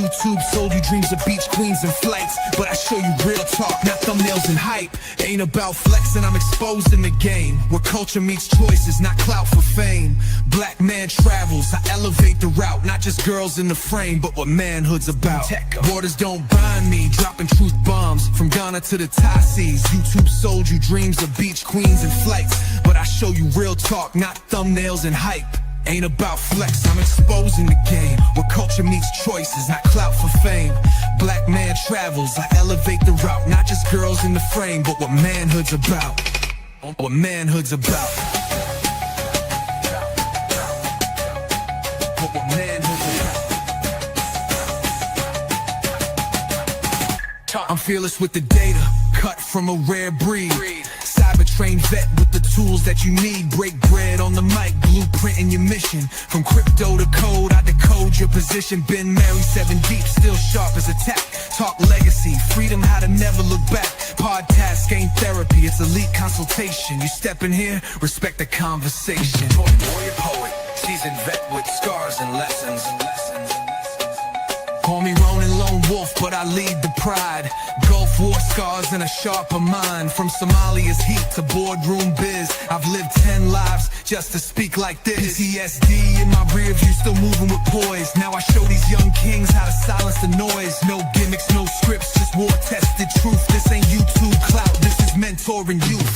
YouTube sold you dreams of beach queens and flights, but I show you real talk, not thumbnails and hype. Ain't about flexing, I'm exposing the game, where culture meets choices, not clout for fame. Black man travels, I elevate the route, not just girls in the frame, but what manhood's about. Borders don't bind me, dropping truth bombs from Ghana to the Thai seas. YouTube sold you dreams of beach queens and flights, but I show you real talk, not thumbnails and hype. Ain't about flex, I'm exposing the game, where culture meets choices, not clout for fame. Black man travels, I elevate the route, not just girls in the frame, but what manhood's about. What manhood's about. What manhood's about. I'm fearless with the data, cut from a rare breed. Cyber-trained vet with the tools that you need. Break bread on the mic, blueprinting your mission. From crypto to code, I decode your position. Been married 7 deep, still sharp as a tack. Talk legacy, freedom, how to never look back. Podcast ain't therapy, it's elite consultation. You step in here, respect the conversation. Warrior poet, seasoned vet with scars and lessons. Call me Ronin Lone Wolf, but I lead the pride. Gulf War scars and a sharper mind. From Somalia's heat to boardroom biz, I've lived 10 lives just to speak like this. PTSD in my rear view, still moving with poise. Now I show these young kings how to silence the noise. No gimmicks, no scripts, just war-tested truth. This ain't YouTube clout, this is mentoring youth.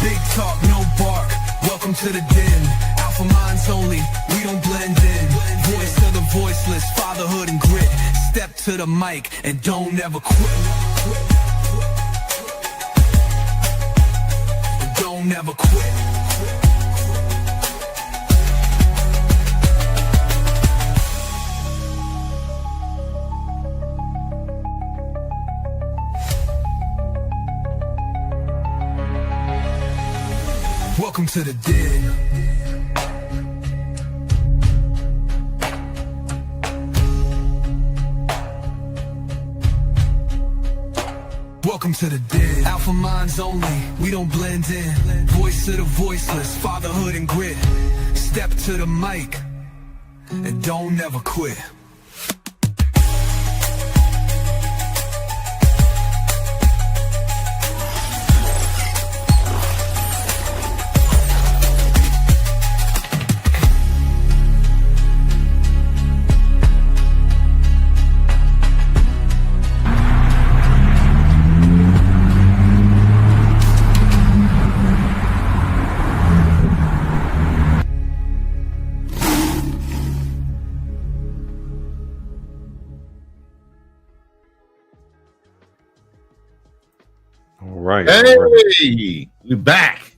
Big talk, no bark, welcome to the den. Alpha minds only, we don't blend in. Voice to the voiceless, fatherhood and grit. Step to the mic and don't ever quit. And don't ever quit. Welcome to the den. Welcome to the den. Alpha minds only, we don't blend in. Voice to the voiceless, fatherhood and grit. Step to the mic and don't ever quit. Right. Hey, right. we back.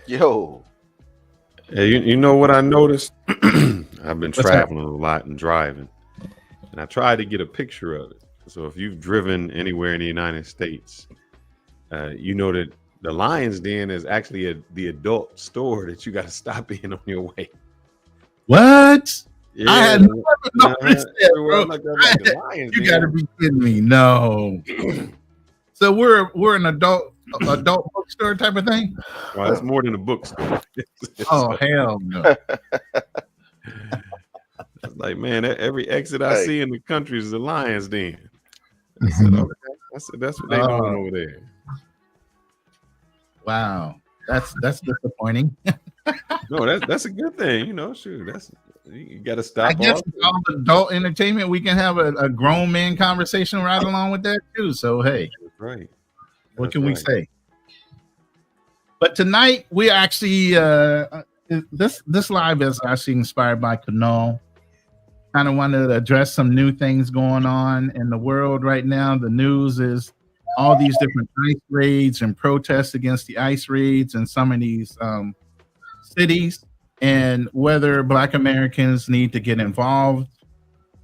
Yo. Hey, you know what I noticed? I've been What's traveling a lot and driving, and I tried to get a picture of it. So if you've driven anywhere in the United States, you know that the Lion's Den is actually the adult store that you got to stop in on your way. What? Yeah, I had never noticed that, bro. You got to be kidding me. No. So we're an adult bookstore type of thing? Well, it's more than a bookstore. Oh, hell no. It's like, man, every exit I see in the country is the Lion's Den. I said, okay. I said, that's what they're doing over there. Wow. That's disappointing. No, that's a good thing. You know, shoot, you got to stop. I guess all adult entertainment, we can have a grown man conversation right along with that too. So hey, that's right. What can we say? But tonight we actually this live is actually inspired by Kanal. Kind of wanted to address some new things going on in the world right now. The news is all these different ICE raids and protests against the ICE raids in some of these cities, and whether Black Americans need to get involved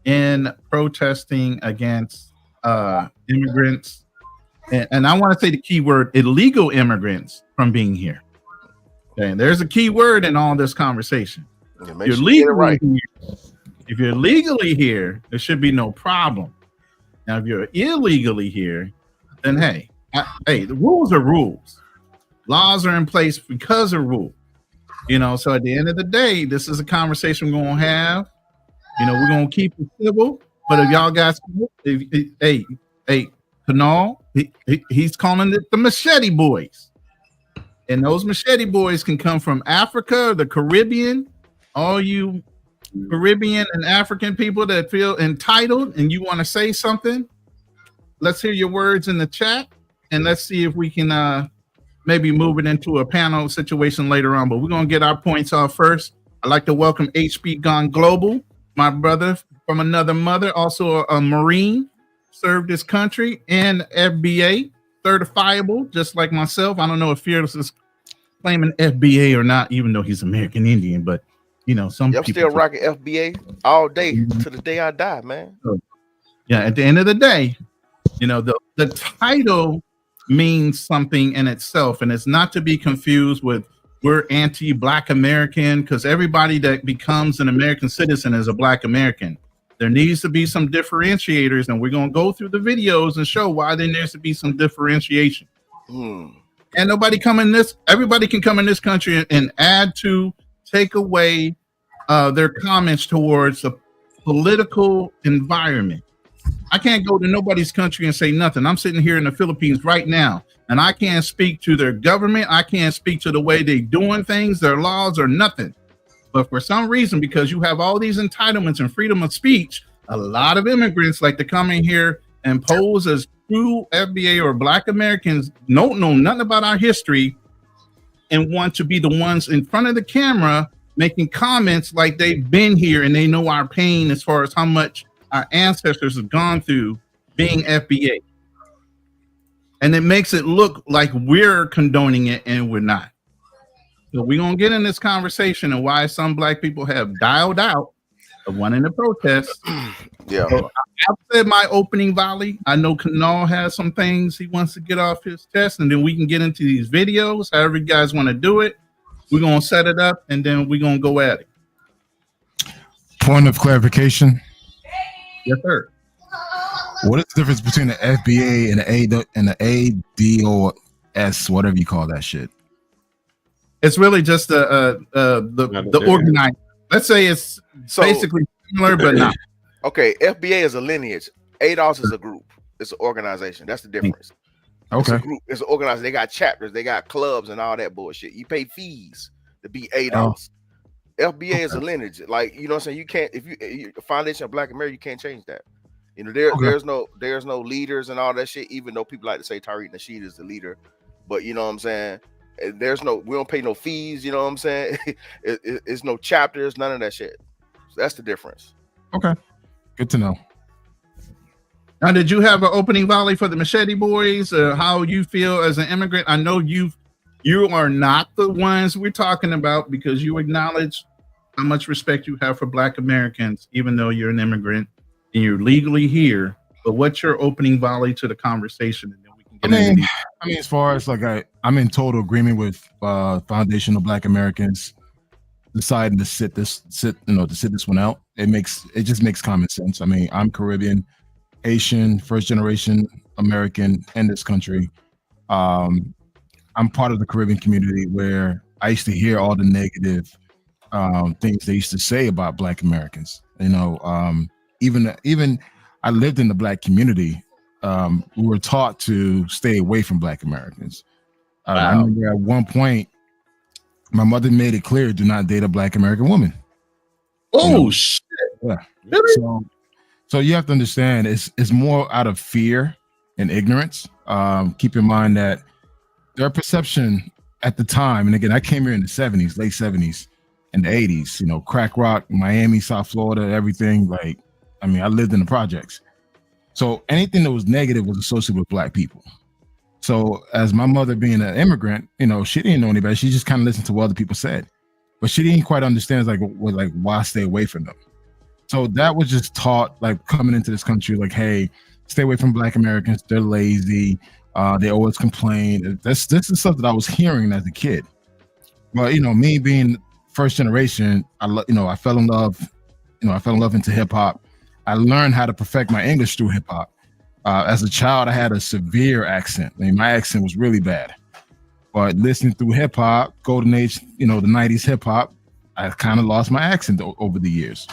in protesting against immigrants. And I want to say the key word, illegal immigrants from being here. Okay, there's a key word in all this conversation. If you're legally here, there should be no problem. Now, if you're illegally here, then hey, the rules are rules. Laws are in place because of rules. You know, so at the end of the day, this is a conversation we're going to have. We're gonna keep it civil. But if y'all got, hey, Kanal, he's calling it the Machete Boys, and those Machete Boys can come from Africa, the Caribbean, all you Caribbean and African people that feel entitled and you want to say something. Let's hear your words in the chat, and let's see if we can maybe move it into a panel situation later on. But we're gonna get our points off first. I'd like to welcome HB Gone Global, my brother from another mother, also a Marine, served his country, and FBA certifiable, just like myself. I don't know if Fearless is claiming FBA or not, even though he's American Indian, but some I'm still rocking FBA all day to the day I die, man. Yeah, at the end of the day, the title means something in itself, and it's not to be confused with we're anti-Black American, because everybody that becomes an American citizen is a Black American. There needs to be some differentiators, and we're going to go through the videos and show why there needs to be some differentiation. And everybody can come in this country and add to, take away their comments towards the political environment. I can't go to nobody's country and say nothing. I'm sitting here in the Philippines right now, and I can't speak to their government. I can't speak to the way they're doing things, their laws, or nothing. But for some reason, because you have all these entitlements and freedom of speech, a lot of immigrants like to come in here and pose as true FBA or Black Americans, don't know nothing about our history, and want to be the ones in front of the camera making comments like they've been here and they know our pain as far as how much our ancestors have gone through being FBA. And it makes it look like we're condoning it, and we're not. So we're going to get in this conversation and why some Black people have dialed out of wanting to protest. Yeah. So I've said my opening volley. I know Kanal has some things he wants to get off his chest, and then we can get into these videos, however you guys want to do it. We're going to set it up, and then we're going to go at it. Point of clarification. Yes, sir. What is the difference between the FBA and the ADOS, whatever you call that shit? It's really just the organized. Let's say it's basically similar, but not. Okay, FBA is a lineage. ADOS is a group. It's an organization. That's the difference. Okay. It's a group. It's an organization. They got chapters. They got clubs and all that bullshit. You pay fees to be ADOS. FBA is a lineage. Like, you know what I'm saying? You can't, if you Foundation of Black America, you can't change that. There's no leaders and all that shit, even though people like to say Tariq Nasheed is the leader. But you know what I'm saying? We don't pay no fees, you know what I'm saying? It's no chapters, none of that shit. So that's the difference. Okay. Good to know. Now, did you have an opening volley for the Machete Boys? How you feel as an immigrant? I know you are not the ones we're talking about, because you acknowledge how much respect you have for Black Americans, even though you're an immigrant and you're legally here. But what's your opening volley to the conversation? And then we can get into these. I mean, as far as like I'm in total agreement with Foundation of Black Americans deciding to sit this one out. It just makes common sense. I mean, I'm Caribbean, Haitian, first generation American in this country. I'm part of the Caribbean community where I used to hear all the negative things they used to say about Black Americans. Even I lived in the Black community. We were taught to stay away from Black Americans. I remember at one point, my mother made it clear, do not date a Black American woman. Oh, shit. Yeah. Really? So you have to understand, it's more out of fear and ignorance. Keep in mind that their perception at the time, and again, I came here in the 70s, late 70s and the 80s, crack rock, Miami, South Florida, everything. Like, I mean, I lived in the projects. So anything that was negative was associated with Black people. So as my mother being an immigrant, she didn't know anybody. She just kind of listened to what other people said, but she didn't quite understand why stay away from them. So that was just taught, like, coming into this country, like, hey, stay away from Black Americans. They're lazy. They always complain. This is stuff that I was hearing as a kid. But me being first generation, I fell in love. I fell in love into hip hop. I learned how to perfect my English through hip hop. As a child, I had a severe accent. I mean, my accent was really bad. But listening through hip hop, golden age, the 90s hip hop, I kind of lost my accent over the years.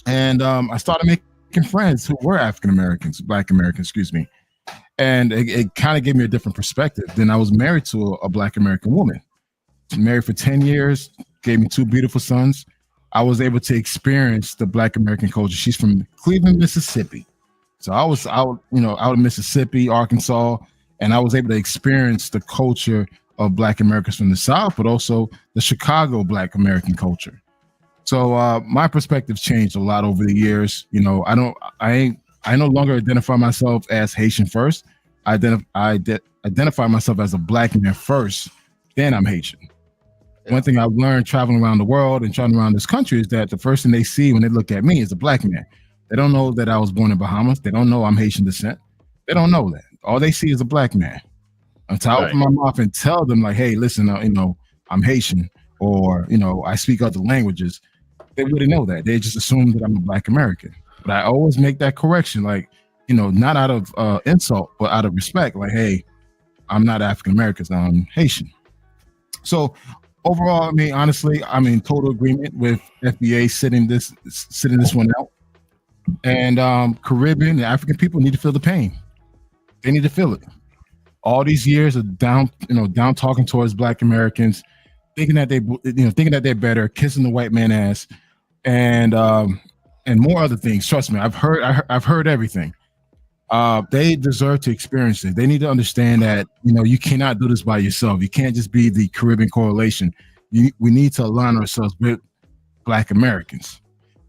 And I started making friends who were African Americans, Black Americans, excuse me. And it kind of gave me a different perspective. Then I was married to a Black American woman. Married for 10 years, gave me 2 beautiful sons. I was able to experience the Black American culture. She's from Cleveland, Mississippi. So I was out in Mississippi, Arkansas, and I was able to experience the culture of Black Americans from the South, but also the Chicago Black American culture. So my perspective changed a lot over the years. You know, I no longer identify myself as Haitian first. I identify myself as a Black man first, then I'm Haitian. One thing I've learned traveling around the world and traveling around this country is that the first thing they see when they look at me is a Black man. They don't know that I was born in Bahamas. They don't know I'm Haitian descent. They don't know that. All they see is a Black man. Until I open my mouth and tell them, like, hey, listen, I'm Haitian, or, I speak other languages, they wouldn't know that. They just assume that I'm a Black American. But I always make that correction, like, not out of insult, but out of respect. Like, hey, I'm not African American, I'm Haitian. So overall, I mean, honestly, I'm in total agreement with FBA sitting this one out. And Caribbean, the African people need to feel the pain. They need to feel it. All these years of down talking towards Black Americans, thinking that they're better, kissing the white man ass, and more other things. Trust me, I've heard everything. They deserve to experience it. They need to understand that you cannot do this by yourself. You can't just be the Caribbean correlation. We need to align ourselves with Black Americans.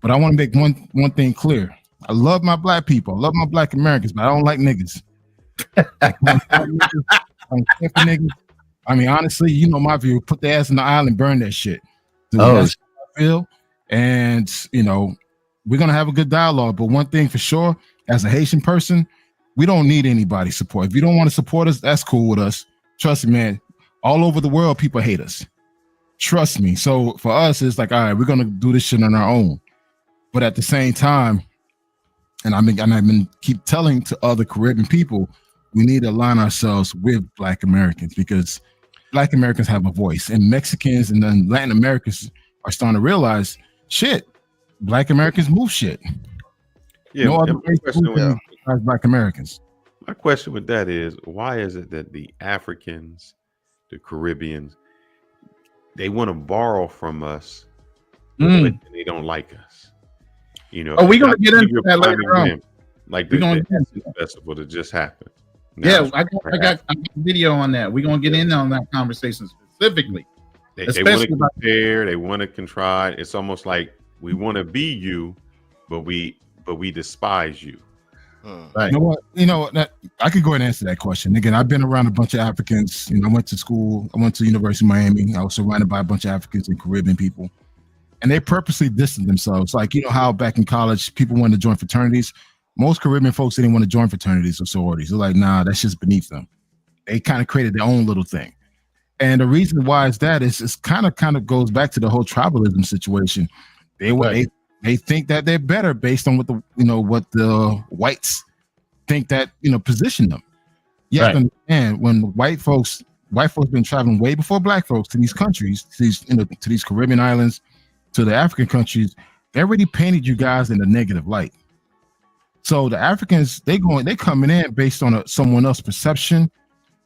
But I want to make one thing clear. I love my Black people. I love my Black Americans, but I don't like niggas. I mean, honestly, my view. Put the ass in the aisle and burn that shit. That's how I feel. And we're gonna have a good dialogue. But one thing for sure, as a Haitian person, we don't need anybody's support. If you don't want to support us, that's cool with us. Trust me, man. All over the world, people hate us. Trust me. So for us, it's like, all right, we're gonna do this shit on our own. But at the same time, and I've been keep telling to other Caribbean people, we need to align ourselves with Black Americans, because Black Americans have a voice, and Mexicans and then Latin Americans are starting to realize, shit, Black Americans move shit. Yeah, no other race besides Black Americans. My question with that is, why is it that the Africans, the Caribbeans, they want to borrow from us, but they don't like us? Are we gonna get into that later on? Like the Essence Festival that just happened. Now I got a video on that. We're gonna get in on that conversation specifically. They want to compare, they want to contrive. It's almost like we want to be you, but we despise you. Right. You know what? I could go ahead and answer that question. Again, I've been around a bunch of Africans. I went to school. I went to University of Miami. I was surrounded by a bunch of Africans and Caribbean people, and they purposely distanced themselves. Like, how back in college people wanted to join fraternities. Most Caribbean folks didn't want to join fraternities or sororities. They're like, nah, that's just beneath them. They kind of created their own little thing. And the reason why is that it's kind of goes back to the whole tribalism situation. They think that they're better based on what the whites think that position them. You have to understand, when white folks been traveling way before Black folks to these countries, to these Caribbean islands, to the African countries, they already painted you guys in a negative light. So the Africans, they coming in based on someone else's perception,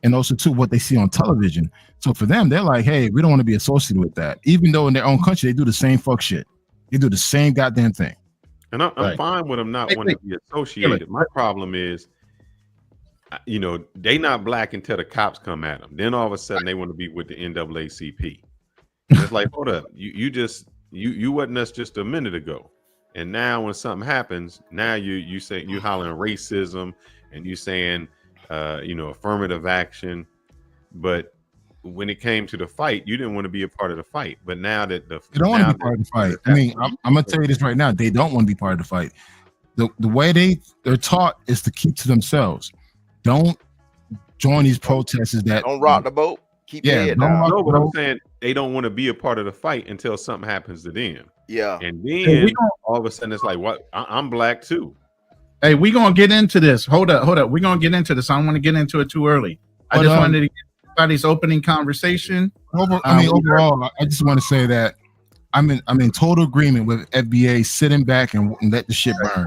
and also too what they see on television. So for them, they're like, hey, we don't want to be associated with that. Even though in their own country they do the same fuck shit. They do the same goddamn thing. And I'm fine with them not wanting to be associated. My problem is, they not Black until the cops come at them. Then all of a sudden they want to be with the NAACP. It's like, hold up, you wasn't us just a minute ago. And now when something happens, now you say you hollering racism and you saying affirmative action. But when it came to the fight, you didn't want to be a part of the fight. But now that they don't want to be part of the fight. I mean, I'm gonna tell you this right now. They don't want to be part of the fight. The way they're taught is to keep to themselves. Don't join these protesters that don't rock the boat. Keep your head down. No, but I'm saying they don't want to be a part of the fight until something happens to them. Yeah. And then all of a sudden it's like, what? I'm Black too. Hey, we're gonna get into this. Hold up. We're gonna get into this. I don't want to get into it too early. I just wanted to get everybody's opening conversation. Overall, I just want to say that I'm in total agreement with FBA sitting back and let the shit burn.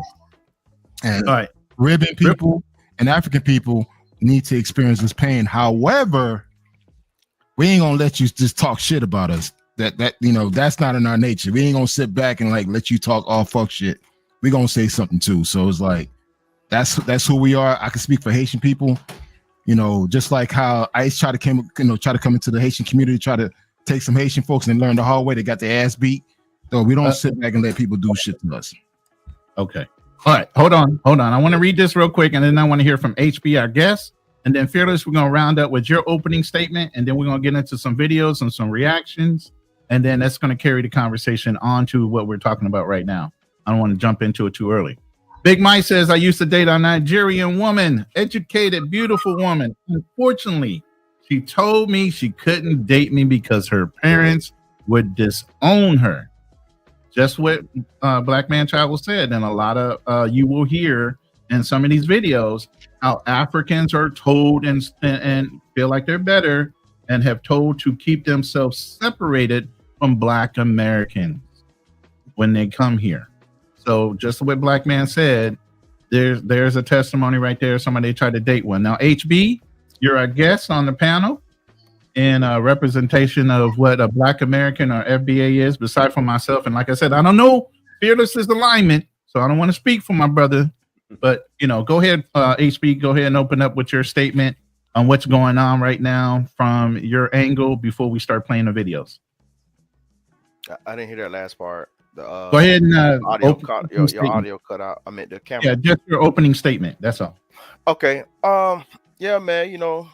And All right. Caribbean people and African people need to experience this pain. However, we ain't gonna let you just talk shit about us. That you know, that's not in our nature. We ain't gonna sit back and like let you talk all fuck shit. We gonna say something too. So it's like that's who we are. I can speak for Haitian people. You know, just like how ICE try to come into the Haitian community, try to take some Haitian folks and learn the hard way. They got their ass beat. So we don't sit back and let people do shit to us. Okay. All right. Hold on. I want to read this real quick, and then I want to hear from HB, our guest. And then Fearless, we're going to round up with your opening statement, and then we're going to get into some videos and some reactions. And then that's going to carry the conversation on to what we're talking about right now. I don't want to jump into it too early. Big Mike says, I used to date a Nigerian woman, educated, beautiful woman. Unfortunately, she told me she couldn't date me because her parents would disown her. Just what Black Man Travel said, and a lot of you will hear in some of these videos how Africans are told and feel like they're better and have told to keep themselves separated from Black Americans when they come here. So just what Black Man said, there's a testimony right there. Somebody tried to date one. Now, HB, you're a guest on the panel in a representation of what a Black American or FBA is, beside from myself. And like I said, I don't know Fearless's alignment, so I don't want to speak for my brother. But, you know, go ahead, HB, go ahead and open up with your statement on what's going on right now from your angle before we start playing the videos. I didn't hear that last part. Go ahead and your audio cut out. I meant the camera. Yeah, just your opening statement. That's all. Okay. Yeah, man. You know,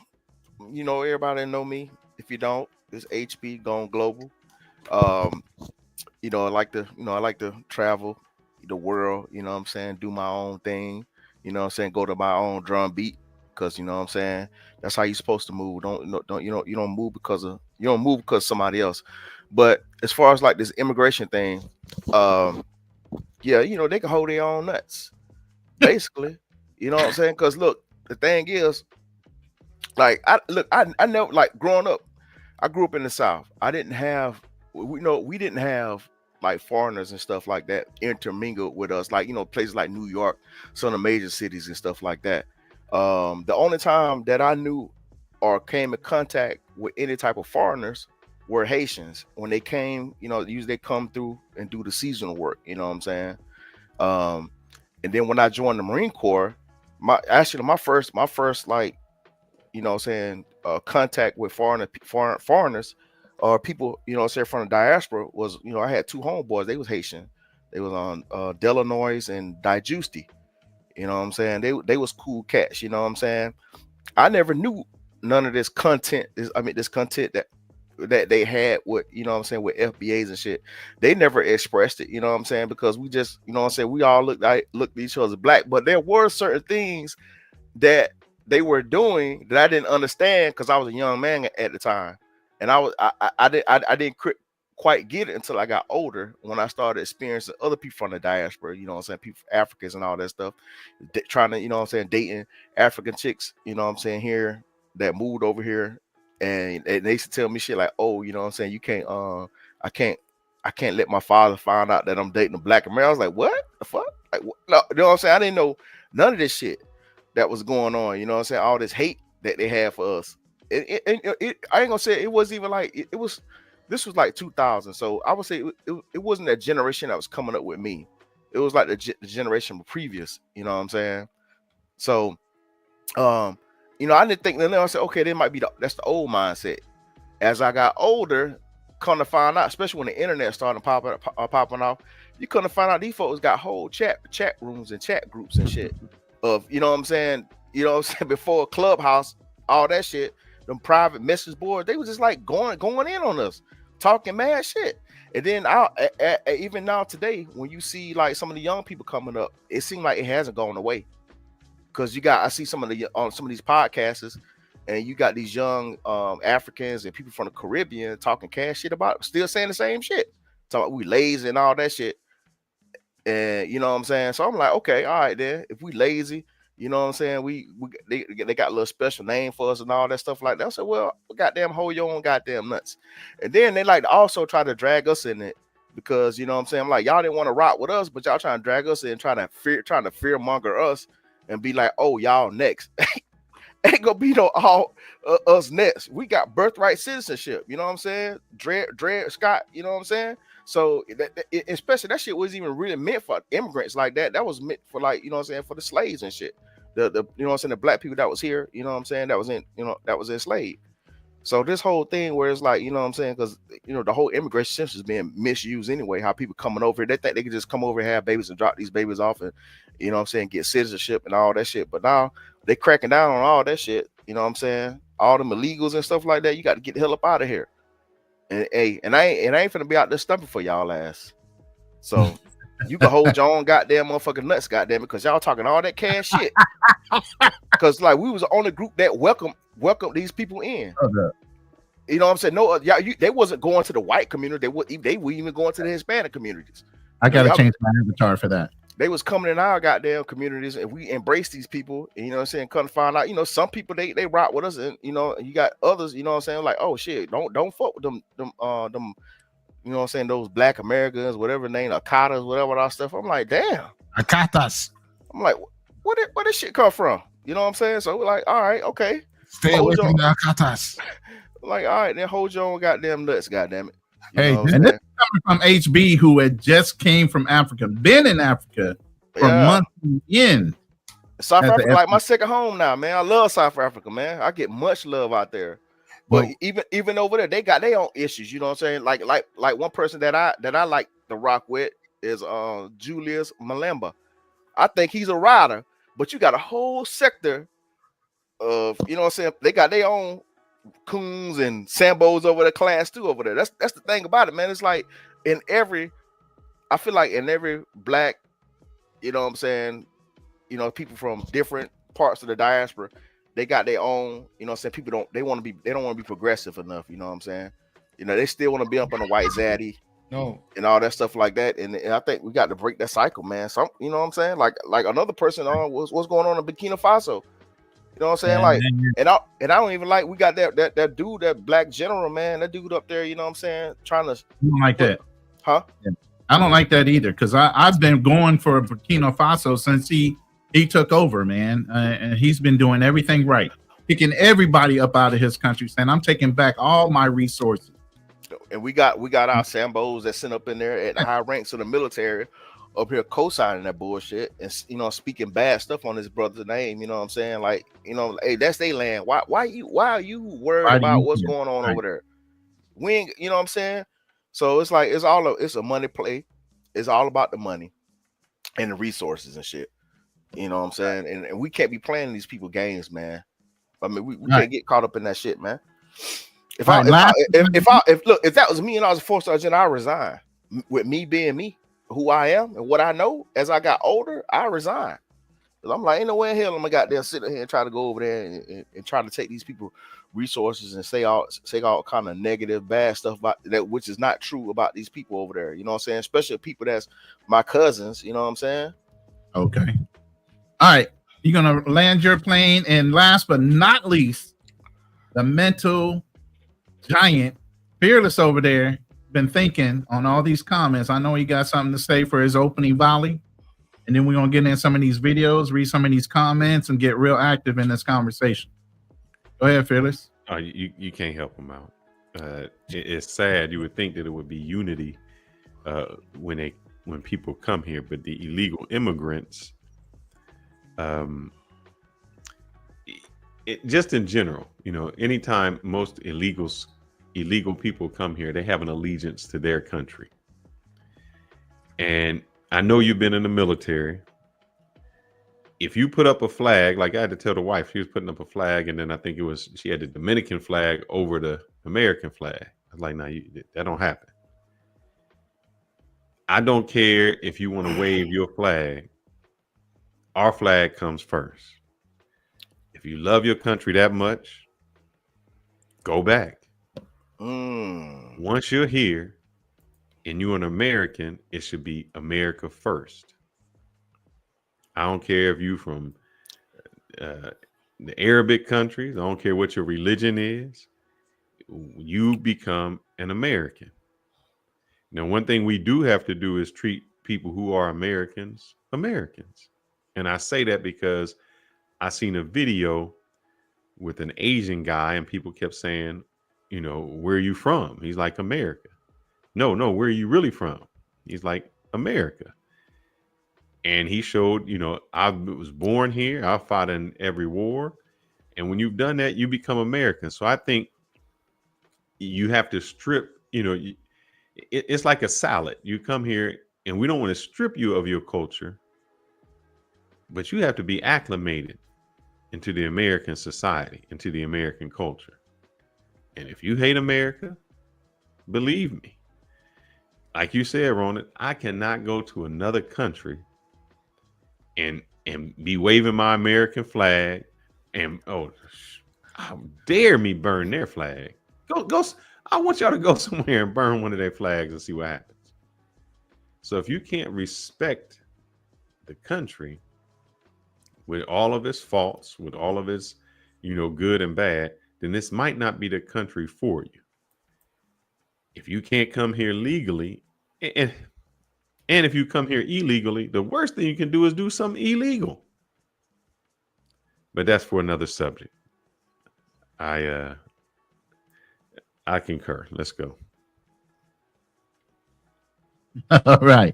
everybody know me. If you don't, it's HB going global. You know, I like to travel the world. You know what I'm saying? Do my own thing. You know what I'm saying? Go to my own drum beat, because you know what I'm saying. That's how you're supposed to move. You don't move because of somebody else. But as far as like this immigration thing, yeah, you know, they can hold their own nuts, basically. You know what I'm saying? Because look, the thing is, like, I never, like, growing up, I grew up in the South. We didn't have like foreigners and stuff like that intermingled with us, like, you know, places like New York, some of the major cities and stuff like that. The only time that I knew or came in contact with any type of foreigners were Haitians. When they came, you know, usually they come through and do the seasonal work, you know what I'm saying? And then when I joined the Marine Corps, my first like, you know what I'm saying, contact with foreigners or people, you know what I'm saying, from the diaspora was, you know, I had two homeboys. They was Haitian. They was on Delanois and Dijusti. You know what I'm saying? They was cool cats, you know what I'm saying? I never knew none of this content, this content that they had with, you know what I'm saying, with FBAs and shit. They never expressed it, you know what I'm saying, because we just, you know what I'm saying, we all looked at each other as black, but there were certain things that they were doing that I didn't understand because I was a young man at the time, and I didn't quite get it until I got older, when I started experiencing other people from the diaspora, you know what I'm saying, people, Africans and all that stuff, trying to, you know what I'm saying, dating African chicks, you know what I'm saying, here, that moved over here, and they used to tell me shit like, oh, you know what I'm saying, you can't, I can't let my father find out that I'm dating a Black American. I was like, what the fuck? Like, what? No, you know what I'm saying? I didn't know none of this shit that was going on, you know what I'm saying, all this hate that they had for us. I ain't gonna say it was even like it was. This was like 2000, so I would say it wasn't that generation that was coming up with me. It was like the generation previous, you know what I'm saying? So, you know, I didn't think. Then I said, okay, that's the old mindset. As I got older, come to find out, especially when the internet started popping off, you couldn't find out these folks got whole chat rooms and chat groups and shit of, you know what I'm saying, before Clubhouse, all that shit, them private message boards, they was just like going in on us, talking mad shit. And then even now today, when you see like some of the young people coming up, it seems like it hasn't gone away. Because I see some of these podcasters, and you got these young Africans and people from the Caribbean talking cash shit about it, still saying the same shit, talking about we lazy and all that shit. And you know what I'm saying? So I'm like, okay, all right then. If we lazy, you know what I'm saying? They got a little special name for us and all that stuff like that. I said, well, goddamn, hold your own goddamn nuts. And then they like to also try to drag us in it because you know what I'm saying. I'm like, y'all didn't want to rock with us, but y'all trying to drag us in, trying to fear monger us and be like, oh, y'all next. Ain't gonna be no all us next. We got birthright citizenship. You know what I'm saying? Dred Scott. You know what I'm saying? So especially that shit wasn't even really meant for immigrants like that. That was meant for, like, you know what I'm saying, for the slaves and shit. The you know what I'm saying, the black people that was here. You know what I'm saying, that was enslaved. So this whole thing where it's like, you know what I'm saying, because you know the whole immigration system is being misused anyway. How people coming over here, they think they can just come over and have babies and drop these babies off and, you know what I'm saying, get citizenship and all that shit. But now they cracking down on all that shit. You know what I'm saying? All them illegals and stuff like that. You got to get the hell up out of here. And I ain't finna be out there stumping for y'all ass. So you can hold your own goddamn motherfucking nuts, goddamn it, because y'all talking all that cash shit. Because like we was the only group that welcome these people in. Okay. You know what I'm saying? No, they wasn't going to the white community. They were even going to the Hispanic communities. I gotta change my avatar for that. They was coming in our goddamn communities, and we embrace these people. And, you know what I'm saying? Come to find out, you know, some people they rock with us, and you know, you got others. You know what I'm saying? Like, oh shit, don't fuck with them. You know what I'm saying? Those Black Americans, whatever name, Akatas, whatever that stuff. I'm like, damn, Akatas. I'm like, where this shit come from? You know what I'm saying? So we're like, all right, okay, stay away from the Akatas. Like, all right, then hold your own goddamn nuts, goddamn it. Hey, and this is coming from HB, who had just came from Africa, been in Africa for months in. South Africa, like my second home now, man. I love South Africa, man. I get much love out there. But even over there, they got their own issues. You know what I'm saying? Like one person that I like to rock with is Julius Malema. I think he's a rider, but you got a whole sector of, you know what I'm saying, they got their own coons and sambos over the class too over there. That's the thing about it, man. It's like I feel like in every black, you know what I'm saying, you know, people from different parts of the diaspora, they got their own, you know what I'm saying, people don't want to be progressive enough, you know what I'm saying? You know, they still want to be up on the white zaddy. No, and all that stuff like that, and I think we got to break that cycle, man. So you know what I'm saying, like another person on what's going on in Burkina Faso. You know what I'm saying, like, and I don't even like, we got that dude, that black general, man, that dude up there. You know what I'm saying, trying to. I don't like that, huh? Yeah. I don't like that either, because I've been going for Burkina Faso since he took over, man, and he's been doing everything right, picking everybody up out of his country, saying I'm taking back all my resources. And we got our Sambos that sent up in there at the high ranks of the military up here co-signing that bullshit and, you know, speaking bad stuff on his brother's name. You know what I'm saying? Like, you know, hey, that's their land. Why are you worried about what's going on over there? We ain't, you know what I'm saying? So it's like it's a money play. It's all about the money and the resources and shit. You know what I'm saying? And we can't be playing these people games, man. I mean, we can't get caught up in that shit, man. If that was me and I was a 4-star general, I resign. With me being me, who I am and what I know, as I got older, I resign. Because I'm like, ain't no way in hell I'm gonna goddamn sit here and try to go over there and try to take these people resources and say all kind of negative, bad stuff about that, which is not true about these people over there. You know what I'm saying? Especially people that's my cousins. You know what I'm saying? Okay. All right. You're gonna land your plane, and last but not least, the mental giant Fearless over there been thinking on all these comments. I know he got something to say for his opening volley, and then we're gonna get in some of these videos, read some of these comments, and get real active in this conversation. Go ahead, Fearless. You can't help them out. It's sad. You would think that it would be unity when people come here, but the illegal immigrants, just in general, you know, anytime most illegal people come here, they have an allegiance to their country. And I know you've been in the military. If you put up a flag, like I had to tell the wife, she was putting up a flag, and then I think she had the Dominican flag over the American flag. I was like, no, that don't happen. I don't care if you want to wave your flag. Our flag comes first. If you love your country that much, go back. Once you're here and you're an American, it should be America first. I don't care if you from the Arabic countries. I don't care what your religion is. You become an American. Now, one thing we do have to do is treat people who are Americans, Americans. And I say that because I seen a video with an Asian guy and people kept saying, you know, where are you from? He's like, America. No, where are you really from? He's like, America. And he showed, you know, I was born here. I fought in every war. And when you've done that, you become American. So I think you have to strip, you know, it's like a salad. You come here and we don't want to strip you of your culture, but you have to be acclimated into the American society, into the American culture. And if you hate America, believe me, like you said, Ronan, I cannot go to another country and be waving my American flag and how dare me burn their flag. Go. I want y'all to go somewhere and burn one of their flags and see what happens. So if you can't respect the country with all of its faults, with all of its, you know, good and bad, then this might not be the country for you. If you can't come here legally, and if you come here illegally, the worst thing you can do is do something illegal. But that's for another subject. I concur. Let's go. All right.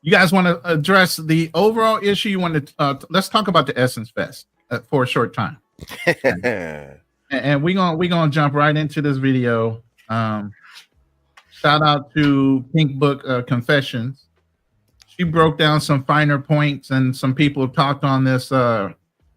You guys want to address the overall issue? You want to let's talk about the Essence Fest for a short time. And we're gonna jump right into this video. Shout out to Pink Book Confessions. She broke down some finer points, and some people talked on this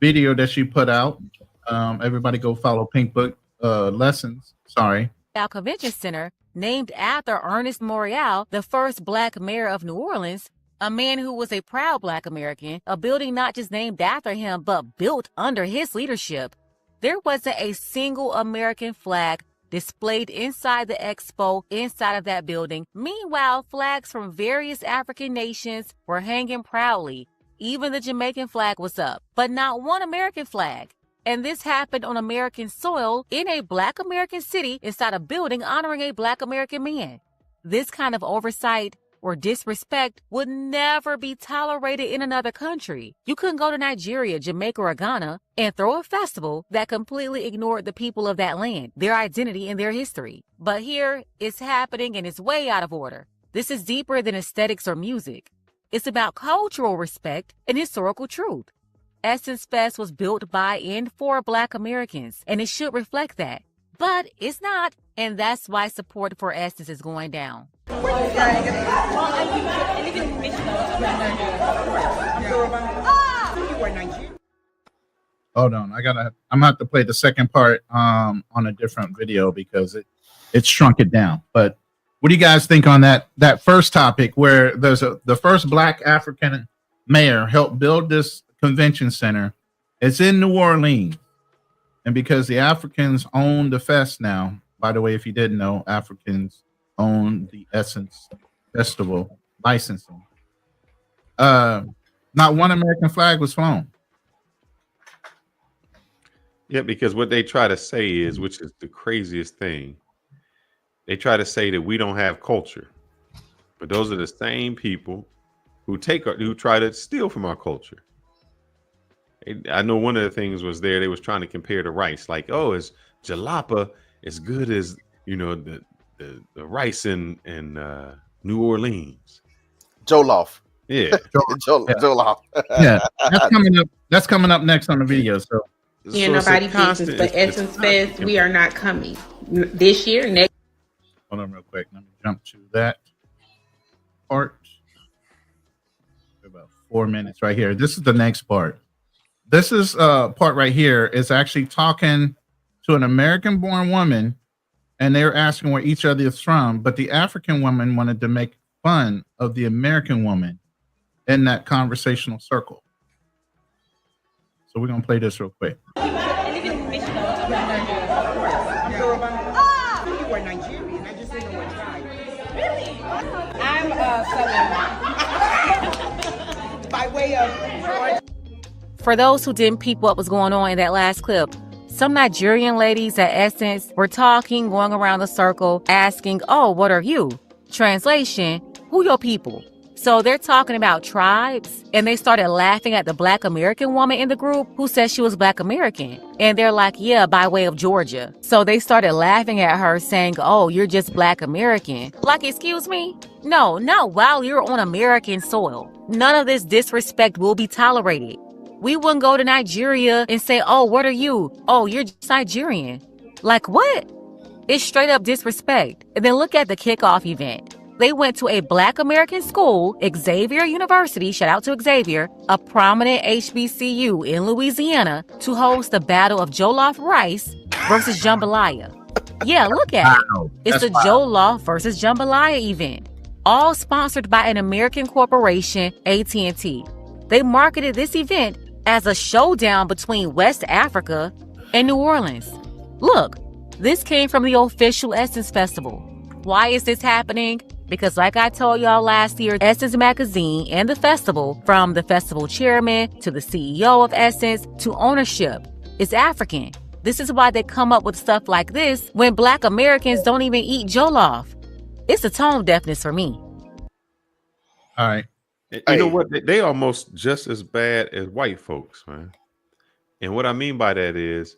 video that she put out. Everybody go follow Pink Book Lessons. Sorry. Convention Center, named after Ernest Morial, the first Black mayor of New Orleans, a man who was a proud Black American, a building not just named after him, but built under his leadership. There wasn't a single American flag displayed inside the expo, inside of that building. Meanwhile, flags from various African nations were hanging proudly. Even the Jamaican flag was up, but not one American flag. And this happened on American soil in a Black American city inside a building honoring a Black American man. This kind of oversight or disrespect would never be tolerated in another country. You couldn't go to Nigeria, Jamaica, or Ghana and throw a festival that completely ignored the people of that land, their identity, and their history. But here, it's happening and it's way out of order. This is deeper than aesthetics or music. It's about cultural respect and historical truth. Essence Fest was built by and for Black Americans, and it should reflect that. But it's not, and that's why support for Essence is going down. Hold on, I'm gonna have to play the second part on a different video because it shrunk it down. But what do you guys think on that first topic where there's the first Black African mayor helped build this convention center? It's in New Orleans, and because the Africans own the fest now. By the way, if you didn't know, Africans own the Essence Festival licensing. Not one American flag was flown. Yeah, because what they try to say is, which is the craziest thing, they try to say that we don't have culture, but those are the same people who try to steal from our culture. I know one of the things was they was trying to compare the rice, like, oh, is jalapa as good as, you know, the rice in New Orleans? Jollof. Yeah. Jollof. Yeah, that's coming up next on the video. So yeah, nobody business, but Essence Fest, we are not coming this year. Next. Hold on real quick. Let me jump to that part. About 4 minutes right here. This is the next part. This is part right here is actually talking to an American-born woman, and they're asking where each other is from. But the African woman wanted to make fun of the American woman in that conversational circle. So we're gonna play this real quick. You were Nigerian. I just didn't know what tribe. Really? I'm Southern. By way of Georgia. For those who didn't peep what was going on in that last clip, Some Nigerian ladies at Essence were talking, going around the circle, asking, oh, what are you? Translation, who your people? So they're talking about tribes, and they started laughing at the Black American woman in the group who said she was Black American. And they're like, yeah, by way of Georgia. So they started laughing at her saying, oh, you're just Black American. Like, excuse me? No, not while you're on American soil. None of this disrespect will be tolerated. We wouldn't go to Nigeria and say, oh, what are you? Oh, you're just Nigerian. Like, what? It's straight up disrespect. And then look at the kickoff event. They went to a Black American school, Xavier University, shout out to Xavier, a prominent HBCU in Louisiana, to host the Battle of Jollof Rice versus Jambalaya. Yeah, look at it. It's the Jollof versus Jambalaya event, all sponsored by an American corporation, AT&T. They marketed this event as a showdown between West Africa and New Orleans. Look, this came from the official Essence Festival. Why is this happening? Because like I told y'all last year, Essence Magazine and the festival, from the festival chairman to the CEO of Essence to ownership, is African. This is why they come up with stuff like this when Black Americans don't even eat jollof. It's a tone deafness for me. All right. You know what? They almost just as bad as white folks, man. And what I mean by that is,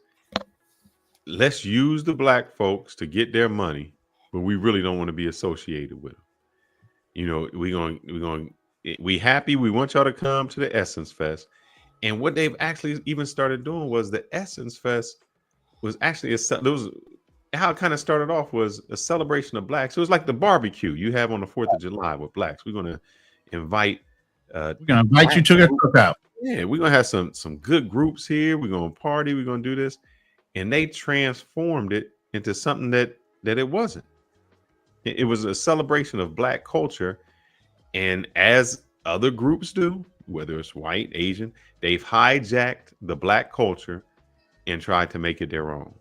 let's use the Black folks to get their money, but we really don't want to be associated with them. You know, we happy. We want y'all to come to the Essence Fest. And what they've actually even started doing was the Essence Fest was actually how it kind of started off was a celebration of Blacks. It was like the barbecue you have on the 4th of July with Blacks. We're going to invite you to the cookout. Yeah, we're gonna have some good groups here. We're gonna party. We're gonna do this, and they transformed it into something that it wasn't. It was a celebration of Black culture, and as other groups do, whether it's white, Asian, they've hijacked the Black culture and tried to make it their own.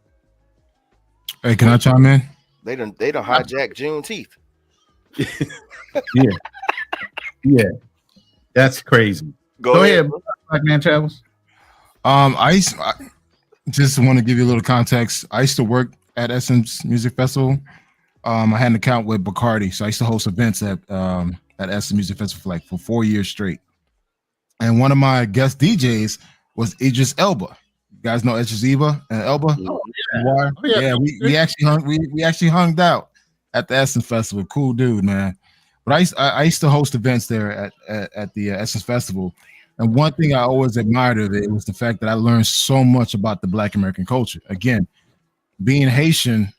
Hey, can I chime in? They done hijack Juneteenth. Yeah, that's crazy. Go ahead, Black Man Travels. I just want to give you a little context. I used to work at Essence Music Festival. I had an account with Bacardi, so I used to host events at Essence Music Festival for 4 years straight. And one of my guest DJs was Idris Elba. You guys know Idris Elba? Oh, yeah. We actually hung out at the Essence Festival. Cool dude, man. But I used to host events there at the Essence Festival, and one thing I always admired of it was the fact that I learned so much about the Black American culture. Again, being Haitian,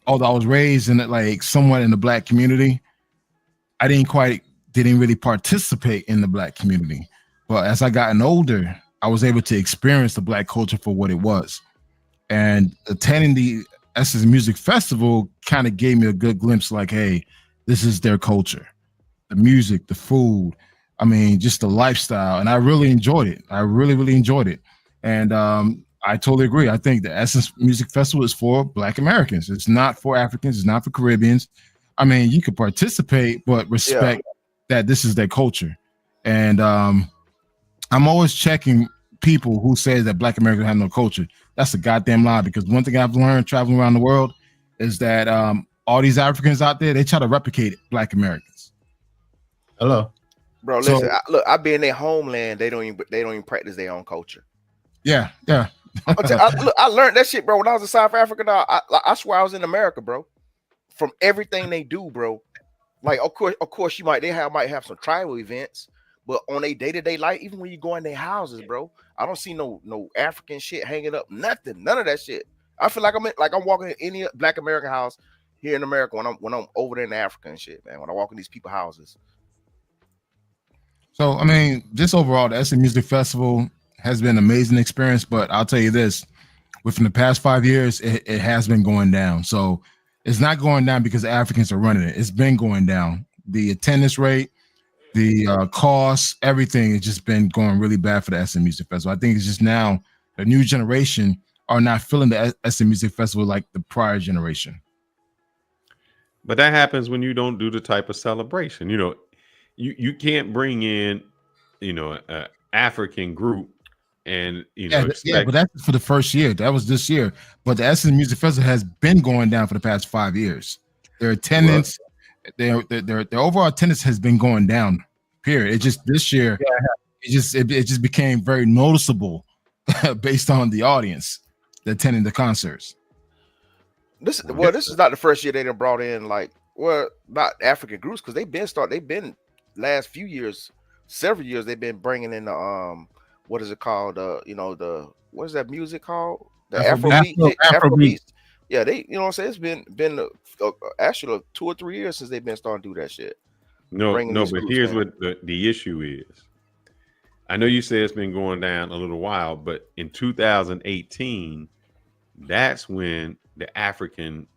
although I was raised in it somewhat in the Black community, I didn't really participate in the Black community. But as I gotten older, I was able to experience the Black culture for what it was, and attending the Essence Music Festival kind of gave me a good glimpse. Like, hey, this is their culture, the music, the food. I mean, just the lifestyle. And I really enjoyed it. I really, really enjoyed it. And I totally agree. I think the Essence Music Festival is for Black Americans. It's not for Africans. It's not for Caribbeans. I mean, you could participate, but respect that this is their culture. And I'm always checking people who say that Black Americans have no culture. That's a goddamn lie, because one thing I've learned traveling around the world is that all these Africans out there, they try to replicate Black Americans. Hello, bro. Listen, I be in their homeland. They don't even practice their own culture. Yeah. I learned that shit, bro. When I was in South Africa, I swear I was in America, bro. From everything they do, bro. Like, of course, might have some tribal events, but on their day-to-day life, even when you go in their houses, bro, I don't see no African shit hanging up, nothing, none of that shit. I feel like I'm walking in any Black American house here in America when I'm over there in Africa and shit, man. When I walk in these people's houses. So, I mean, just overall, the Essence Music Festival has been an amazing experience, but I'll tell you this, within the past 5 years, it has been going down. So it's not going down because the Africans are running it. It's been going down. The attendance rate, the costs, everything has just been going really bad for the Essence Music Festival. I think it's just now the new generation are not feeling the Essence Music Festival like the prior generation. But that happens when you don't do the type of celebration. You can't bring in, an African group and but that's for the first year. That was this year. But the Essence Music Festival has been going down for the past 5 years. Their attendance, their overall attendance has been going down. Period. It just this year, it just became very noticeable based on the audience that attending the concerts. This is not the first year they done brought in not African groups, because they've been last few years, several years they've been bringing in the what is it called? What is that music called? The Afrobeat. Yeah, they, what I'm saying, it's been actually 2 or 3 years since they've been starting to do that shit. No, but here's what the issue is. I know you say it's been going down a little while, but in 2018, that's when the African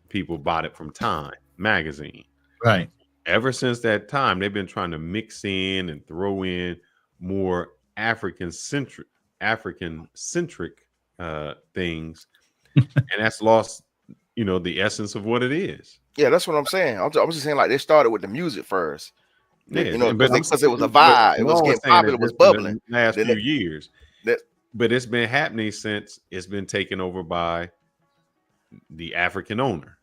people bought it from Time magazine. Right. Ever since that time, they've been trying to mix in and throw in more African-centric things, and that's lost, the essence of what it is. Yeah, that's what I'm saying. I'm just saying, like, they started with the music first. Yeah, because it was a vibe. It was getting popular. It was bubbling. Last few years, but it's been happening since it's been taken over by the African owner.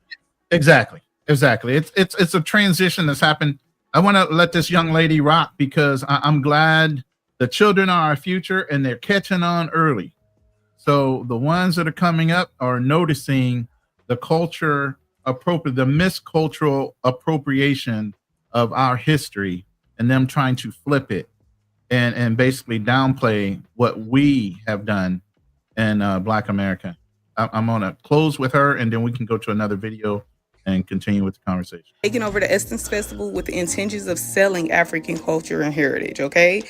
Exactly. It's a transition that's happened. I want to let this young lady rock because I'm glad the children are our future and they're catching on early. So the ones that are coming up are noticing the the miscultural appropriation of our history and them trying to flip it and basically downplay what we have done in Black America. I'm going to close with her, and then we can go to another video and continue with the conversation. Taking over the Essence Festival with the intentions of selling African culture and heritage, okay?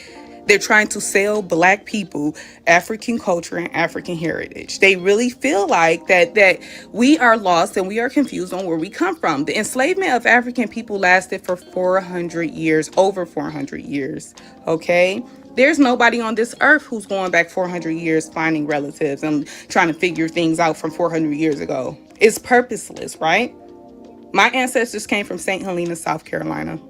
They're trying to sell Black people African culture and African heritage. They really feel like that we are lost and we are confused on where we come from. The enslavement of African people lasted for 400 years, over 400 years, okay? There's nobody on this earth who's going back 400 years finding relatives and trying to figure things out from 400 years ago. It's purposeless, right? My ancestors came from St. Helena, South Carolina.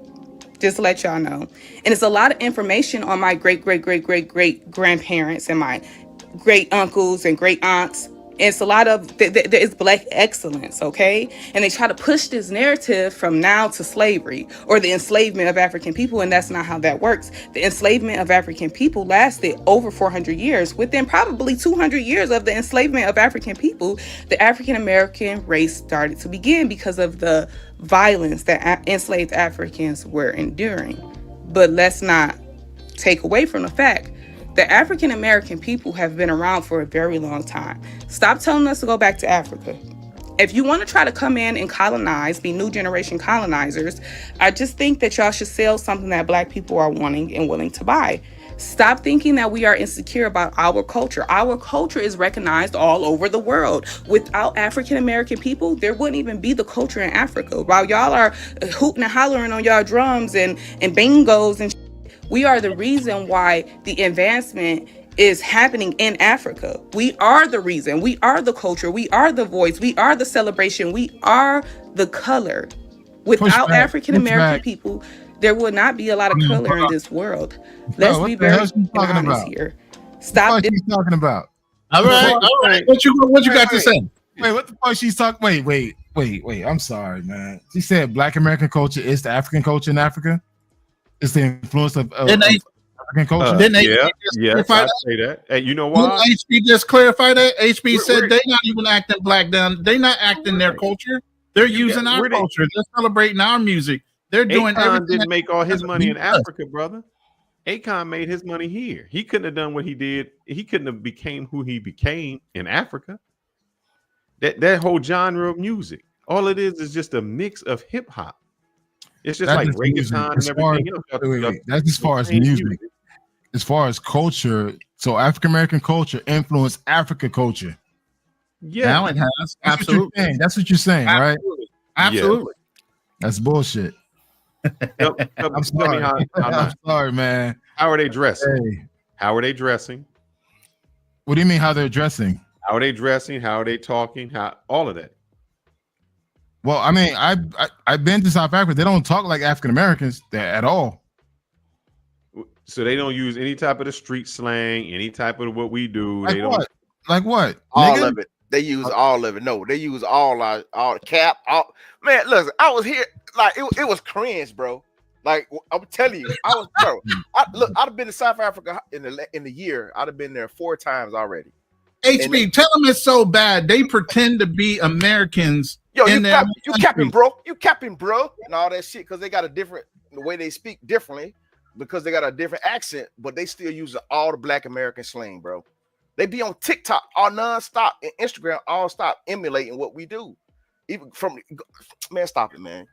Just to let y'all know. And it's a lot of information on my great grandparents and my great uncles and great aunts. It's a lot of, it's Black excellence, okay? And they try to push this narrative from now to slavery or the enslavement of African people, and that's not how that works. The enslavement of African people lasted over 400 years. Within probably 200 years of the enslavement of African people, the African American race started to begin because of the violence that enslaved Africans were enduring. But let's not take away from the fact the African American people have been around for a very long time. Stop telling us to go back to Africa. If you want to try to come in and colonize, be new generation colonizers, I just think that y'all should sell something that Black people are wanting and willing to buy. Stop thinking that we are insecure about our culture. Our culture is recognized all over the world. Without African American people, there wouldn't even be the culture in Africa. While y'all are hooting and hollering on y'all drums and bingos and we are the reason why the advancement is happening in Africa. We are the reason. We are the culture. We are the voice. We are the celebration. We are the color. Without African American people, there would not be a lot of color in this world. Let's be very honest here. Stop. What she's talking about? All right. What you got to say? Wait, what the fuck she's talking? Wait. I'm sorry, man. She said Black American culture is the African culture in Africa. It's the influence of African culture. Didn't I say that. Hey, you know why? Didn't HB just clarify that? HB said they're not even acting Black down. They're not acting their culture. They're using our culture. They're celebrating our music. They're doing everything. Didn't make all his money in Africa, brother. Akon made his money here. He couldn't have done what he did. He couldn't have became who he became in Africa. That whole genre of music, all it is just a mix of hip hop. It's just like reggaeton and everything else. That's as far as music. As far as culture, so African American culture influenced Africa culture. Yeah, now it has. Absolutely. That's what you're saying, right? Absolutely. That's bullshit. I'm sorry. I'm sorry, man. How are they dressing? Hey. How are they dressing? What do you mean how they're dressing? How are they dressing? How are they talking? How all of that. Well, I mean, I've been to South Africa. They don't talk like African Americans at all. So they don't use any type of the street slang, any type of what we do. Like They what? don't. Like what? All Nigga? of it. They use all of it. No, they use all cap. All man, listen, I was here like it was cringe, bro. Like I'm telling you, I was bro. I'd have been to South Africa in the year. I'd have been there 4 times already. HB, tell them it's so bad. They pretend to be Americans. Yo, you capping, bro. You capping, bro, and all that shit because they got the way they speak differently because they got a different accent, but they still use all the Black American slang, bro. They be on TikTok all nonstop and Instagram all stop emulating what we do. Even from man, stop it, man.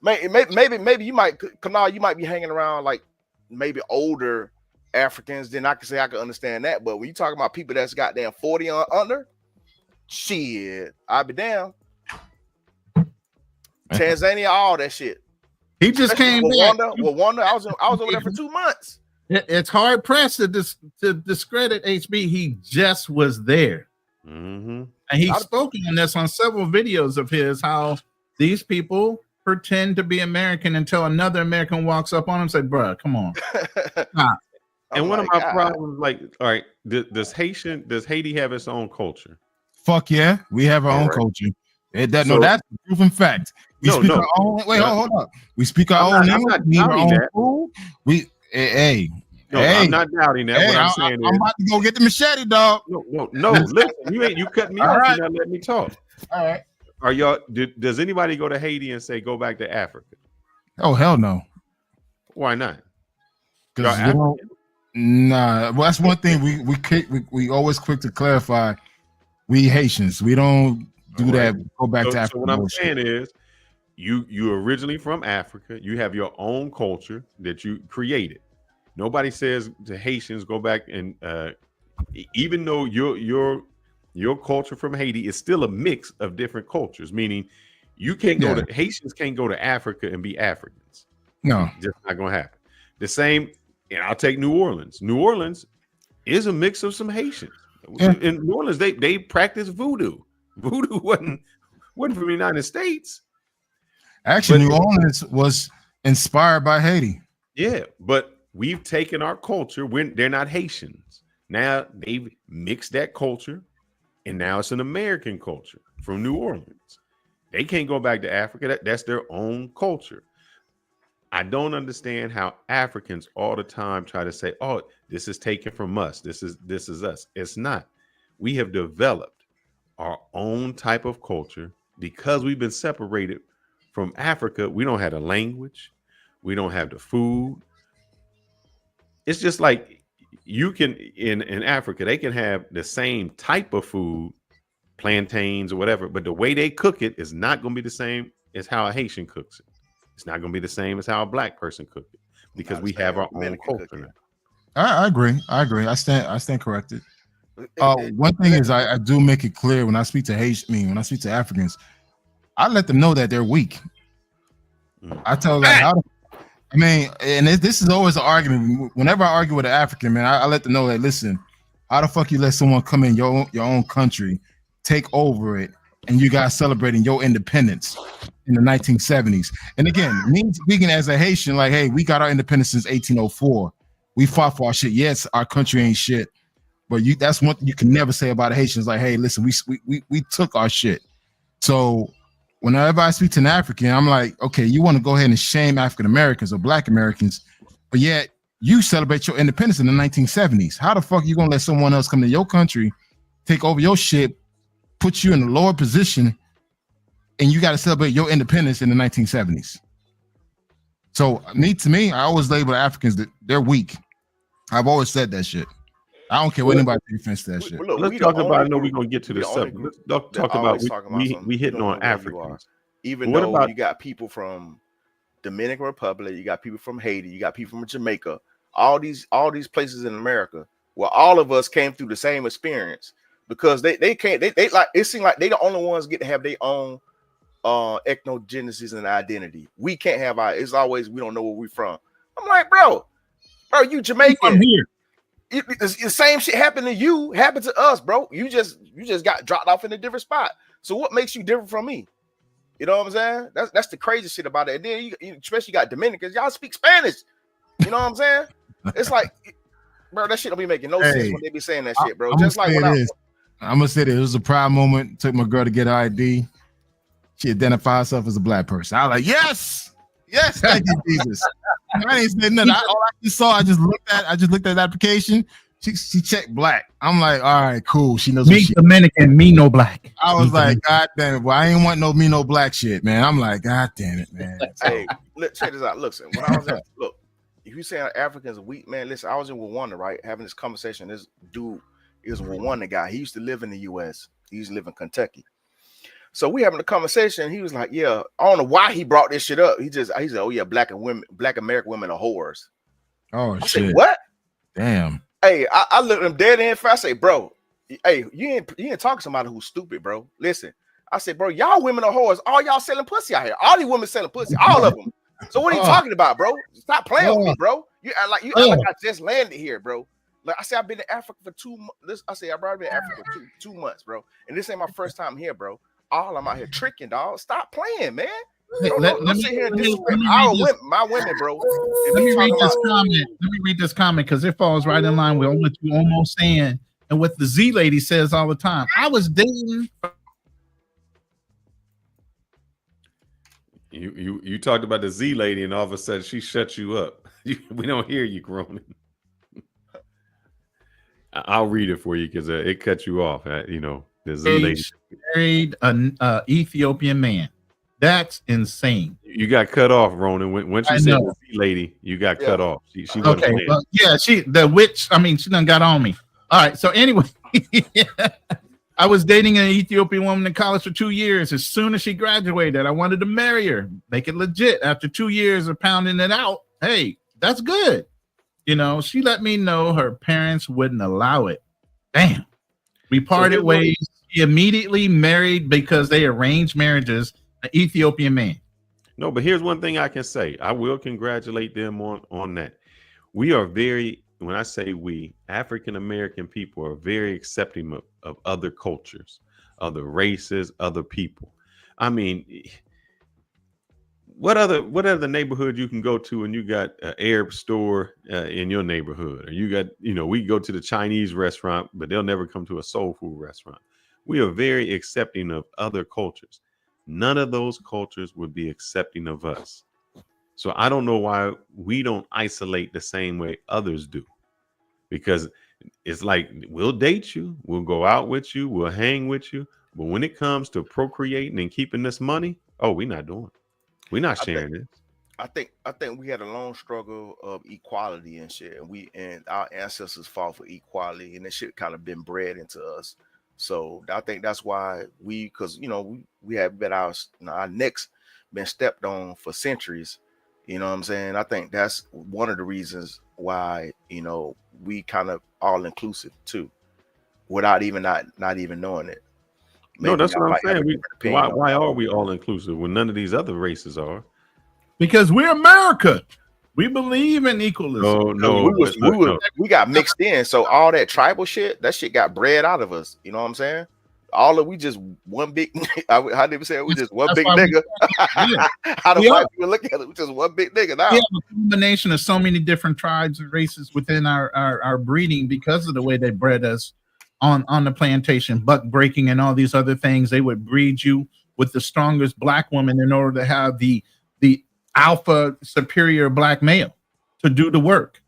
Maybe you might Kanal, you might be hanging around like maybe older Africans, then I can say I can understand that. But when you talking about people that's goddamn 40 or under, shit, I'll be down. Tanzania, all that shit. He just came back. Wanda, I was over there for 2 months. It's hard pressed to discredit HB. He just was there. Mm-hmm. And he's spoken on this on several videos of his, how these people pretend to be American until another American walks up on him and say, bruh, come on. Stop. And one of my problems, like, all right, does Haiti have its own culture? Fuck yeah, we have our own culture. That's a proven fact. We speak our own. Wait, hold up. We speak our own language. We our own food. I'm not doubting that. What I'm saying I'm about to go get the machete, dog. No. Listen, you cut me off. Right. You're not letting me talk. All right. Are y'all? Does anybody go to Haiti and say go back to Africa? Oh hell no. Why not? Because nah. Well, that's one thing we always quick to clarify. We Haitians. We don't do that. Go back to Africa. So what I'm saying is, you originally from Africa. You have your own culture that you created. Nobody says to Haitians go back and even though your culture from Haiti is still a mix of different cultures, meaning you can't go to Haitians can't go to Africa and be Africans. No, just not gonna happen. The same, and I'll take New Orleans. New Orleans is a mix of some Haitians. Yeah. In New Orleans, they practice voodoo. Voodoo wasn't from the United States. Actually, New Orleans was inspired by Haiti. Yeah, but we've taken our culture when they're not Haitians. Now they've mixed that culture, and now it's an American culture from New Orleans. They can't go back to Africa. That's their own culture. I don't understand how Africans all the time try to say, "Oh, this is taken from us. This is us." It's not. We have developed our own type of culture because we've been separated from Africa. We don't have the language. We don't have the food. It's just like you can in Africa, they can have the same type of food, plantains or whatever, but the way they cook it is not going to be the same as how a Haitian cooks it. It's not going to be the same as how a black person cooks it because we have our own culture now. I agree. I stand corrected. One thing is I do make it clear when I speak to when I speak to Africans, I let them know that they're weak. I tell them and this is always an argument. Whenever I argue with an African, man, I let them know that, listen, how the fuck you let someone come in your own country, take over it, and you guys celebrating your independence in the 1970s? And again, me speaking as a Haitian, like, hey, we got our independence since 1804. We fought for our shit. Yes, our country ain't shit, but that's one thing you can never say about Haitians. Like, hey, listen, we took our shit. So whenever I speak to an African, I'm like, okay, you want to go ahead and shame African Americans or Black Americans, but yet you celebrate your independence in the 1970s. How the fuck are you gonna let someone else come to your country, take over your shit, put you in a lower position, and you got to celebrate your independence in the 1970s? So to me, I always label Africans that they're weak. I've always said that shit. I don't care what anybody defends that shit. Look, let's talk about. I know we're gonna get to this subject. Let's talk about we hitting on Africans. Even though you got people from Dominican Republic, you got people from Haiti, you got people from Jamaica, all these places in America, where all of us came through the same experience, because they can't they like it seems like they the only ones get to have their own ethnogenesis and identity. We can't have it's always we don't know where we're from. I'm like, bro, you Jamaican. I'm here. The same shit happened to you, happened to us, bro. You just got dropped off in a different spot. So what makes you different from me? You know what I'm saying? That's the crazy shit about it. And then you especially got Dominicans, y'all speak Spanish. You know what I'm saying? It's like, bro, that shit don't be making no sense when they be saying that shit, bro. I'm Just like when I'm gonna say that it was a proud moment. Took my girl to get her ID. She identified herself as a black person. I was like, yes, thank you, Jesus. I ain't said nothing. All I just saw, I just looked at the application. She checked black. I'm like, all right, cool. She knows. Me Dominican, me no black. I was like, God damn it. Well, I ain't want me no black shit, man. I'm like, God damn it, man. Hey, look, check this out. Listen, when I was at, look, if you say Africans are weak, man, listen, I was in Rwanda, right? Having this conversation. This dude is a Rwanda guy. He used to live in the US. He used to live in Kentucky. So we having a conversation. He was like, yeah, I don't know why he brought this shit up. He said, oh yeah, black American women are whores. Oh, I shit. said, what? Damn. Hey, I looked him dead in face. I say, bro, hey, you ain't talking to somebody who's stupid, bro. Listen, I said, bro, y'all women are whores. All y'all selling pussy out here. All these women selling pussy, all of them. So what are you talking about, bro? Stop playing with me, bro. You act like I just landed here, bro. Like I said, I've been in Africa for 2 months. I say I've already been in Africa for two months, bro. And this ain't my first time here, bro. All I'm out here tricking, dog. Stop playing, man. Let me my women, bro. Let me read this comment. Let me read this comment because it falls right in line with what you almost saying and what the Z lady says all the time. I was dating. You talked about the Z lady, and all of a sudden she shut you up. We don't hear you groaning. I'll read it for you because it cut you off. The Z lady married an Ethiopian man. That's insane. You got cut off, Ronan. When she said the Z lady, you got cut off. She okay. Well, yeah, the witch. I mean, she done got on me. All right. So anyway, I was dating an Ethiopian woman in college for 2 years. As soon as she graduated, I wanted to marry her, make it legit. After 2 years of pounding it out, hey, that's good. She let me know her parents wouldn't allow it. Damn. We parted ways. She immediately married because they arranged marriages. An Ethiopian man. No, but here's one thing I can say. I will congratulate them on that. We are when I say we, African American people are very accepting of other cultures, other races, other people. I mean, what other neighborhood you can go to and you got an Arab store in your neighborhood, or you got, we go to the Chinese restaurant, but they'll never come to a soul food restaurant. We are very accepting of other cultures. None of those cultures would be accepting of us. So I don't know why we don't isolate the same way others do. Because it's like, we'll date you, we'll go out with you, we'll hang with you. But when it comes to procreating and keeping this money, we're not doing it. We're not sharing this. I think we had a long struggle of equality and shit. And our ancestors fought for equality, and that shit kind of been bred into us. So I think that's why we have been our necks been stepped on for centuries. You know what I'm saying? I think that's one of the reasons why, we kind of all inclusive too, without even not even knowing it. Maybe no, that's what I'm saying. Why are we all inclusive when none of these other races are? Because we're America. We believe in equalism. We got mixed in. So all that tribal shit, that shit got bred out of us. You know what I'm saying? We just one big. How did we say it? We just one big nigga. How do white people look at it? We just one big nigga now. We have a combination of so many different tribes and races within our breeding because of the way they bred us on the plantation, buck breaking and all these other things. They would breed you with the strongest black woman in order to have the alpha superior black male to do the work.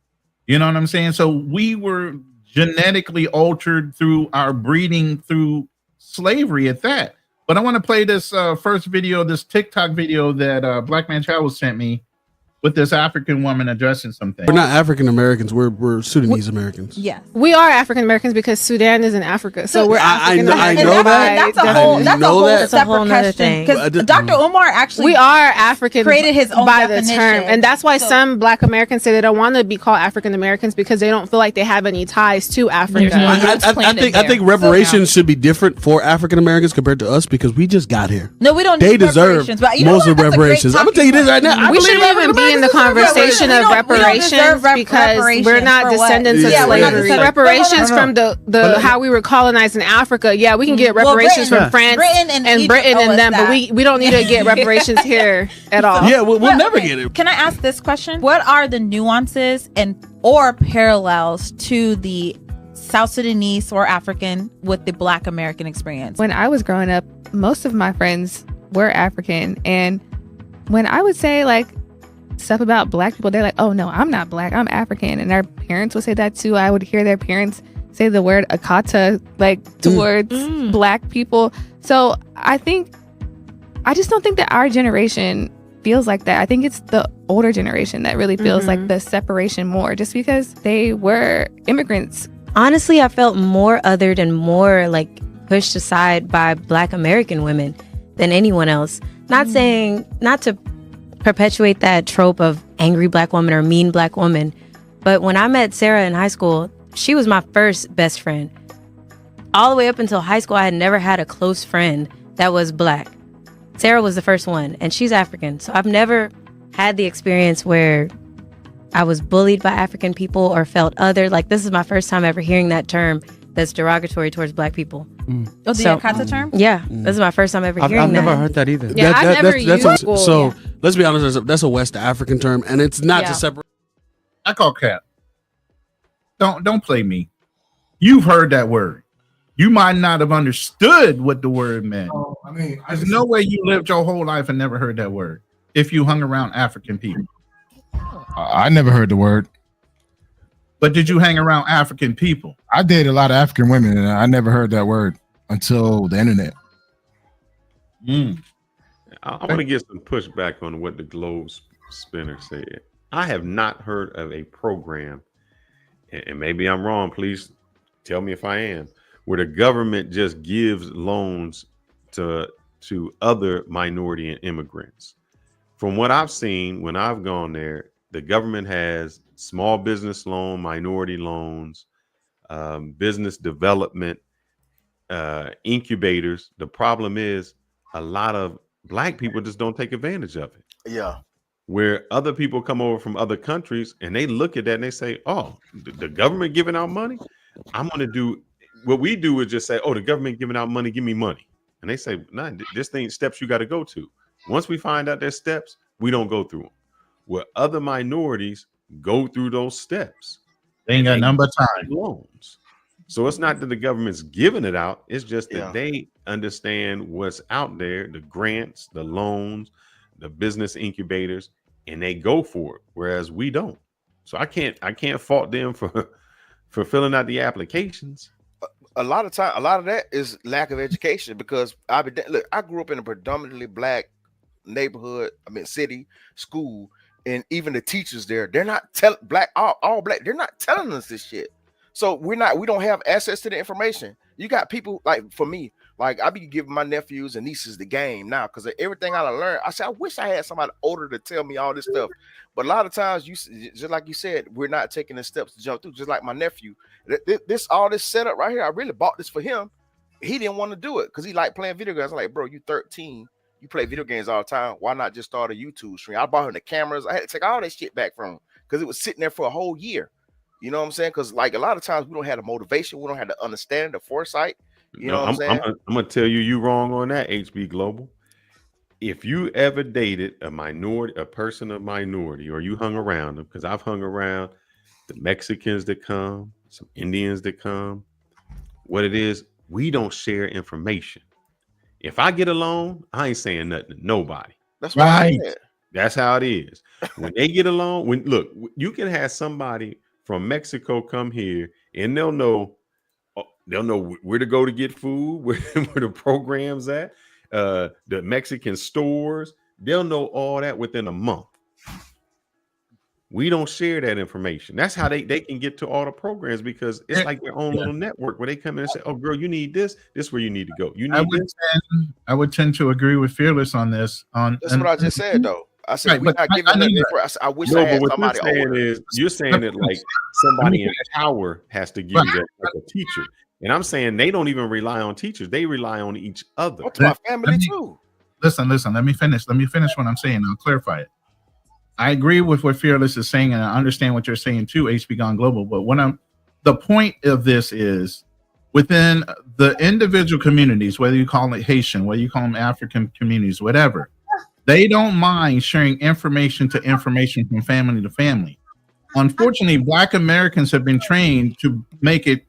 You know what I'm saying? So we were genetically altered through our breeding through slavery at that. But I want to play this first video, this TikTok video that Black Man Travel sent me with this African woman addressing something. We're not African Americans. We're Sudanese Americans. Yeah, we are African Americans because Sudan is in Africa, so we're African Americans. I know that. That's a whole separate question. Because Dr. Omar actually, we are African, created his own by definition. the term, and that's why some Black Americans say they don't want to be called African Americans because they don't feel like they have any ties to Africa. I think reparations should be different for African Americans compared to us because we just got here. No, we don't. They deserve most of the reparations. I'm gonna tell you this right now. We shouldn't even be be in the conversation of reparations because we're not descendants of slavery. Reparations from the how we were colonized in Africa. Yeah, we can get reparations from France, Britain, and them, but we don't need to get reparations here at all. Yeah, we'll never get it. Can I ask this question? What are the nuances or parallels to the South Sudanese or African with the Black American experience? When I was growing up, most of my friends were African, and when I would say like stuff about Black people, they're like, oh no, I'm not Black, I'm African. And our parents would say that too. I would hear their parents say the word akata like towards Black people. So I just don't think that our generation feels like that. I think it's the older generation that really feels like the separation more, just because they were immigrants. Honestly, I felt more othered and more like pushed aside by Black American women than anyone else. Not to perpetuate that trope of angry Black woman or mean Black woman, but when I met Sarah in high school, she was my first best friend. All the way up until high school, I had never had a close friend that was Black. Sarah was the first one, and she's African. So I've never had the experience where I was bullied by African people or felt other. Like, this is my first time ever hearing that term that's derogatory towards Black people. Oh, the Akata term? Yeah, this is my first time ever hearing that. I've never heard that either. Yeah, I've never used it. So let's be honest, that's a West African term, and it's not to separate. I call cap. Don't play me. You've heard that word. You might not have understood what the word meant. I mean, there's no way you lived your whole life and never heard that word if you hung around African people. I never heard the word. But did you hang around African people? I dated a lot of African women, and I never heard that word until the internet. I want to get some pushback on what the Globe Spinner said. I have not heard of a program, and maybe I'm wrong, please tell me if I am, where the government just gives loans to other minority and immigrants. From what I've seen when I've gone there, the government has small business loan, minority loans, business development, incubators. The problem is a lot of Black people just don't take advantage of it. Yeah. Where other people come over from other countries and they look at that and they say, oh, the government giving out money? I'm going to do what we do is just say, oh, the government giving out money, give me money. And they say, nah, this thing steps you got to go to. Once we find out there's steps, we don't go through them. Where other minorities go through those steps. They ain't got number time. Loans. So it's not that the government's giving it out. It's just that they understand what's out there, the grants, the loans, the business incubators, and they go for it. Whereas we don't. So I can't fault them for filling out the applications. A lot of that is lack of education, because I grew up in a predominantly Black neighborhood, city, school, and even the teachers there, they're not all Black, they're not telling us this shit. So we don't have access to the information. You got people like, for me, like I be giving my nephews and nieces the game now because of everything I learned. I said, I wish I had somebody older to tell me all this stuff. But a lot of times, just like you said, we're not taking the steps to jump through. Just like my nephew, all this setup right here, I really bought this for him. He didn't want to do it because he liked playing video games. I'm like, bro, you 13, you play video games all the time. Why not just start a YouTube stream? I bought him the cameras. I had to take all that shit back from him because it was sitting there for a whole year. You know what I'm saying? Because like a lot of times we don't have the motivation, we don't have the understanding, the foresight. You know what I'm saying? I'm gonna tell you wrong on that, HB Global. If you ever dated a person of minority, or you hung around them, because I've hung around the Mexicans that come, some Indians that come. What it is, we don't share information. If I get a loan, I ain't saying nothing to nobody. That's right. That's how it is. When they get a loan, look, you can have somebody from Mexico come here and they'll know where to go to get food, where the program's at, the Mexican stores. They'll know all that within a month. We don't share that information. That's how they can get to all the programs, because it's like their own little network where they come in and say, oh, girl, you need this. This is where you need to go. I would tend to agree with Fearless on this. That's what I just said, though. I said, we're not giving that. I wish I had somebody older. You're saying that like somebody in power has to give you that, like a teacher. And I'm saying they don't even rely on teachers. They rely on each other. To my family too. Listen. Let me finish what I'm saying. I'll clarify it. I agree with what Fearless is saying, and I understand what you're saying too, HB Gone Global. But the point of this is within the individual communities, whether you call it Haitian, whether you call them African communities, whatever, they don't mind sharing information from family to family. Unfortunately, Black Americans have been trained to make it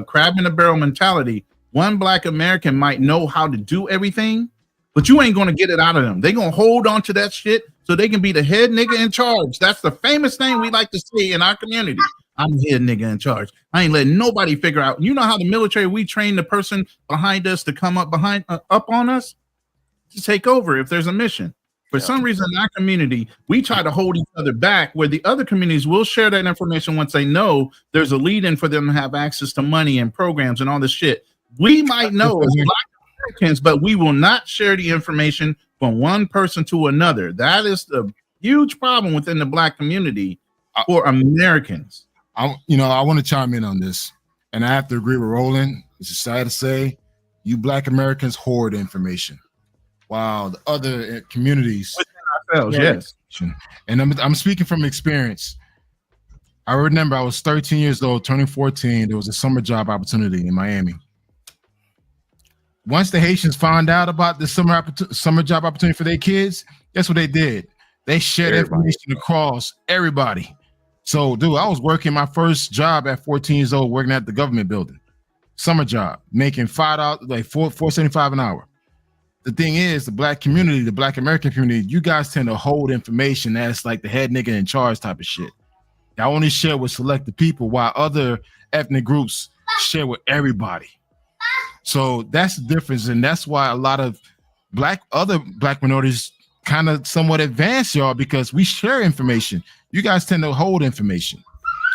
crab in a barrel mentality. One Black American might know how to do everything, but you ain't going to get it out of them. They're going to hold on to that shit so they can be the head nigga in charge. That's the famous thing we like to say in our community. I'm the head nigga in charge. I ain't letting nobody figure out. You know how the military, we train the person behind us to come up on us to take over if there's a mission. For some reason, in our community, we try to hold each other back, where the other communities will share that information once they know there's a lead-in for them to have access to money and programs and all this shit. We might know as Black Americans, but we will not share the information from one person to another. That is the huge problem within the Black community for Americans. I want to chime in on this, and I have to agree with Roland. It's sad to say, you Black Americans hoard information, while the other communities within ourselves, yes. And I'm speaking from experience. I remember I was 13 years old, turning 14. There was a summer job opportunity in Miami. Once the Haitians found out about the summer job opportunity for their kids, guess what they did? They shared information across everybody. So, dude, I was working my first job at 14 years old, working at the government building. Summer job, making $5, like $4.75 an hour. The thing is, the Black community, the Black American community, you guys tend to hold information that's like the head nigga in charge type of shit. Y'all only share with selected people, while other ethnic groups share with everybody. So that's the difference, and that's why a lot of other Black minorities kind of somewhat advance y'all, because we share information. You guys tend to hold information.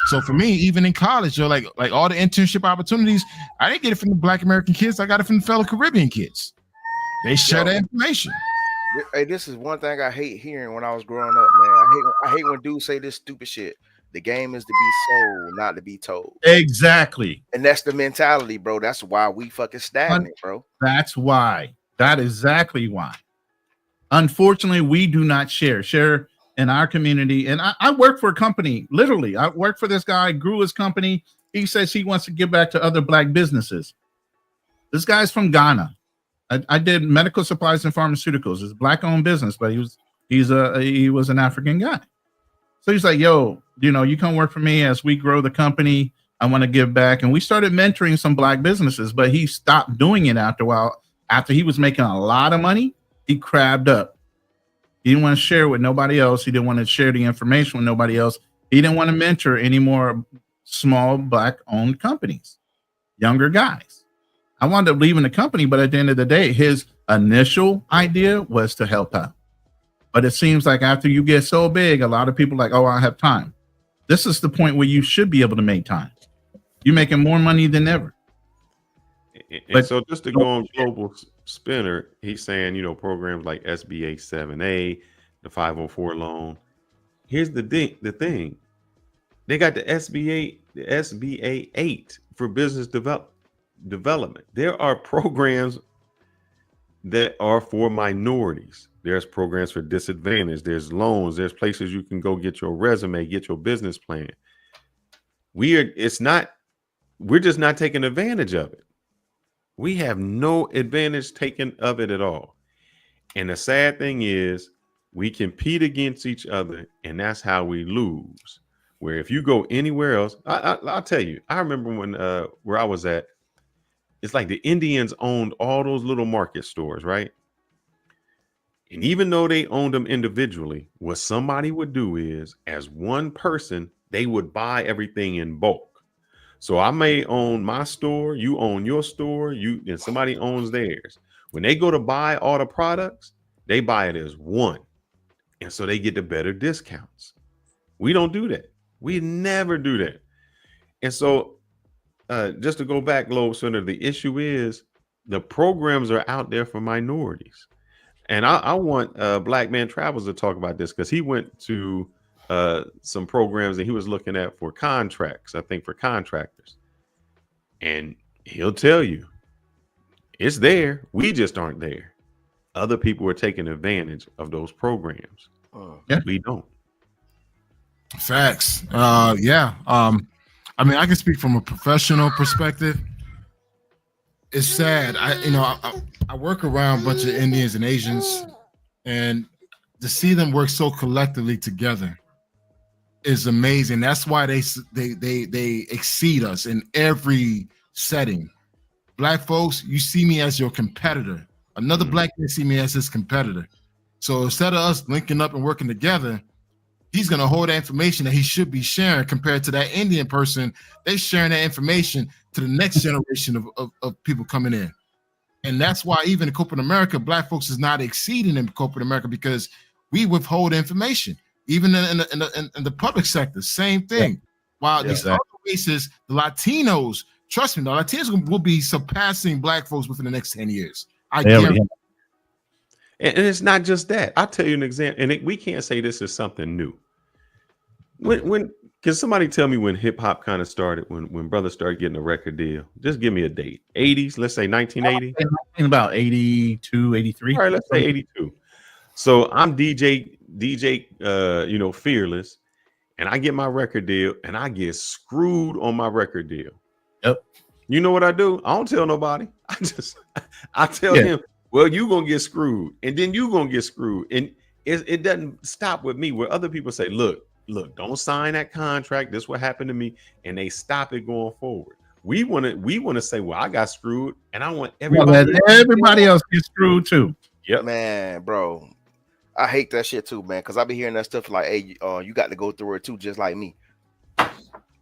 So for me, even in college, like all the internship opportunities, I didn't get it from the Black American kids. I got it from the fellow Caribbean kids. They share that information. Hey, this is one thing I hate hearing when I was growing up, man. I hate when dudes say this stupid shit. The game is to be sold, not to be told. Exactly. And that's the mentality, bro. That's why we fucking stagnant, bro. That's why. That is exactly why. Unfortunately, we do not share in our community. And I work for a company, literally. I work for this guy, grew his company. He says he wants to give back to other Black businesses. This guy's from Ghana. I did medical supplies and pharmaceuticals. It's a Black-owned business, but he was an African guy. So he's like, yo, you come work for me as we grow the company. I want to give back. And we started mentoring some Black businesses, but he stopped doing it after a while. After he was making a lot of money, he crabbed up. He didn't want to share with nobody else. He didn't want to share the information with nobody else. He didn't want to mentor any more small Black-owned companies, younger guys. I wound up leaving the company, but at the end of the day, his initial idea was to help out. But it seems like after you get so big, a lot of people are like, oh, I have time. This is the point where you should be able to make time. You're making more money than ever. And so just to go on Global Spinner, he's saying, programs like SBA 7A, the 504 loan. Here's the thing. They got the SBA 8 for business development. There are programs that are for minorities. There's programs for disadvantaged. There's loans. There's places you can go get your resume, get your business plan. We're just not taking advantage of it. We have no advantage taken of it at all. And the sad thing is we compete against each other, and that's how we lose. Where if you go anywhere else, I'll tell you, I remember when where I was at, it's like the Indians owned all those little market stores, right? And even though they owned them individually, what somebody would do is, as one person, they would buy everything in bulk. So I may own my store, you own your store, and somebody owns theirs. When they go to buy all the products, they buy it as one. And so they get the better discounts. We don't do that. We never do that. And so just to go back, Globe Center, the issue is the programs are out there for minorities. And I want Black Man Travels to talk about this, because he went to some programs that he was looking at for contracts, I think for contractors. And he'll tell you, it's there. We just aren't there. Other people are taking advantage of those programs. We don't. Facts. Yeah. I mean, I can speak from a professional perspective. It's sad. I work around a bunch of Indians and Asians, and to see them work so collectively together is amazing. That's why they exceed us in every setting. Black folks, you see me as your competitor. Another black man see me as his competitor. So instead of us linking up and working together, he's going to hold that information that he should be sharing compared to that Indian person. They're sharing that information to the next generation of people coming in. And that's why even in corporate America, black folks is not exceeding in corporate America because we withhold information. Even in the public sector, same thing. Yeah. While these other races, the Latinos, trust me, the Latinos will be surpassing black folks within the next 10 years. I guarantee. And it's not just that. I'll tell you an example, and we can't say this is something new. When can somebody tell me when hip hop kind of started, when brothers started getting a record deal? Just give me a date. 80s, let's say 1980. About 82, 83. All right, let's say 82. So I'm DJ, Fearless, and I get my record deal, and I get screwed on my record deal. Yep. You know what I do? I don't tell nobody. I tell him, well, you gonna get screwed, and then you gonna get screwed, and it doesn't stop with me. Where other people say, look, don't sign that contract. This what happened to me, and they stop it going forward. We want to say, well, I got screwed, and I want everybody else get screwed too. Yep, man, bro. I hate that shit too, man, because I be hearing that stuff like, hey, you got to go through it too, just like me.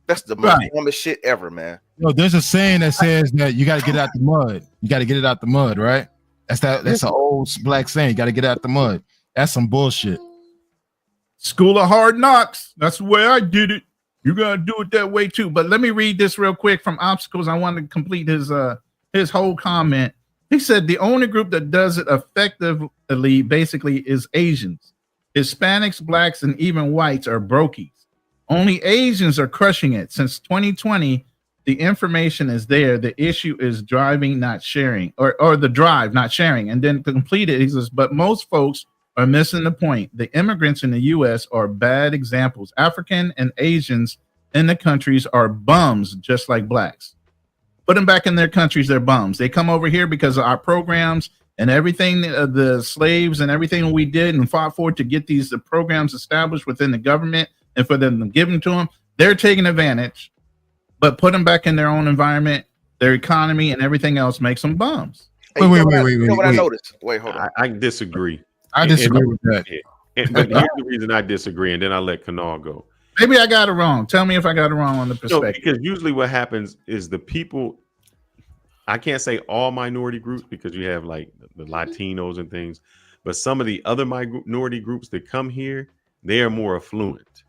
That's the most dumbest shit ever, man. There's a saying that says that you got to get out the mud. You got to get it out the mud, right? That's an old black saying. You got to get out the mud. That's some bullshit. School of hard knocks. That's the way I did it. You got to do it that way too. But let me read this real quick from Obstacles. I want to complete his whole comment. He said the only group that does it effectively basically is Asians. Hispanics, blacks, and even whites are brokies. Only Asians are crushing it. Since 2020, the information is there. The issue is driving, not sharing, or the drive, not sharing. And then to complete it, he says, but most folks are missing the point. The immigrants in the U.S. are bad examples. African and Asians in the countries are bums, just like blacks. Put them back in their countries, they're bums. They come over here because of our programs and everything, the slaves and everything we did and fought for to get these programs established within the government and for them to give them to them. They're taking advantage, but put them back in their own environment, their economy and everything else makes them bums. Hey, wait. What I noticed? Wait, hold on. I disagree. I disagree with that. But here's the reason I disagree, and then I'll let Kanal go. Maybe I got it wrong. Tell me if I got it wrong on the perspective. No, because usually what happens is the people, I can't say all minority groups because you have like the Latinos and things, but some of the other minority groups that come here, they are more affluent.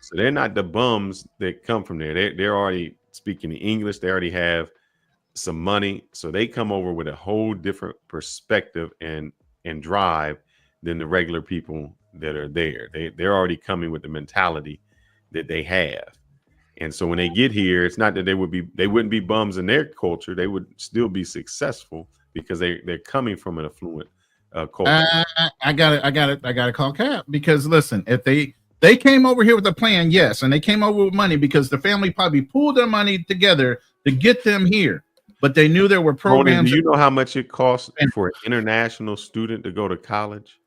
So they're not the bums that come from there. They're already speaking English. They already have some money. So they come over with a whole different perspective and drive than the regular people that are there. They're already coming with the mentality that they have. And so when they get here, it's not that they wouldn't be bums in their culture. They would still be successful because they're coming from an affluent culture. I got to call Cap because listen, if they came over here with a plan, yes, and they came over with money because the family probably pooled their money together to get them here. But they knew there were programs. Ronan, do you know how much it costs for an international student to go to college?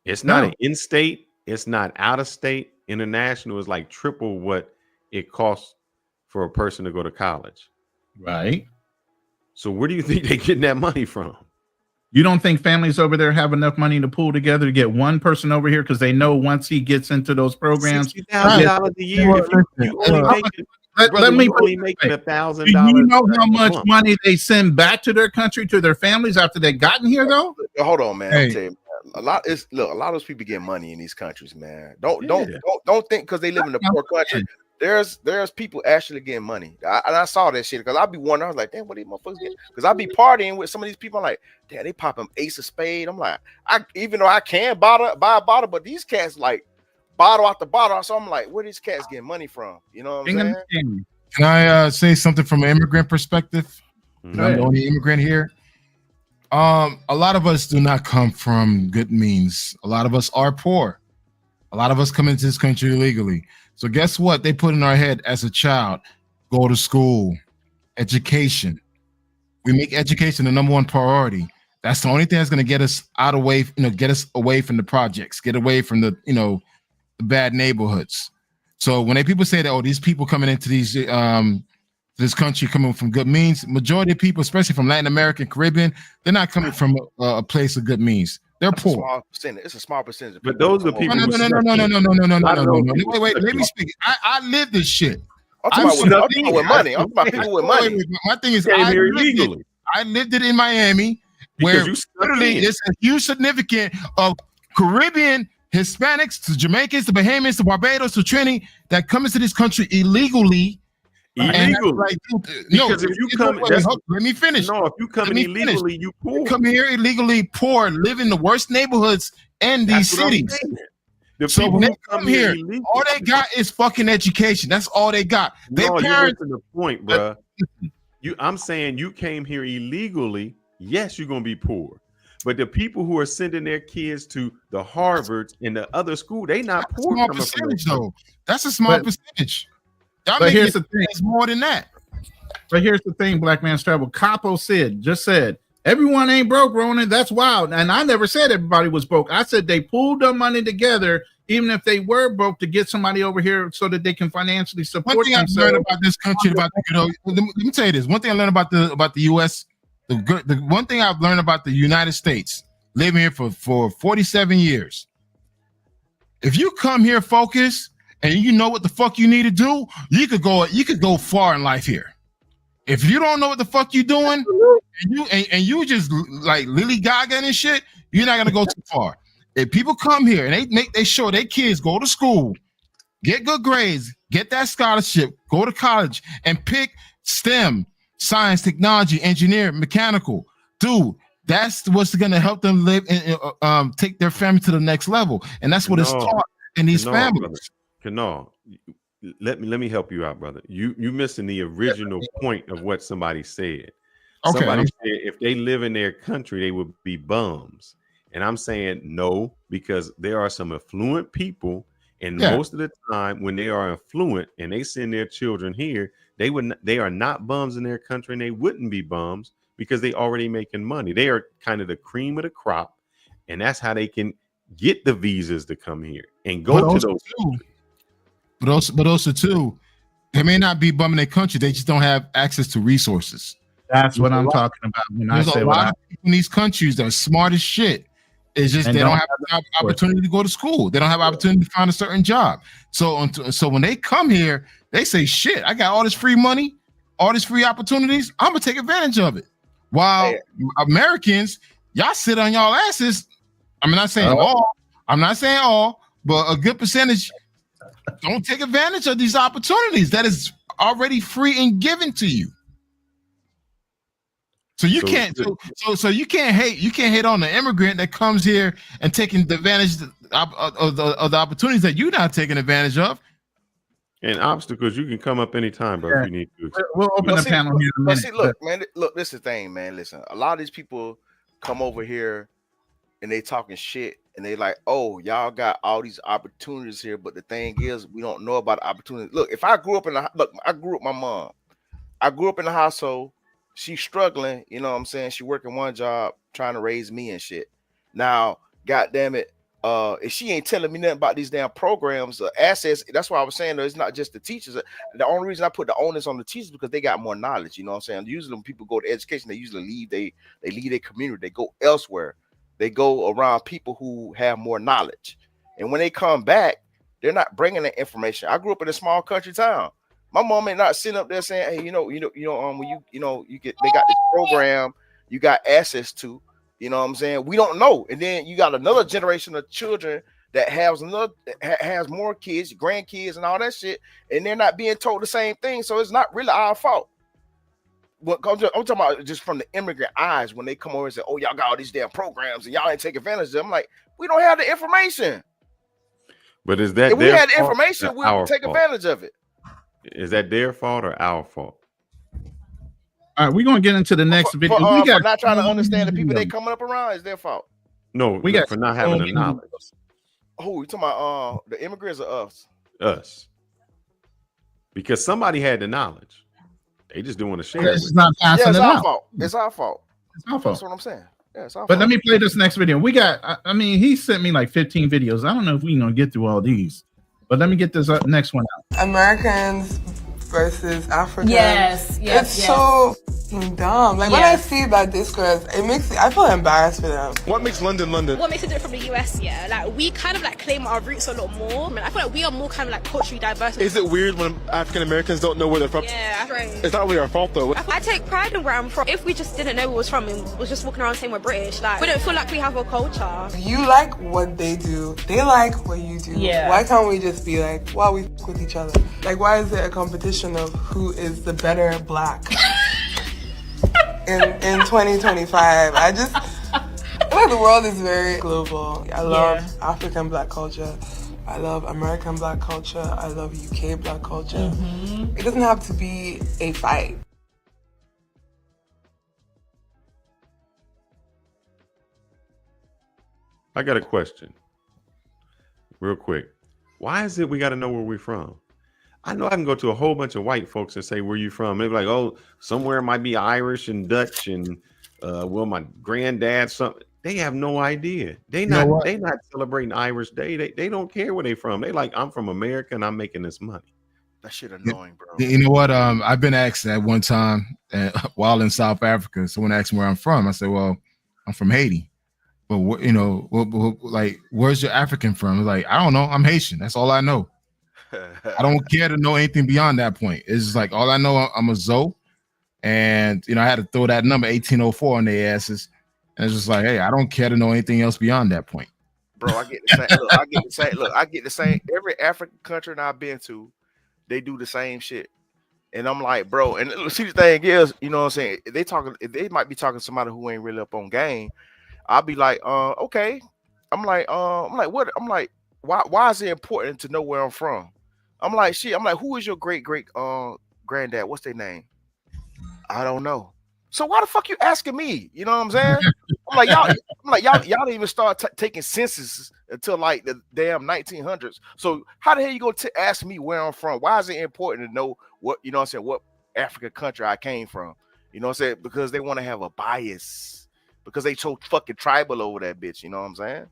It's not an in-state. It's not out of state. International is like triple what it costs for a person to go to college. Right. So where do you think they're getting that money from? You don't think families over there have enough money to pool together to get one person over here because they know once he gets into those programs, $60,000 a year. Let me only making $1,000. Do you know how much money they send back to their country, to their families after they gotten here, though? Hold on, man. Hey. I'll tell you, a lot of those people get money in these countries, man. Don't think because they live in a poor country. There's people actually getting money. I saw that shit because I'd be wondering. I was like, damn, what these motherfuckers get? Because I'd be partying with some of these people. I'm like, damn, they pop them ace of spade. I'm like, even though I can buy a bottle, but these cats like bottle after bottle. So I'm like, where these cats getting money from? You know what I'm saying? Can I say something from an immigrant perspective? I'm the only immigrant here. A lot of us do not come from good means. A lot of us are poor. A lot of us come into this country illegally. So guess what? They put in our head as a child, go to school, education. We make education the number one priority. That's the only thing that's going to get us get us away from the projects, get away from the, the bad neighborhoods. So when people say that, oh, these people coming into this country coming from good means, majority of people, especially from Latin America and Caribbean, they're not coming from a place of good means. They're poor. Small percentage. It's a small percentage. But those are people. No. Wait. Let me speak. I live this shit. I'm talking about with money. I'm talking about people with money. My thing is, I lived it in Miami, where literally it's a huge significant of Caribbean, Hispanics, to Jamaicans, to Bahamians, to Barbados, to Trinity that come into this country illegally. Because if you come, let me finish. No, if you come in illegally, you poor. You come here illegally, poor, live in the worst neighborhoods in these cities. So when they come here, all they got is fucking education. That's all they got. You're missing the point, bro. I'm saying you came here illegally. Yes, you're gonna be poor. But the people who are sending their kids to the Harvards and the other school, they not poor. Small percentage, though. That's a small percentage. But here's the thing. It's more than that. But here's the thing, Black Man's Travel. Capo just said, everyone ain't broke, Ronan. That's wild. And I never said everybody was broke. I said they pooled their money together, even if they were broke, to get somebody over here so that they can financially support one thing themselves. I've learned about this country, let me tell you this. One thing I learned about the U.S., the one thing I've learned about the United States, living here for 47 years. If you come here focused and you know what the fuck you need to do, you could go far in life here. If you don't know what the fuck you doing, and you just like Lily Gaga and shit, you're not gonna go too far. If people come here and they show their kids go to school, get good grades, get that scholarship, go to college, and pick STEM, science, technology, engineering, mechanical, dude, that's what's gonna help them live and take their family to the next level. And that's what it's taught in these families. Kanal, let me help you out, brother. You missing the original point of what somebody said. Okay. Somebody said if they live in their country, they would be bums. And I'm saying no, because there are some affluent people, and most of the time when they are affluent and they send their children here, they are not bums in their country, and they wouldn't be bums because they already making money. They are kind of the cream of the crop, and that's how they can get the visas to come here and go to those. But also too, they may not be bumming their country. They just don't have access to resources. That's what I'm talking about. There's a lot of people in these countries that are smart as shit. It's just they don't have the opportunity to go to school. They don't have opportunity to find a certain job. So when they come here, they say, shit, I got all this free money, all these free opportunities. I'm gonna take advantage of it. While Americans, y'all sit on y'all asses. I'm not saying all, but a good percentage don't take advantage of these opportunities that is already free and given to you. So you can't hate on the immigrant that comes here and taking advantage of the opportunities that you're not taking advantage of. And obstacles, you can come up anytime, bro. If you need to. We'll open the panel here in a minute. Look, man, this is the thing, man. Listen, a lot of these people come over here and they talking shit, and they like, oh, y'all got all these opportunities here, but the thing is, we don't know about the opportunities. Look, if I grew up I grew up my mom. I grew up in the household. She's struggling, you know what I'm saying? She working one job trying to raise me and shit. Now, goddamn it, if she ain't telling me nothing about these damn programs, assets, that's why I was saying, though, it's not just the teachers. The only reason I put the onus on the teachers because they got more knowledge, you know what I'm saying? Usually when people go to education, they usually leave their community, they go elsewhere. They go around people who have more knowledge. And when they come back, they're not bringing that information. I grew up in a small country town. My mom ain't not sitting up there saying, hey, when they got this program, you got access to, you know what I'm saying? We don't know. And then you got another generation of children that has more kids, grandkids and all that shit, and they're not being told the same thing. So it's not really our fault. I'm talking about just from the immigrant eyes when they come over and say, oh, y'all got all these damn programs and y'all ain't take advantage of them. I'm like, we don't have the information. But is that if we had the information, we would take advantage of it. Is that their fault or our fault? All right, we're gonna get into the next video. We got not trying to understand the people they coming up around is their fault. No, we got for not having the knowledge. Who you talking about? The immigrants or us? Us. Because somebody had the knowledge. They just don't want to share it. It's not passing it's it our out. fault. It's our fault. It's our fault. That's what I'm saying. Yeah, it's our But fault. let me play this next video. We got, I mean, he sent me like 15 videos. I don't know if we gonna get through all these, but let me get this next one out. Americans versus Africans. Yes, It's so dumb. Like when I see that discourse, I feel embarrassed for them. What makes London London? What makes it different from the US? Yeah, like we kind of like claim our roots a lot more. I mean, I feel like we are more kind of like culturally diverse. Is it weird when African Americans don't know where they're from? Yeah, right. It's not really our fault though. I take pride in where I'm from. If we just didn't know where we was from and was just walking around saying we're British, like we don't feel like we have a culture. You like what they do. They like what you do. Yeah. Why can't we just be like, why we f with each other? Like, why is there a competition of who is the better black? in 2025, I feel like the world is very global. I love African black culture. I love American black culture. I love UK black culture. It doesn't have to be a fight. I got a question. Real quick. Why is it we got to know where we're from? I know I can go to a whole bunch of white folks and say, where you from? They're like, oh, somewhere might be Irish and Dutch and well, my granddad, something. They have no idea. They not celebrating Irish Day. They don't care where they from. They like, I'm from America and I'm making this money. That shit annoying, bro. You know what? I've been asked that one time while in South Africa. Someone asked me where I'm from. I said, well, I'm from Haiti. But like, where's your African from? It's like, I don't know. I'm Haitian. That's all I know. I don't care to know anything beyond that point. It's just like all I know. I'm a Zoe, and I had to throw that number 1804 on their asses, and it's just like, hey, I don't care to know anything else beyond that point. Bro, I get the same. Look, I get the same. Every African country that I've been to, they do the same shit, and I'm like, bro. And see, the thing is, you know what I'm saying? They might be talking to somebody who ain't really up on game. I'll be like, okay. I'm like, what? I'm like, why is it important to know where I'm from? I'm like, shit. I'm like, who is your great granddad? What's their name? I don't know. So why the fuck you asking me? You know what I'm saying? y'all didn't even start taking censuses until like the damn 1900s. So how the hell you gonna ask me where I'm from? Why is it important to know what, you know what I'm saying, what African country I came from? You know what I'm saying? Because they want to have a bias. Because they so fucking tribal over that bitch. You know what I'm saying?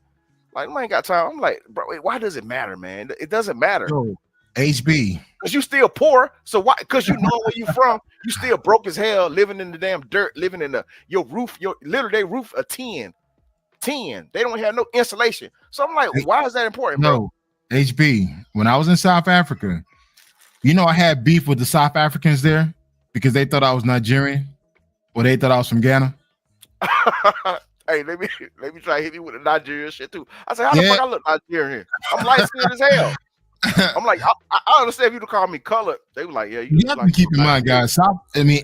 Like, I ain't got time. I'm like, bro, why does it matter, man? It doesn't matter. Bro, HB. Because you still poor. So why? Because you know where you from. You still broke as hell, living in the damn dirt, living in your roof. Literally, they roof a 10. They don't have no insulation. So I'm like, why is that important, bro? No, HB. When I was in South Africa, I had beef with the South Africans there because they thought I was Nigerian or they thought I was from Ghana. Hey, let me try to hit you with the Nigerian shit too. I said, how the fuck I look Nigerian? I'm light skinned as hell. I'm like, I understand if you to call me colored. They were like, yeah, you have to keep in mind, guys.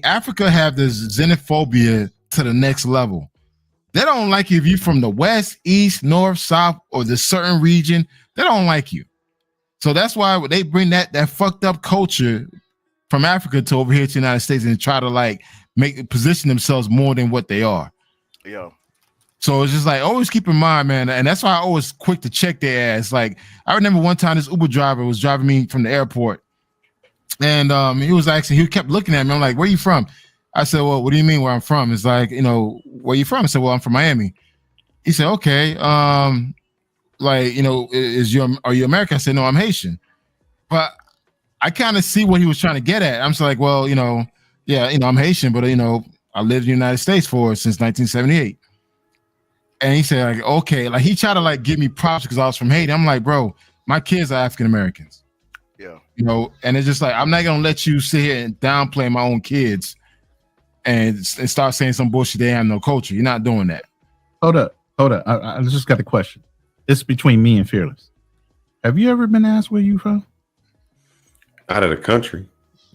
Africa have this xenophobia to the next level. They don't like you if you're from the West, East, North, South, or the certain region. They don't like you. So that's why they bring that fucked up culture from Africa to over here to the United States and try to like position themselves more than what they are. Yeah. So it's just like, always keep in mind, man. And that's why I always quick to check their ass. Like, I remember one time this Uber driver was driving me from the airport. And he kept looking at me. I'm like, where you from? I said, well, what do you mean where I'm from? It's like, where you from? I said, well, I'm from Miami. He said, okay. Are you American? I said, no, I'm Haitian. But I kind of see what he was trying to get at. I'm just like, well, I'm Haitian, but I lived in the United States since 1978. And he said, like, okay, like he tried to like give me props because I was from Haiti. I'm like, bro, my kids are African Americans. Yeah. And it's just like, I'm not gonna let you sit here and downplay my own kids and start saying some bullshit. They have no culture. You're not doing that. Hold up. I just got a question. It's between me and Fearless. Have you ever been asked where you from? Out of the country.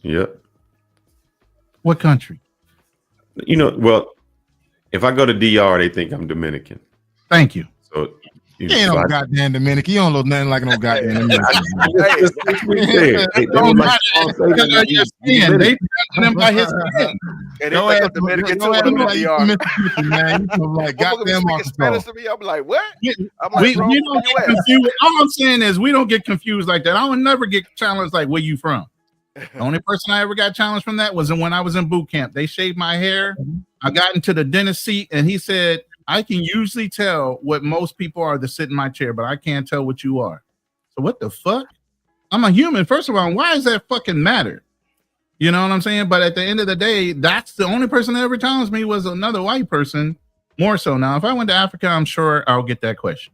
Yep. What country? Well, if I go to DR, they think I'm Dominican. Thank you. So, He ain't no goddamn Dominican. He don't look nothing like no goddamn Dominican. They judging him by his skin. And they think I'm Dominican too when I go to DR. Man, you like goddamn Spanish to me. I'm like, what? I'm We like, bro, don't get confused. All I'm saying is we don't get confused like that. I will never get challenged like, where you from? The only person I ever got challenged from that was when I was in boot camp. They shaved my hair. I got into the dentist seat, and he said, I can usually tell what most people are that sit in my chair, but I can't tell what you are. So what the fuck? I'm a human. First of all, why does that fucking matter? You know what I'm saying? But at the end of the day, that's the only person that ever challenged me was another white person. More so now, if I went to Africa, I'm sure I'll get that question.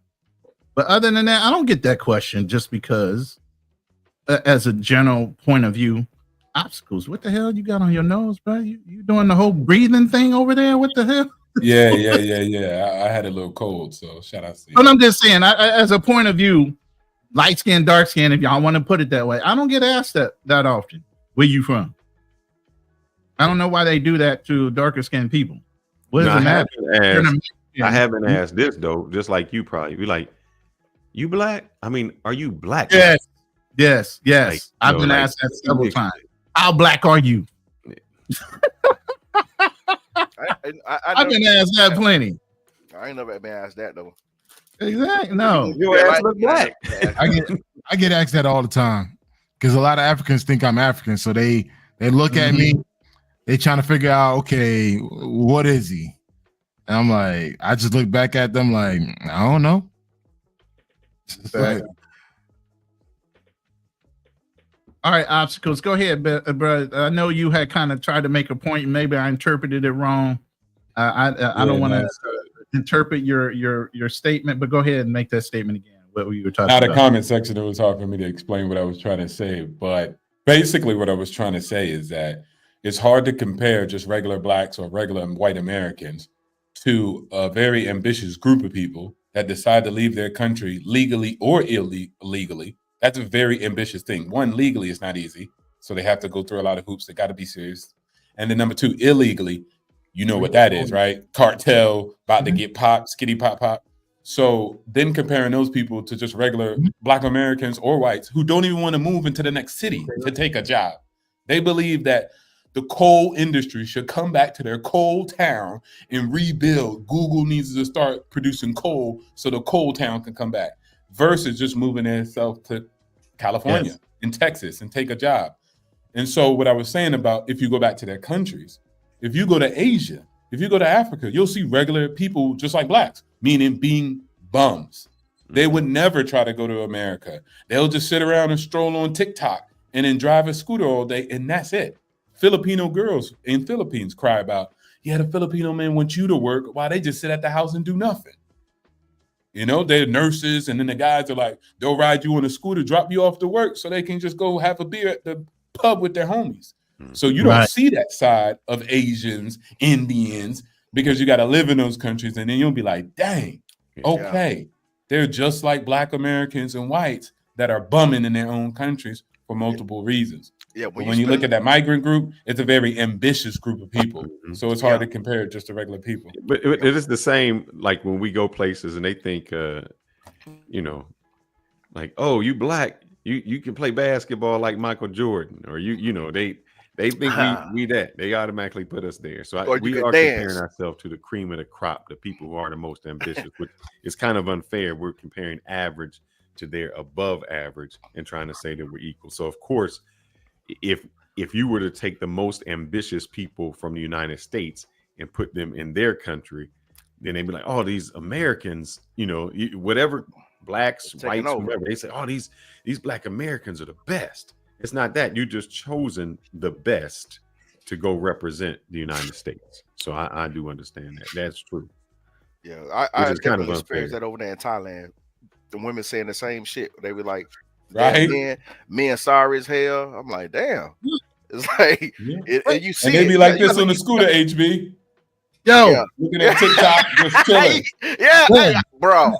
But other than that, I don't get that question just because, as a general point of view, obstacles. What the hell you got on your nose, bro? You doing the whole breathing thing over there? What the hell? Yeah. I had a little cold, so shout out to you. But I'm just saying, as a point of view, light skin, dark skin, if y'all want to put it that way, I don't get asked that often. Where you from? I don't know why they do that to darker skinned people. What does it matter? I haven't asked this though, just like you probably be like, you black? I mean, are you black? Yes. Like, I've been asked that several times. How black are you? I've been asked that plenty. I ain't never been asked that though. Exactly. No. Your ass look black. I get asked that all the time because a lot of Africans think I'm African, so they look at me, they trying to figure out, okay, what is he? And I'm like, I just look back at them like, I don't know. Like, all right, obstacles. Go ahead, bro. I know you had kind of tried to make a point. Maybe I interpreted it wrong. I don't want to interpret your statement, but go ahead and make that statement again. What were you talking about? The comment section, it was hard for me to explain what I was trying to say. But basically what I was trying to say is that it's hard to compare just regular blacks or regular white Americans to a very ambitious group of people that decide to leave their country legally or illegally. That's a very ambitious thing. One, legally is not easy. So they have to go through a lot of hoops. They got to be serious. And then number two, illegally, you know what that is, right? Cartel, about to get popped, skitty pop. So then comparing those people to just regular Black Americans or whites who don't even want to move into the next city to take a job. They believe that the coal industry should come back to their coal town and rebuild. Google needs to start producing coal so the coal town can come back versus just moving itself to California and Texas and take a job. And so what I was saying about if you go back to their countries, if you go to Asia, if you go to Africa, you'll see regular people just like blacks, meaning being bums. They would never try to go to America. They'll just sit around and stroll on TikTok and then drive a scooter all day, and that's it. Filipino girls in Philippines cry about, the Filipino men want you to work while they just sit at the house and do nothing. You know, they're nurses, and then the guys are like, they'll ride you on a scooter, drop you off to work so they can just go have a beer at the pub with their homies. So you don't see that side of Asians, Indians, because you got to live in those countries, and then you'll be like, dang, okay, they're just like Black Americans and whites that are bumming in their own countries for multiple reasons. But when you look at that migrant group, it's a very ambitious group of people. So it's hard to compare it just to regular people. But it is the same, like when we go places and they think, you know, like, oh, you black, you can play basketball like Michael Jordan, or you know, they think we that. They automatically put us there. So we are comparing ourselves to the cream of the crop, the people who are the most ambitious, which is kind of unfair. We're comparing average to their above average and trying to say that we're equal. So of course, if you were to take the most ambitious people from the United States and put them in their country, then they'd be like, oh, these Americans, you know, whatever, blacks, whites, whatever, they say, oh, these Black Americans are the best. It's not that. You just chosen the best to go represent the United States. So I do understand that. That's true. Yeah, I kind of experienced that over there in Thailand. The women saying the same shit. They were like, right, men sorry as hell. I'm like, damn. It's like, and you see, and they be like this on the scooter, HB. Yo, looking at TikTok, just chilling. Hey, bro.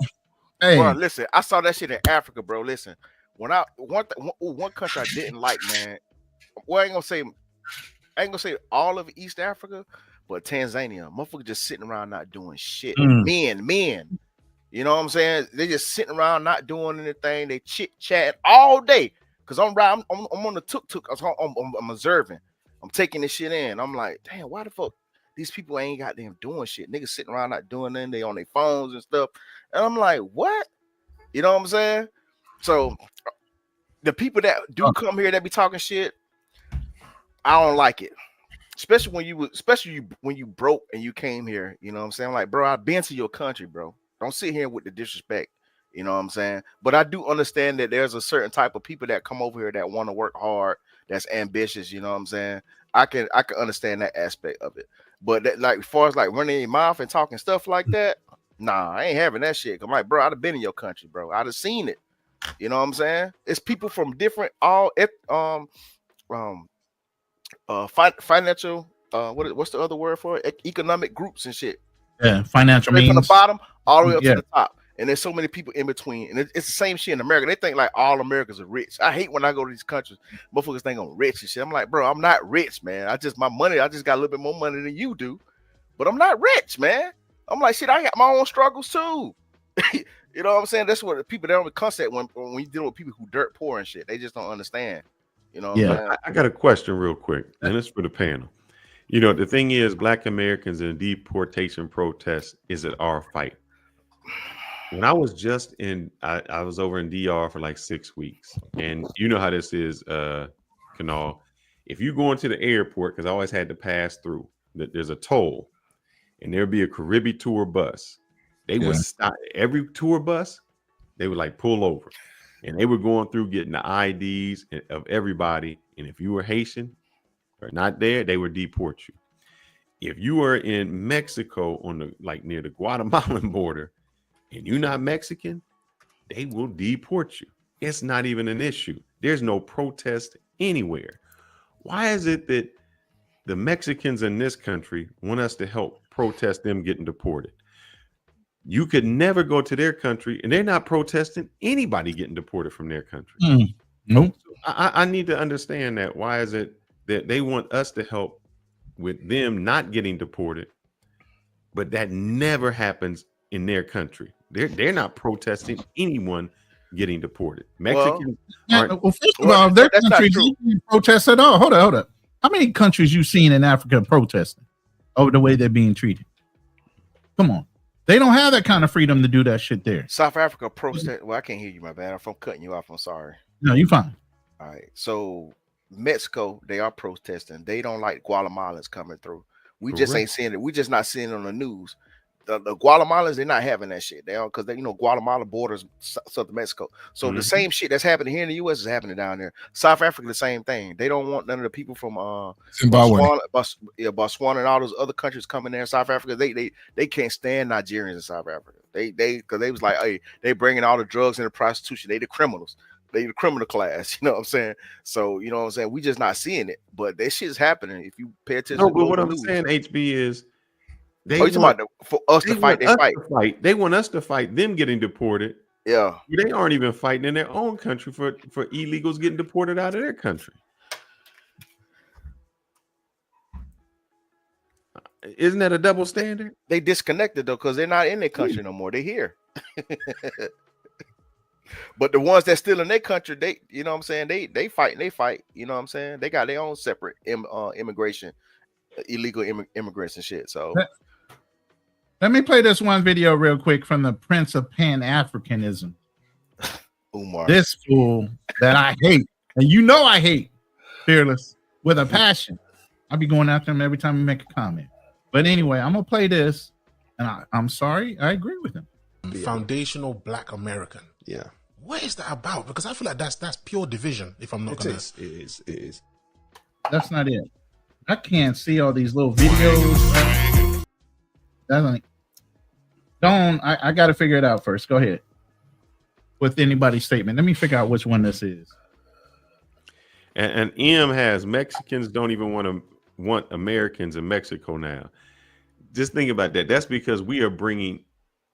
Bro, listen, I saw that shit in Africa, bro. Listen, when one country I didn't like, man. Well, I ain't gonna say all of East Africa, but Tanzania, motherfucker just sitting around not doing shit. Men You know what I'm saying? They just sitting around not doing anything. They chit chat all day. Cause I'm on the tuk-tuk. I'm observing. I'm taking this shit in. I'm like, damn, why the fuck these people ain't got them doing shit? Niggas sitting around not doing nothing. They on their phones and stuff. And I'm like, what? You know what I'm saying? So the people that do come here that be talking shit, I don't like it. Especially when you broke and you came here. You know what I'm saying? Like, bro, I've been to your country, bro. Don't sit here with the disrespect. You know what I'm saying? But I do understand that there's a certain type of people that come over here that want to work hard, that's ambitious. You know what I'm saying? I can understand that aspect of it. But that, like, as far as like running your mouth and talking stuff like that, nah, I ain't having that shit. I'm like, bro, I'd have been in your country, bro. I'd have seen it. You know what I'm saying? It's people from different financial what's the other word for it? Economic groups and shit. Yeah, financial means from the bottom all the way up to the top. And there's so many people in between. And it's the same shit in America. They think like all Americans are rich. I hate when I go to these countries, motherfuckers think I'm rich and shit. I'm like, bro, I'm not rich, man. I just got a little bit more money than you do. But I'm not rich, man. I'm like, shit, I got my own struggles too. You know what I'm saying? That's what the people, they don't concept when you deal with people who dirt poor and shit. They just don't understand. You know what I'm saying? I got a question real quick, and it's for the panel. You know, the thing is, Black Americans in deportation protests is it our fight? When I was just I was over in DR for like 6 weeks, and you know how this is, Kanal. If you go into the airport, because I always had to pass through, that there's a toll, and there'd be a Caribbean tour bus. They would stop every tour bus. They would like pull over, and they were going through getting the IDs of everybody. And if you were Haitian or not there, they would deport you. If you were in Mexico on the like near the Guatemalan border, and you're not Mexican, they will deport you. It's not even an issue. There's no protest anywhere. Why is it that the Mexicans in this country want us to help protest them getting deported? You could never go to their country, and they're not protesting anybody getting deported from their country. Nope. So I need to understand that. Why is it that they want us to help with them not getting deported, but that never happens in their country? They're not protesting anyone getting deported. Mexicans aren't. Well, first of all, their countries didn't protest at all. Hold up. How many countries you seen in Africa protesting over the way they're being treated? Come on. They don't have that kind of freedom to do that shit there. South Africa protest. Well, I can't hear you, my bad. If I'm cutting you off, I'm sorry. No, you're fine. All right. So Mexico, they are protesting. They don't like Guatemalans coming through. We just ain't seeing it. We just not seeing it on the news. The Guatemalans, they're not having that shit. They are, because Guatemala borders southern Mexico. So the same shit that's happening here in the U.S. is happening down there. South Africa, the same thing. They don't want none of the people from Zimbabwe, Botswana, and all those other countries coming there. South Africa, they can't stand Nigerians in South Africa. Because they was like, hey, they bringing all the drugs and the prostitution. They the criminals. They the criminal class. You know what I'm saying? So you know what I'm saying. We just not seeing it, but that shit's happening. If you pay attention. No, but what I'm saying, HB, is for us to fight. They want us to fight them getting deported. Yeah, they aren't even fighting in their own country for illegals getting deported out of their country. Isn't that a double standard? They disconnected though, because they're not in their country no more. They're here. But the ones that's still in their country, they, you know what I'm saying, they fight. You know what I'm saying? They got their own separate immigration, illegal immigrants and shit. So let me play this one video real quick from the Prince of Pan-Africanism. Umar. This fool that I hate, and you know I hate, Fearless, with a passion. I'll be going after him every time he make a comment. But anyway, I'm gonna play this, and I'm sorry, I agree with him. Foundational Black American. Yeah. What is that about? Because I feel like that's pure division. If I'm not gonna, it is. That's not it. I can't see all these little videos. I got to figure it out first. Go ahead with anybody's statement. Let me figure out which one this is. And M has Mexicans don't even want Americans in Mexico now. Just think about that. That's because we are bringing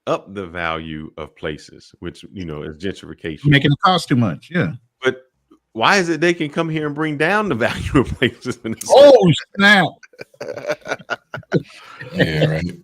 up the value of places, which, is gentrification. Making it cost too much. Yeah. But why is it they can come here and bring down the value of places? Oh, snap. Yeah, right.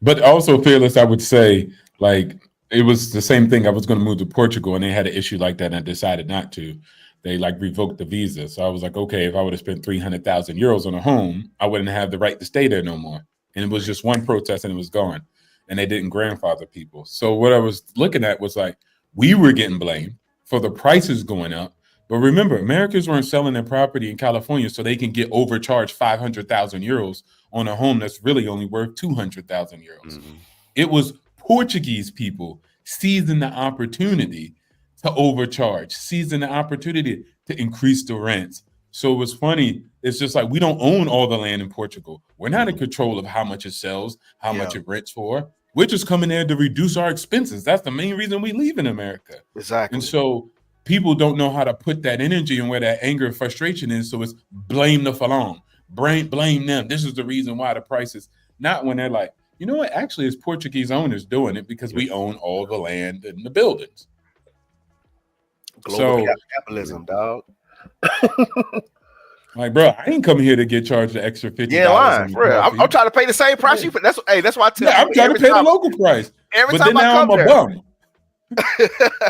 But also, Fearless, I would say, Like it was the same thing. I was going to move to Portugal, and they had an issue like that, and I decided not to. They like revoked the visa, so I was like, okay, if I would have spent 300,000 euros on a home, I wouldn't have the right to stay there no more. And it was just one protest, and it was gone. And they didn't grandfather people. So what I was looking at was like we were getting blamed for the prices going up. But remember, Americans weren't selling their property in California so they can get overcharged 500,000 euros on a home that's really only worth 200,000 euros. Mm-hmm. It was Portuguese people seizing the opportunity to overcharge, seizing the opportunity to increase the rents. So it was funny. It's just like we don't own all the land in Portugal. We're not in control of how much it sells, how much it rents for. We're just coming there to reduce our expenses. That's the main reason we leave in America. Exactly. And so people don't know how to put that energy and where that anger and frustration is. So it's blame the Falun, blame them. This is the reason why the prices, not when they're like, you know what? Actually, it's Portuguese owners doing it because we own all the land and the buildings. Global capitalism, dog. Like, bro, I ain't coming here to get charged the extra $50. Yeah, line, for real. I'm trying to pay the same price you pay. That's why I tell you. I'm trying to pay the local price. Every but time then I now come I'm a there. bum.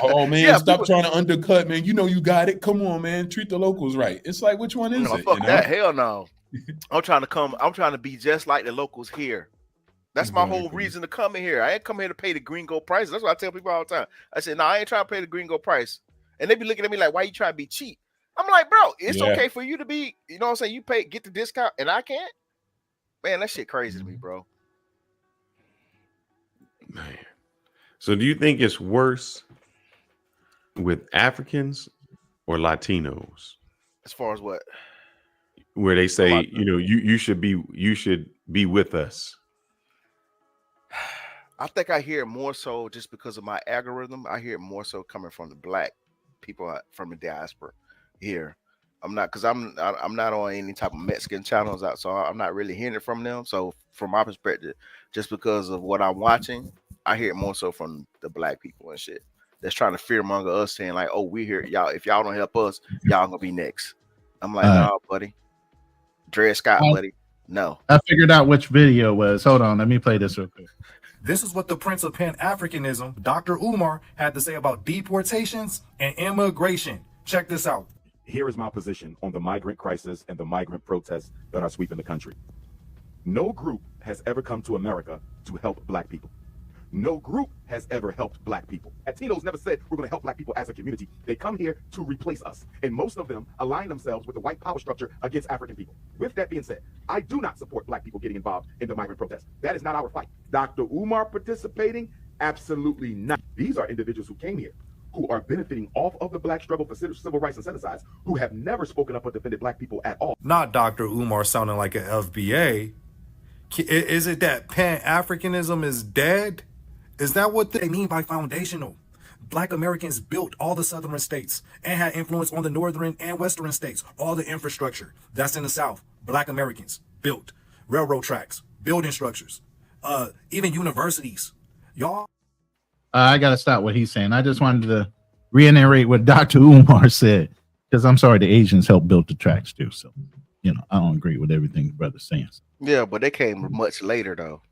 Oh man, Yeah, stop trying to undercut, man. You know you got it. Come on, man. Treat the locals right. It's like, which one is it? Fuck that. Hell no. I'm trying to be just like the locals here. That's my whole reason to come in here. I ain't come here to pay the gringo price. That's what I tell people all the time. I said, no, I ain't trying to pay the gringo price. And they be looking at me like, why you trying to be cheap? I'm like, bro, it's okay for you to be, you know what I'm saying? You get the discount and I can't. Man, that shit crazy to me, bro. Man. So do you think it's worse with Africans or Latinos? As far as what? Where they say, you know, you should be with us. I think I hear it more so just because of my algorithm. I hear it more so coming from the black people from the diaspora here. I'm not on any type of Mexican channels out, so I'm not really hearing it from them. So from my perspective, just because of what I'm watching, I hear it more so from the black people and shit that's trying to fearmonger us, saying like, "Oh, we here, y'all. If y'all don't help us, y'all gonna be next." I'm like, "Nah, buddy, Dred Scott, buddy, no." I figured out which video it was. Hold on, let me play this real quick. This is what the Prince of Pan-Africanism, Dr. Umar, had to say about deportations and immigration. Check this out. Here is my position on the migrant crisis and the migrant protests that are sweeping the country. No group has ever come to America to help black people. No group has ever helped black people. Latinos never said we're going to help black people as a community. They come here to replace us. And most of them align themselves with the white power structure against African people. With that being said, I do not support black people getting involved in the migrant protest. That is not our fight. Dr. Umar participating? Absolutely not. These are individuals who came here, who are benefiting off of the black struggle for civil rights and set-asides, who have never spoken up or defended black people at all. Not Dr. Umar sounding like an FBA. Is it that Pan-Africanism is dead? Is that what they mean by foundational? Black Americans built all the southern states and had influence on the northern and western states. All the infrastructure that's in the South, Black Americans built. Railroad tracks, building structures, even universities. Y'all. I got to stop what he's saying. I just wanted to reiterate what Dr. Umar said, because I'm sorry, the Asians helped build the tracks too. So, you know, I don't agree with everything the brother's saying. Yeah, but they came much later though.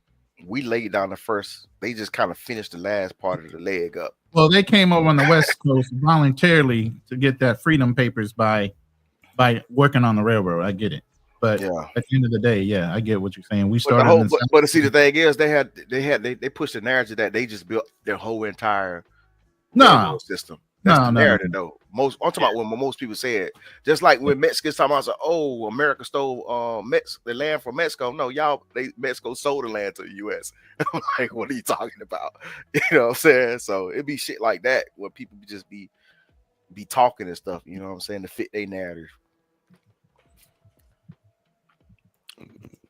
We laid down the first. They just kind of finished the last part of the leg up. Well, they came over on the West Coast voluntarily to get that freedom papers by working on the railroad. I get it, but at the end of the day, yeah, I get what you're saying. We started, but see, the thing is, they pushed the narrative that they just built their whole entire system. That's the narrative, though. I'm talking about when most people say it. Just like when Mexicans talking about, oh, America stole the land from Mexico. No, Mexico sold the land to the U.S. I'm like, what are you talking about? You know what I'm saying? So it'd be shit like that where people just be talking and stuff. You know what I'm saying, to fit their narrative.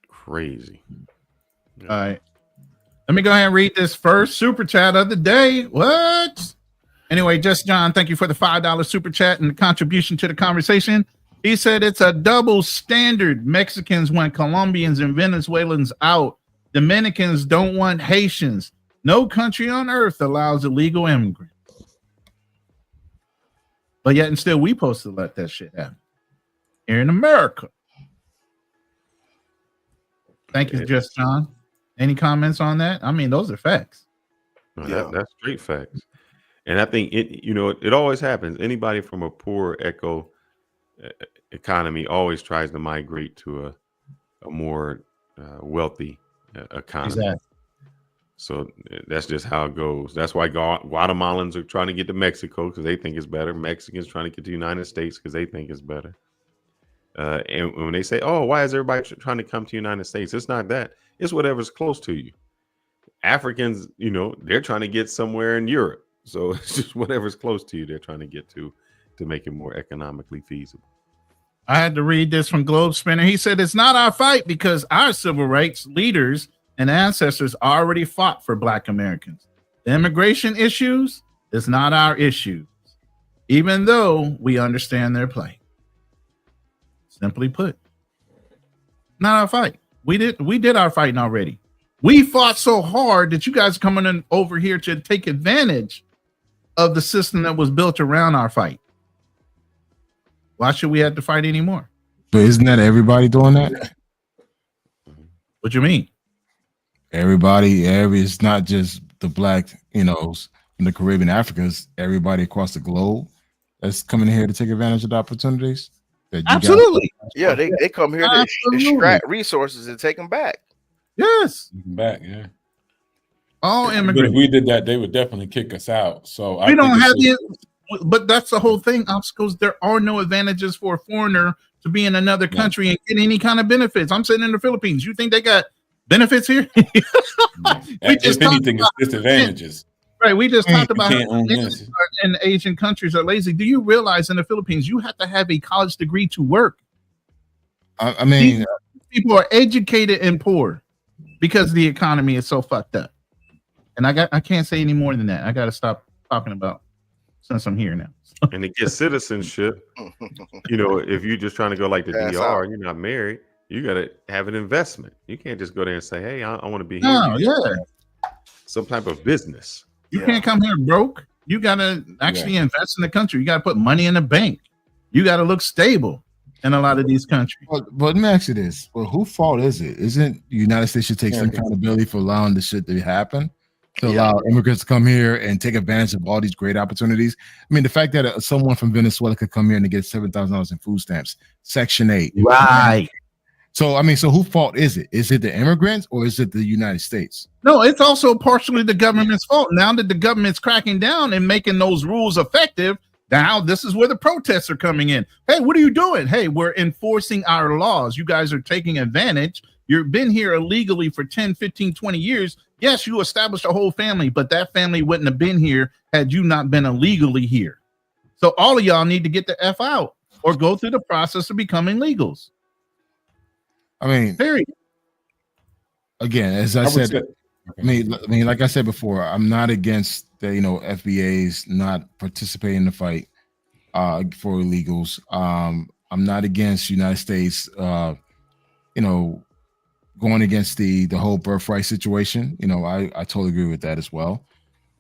Crazy. All right, let me go ahead and read this first super chat of the day. What? Anyway, Just John, thank you for the $5 super chat and the contribution to the conversation. He said it's a double standard. Mexicans want Colombians and Venezuelans out. Dominicans don't want Haitians. No country on earth allows illegal immigrants. But yet and still, we supposed to let that shit happen here in America. Thank you, Just John. Any comments on that? I mean, those are facts. No, that's straight facts. And I think it always happens. Anybody from a poor economy always tries to migrate to a more wealthy economy. Exactly. So that's just how it goes. That's why Guatemalans are trying to get to Mexico because they think it's better. Mexicans trying to get to the United States because they think it's better. And when they say, "Oh, why is everybody trying to come to the United States?" It's not that. It's whatever's close to you. Africans, they're trying to get somewhere in Europe. So it's just whatever's close to you, they're trying to get to make it more economically feasible. I had to read this from Globe Spinner. He said, it's not our fight because our civil rights leaders and ancestors already fought for Black Americans. The immigration issues is not our issues, even though we understand their plight. Simply put, not our fight. We did our fighting already. We fought so hard that you guys are coming in over here to take advantage of the system that was built around our fight. Why should we have to fight anymore? But isn't that everybody doing that? What you mean? It's not just the Black, in the Caribbean, Africans, everybody across the globe that's coming here to take advantage of the opportunities. Absolutely. Yeah, they come here to extract resources and take them back. Yes. Back, yeah. All immigrants. But if we did that, they would definitely kick us out. So we don't have but that's the whole thing. Obstacles. There are no advantages for a foreigner to be in another country and get any kind of benefits. I'm sitting in the Philippines. You think they got benefits here? If anything, it's disadvantages. Right. We just talked about how in Asian countries are lazy. Do you realize in the Philippines you have to have a college degree to work? I mean, people are educated and poor because the economy is so fucked up. And I can't say any more than that. I got to stop talking about since I'm here now. And to get citizenship, if you're just trying to go like the DR, you're not married, you got to have an investment. You can't just go there and say, hey, I want to be here. No, yeah. Some type of business. You can't come here broke. You got to actually invest in the country. You got to put money in the bank. You got to look stable in a lot of these countries. But let me ask you this. Well, whose fault is it? Isn't the United States should take some accountability for allowing this shit to happen? To allow immigrants to come here and take advantage of all these great opportunities. I mean, the fact that someone from Venezuela could come here and get $7,000 in food stamps, Section 8. Right. So, I mean, so whose fault is it? Is it the immigrants or is it the United States? No, it's also partially the government's fault. Now that the government's cracking down and making those rules effective, now this is where the protests are coming in. Hey, what are you doing? Hey, we're enforcing our laws. You guys are taking advantage. You've been here illegally for 10, 15, 20 years. Yes, you established a whole family, but that family wouldn't have been here had you not been illegally here. So all of y'all need to get the F out or go through the process of becoming legals. I mean, period. Again, as I said, I mean, like I said before, I'm not against the FBAs not participating in the fight for illegals. I'm not against United States, going against the whole birthright situation. I totally agree with that as well.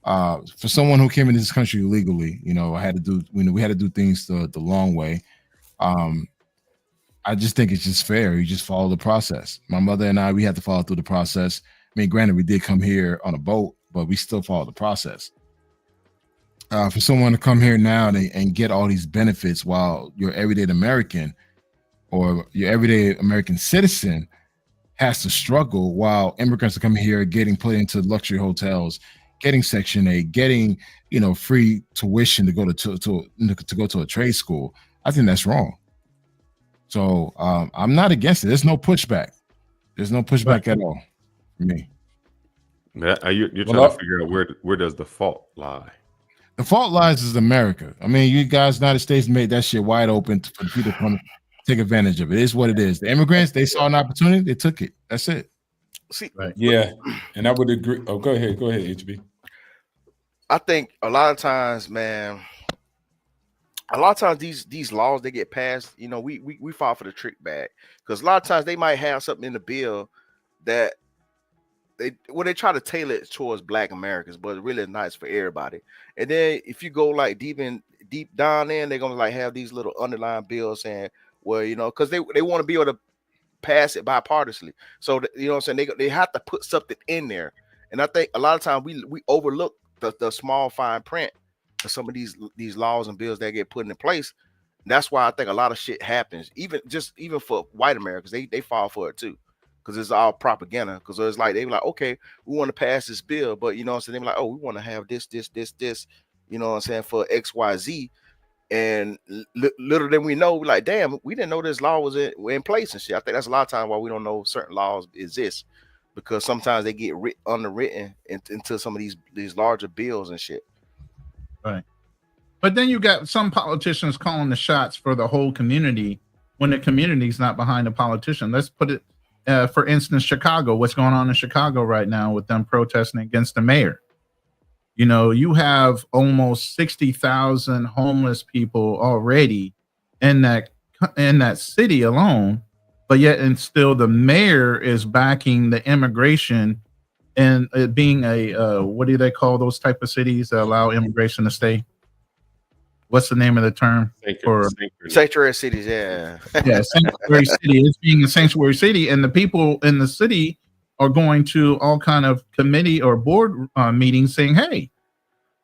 For someone who came into this country illegally, I had to do, we had to do things the long way. I just think it's just fair. You just follow the process. My mother and I, we had to follow through the process. I mean, granted, we did come here on a boat, but we still follow the process. For someone to come here now and get all these benefits while your everyday American or your everyday American citizen has to struggle while immigrants are coming here getting put into luxury hotels, getting Section 8, getting free tuition to go to a trade school. I think that's wrong. So I'm not against it. There's no pushback. There's no pushback at all for me. You're trying to figure out where does the fault lie? The fault lies is America. I mean, you guys, United States made that shit wide open for the people to come take advantage of it. It is what it is. The immigrants, they saw an opportunity, they took it. That's it. See, yeah, and I would agree. Oh, go ahead, HB. I think a lot of times, man, these laws they get passed, we fall for the trick bag because a lot of times they might have something in the bill that they try to tailor it towards Black Americans, but it's really nice for everybody. And then if you go like deep down in, they're gonna like have these little underlying bills saying, well, because they want to be able to pass it bipartisanly. So what I'm saying, they have to put something in there. And I think a lot of times we overlook the small fine print of some of these laws and bills that get put into place. That's why I think a lot of shit happens, even for white Americans, they fall for it too, because it's all propaganda. Because it's like they be like, okay, we want to pass this bill, but you know what I'm saying, they be like, oh, we want to have this, you know what I'm saying, for XYZ, and little than we know, we like, damn, we didn't know this law was in place and shit. I think that's a lot of times why we don't know certain laws exist, because sometimes they get underwritten into some of these larger bills and shit. Right. But then you got some politicians calling the shots for the whole community when the community's not behind the politician. Let's put it, for instance, Chicago. What's going on in Chicago right now with them protesting against the mayor? You know, you have almost 60,000 homeless people already in that city alone, but yet and still the mayor is backing the immigration, and it being a what do they call those type of cities that allow immigration to stay? What's the name of the term for sanctuary cities? Yeah, sanctuary city. It's being a sanctuary city, and the people in the city are going to all kind of committee or board meetings saying, "Hey,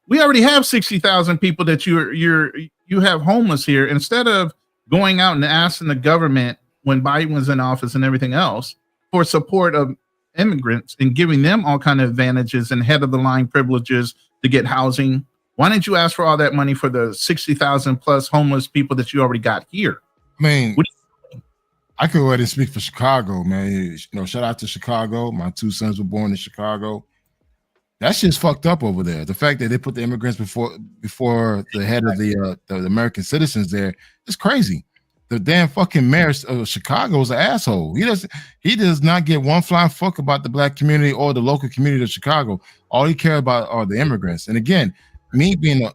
we already have 60,000 people that you have homeless here. Instead of going out and asking the government when Biden was in office and everything else for support of immigrants and giving them all kind of advantages and head of the line privileges to get housing, why didn't you ask for all that money for the 60,000 plus homeless people that you already got here?" I mean, I could go ahead and speak for Chicago, man. You know, shout out to Chicago. My two sons were born in Chicago. That shit's fucked up over there. The fact that they put the immigrants before the head of the American citizens there is crazy. The damn fucking mayor of Chicago is an asshole. He does not give one flying fuck about the black community or the local community of Chicago. All he cares about are the immigrants. And again, me being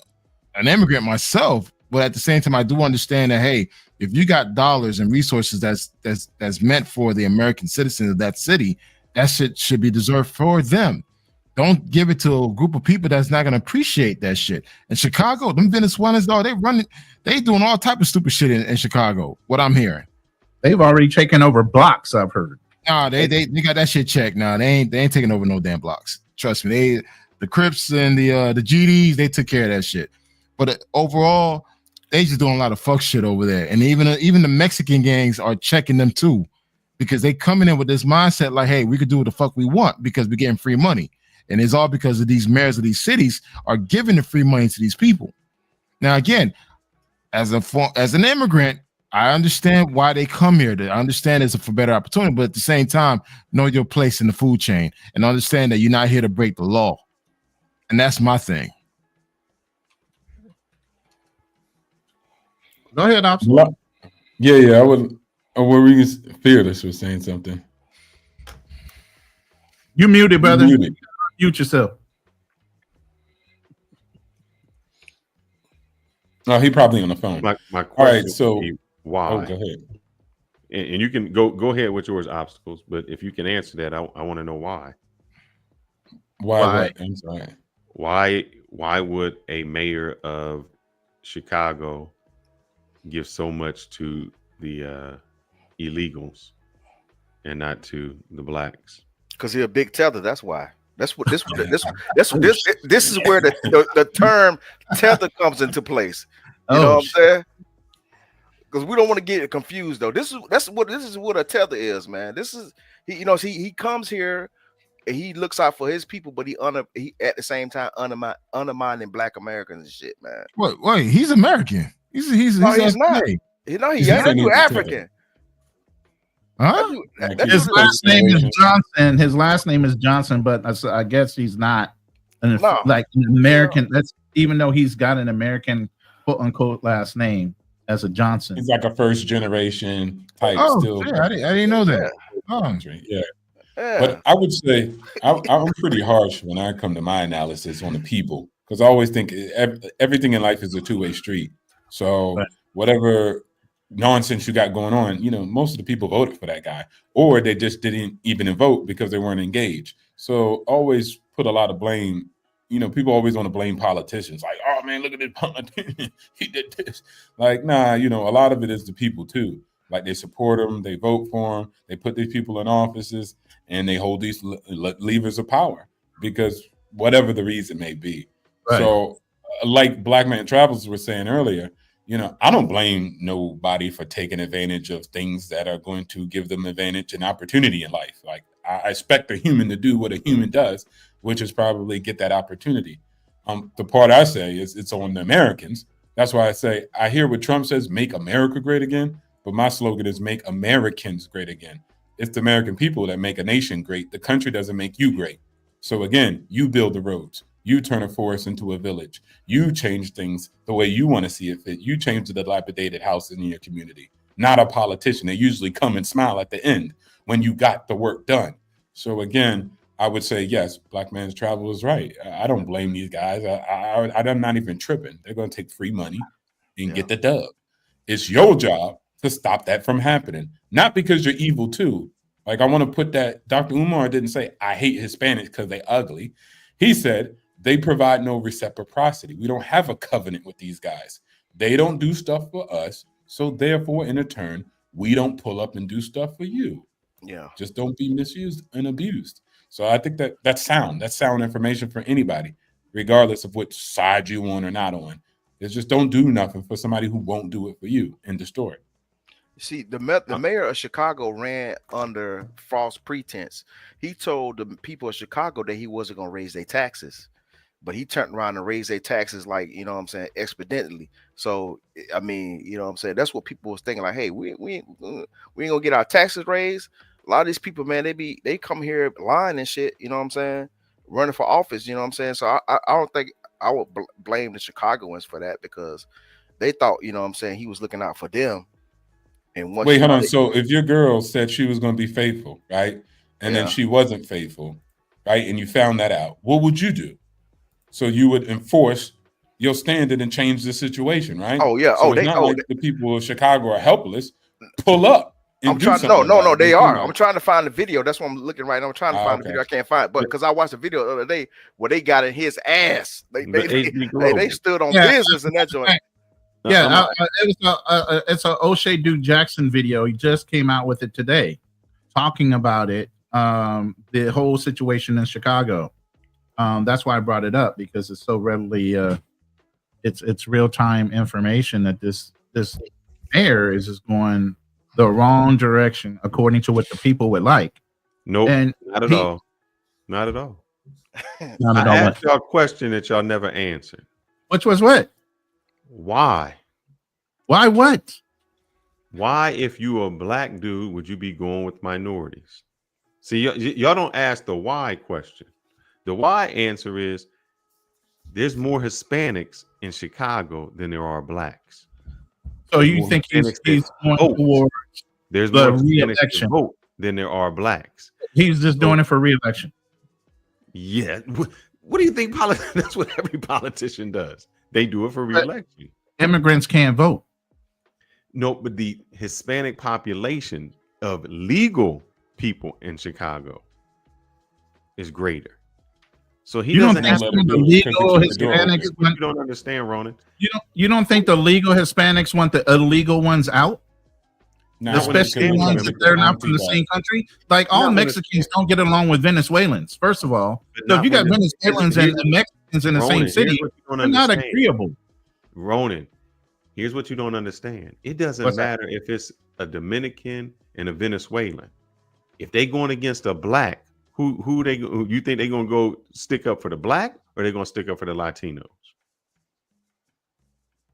an immigrant myself, but at the same time, I do understand that, hey, if you got dollars and resources that's meant for the American citizens of that city, that shit should be deserved for them. Don't give it to a group of people that's not gonna appreciate that shit. In Chicago, them Venezuelans, they doing all type of stupid shit in Chicago. What I'm hearing, they've already taken over blocks. I've heard. Nah, they got that shit checked. Nah, they ain't taking over no damn blocks. Trust me, the Crips and the GDs, they took care of that shit. But overall, they just doing a lot of fuck shit over there. And even the Mexican gangs are checking them too, because they coming in with this mindset like, hey, we could do what the fuck we want because we're getting free money. And it's all because of these mayors of these cities are giving the free money to these people. Now, again, as an immigrant, I understand why they come here. I understand it's for better opportunity, but at the same time, know your place in the food chain and understand that you're not here to break the law. And that's my thing. Go ahead, officer. Yeah, I would. Were we Fearless was saying something? You muted, brother. Mute yourself. Oh, he probably on the phone. My all question right, so would be why? Oh, go ahead. And you can go ahead with yours, obstacles. But if you can answer that, I want to know why. Why? What? I'm sorry. Why would a mayor of Chicago give so much to the illegals and not to the blacks? Because he's a big tether. That's why. This is where the term tether comes into place. You know what I'm saying? Because we don't want to get confused though. This is what a tether is, man. This is he comes here and he looks out for his people, but he at the same time undermining black Americans and shit, man. Wait, he's American. He's not. He's African. Huh? His last name is Johnson. His last name is Johnson, but I guess he's not like an American. That's even though he's got an American quote unquote last name as a Johnson. He's like a first generation type. Still, yeah, I didn't know that. Yeah. But I would say I'm pretty harsh when I come to my analysis on the people, because I always think everything in life is a two-way street. So whatever nonsense you got going on, most of the people voted for that guy, or they just didn't even vote because they weren't engaged. So always put a lot of blame. People always want to blame politicians, like, oh man, look at this politician, he did this. Like, nah, a lot of it is the people too. Like, they support them, they vote for them, they put these people in offices, and they hold these levers of power. because whatever the reason may be. Right. So, like Black Man Travels was saying earlier, I don't blame nobody for taking advantage of things that are going to give them advantage and opportunity in life. Like, I expect a human to do what a human does, which is probably get that opportunity. The part I say is it's on the Americans. That's why I say I hear what Trump says, make America great again, but my slogan is make Americans great again. It's the American people that make a nation great. The country doesn't make you great. So again, you build the roads. You turn a forest into a village. You change things the way you want to see it fit. You change the dilapidated house in your community, not a politician. They usually come and smile at the end when you got the work done. So again, I would say, yes, Black Man's Travel is right. I don't blame these guys. I'm not even tripping. They're going to take free money and get the dub. It's your job to stop that from happening. Not because you're evil too. Like, I want to put that, Dr. Umar didn't say, I hate Hispanics because they ugly. He said, they provide no reciprocity. We don't have a covenant with these guys. They don't do stuff for us. So therefore, in return, we don't pull up and do stuff for you. Yeah. Just don't be misused and abused. So I think that's sound. That's sound information for anybody, regardless of which side you on or not on. It's just don't do nothing for somebody who won't do it for you and destroy it. See, the mayor of Chicago ran under false pretense. He told the people of Chicago that he wasn't going to raise their taxes, but he turned around and raised their taxes like, exponentially. So, I mean, that's what people was thinking, like, hey, we ain't gonna get our taxes raised. A lot of these people, man, they come here lying and shit, running for office, So I don't think I would blame the Chicagoans for that, because they thought, he was looking out for them. And wait, hold on. So if your girl said she was going to be faithful, right, and then she wasn't faithful, right, and you found that out, what would you do? So you would enforce your standard and change the situation, right? Oh yeah. So it's not like the people of Chicago are helpless. Pull up. No, they are. I'm trying to find the video. That's what I'm looking right now. I'm trying to find the video. I can't find it, but because I watched the video the other day where they got in his ass. They stood on business in that joint. Yeah, it's a O'Shea Duke Jackson video. He just came out with it today, talking about it, the whole situation in Chicago. That's why I brought it up, because it's so readily, it's real time information that this mayor is just going the wrong direction according to what the people would like. Nope, and not at all. Not at all. I asked y'all a question that y'all never answered. Which was what? Why? Why what? Why, if you a black dude, would you be going with minorities? See, y'all don't ask the why question. The why answer is there's more Hispanics in Chicago than there are blacks. So you think he's going towards there's more Hispanics to vote than there are blacks. He's just doing it for re-election. Yeah. What do you think? That's what every politician does. They do it for re-election. Immigrants can't vote. No, but the Hispanic population of legal people in Chicago is greater. So he doesn't have to the legal Hispanics. You don't understand, Ronan. You don't think the legal Hispanics want the illegal ones out? Especially ones that they're not from the same country. Like, all Mexicans don't get along with Venezuelans. First of all, so if you got Venezuelans and Mexicans in the same city, they're not agreeable. Ronan, here's what you don't understand. It doesn't matter if it's a Dominican and a Venezuelan. If they going against a black, who you think they're gonna go stick up for the black, or they're gonna stick up for the Latinos?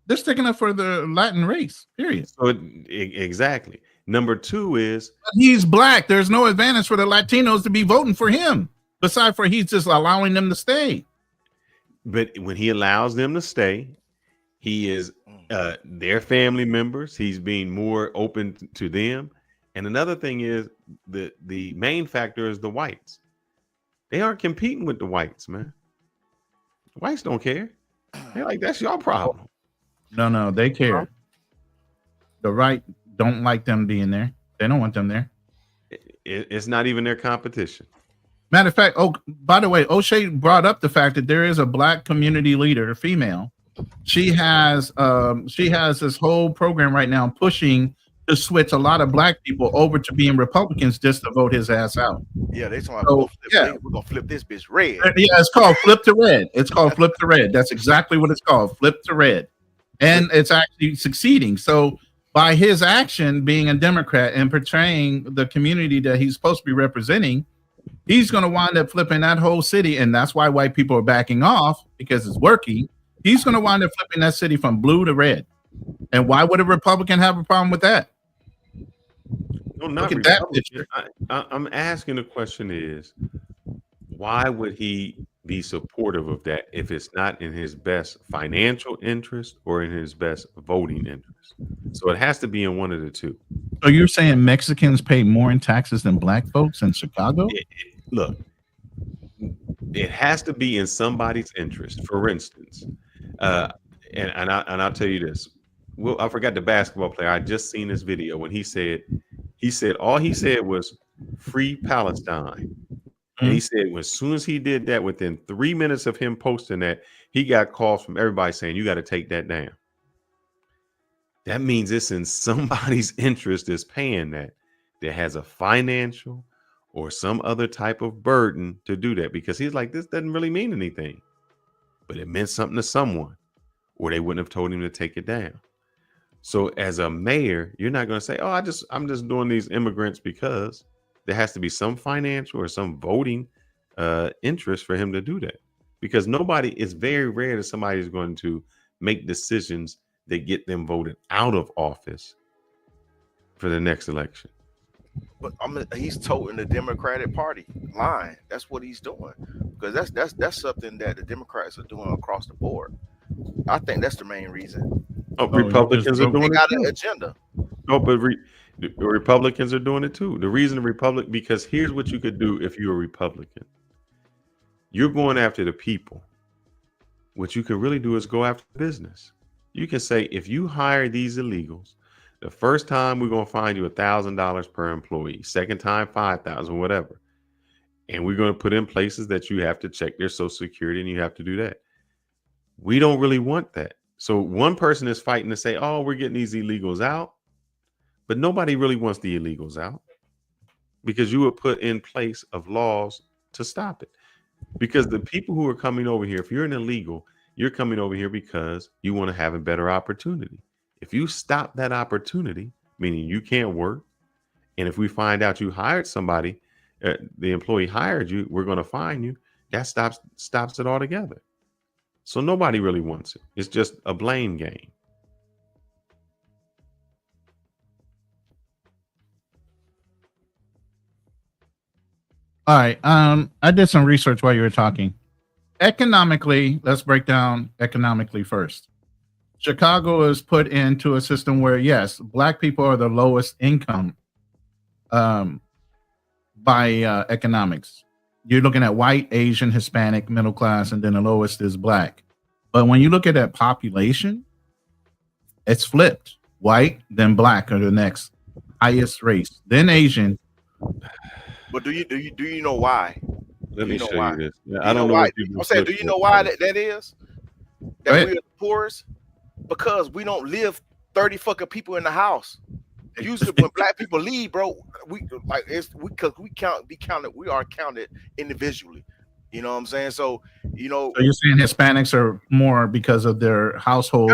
They're sticking up for the Latin race, period. So exactly. Number two is he's black. There's no advantage for the Latinos to be voting for him, besides for he's just allowing them to stay. But when he allows them to stay, he is their family members. He's being more open to them. And another thing is the main factor is the whites. They aren't competing with the whites, man. The whites don't care. They're like, that's your problem. No, they care. The right don't like them being there. They don't want them there. It's not even their competition. Matter of fact, by the way, O'Shea brought up the fact that there is a black community leader, female. She has this whole program right now pushing to switch a lot of black people over to being Republicans just to vote his ass out. Yeah, they talking So, about we're gonna flip this bitch red. Yeah, it's called flip to red. It's called flip to red. That's exactly what it's called, flip to red. And it's actually succeeding. So by his action, being a Democrat and portraying the community that he's supposed to be representing, he's going to wind up flipping that whole city. And that's why white people are backing off, because it's working. He's going to wind up flipping that city from blue to red. And why would a Republican have a problem with that? No, not Republican. I'm asking the question is, why would he be supportive of that if it's not in his best financial interest or in his best voting interest? So it has to be in one of the two. So you're saying Mexicans pay more in taxes than black folks in Chicago? Look, it has to be in somebody's interest. For instance, and I'll tell you this. Well, I forgot the basketball player. I just seen this video when he said all he said was free Palestine. And he said as soon as he did that, within 3 minutes of him posting that, he got calls from everybody saying, you got to take that down. That means it's in somebody's interest is paying that has a financial or some other type of burden to do that, because he's like, this doesn't really mean anything, but it meant something to someone, or they wouldn't have told him to take it down. So as a mayor, you're not going to say, oh, I'm just doing these immigrants because. There has to be some financial or some voting interest for him to do that, because it's very rare that somebody is going to make decisions that get them voted out of office for the next election. But he's toting the Democratic Party line. That's what he's doing, because that's something that the Democrats are doing across the board. I think that's the main reason. Republicans are doing they it got too. an agenda. No, but the Republicans are doing it too. The reason because here's what you could do if you're a Republican. You're going after the people. What you could really do is go after business. You can say, if you hire these illegals, the first time we're going to find you $1,000 per employee, second time $5,000, whatever. And we're going to put in places that you have to check their Social Security, and you have to do that. We don't really want that. So one person is fighting to say, oh, we're getting these illegals out. But nobody really wants the illegals out, because you would put in place of laws to stop it. Because the people who are coming over here, if you're an illegal, you're coming over here because you want to have a better opportunity. If you stop that opportunity, meaning you can't work, and if we find out you hired somebody, the employee hired you, we're going to fine you. That stops it altogether. So nobody really wants it. It's just a blame game. All right. I did some research while you were talking. Economically, let's break down economically first. Chicago is put into a system where, yes, black people are the lowest income by economics. You're looking at white, Asian, Hispanic, middle class, and then the lowest is black. But when you look at that population, it's flipped. White, then black are the next highest race, then Asian. But do you know why? Let me show you this. Yeah, I don't know why. I'm saying, do you know why that is? That we are the poorest? Because we don't live 30 fucking people in the house. Usually when black people leave, bro, we are counted individually. You know what I'm saying? So you're saying Hispanics are more because of their household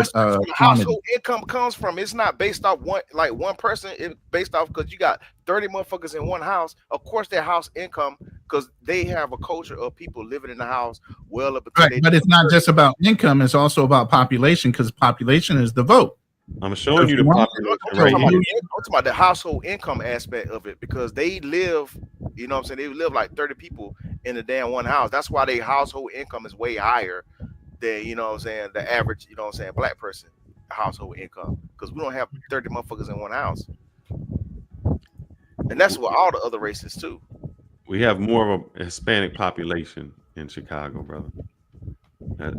household income comes from. It's not based off one person. It's based off because you got 30 motherfuckers in one house. Of course, their house income, because they have a culture of people living in the house well up. Right, but it's not just about income. It's also about population, because population is the vote. I'm showing you the population right here. I'm talking about the household income aspect of it, because they live, you know what I'm saying? They live like 30 people in the damn one house. That's why their household income is way higher than, you know what I'm saying, the average, you know what I'm saying, black person household income, because we don't have 30 motherfuckers in one house. And that's what all the other races too. We have more of a Hispanic population in Chicago, brother.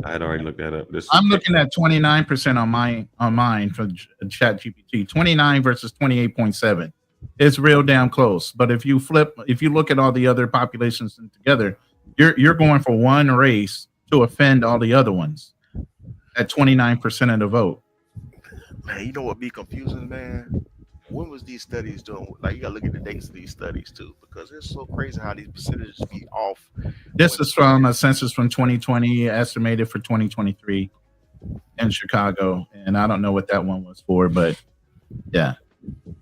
I'd already looked that up. I'm looking at 29% on mine for ChatGPT. 29 versus 28.7. It's real damn close. But if you look at all the other populations together, you're going for one race to offend all the other ones at 29% of the vote. Man, you know what be confusing, man? when was these studies doing? Like, you gotta look at the dates of these studies too, because it's so crazy how these percentages be off. This is from a census from 2020, estimated for 2023 in Chicago, and I don't know what that one was for, but yeah.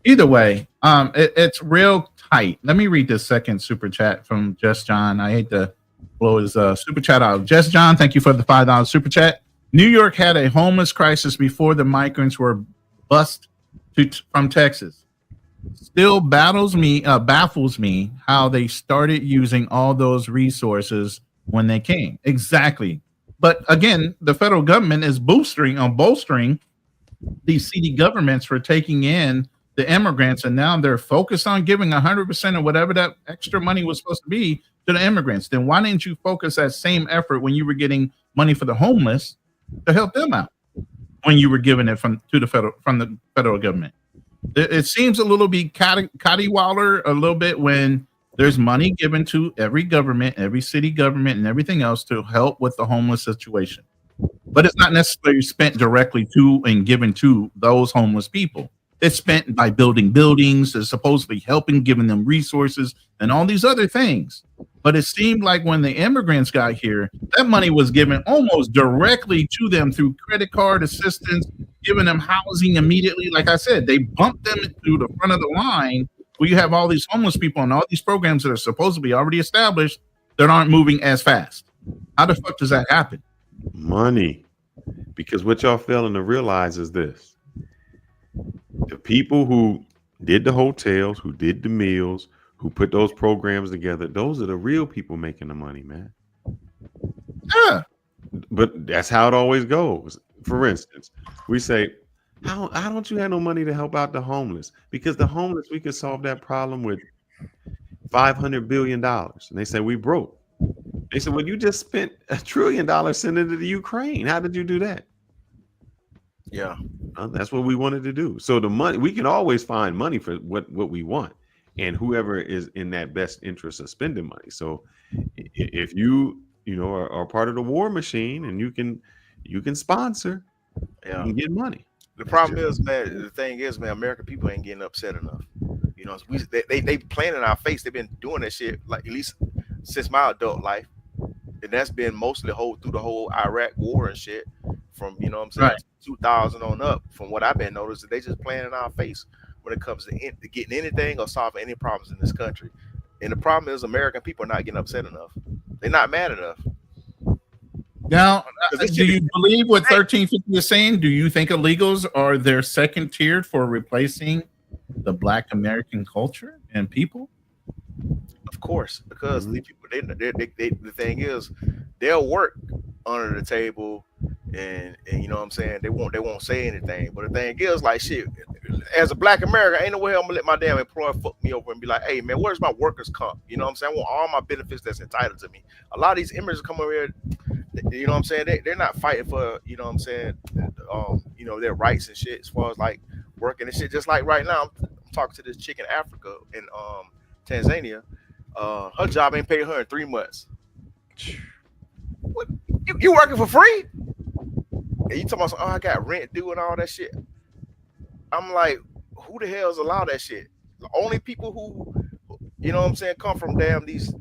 Either way, it's real tight. Let me read this second super chat from Just John. I hate to blow his super chat out. Just John, thank you for the $5 super chat. New York had a homeless crisis before the migrants were bused from Texas. Still baffles me how they started using all those resources when they came. Exactly. But again, the federal government is bolstering these city governments for taking in the immigrants, and now they're focused on giving 100% of whatever that extra money was supposed to be to the immigrants. Then why didn't you focus that same effort when you were getting money for the homeless to help them out when you were giving it from the federal government? It seems a little bit cattywaller a little bit when there's money given to every government, every city government, and everything else to help with the homeless situation. But it's not necessarily spent directly to and given to those homeless people. It's spent by building buildings, supposedly helping, giving them resources and all these other things. But it seemed like when the immigrants got here, that money was given almost directly to them through credit card assistance, giving them housing immediately. Like I said, they bumped them to the front of the line where you have all these homeless people and all these programs that are supposedly already established that aren't moving as fast. How the fuck does that happen? Money. Because what y'all failing to realize is this. The people who did the hotels, who did the meals, who put those programs together, those are the real people making the money, man. Yeah. But that's how it always goes. For instance, we say, how don't you have no money to help out the homeless? Because the homeless, we could solve that problem with $500 billion. And they say, we broke. They said, well, you just spent $1 trillion sending it to Ukraine. How did you do that? Yeah. That's what we wanted to do. So the money, we can always find money for what we want, and whoever is in that best interest of spending money. So if you are part of the war machine and you can sponsor, you can get money. The problem is, man, the thing is, man, American people ain't getting upset enough. You know, they playing in our face. They've been doing that shit like at least since my adult life. And that's been mostly through the whole Iraq war and shit from, you know what I'm saying, right. 2000 on up. From what I've been noticing, they just playing in our face when it comes to getting anything or solving any problems in this country. And the problem is American people are not getting upset enough. They're not mad enough. Now, do you believe what 1350 is saying? Do you think illegals are their second tier for replacing the Black American culture and people? Of course, because these people, the thing is, they'll work under the table, and you know what I'm saying, they won't say anything. But the thing is, like, shit, as a Black American, ain't no way I'm gonna let my damn employer fuck me over and be like, hey man, where's my workers' comp? You know what I'm saying? I want all my benefits that's entitled to me. A lot of these immigrants come over here, you know what I'm saying, they're not fighting for, you know what I'm saying, you know, their rights and shit as far as like working and shit. Just like right now, I'm talking to this chick in Africa in Tanzania. Her job ain't paying her in 3 months. What? You working for free? And you talking about, I got rent due and all that shit. I'm like, who the hell's allow that shit? The only people who, you know what I'm saying, come from damn these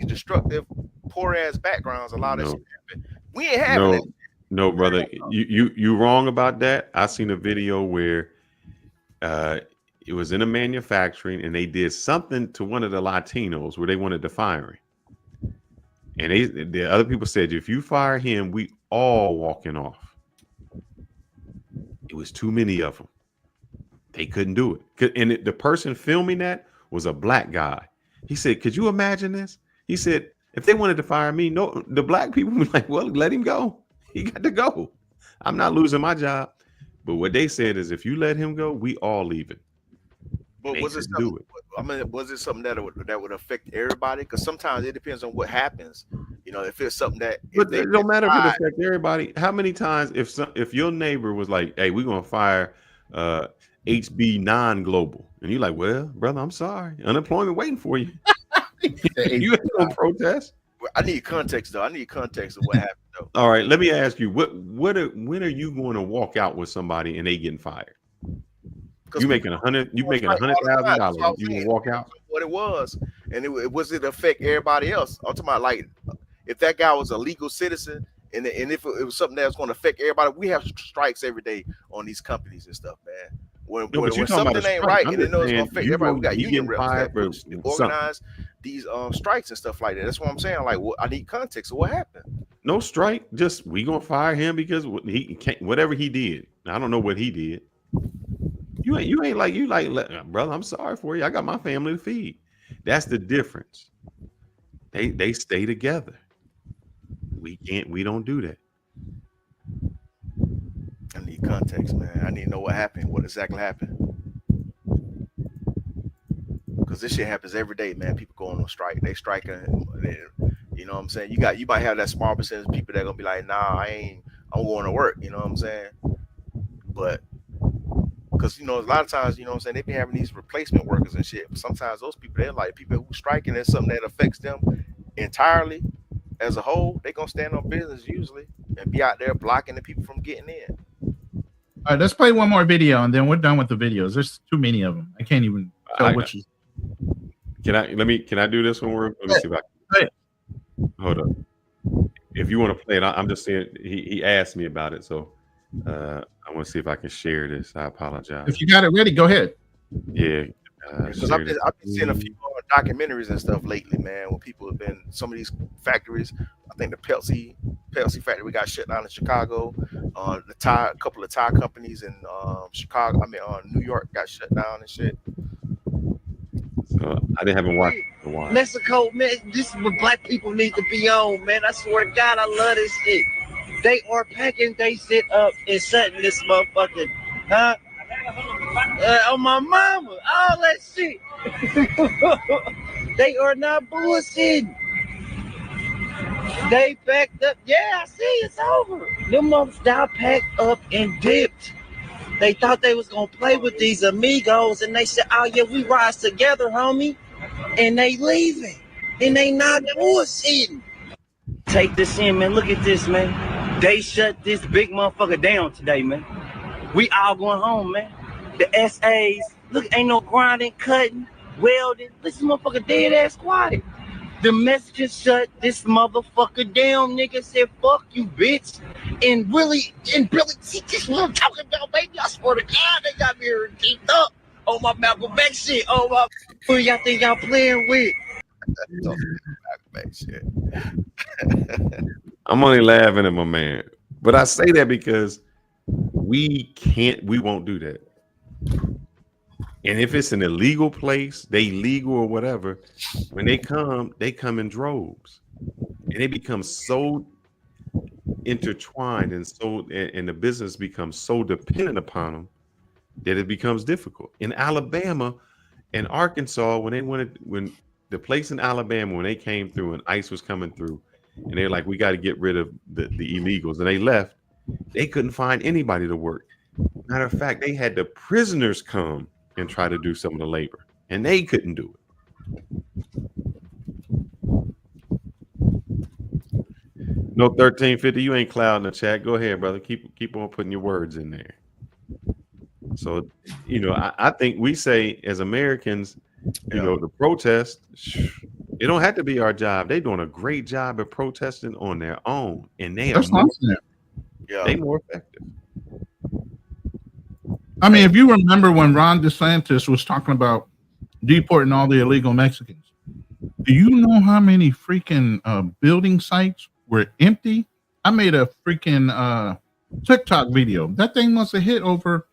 destructive, poor ass backgrounds allow that shit to happen. We ain't having it. No, brother, you wrong about that. I seen a video where it was in a manufacturing and they did something to one of the Latinos where they wanted to fire him. And the other people said, if you fire him, we all walking off. It was too many of them. They couldn't do it. And the person filming that was a Black guy. He said, could you imagine this? He said, if they wanted to fire me, no, the Black people were like, well, let him go. He got to go. I'm not losing my job. But what they said is, if you let him go, we all leave it. But was it something? I mean, was it something that would affect everybody? Because sometimes it depends on what happens. You know, if it's something that. But it don't matter if it affects everybody. How many times if your neighbor was like, "Hey, we're gonna fire HB non-global," and you're like, "Well, brother, I'm sorry, unemployment waiting for you." You ain't gonna protest. I need context though. I need context of what happened though. All right, let me ask you, when are you going to walk out with somebody and they getting fired? You making $100,000. You will walk out. What it was, and it wasn't affect everybody else. I'm talking about like if that guy was a legal citizen, and if it was something that was going to affect everybody. We have strikes every day on these companies and stuff, man. When something ain't right, and they know it's going to affect everybody. We got union reps that organize these strikes and stuff like that. That's what I'm saying. Like, I need context of what happened. No strike, just we gonna fire him because he can't, whatever he did. I don't know what he did. You ain't like brother. I'm sorry for you. I got my family to feed. That's the difference. They stay together. We don't do that. I need context, man. I need to know what happened. What exactly happened? Because this shit happens every day, man. People going on strike. They striking. You know what I'm saying? You might have that small percentage of people that gonna be like, nah, I'm going to work. You know what I'm saying? But because a lot of times, you know what I'm saying, they be having these replacement workers and shit. But sometimes those people, they're like people who striking, and something that affects them entirely as a whole. They gonna stand on business usually and be out there blocking the people from getting in. All right, let's play one more video and then we're done with the videos. There's too many of them. I can't even tell which is. Can I do this one? Let me see if I can. Hold up. If you want to play it, I'm just saying he asked me about it, so I want to see if I can share this. I apologize. If you got it ready, go ahead. Yeah. Because I've been seeing a few documentaries and stuff lately, man, where people have been, some of these factories, I think the Pepsi factory got shut down in Chicago. A couple of tire companies in New York got shut down and shit. So I haven't watched it for a while. Mexico, man, this is what black people need to be on, man. I swear to God, I love this shit. They are packing they shit up and shutting this motherfucking, huh? On my mama, all that shit. They are not bullshitting. They packed up. Yeah, I see it's over. Them motherfuckers packed up and dipped. They thought they was gonna play with these amigos, and they said, "Oh yeah, we rise together, homie." And they leaving, and they not bullshitting. Take this in, man. Look at this, man. They shut this big motherfucker down today, man. We all going home, man. The SAs, look, ain't no grinding, cutting, welding. This motherfucker dead ass quiet. The messages shut this motherfucker down, nigga. Said, fuck you, bitch. And really, see, this is what I'm talking about, baby. I swear to God, they got me here geeked up on my Malcolm X shit. Oh, my, who y'all think y'all playing with? I'm only laughing at my man. But I say that because we won't do that. And if it's an illegal place, they legal or whatever, when they come in droves. And they become so intertwined and the business becomes so dependent upon them that it becomes difficult. In Alabama and Arkansas, when the place in Alabama, when they came through and ICE was coming through, and they're like, we got to get rid of the illegals, and they left, they couldn't find anybody to work. Matter of fact, they had the prisoners come and try to do some of the labor, and they couldn't do it. No 1350, you ain't clouding the chat. Go ahead, brother. Keep on putting your words in there. So, I think we say as Americans, the protest, it don't have to be our job. They're doing a great job of protesting on their own, and they are more effective. I mean, if you remember when Ron DeSantis was talking about deporting all the illegal Mexicans, do you know how many freaking building sites were empty? I made a freaking TikTok video. That thing must have hit over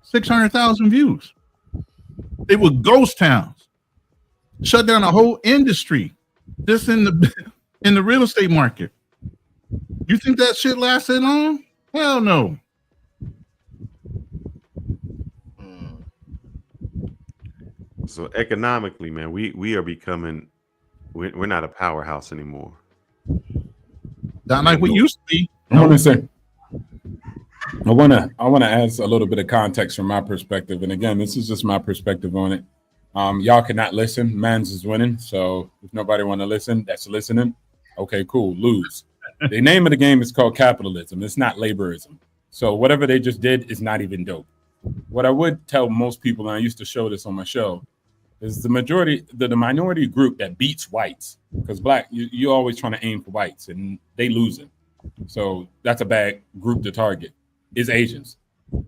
600,000 views. They were ghost towns. Shut down a whole industry just in the real estate market. You think that shit lasted long? Hell no. So economically, man, we are becoming, we're not a powerhouse anymore. Not like we used to be. I want to add a little bit of context from my perspective, and again, this is just my perspective on it. Y'all cannot listen. Mans is winning, so if nobody want to listen, that's listening. Okay, cool. Lose. The name of the game is called capitalism. It's not laborism. So whatever they just did is not even dope. What I would tell most people, and I used to show this on my show, is the minority group that beats whites, because black, you're always trying to aim for whites and they losing. So that's a bad group to target, is Asians.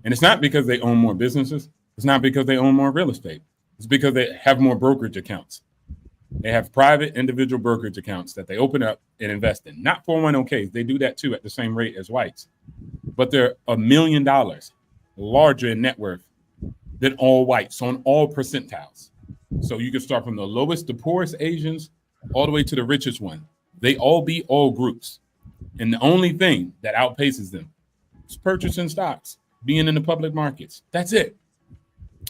And it's not because they own more businesses. It's not because they own more real estate. It's because they have more brokerage accounts. They have private individual brokerage accounts that they open up and invest in. Not 401ks. They do that too at the same rate as whites. But they're $1 million larger in net worth than all whites on all percentiles. So you can start from the lowest, the poorest Asians, all the way to the richest one. They all beat all groups. And the only thing that outpaces them is purchasing stocks, being in the public markets. That's it.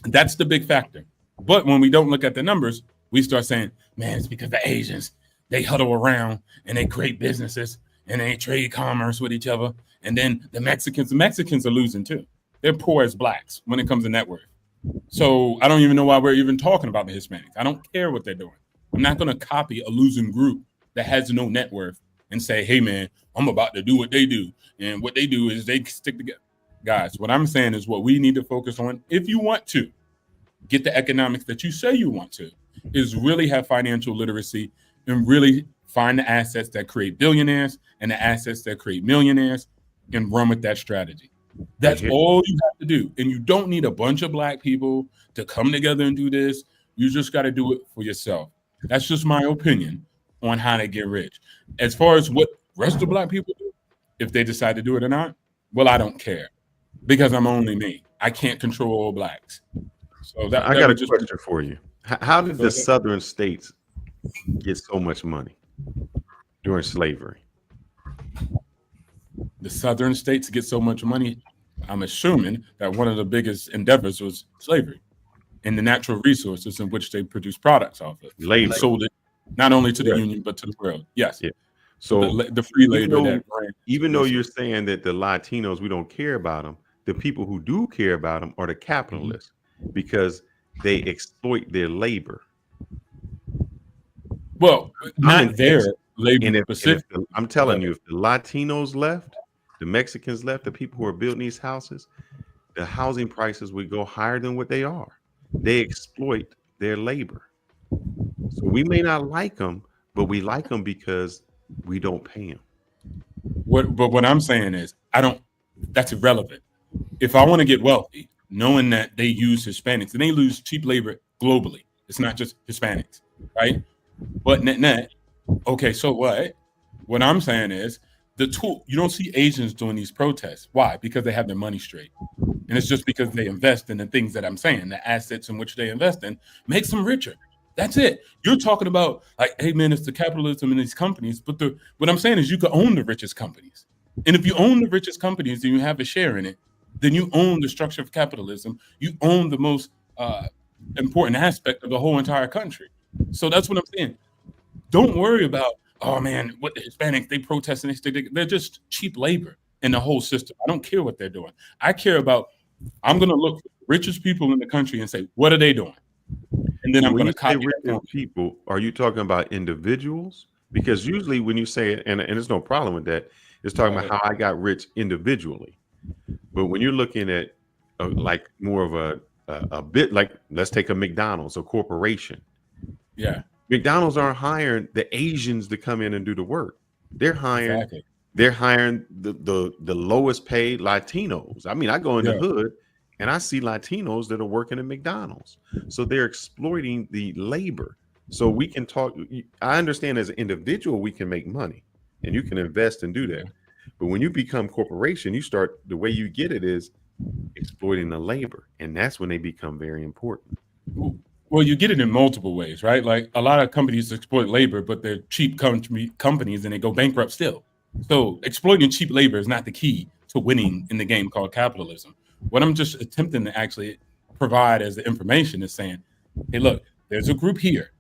That's the big factor. But when we don't look at the numbers, we start saying, man, it's because the Asians, they huddle around and they create businesses and they trade commerce with each other. And then the Mexicans are losing too. They're poor as blacks when it comes to net worth. So I don't even know why we're even talking about the Hispanics. I don't care what they're doing. I'm not going to copy a losing group that has no net worth and say, hey, man, I'm about to do what they do. And what they do is they stick together. Guys, what I'm saying is what we need to focus on, if you want to get the economics that you say you want to, is really have financial literacy and really find the assets that create billionaires and the assets that create millionaires and run with that strategy. That's all you have to do. And you don't need a bunch of black people to come together and do this. You just got to do it for yourself. That's just my opinion on how to get rich. As far as what rest of black people do, if they decide to do it or not, well, I don't care because I'm only me. I can't control all blacks. So I got a question for you. How did the southern states get so much money during slavery? The southern states get so much money, I'm assuming that one of the biggest endeavors was slavery and the natural resources in which they produce products off of. Labor. They sold it not only to the union, but to the world. Yes. Yeah. So the free labor. Even though you're saying that the Latinos, we don't care about them, the people who do care about them are the capitalists because they exploit their labor. Well, not their labor. I'm telling you, if the Latinos left, the Mexicans left, the people who are building these houses, the housing prices would go higher than what they are. They exploit their labor. So we may not like them, but we like them because we don't pay them. But what I'm saying is, that's irrelevant. If I want to get wealthy, knowing that they use Hispanics and they lose cheap labor globally, it's not just Hispanics, right? But net, okay, so what? What I'm saying is you don't see Asians doing these protests. Why? Because they have their money straight. And it's just because they invest in the things that I'm saying, the assets in which they invest in makes them richer. That's it. You're talking about like, hey man, it's the capitalism in these companies. But what I'm saying is you could own the richest companies. And if you own the richest companies and you have a share in it, then you own the structure of capitalism. You own the most important aspect of the whole entire country. So that's what I'm saying. Don't worry about, oh man, what the Hispanics, they protest and they're just cheap labor in the whole system. I don't care what they're doing. I care about, I'm going to look for the richest people in the country and say, what are they doing? And then I'm going to copy rich people. Are you talking about individuals? Because usually when you say it, and there's no problem with that, it's talking about how I got rich individually. But when you're looking at like more of a bit like, let's take a McDonald's, a corporation. Yeah. McDonald's aren't hiring the Asians to come in and do the work. They're hiring the lowest paid Latinos. I mean, I go in the hood and I see Latinos that are working at McDonald's. So they're exploiting the labor. So we can talk. I understand as an individual, we can make money and you can invest and do that. But when you become corporation, you start, the way you get it is exploiting the labor. And that's when they become very important. Well, you get it in multiple ways, right? Like a lot of companies exploit labor, but they're cheap companies and they go bankrupt still. So exploiting cheap labor is not the key to winning in the game called capitalism. What I'm just attempting to actually provide as the information is saying, hey, look, there's a group here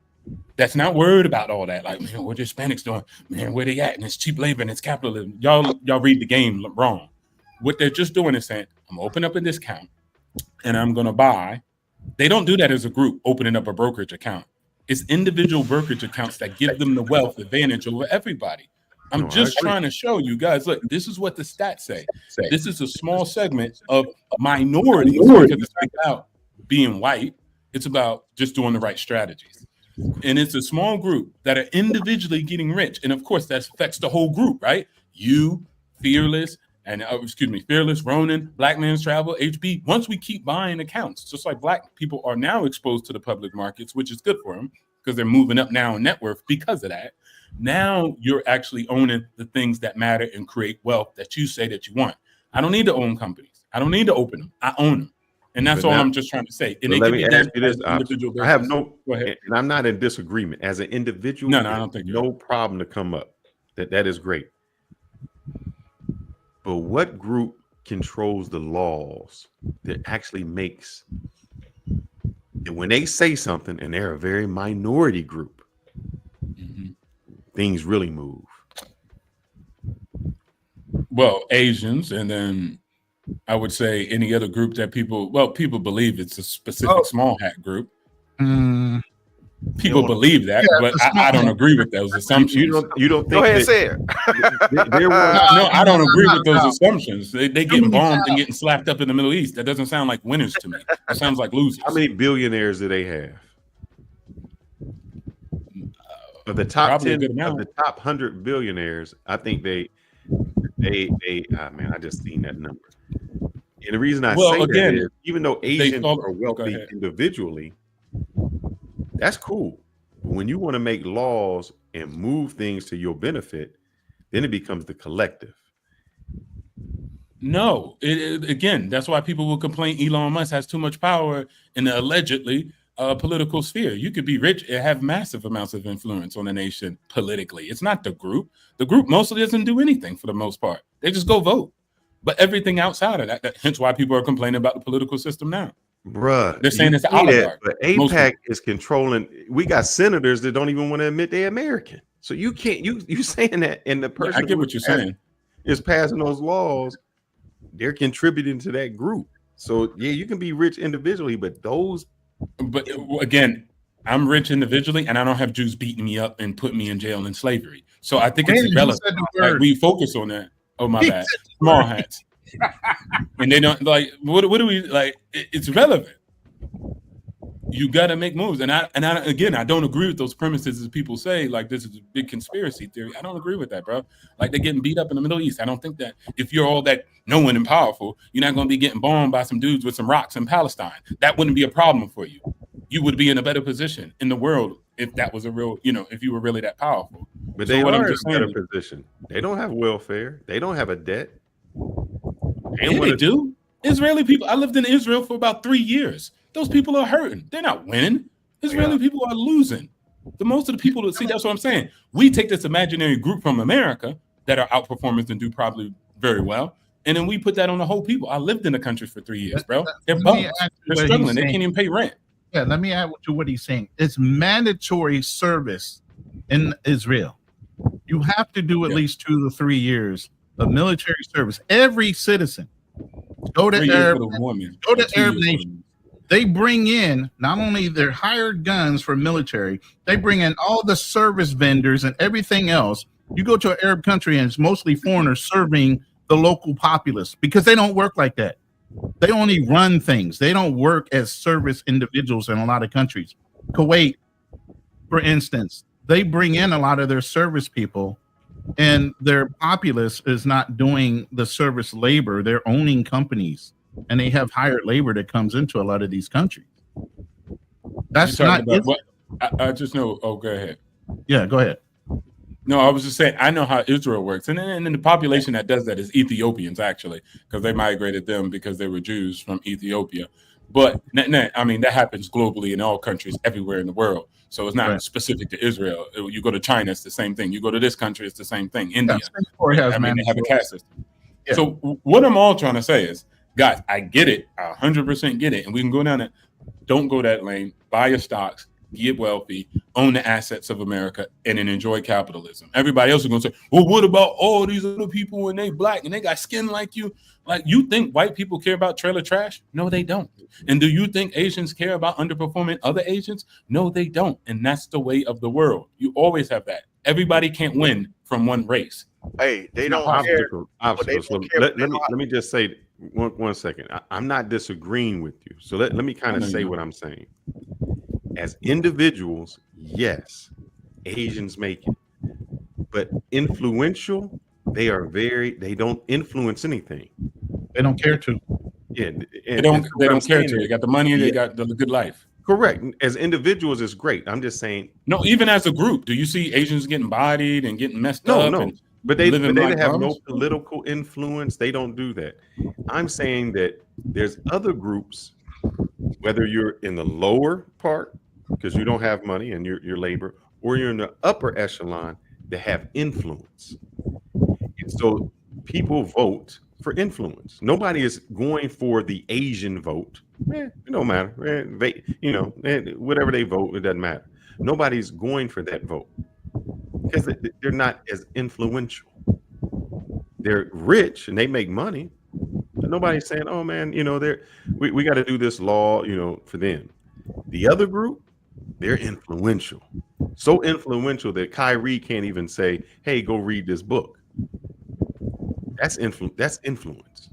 that's not worried about all that. Like, man, what the Hispanics doing? Man, where they at? And it's cheap labor and it's capitalism. Y'all read the game wrong. What they're just doing is saying, I'm gonna open up a discount and I'm going to buy. They don't do that as a group, opening up a brokerage account. It's individual brokerage accounts that give them the wealth advantage over everybody. I'm just trying to show you guys, look, this is what the stats say. This is a small segment of minorities because it's about being white. It's about just doing the right strategies. And it's a small group that are individually getting rich. And of course, that affects the whole group, right? You, Fearless, and Fearless, Ronan, Black Man's Travel, HB. Once we keep buying accounts, just like Black people are now exposed to the public markets, which is good for them because they're moving up now in net worth because of that. Now you're actually owning the things that matter and create wealth that you say that you want. I don't need to own companies. I don't need to open them. I own them. And that's all I'm just trying to say. And let me ask you this. I have no, and I'm not in disagreement. As an individual, no, I don't think no problem to come up. That is great. But what group controls the laws that actually makes, and when they say something and they're a very minority group, things really move? Well, Asians, and then I would say any other group that people believe it's a specific small hat group. People believe that, but I don't agree with those assumptions. You don't think? Go ahead and say it. No, I don't agree with those assumptions. They getting bombed and getting slapped up in the Middle East. That doesn't sound like winners to me. It sounds like losers. How many billionaires do they have? Of the top 10, of the top 100 billionaires, I think they man, I just seen that number. And the reason I say that is, even though Asians are wealthy individually, that's cool. But when you want to make laws and move things to your benefit, then it becomes the collective. No, again, that's why people will complain Elon Musk has too much power in the allegedly political sphere. You could be rich and have massive amounts of influence on the nation politically. It's not the group. The group mostly doesn't do anything for the most part. They just go vote. But everything outside of that, hence why people are complaining about the political system now. Bruh, they're saying it's the oligarch. But AIPAC is controlling. We got senators that don't even want to admit they're American. So you can't. You saying that, and the person I get what you're saying is passing those laws. They're contributing to that group. So yeah, you can be rich individually, but those. But again, I'm rich individually, and I don't have Jews beating me up and putting me in jail in slavery. So I think it's irrelevant. Like, we focus on that. Oh my bad. Small hats. And they don't like what do we like? It's relevant. You got to make moves, and I again, I don't agree with those premises as people say like this is a big conspiracy theory. I don't agree with that, bro. Like they're getting beat up in the Middle East. I don't think that if you're all that knowing and powerful, you're not going to be getting bombed by some dudes with some rocks in Palestine. That wouldn't be a problem for you. You would be in a better position in the world if that was a real, if you were really that powerful. But they are in a better position. They don't have welfare. They don't have a debt. They do. Israeli people. I lived in Israel for about 3 years. Those people are hurting. They're not winning. Israeli people are losing. The most of the people that see, that's what I'm saying. We take this imaginary group from America that are outperformers and do probably very well, and then we put that on the whole people. I lived in the country for 3 years, bro. They're bums. They're struggling. They can't even pay rent. Yeah, let me add to what he's saying. It's mandatory service in Israel. You have to do at least 2 to 3 years of military service. Every citizen. Go to Arab nations. They bring in not only their hired guns for military, they bring in all the service vendors and everything else. You go to an Arab country and it's mostly foreigners serving the local populace because they don't work like that. They only run things. They don't work as service individuals in a lot of countries. Kuwait, for instance, they bring in a lot of their service people and their populace is not doing the service labor. They're owning companies and they have hired labor that comes into a lot of these countries. That's not. I just know. Oh, go ahead. Yeah, go ahead. No, I was just saying, I know how Israel works. And then the population that does that is Ethiopians, actually, because they migrated them because they were Jews from Ethiopia. But I mean, that happens globally in all countries everywhere in the world. So it's not specific to Israel. You go to China, it's the same thing. You go to this country, it's the same thing. India, they have a caste system. Yeah. So what I'm all trying to say is, guys, I get it. I 100% get it. And we can go down that. Don't go that lane. Buy your stocks. get wealthy, own the assets of America, and then enjoy capitalism. Everybody else is going to say, well, what about all these other people and they black and they got skin like you? Like, you think white people care about trailer trash? No, they don't. And do you think Asians care about underperforming other Asians? No, they don't. And that's the way of the world. You always have that. Everybody can't win from one race. Hey, they don't care. So let me just say one second. I'm not disagreeing with you. So let me kind of say what I'm saying. As individuals, yes, Asians make it, but influential, they don't influence anything. They don't care to. Yeah, they don't care to. They got the money and they got the good life. Correct. As individuals, it's great. I'm just saying. No, even as a group, do you see Asians getting bodied and getting messed up? No. But they have no political influence. They don't do that. I'm saying that there's other groups, whether you're in the lower part because you don't have money and you're labor, or you're in the upper echelon that have influence. And so people vote for influence. Nobody is going for the Asian vote. It don't matter. Whatever they vote, it doesn't matter. Nobody's going for that vote because they're not as influential. They're rich and they make money. But nobody's saying, "Oh man, we got to do this law, for them." The other group, they're influential. So influential that Kyrie can't even say, "Hey, go read this book." That's influence.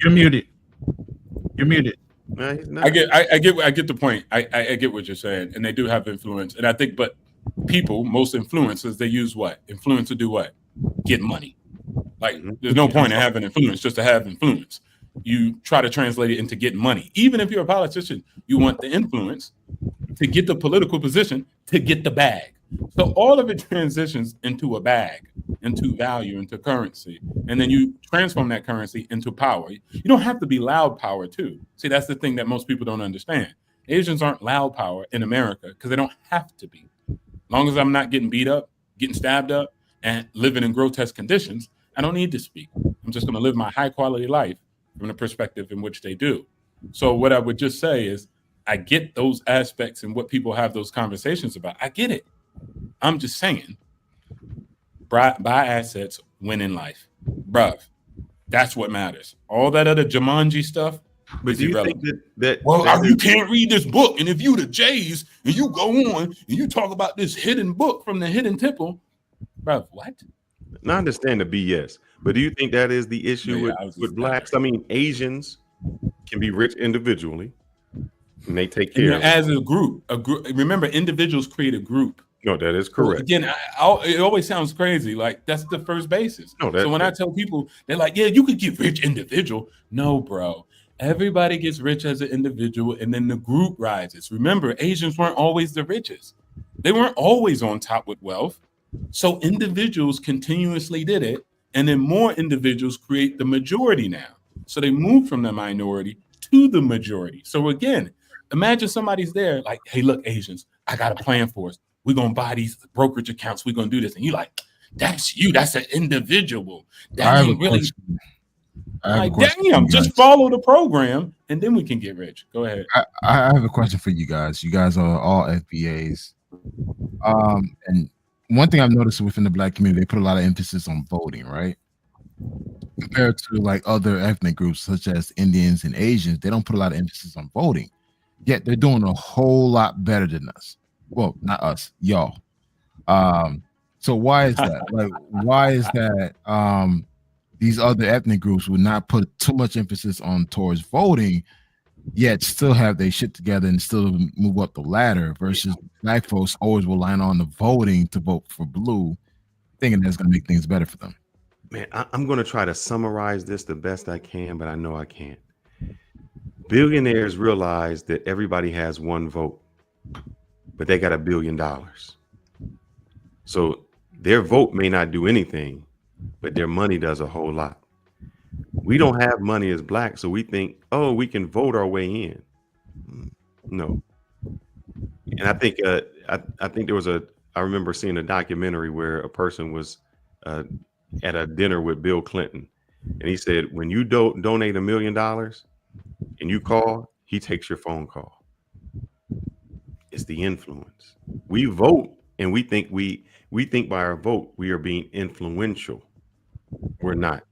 You're muted. No, he's not. I get the point. I get what you're saying, and they do have influence. And I think, but people, most influencers, they use what? Influence to do what? Get money. Like, there's no point in having influence just to have influence. You try to translate it into getting money. Even if you're a politician, you want the influence to get the political position to get the bag. So all of it transitions into a bag, into value, into currency. And then you transform that currency into power. You don't have to be loud power too. See, that's the thing that most people don't understand. Asians aren't loud power in America because they don't have to be. As long as I'm not getting beat up, getting stabbed up, and living in grotesque conditions, I don't need to speak. I'm just going to live my high quality life from the perspective in which they do. So what I would just say is, I get those aspects and what people have those conversations about. I get it. I'm just saying, buy assets, win in life. Bruh, that's what matters. All that other Jumanji stuff, but do you irrelevant. think that you can't read this book, and if you the Jays and you go on and you talk about this hidden book from the hidden temple, bruh, what? I understand the BS, but do you think that is the issue with blacks? I mean, Asians can be rich individually, and they take care of as a group. Remember, individuals create a group. No, that is correct. Again, it always sounds crazy. Like, that's the first basis. No, so when I tell people, they're like, yeah, you could get rich individual. No, bro. Everybody gets rich as an individual, and then the group rises. Remember, Asians weren't always the richest. They weren't always on top with wealth. So individuals continuously did it, and then more individuals create the majority now. So they move from the minority to the majority. So again, imagine somebody's there like, hey, look, Asians, I got a plan for us. We're going to buy these brokerage accounts. We're going to do this. And you're like, that's you. That's an individual. That ain't really. Like, damn, just follow the program and then we can get rich. Go ahead. I have a question for you guys. You guys are all FBAs. And one thing I've noticed within the black community, they put a lot of emphasis on voting, right? Compared to like other ethnic groups such as Indians and Asians, they don't put a lot of emphasis on voting. Yet they're doing a whole lot better than us. Well, not us, y'all. So why is that? Like, why is that these other ethnic groups would not put too much emphasis on towards voting, yet still have their shit together and still move up the ladder, versus black folks always relying on the voting to vote for blue, thinking that's going to make things better for them? Man, I'm going to try to summarize this the best I can, but I know I can't. Billionaires realize that everybody has one vote, but they got $1 billion. So their vote may not do anything, but their money does a whole lot. We don't have money as black, so we think, oh, we can vote our way in. No. And I think I think there was I remember seeing a documentary where a person was at a dinner with Bill Clinton, and he said, when you donate $1 million and you call, he takes your phone call. It's the influence. We vote, and we think by our vote we are being influential. We're not,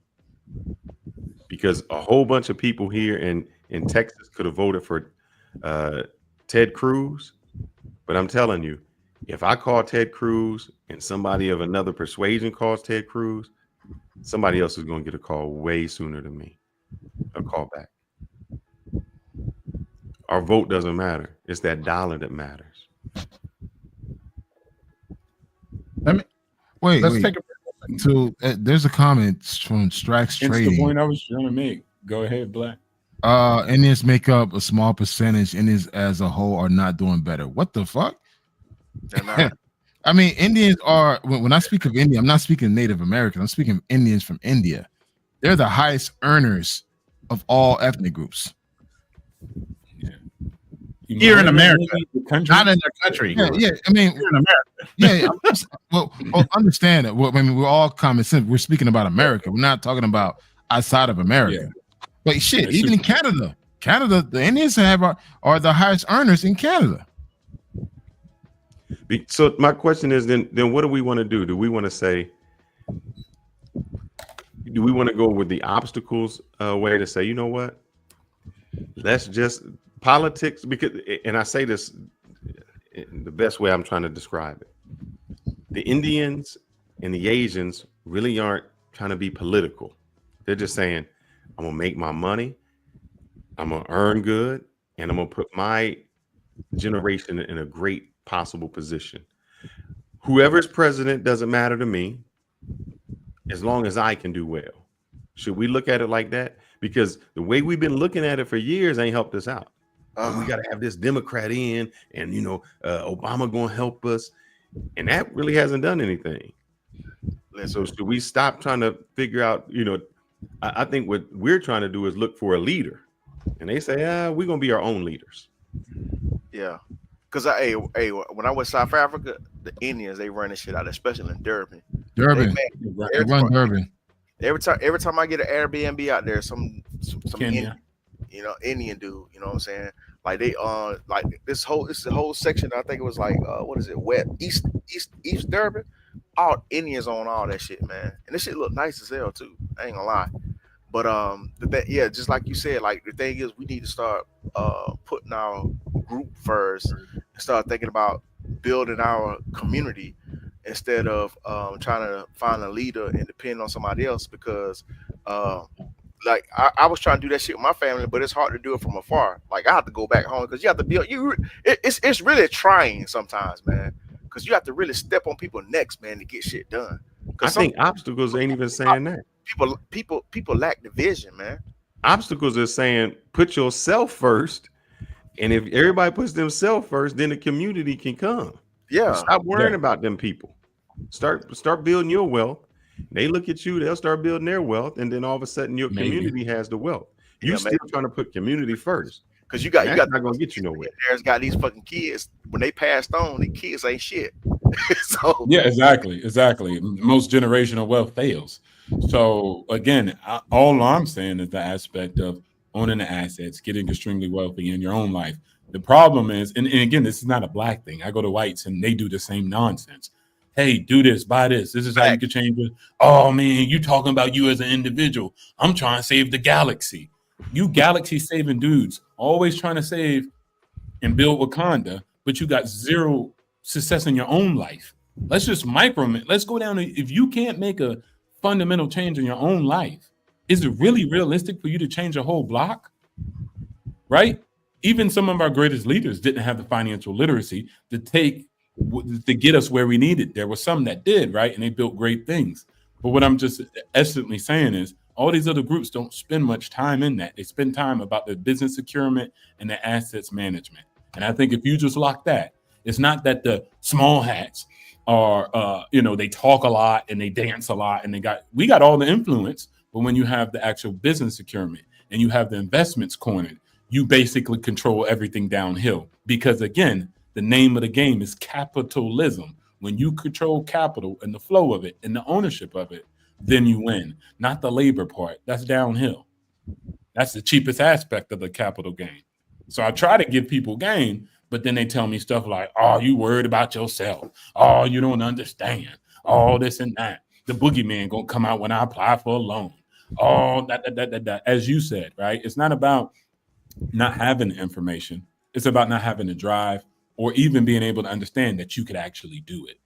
because a whole bunch of people here in Texas could have voted for Ted Cruz, but I'm telling you, if I call Ted Cruz and somebody of another persuasion calls Ted Cruz, somebody else is going to get a call way sooner than me. A call back. Our vote doesn't matter. It's that dollar that matters. Wait. Take a break. So there's a comment from Strax Trading. It's the point I was trying to make. Go ahead, Black. Indians make up a small percentage. Indians as a whole are not doing better. What the fuck? I mean, Indians are, when I speak of India, I'm not speaking Native Americans. I'm speaking of Indians from India. They're the highest earners of all ethnic groups. Here in America, not in their country. Yeah. I mean, here in America. Yeah. Well, understand it. Well, I mean, we're all common sense. We're speaking about America. We're not talking about outside of America. Yeah. But shit, even in Canada, the Indians are the highest earners in Canada. So my question is, then what do we want to do? Do we want to say, do we want to go with the obstacles way to say, you know what? Let's just politics, because, and I say this in the best way I'm trying to describe it. The Indians and the Asians really aren't trying to be political. They're just saying, I'm going to make my money, I'm going to earn good, and I'm going to put my generation in a great possible position. Whoever's president doesn't matter to me, as long as I can do well. Should we look at it like that? Because the way we've been looking at it for years ain't helped us out. We got to have this Democrat in, and Obama going to help us, and that really hasn't done anything. So should we stop trying to figure out? I think what we're trying to do is look for a leader, and they say, we're going to be our own leaders. Yeah, because when I went to South Africa, the Indians, they run this shit out, especially in Durban. They run Durban. Every time I get an Airbnb out there, some Indian, Indian dude, you know what I'm saying? Like they like this the whole section. I think it was like what is it? East Durban. All Indians on all that shit, man. And this shit look nice as hell too. I ain't gonna lie. But just like you said, like the thing is, we need to start putting our group first and start thinking about building our community instead of trying to find a leader and depend on somebody else. Because like I was trying to do that shit with my family, but it's hard to do it from afar. Like I have to go back home because you have to build. It's really trying sometimes, man. Because you have to really step on people's necks, man, to get shit done. I think obstacles ain't even saying that. People lack the vision, man. Obstacles are saying put yourself first, and if everybody puts themselves first, then the community can come. Yeah. Stop worrying about them people. Start building your wealth. They look at you, they'll start building their wealth, and then all of a sudden your community has the wealth. You still trying to put community first. Because you got not gonna get you nowhere. There's got these fucking kids. When they passed on, the kids ain't shit. So yeah, exactly. Most generational wealth fails. So again, all I'm saying is the aspect of owning the assets, getting extremely wealthy in your own life. The problem is, and again, this is not a black thing. I go to whites and they do the same nonsense. Hey, do this, buy this. This is how you can change it. Oh man, you talking about you as an individual. I'm trying to save the galaxy. You galaxy saving dudes, always trying to save and build Wakanda, but you got zero success in your own life. Let's just let's go down to, if you can't make a fundamental change in your own life, is it really realistic for you to change a whole block? Right? Even some of our greatest leaders didn't have the financial literacy to get us where we needed. There were some that did, right? And they built great things. But what I'm just essentially saying is all these other groups don't spend much time in that. They spend time about the business procurement and the assets management. And I think if you just lock that, it's not that the small hats are, they talk a lot and they dance a lot and we got all the influence. But when you have the actual business procurement and you have the investments cornered, you basically control everything downhill. Because again, the name of the game is capitalism. When you control capital and the flow of it and the ownership of it, then you win. Not the labor part. That's downhill. That's the cheapest aspect of the capital gain. So I try to give people game, But then they tell me stuff like, oh, you worried about yourself. Oh, you don't understand. All this and that. The boogeyman gonna come out when I apply for a loan. Oh, that. As you said, right? It's not about not having the information. It's about not having the drive or even being able to understand that you could actually do it.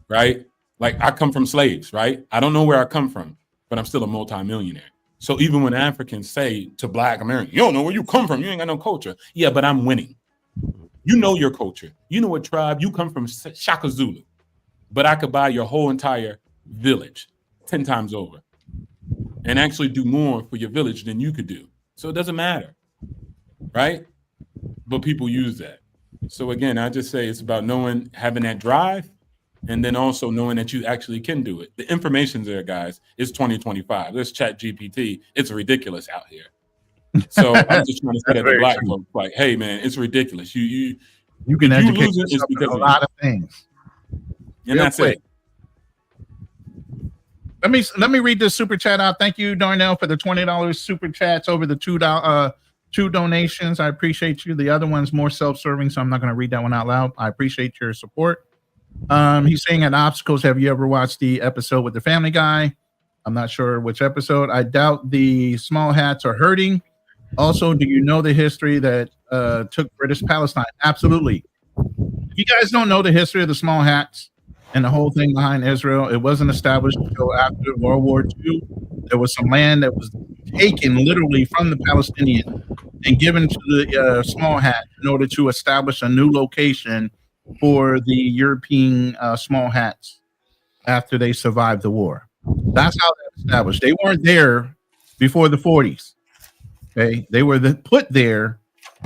Right? Like I come from slaves, right? I don't know where I come from, but I'm still a multimillionaire. So even when Africans say to Black Americans, you don't know where you come from, you ain't got no culture. Yeah, but I'm winning. You know your culture. You know what tribe. You come from Shaka Zulu. But I could buy your whole entire village 10 times over and actually do more for your village than you could do. So it doesn't matter, right? But people use that. So again, I just say it's about knowing, having that drive, and then also knowing that you actually can do it. The information's there, guys. It's 2025. There's Chat GPT. It's ridiculous out here. So I'm just trying to say that to Black folks, like, hey man, it's ridiculous. You can educate yourself on a lot of things. And that's it. Let me read this super chat out. Thank you, Darnell, for the $20 super chats over the two donations. I appreciate you. The other one's more self-serving, so I'm not going to read that one out loud. I appreciate your support. He's saying at Obstacles, have you ever watched the episode with the Family Guy? I'm not sure which episode. I doubt the small hats are hurting. Also, do you know the history that took British Palestine? Absolutely. If you guys don't know the history of the small hats and the whole thing behind Israel, it wasn't established until after World War II. There was some land that was taken literally from the Palestinians and given to the small hats in order to establish a new location for the European small hats after they survived the war. That's how that established. They weren't there before the 40s. Okay, they were put there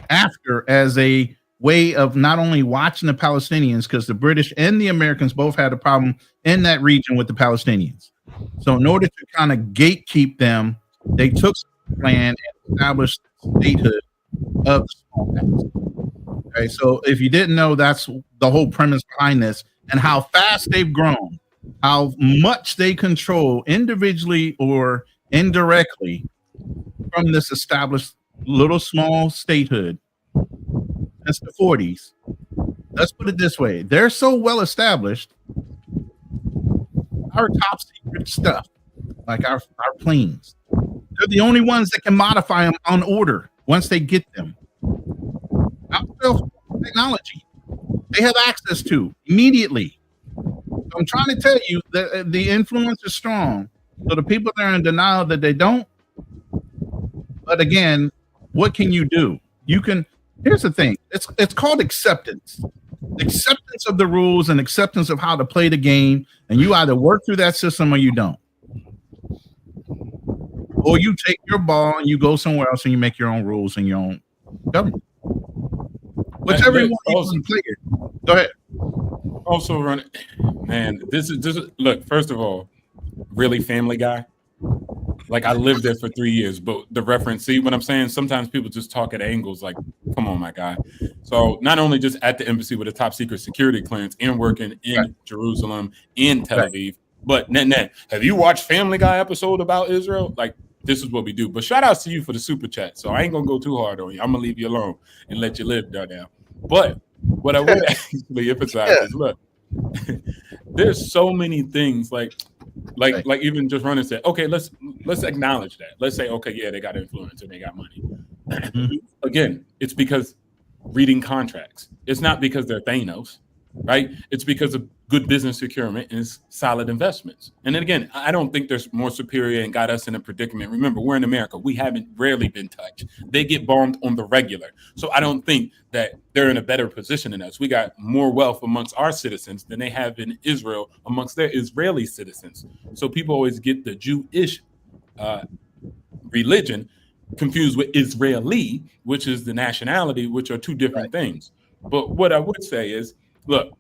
after as a way of not only watching the Palestinians, because the British and the Americans both had a problem in that region with the Palestinians. So in order to kind of gatekeep them, they took land and established statehood of the small hats. Okay, so if you didn't know, that's the whole premise behind this, and how fast they've grown, how much they control individually or indirectly from this established little small statehood since the 40s. Let's put it this way. They're so well established, our top secret stuff, like our planes, they're the only ones that can modify them on order once they get them. Our technology they have access to immediately. So I'm trying to tell you that the influence is strong. So the people that are in denial that they don't. But again, what can you do? You can. Here's the thing. It's called acceptance. Acceptance of the rules and acceptance of how to play the game. And you either work through that system or you don't. Or you take your ball and you go somewhere else and you make your own rules and your own government. Whichever one you want to play it. Go ahead. Also, run, man. This is look. First of all, really Family Guy. Like I lived there for 3 years, but the reference, see what I'm saying? Sometimes people just talk at angles like, come on, my guy. So not only just at the embassy with a top secret security clearance and working in Jerusalem, in Tel Aviv, but net, have you watched Family Guy episode about Israel? Like this is what we do. But shout outs to you for the super chat. So I ain't gonna go too hard on you. I'm gonna leave you alone and let you live there now. But what I would actually emphasize is look, there's so many things like even just running said, okay, let's acknowledge that. Let's say, okay, yeah, they got influence and they got money. Again, it's because reading contracts. It's not because they're Thanos, right? It's because of good business procurement and solid investments. And then again, I don't think there's more superior and got us in a predicament. Remember, we're in America. We haven't rarely been touched. They get bombed on the regular. So I don't think that they're in a better position than us. We got more wealth amongst our citizens than they have in Israel amongst their Israeli citizens. So people always get the Jewish religion confused with Israeli, which is the nationality, which are two different things. But what I would say is, look,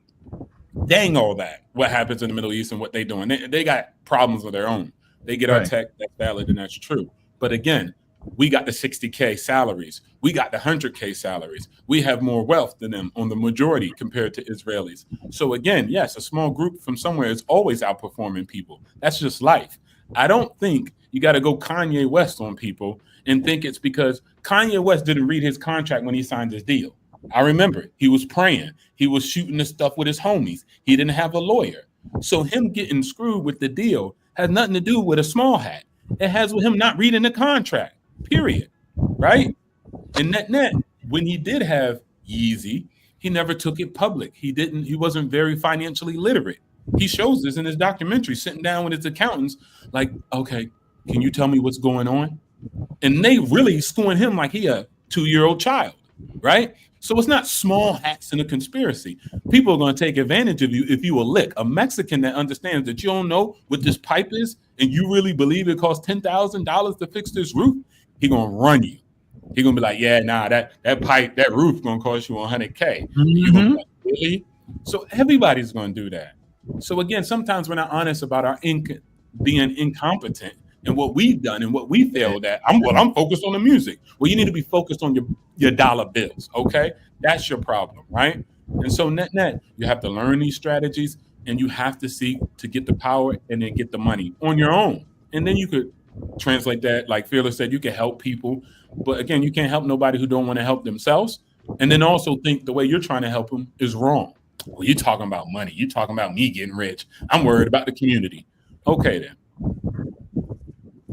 dang all that, what happens in the Middle East and what they're doing. They got problems of their own. They get our tech, that's valid and that's true. But again, we got the 60K salaries. We got the 100K salaries. We have more wealth than them on the majority compared to Israelis. So again, yes, a small group from somewhere is always outperforming people. That's just life. I don't think you got to go Kanye West on people and think it's because Kanye West didn't read his contract when he signed his deal. I remember he was praying. He was shooting the stuff with his homies. He didn't have a lawyer. So him getting screwed with the deal has nothing to do with a small hat. It has with him not reading the contract, period. Right? And net, when he did have Yeezy, he never took it public. He wasn't very financially literate. He shows this in his documentary, sitting down with his accountants, like, okay, can you tell me what's going on? And they really schooling him like he a 2-year-old child, right? So it's not small hats in a conspiracy. People are going to take advantage of you if you a lick. A Mexican that understands that you don't know what this pipe is and you really believe it costs $10,000 to fix this roof, he going to run you. He going to be like, yeah, nah, that pipe, that roof going to cost you $100K. You gonna be like, really? So everybody's going to do that. So again, sometimes we're not honest about our being incompetent and what we've done and what we failed at. I'm focused on the music. Well, you need to be focused on your dollar bills, okay? That's your problem, right? And so net, you have to learn these strategies and you have to seek to get the power and then get the money on your own. And then you could translate that, like Fearless said, you can help people. But again, you can't help nobody who don't want to help themselves. And then also think the way you're trying to help them is wrong. Well, you're talking about money. You're talking about me getting rich. I'm worried about the community. Okay, then.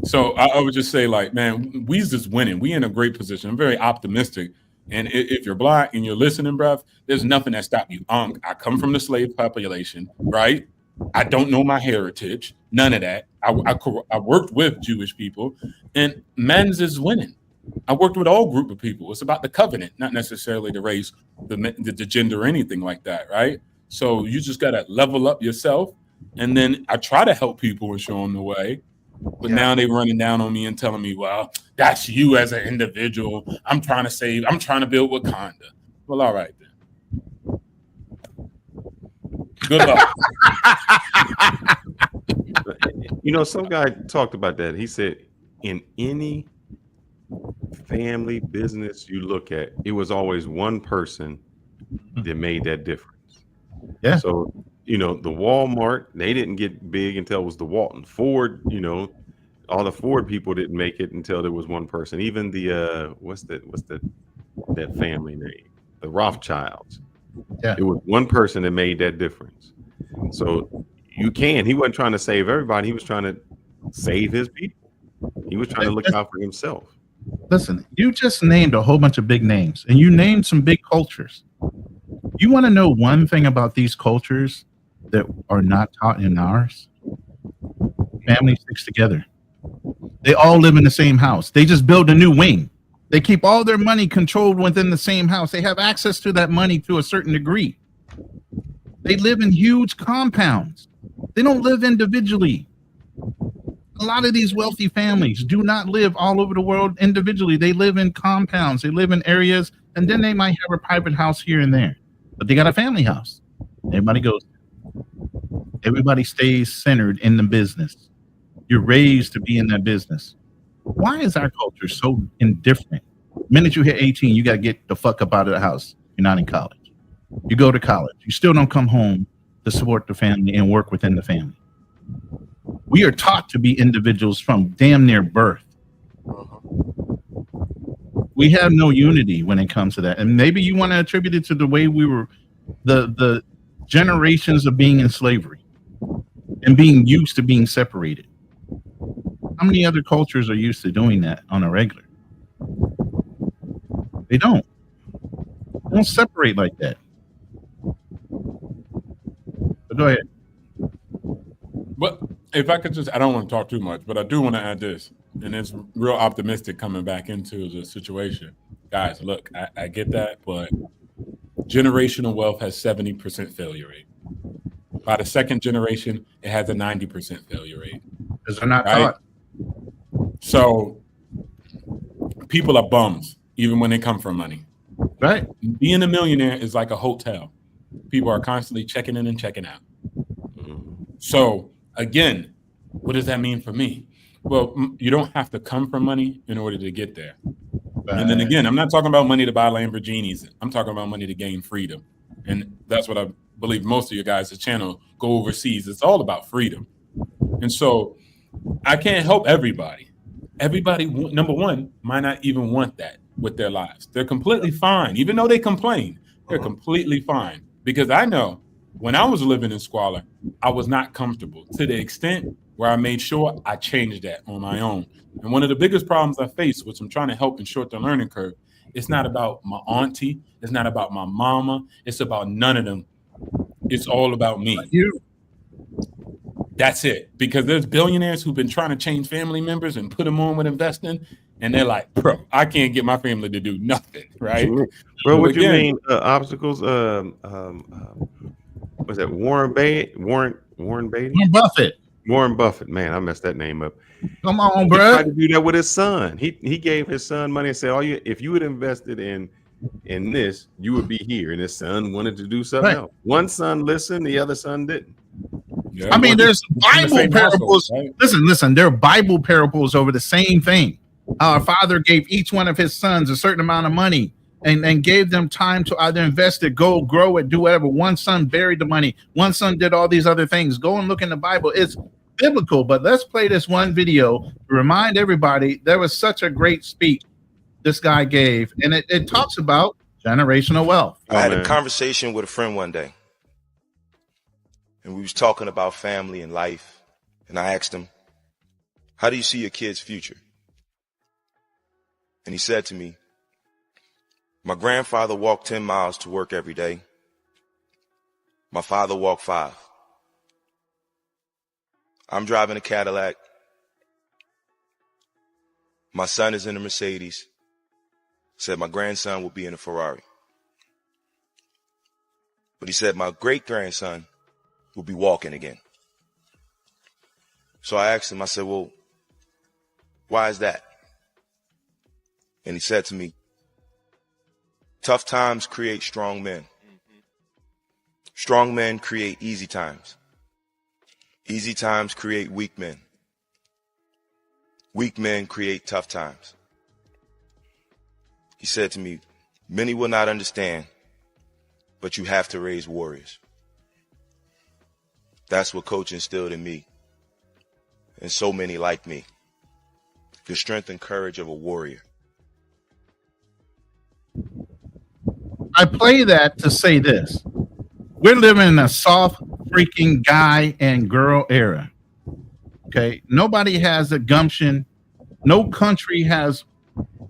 So I would just say, like, man, we's just winning. We in a great position. I'm very optimistic. And if you're Black and you're listening, bruv, there's nothing that stops you. I come from the slave population, right? I don't know my heritage. None of that. I worked with Jewish people, and men's is winning. I worked with all group of people. It's about the covenant, not necessarily the race, the gender, or anything like that, right? So you just got to level up yourself. And then I try to help people and show them the way. But now they running down on me and telling me, well, that's you as an individual. I'm trying to build Wakanda. Well, all right then. Good luck. You know, some guy talked about that. He said, in any family business you look at, it was always one person that made that difference. Yeah. So, you know, the Walmart, they didn't get big until it was the Walton. Ford, you know, all the Ford people didn't make it until there was one person. Even the what's that family name? The Rothschilds. Yeah. It was one person that made that difference. So he wasn't trying to save everybody. He was trying to save his people. He was trying to look out for himself. Listen, you just named a whole bunch of big names and you named some big cultures. You want to know one thing about these cultures that are not taught in ours? Family sticks together. They all live in the same house. They just build a new wing. They keep all their money controlled within the same house. They have access to that money to a certain degree. They live in huge compounds. They don't live individually. A lot of these wealthy families do not live all over the world individually. They live in compounds. They live in areas, and then they might have a private house here and there. But they got a family house. Everybody goes. Everybody stays centered in the business. You're raised to be in that business. Why is our culture so indifferent? The minute you hit 18, you got to get the fuck up out of the house. You're not in college. You go to college. You still don't come home to support the family and work within the family. We are taught to be individuals from damn near birth. We have no unity when it comes to that. And maybe you want to attribute it to the way we were, the generations of being in slavery and being used to being separated. How many other cultures are used to doing that on a regular? They don't. They don't separate like that. But go ahead. But if I could just, I don't want to talk too much, but I do want to add this, and it's real optimistic coming back into the situation. Guys, look, I get that, but generational wealth has 70% failure rate. By the second generation, it has a 90% failure rate. Because they're not taught. So people are bums, even when they come from money. Right. Being a millionaire is like a hotel. People are constantly checking in and checking out. So again, what does that mean for me? Well, you don't have to come from money in order to get there. Right. And then again, I'm not talking about money to buy Lamborghinis. I'm talking about money to gain freedom. And that's what I believe most of you guys' channel go overseas. It's all about freedom. And so I can't help everybody. Everybody, number one, might not even want that. with their lives. They're completely fine. Even though they complain, they're completely fine. Because I know when I was living in squalor, I was not comfortable to the extent where I made sure I changed that on my own. And one of the biggest problems I face, which I'm trying to help in short the learning curve, it's not about my auntie. It's not about my mama. It's about none of them. It's all about me. You. That's it. Because there's billionaires who've been trying to change family members and put them on with investing. And they're like, bro, I can't get my family to do nothing, right? Bro, what you mean obstacles? Was that Warren Beatty? Warren Buffett. Warren Buffett. Man, I messed that name up. Come on, He bro. tried to do that with his son. He gave his son money and said, if you had invested in this, you would be here. And his son wanted to do something else. One son listened, the other son didn't. I mean, there's Bible parables. Right? Listen, there are Bible parables over the same thing. Our father gave each one of his sons a certain amount of money and gave them time to either invest it, go grow it, do whatever. One son buried the money. One son did all these other things. Go and look in the Bible. It's biblical, but let's play this one video to remind everybody there was such a great speech this guy gave, and it talks about generational wealth. I had a conversation with a friend one day, and we was talking about family and life, and I asked him, how do you see your kid's future? And he said to me, my grandfather walked 10 miles to work every day. My father walked 5. I'm driving a Cadillac. My son is in a Mercedes. Said my grandson will be in a Ferrari. But he said my great-grandson will be walking again. So I asked him, I said, well, why is that? And he said to me, tough times create strong men. Strong men create easy times. Easy times create weak men. Weak men create tough times. He said to me, many will not understand, but you have to raise warriors. That's what Coach instilled in me, and so many like me. The strength and courage of a warrior. I play that to say this. We're living in a soft freaking guy and girl era. Okay. Nobody has a gumption. No country has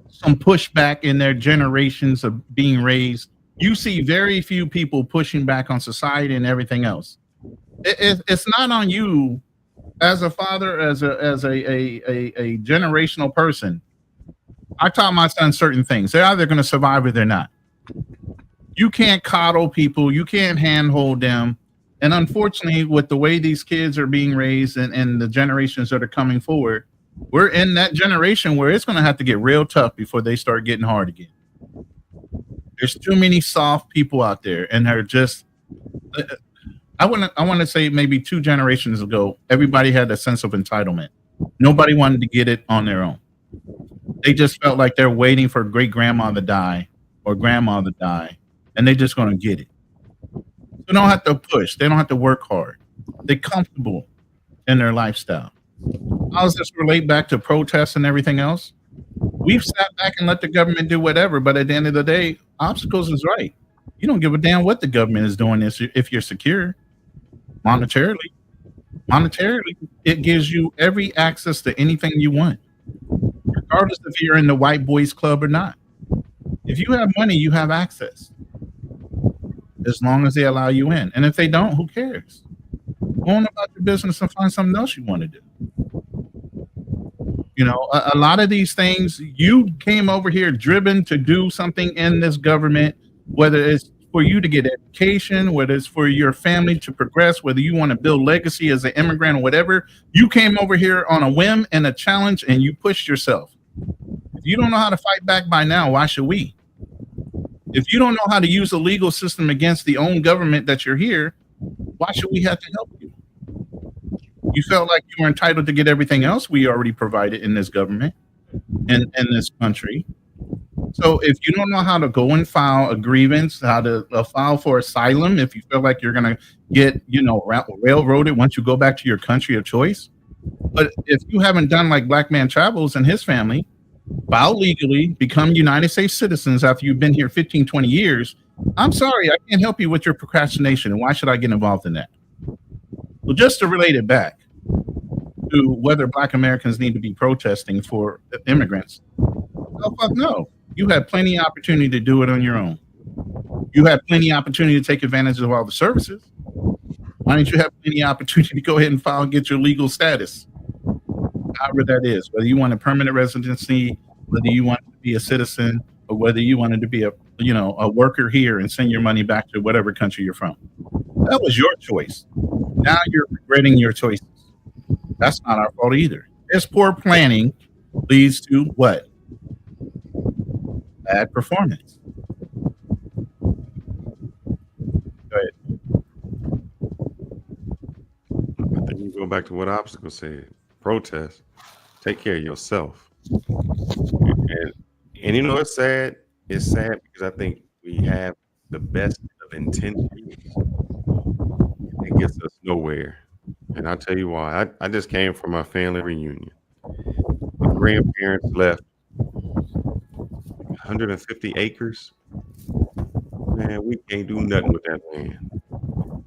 some pushback in their generations of being raised. You see very few people pushing back on society and everything else. It's not on you as a father, as a generational person. I taught my son certain things. They're either going to survive or they're not. You can't coddle people. You can't handhold them. And unfortunately, with the way these kids are being raised and the generations that are coming forward, we're in that generation where it's going to have to get real tough before they start getting hard again. There's too many soft people out there, and they're just. I want to say maybe 2 generations ago, everybody had a sense of entitlement. Nobody wanted to get it on their own. They just felt like they're waiting for great grandma to die or grandma to die, and they're just going to get it. They don't have to push. They don't have to work hard. They're comfortable in their lifestyle. How does this relate back to protests and everything else? We've sat back and let the government do whatever, but at the end of the day, obstacles is right. You don't give a damn what the government is doing if you're secure monetarily. Monetarily, it gives you every access to anything you want, regardless if you're in the white boys club or not. If you have money, you have access, as long as they allow you in. And if they don't, who cares? Go on about your business and find something else you want to do. You know, a lot of these things, you came over here driven to do something in this government, whether it's for you to get education, whether it's for your family to progress, whether you want to build legacy as an immigrant or whatever. You came over here on a whim and a challenge, and you pushed yourself. If you don't know how to fight back by now, why should we? If you don't know how to use the legal system against the own government that you're here, why should we have to help you? You felt like you were entitled to get everything else we already provided in this government and in this country. So if you don't know how to go and file a grievance, how to file for asylum, if you feel like you're going to get, railroaded once you go back to your country of choice. But if you haven't done like Black Man Travels and his family, file legally, become United States citizens after you've been here 15, 20 years, I'm sorry, I can't help you with your procrastination. And why should I get involved in that? Well, just to relate it back to whether Black Americans need to be protesting for immigrants, oh, fuck no. You had plenty of opportunity to do it on your own. You had plenty of opportunity to take advantage of all the services. Why don't you have plenty of opportunity to go ahead and file and get your legal status? However that is, whether you want a permanent residency, whether you want to be a citizen, or whether you wanted to be a worker here and send your money back to whatever country you're from. That was your choice. Now you're regretting your choices. That's not our fault either. This poor planning leads to what? Bad performance. Go ahead. I think you go back to what Obstacle said. Protest. Take care of yourself. And you know, it's sad. It's sad because I think we have the best of intentions. It gets us nowhere. And I'll tell you why. I just came from a family reunion. My grandparents left 150 acres. Man, we can't do nothing with that land.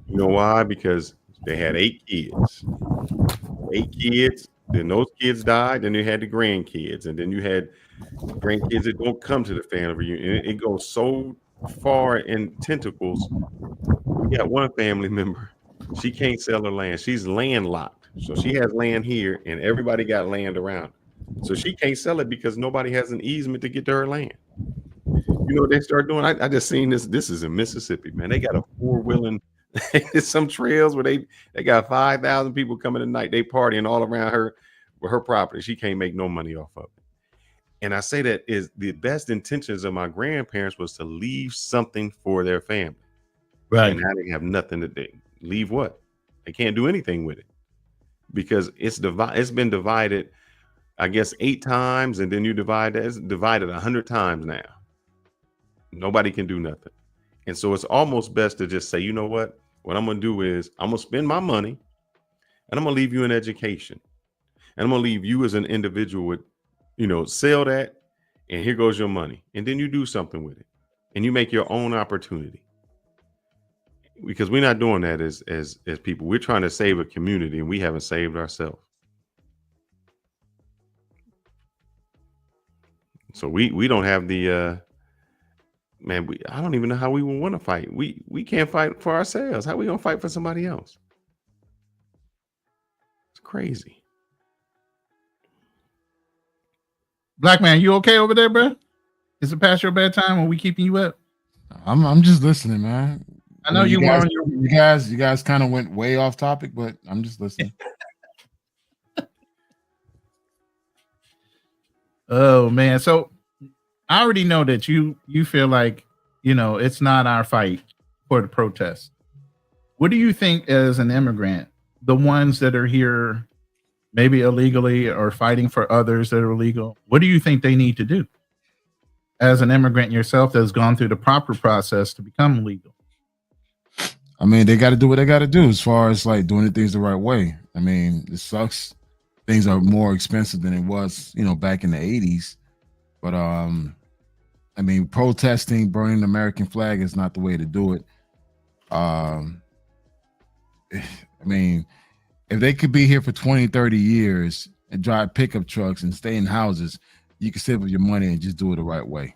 You know why? Because they had 8 kids. 8 kids. Then those kids died. Then you had the grandkids. And then you had grandkids that don't come to the family reunion. It goes so far in tentacles. We got one family member. She can't sell her land. She's landlocked. So she has land here and everybody got land around. So she can't sell it because nobody has an easement to get to her land. You know what they start doing? I just seen this. This is in Mississippi, man. They got a 4-wheeling. There's some trails where they got 5,000 people coming tonight. They partying all around her with her property. She can't make no money off of it. And I say that is the best intentions of my grandparents was to leave something for their family. Right. And now they have nothing to do. Leave what? They can't do anything with it because it's been divided, I guess, 8 times, and then you divide that. It's divided 100 times now. Nobody can do nothing. And so it's almost best to just say, you know what? What I'm going to do is I'm going to spend my money and I'm going to leave you an education. And I'm going to leave you as an individual with, sell that. And here goes your money. And then you do something with it and you make your own opportunity. Because we're not doing that as people. We're trying to save a community and we haven't saved ourselves. So we don't have the man. I don't even know how we would want to fight. We can't fight for ourselves. How we gonna fight for somebody else? It's crazy. Black man, you okay over there, bro? Is it past your bedtime? Are we keeping you up? I'm just listening, man. I know you guys, were on your. You guys kind of went way off topic, but I'm just listening. Oh man, so I already know that you feel like it's not our fight for the protest. What do you think as an immigrant, the ones that are here maybe illegally or fighting for others that are illegal, what do you think they need to do as an immigrant yourself that's gone through the proper process to become legal? I mean, they got to do what they got to do as far as like doing things the right way. I mean, it sucks. Things are more expensive than it was, back in the 80s. But I mean, protesting, burning the American flag is not the way to do it. I mean, if they could be here for 20, 30 years and drive pickup trucks and stay in houses, you can save up your money and just do it the right way.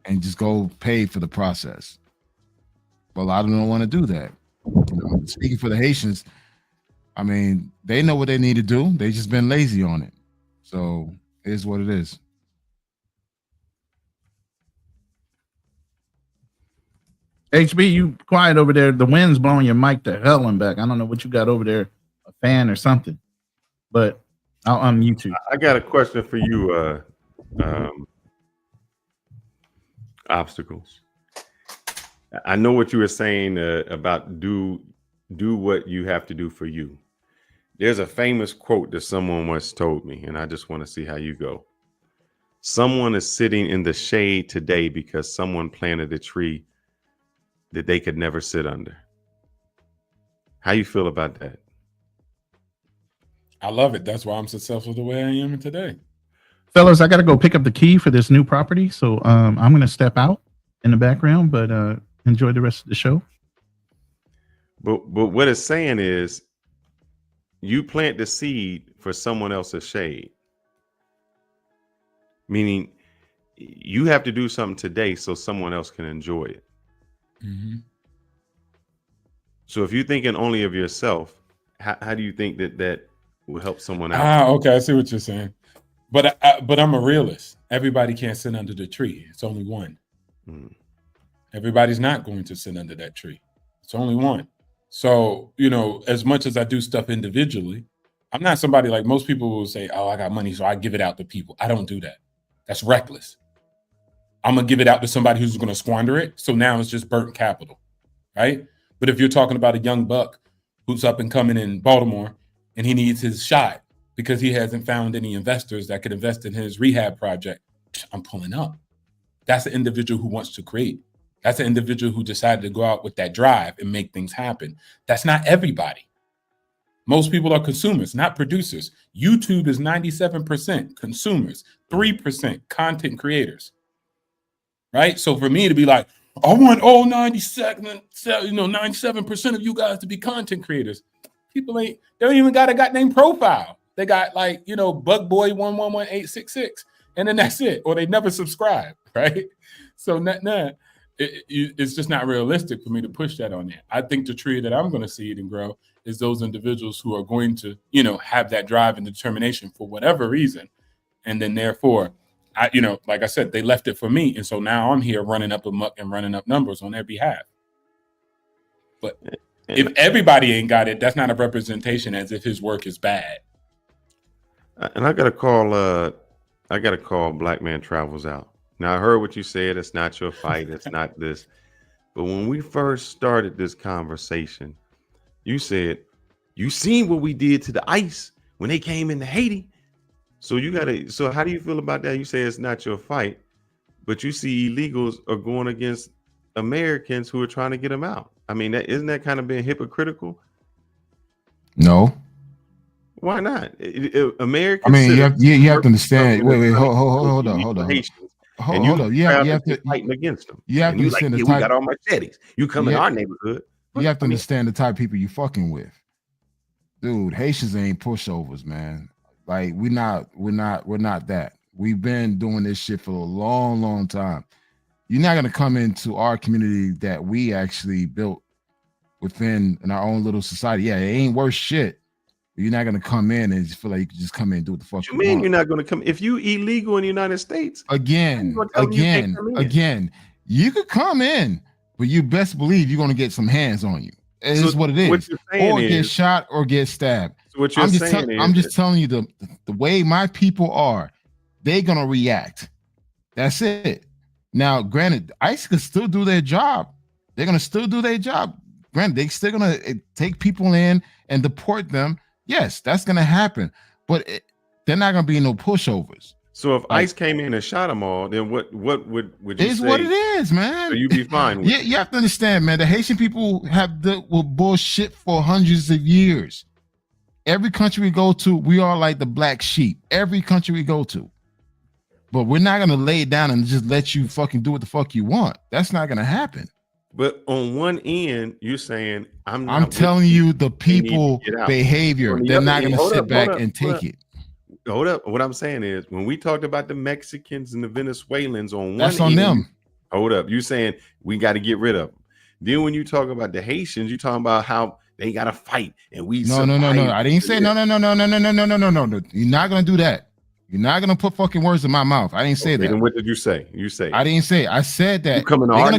And just go pay for the process. But a lot of them don't want to do that. Speaking for the Haitians, I mean, they know what they need to do. They just been lazy on it. So it is what it is. HB, you quiet over there. The wind's blowing your mic to hell and back. I don't know what you got over there, a fan or something. But I'll unmute you. I got a question for you, Obstacles. I know what you were saying about do what you have to do for you. There's a famous quote that someone once told me, and I just want to see how you go. Someone is sitting in the shade today because someone planted a tree that they could never sit under. How you feel about that? I love it. That's why I'm successful the way I am today. Fellas, I got to go pick up the key for this new property. So I'm going to step out in the background, but enjoy the rest of the show. But what it's saying is you plant the seed for someone else's shade. Meaning you have to do something today so someone else can enjoy it. Mm-hmm. So if you're thinking only of yourself, how do you think that will help someone else? Okay, I see what you're saying. But I'm a realist. Everybody can't sit under the tree. It's only one. Everybody's not going to sit under that tree. It's only one. So, as much as I do stuff individually, I'm not somebody like most people will say, oh, I got money, so I give it out to people. I don't do that. That's reckless. I'm going to give it out to somebody who's going to squander it. So now it's just burnt capital, right? But if you're talking about a young buck who's up and coming in Baltimore and he needs his shot because he hasn't found any investors that could invest in his rehab project, I'm pulling up. That's an individual who wants to create. That's an individual who decided to go out with that drive and make things happen. That's not everybody. Most people are consumers, not producers. YouTube is 97% consumers, 3% content creators, right? So for me to be like, I want all 97% of you guys to be content creators. People they don't even got a goddamn profile. They got Bug Boy 111866, and then that's it. Or they never subscribe, right? So it's just not realistic for me to push that on there. I think the tree that I'm going to seed and grow is those individuals who are going to, have that drive and determination for whatever reason. And then therefore, like I said, they left it for me. And so now I'm here running up amok and running up numbers on their behalf. But if everybody ain't got it, that's not a representation as if his work is bad. And I got to call Black Man Travels out. Now, I heard what you said. It's not your fight. It's not this. But when we first started this conversation, you said, you seen what we did to the ICE when they came into Haiti. So how do you feel about that? You say it's not your fight, but you see illegals are going against Americans who are trying to get them out. I mean, isn't that kind of being hypocritical? No. Why not? Americans. I mean, you have to understand. Wait, hold on. Hold on. You have to fighting against them. You have to understand the type. We got all machetes. You come in our neighborhood. You have to understand the type of people you fucking with, dude. Haitians ain't pushovers, man. Like we're not that. We've been doing this shit for a long, long time. You're not gonna come into our community that we actually built within in our own little society. Yeah, it ain't worth shit. But you're not gonna come in and just feel like you can just come in and do what the fuck you mean want. You're not gonna come if you illegal in the United States. Again, you could come in, but you best believe you're gonna get some hands on you. It's what it is. Or get shot or get stabbed. So what you're saying I'm just telling you the way my people are, they're gonna react. That's it. Now, granted, ICE can still do their job. They're gonna still do their job. Granted, they're still gonna take people in and deport them. Yes, that's gonna happen. But they're not gonna be no pushovers. So if ICE came in and shot them all, then what would you say? It's what it is, man. So you'd be fine with it. You have to understand, man. The Haitian people have dealt with bullshit for hundreds of years. Every country we go to, we are like the black sheep. Every country we go to. But we're not going to lay it down and just let you fucking do what the fuck you want. That's not going to happen. But on one end, you're saying, I'm telling you the people behavior. They're not going to sit back and take it. Hold up. What I'm saying is when we talked about the Mexicans and the Venezuelans on one that's on them. Hold up. You saying we got to get rid of them. Then when you talk about the Haitians, you're talking about how they got to fight and we No. I didn't say no. You're not going to do that. You're not going to put fucking words in my mouth. I didn't say that. Then what did you say? I didn't say. I said that. You come in our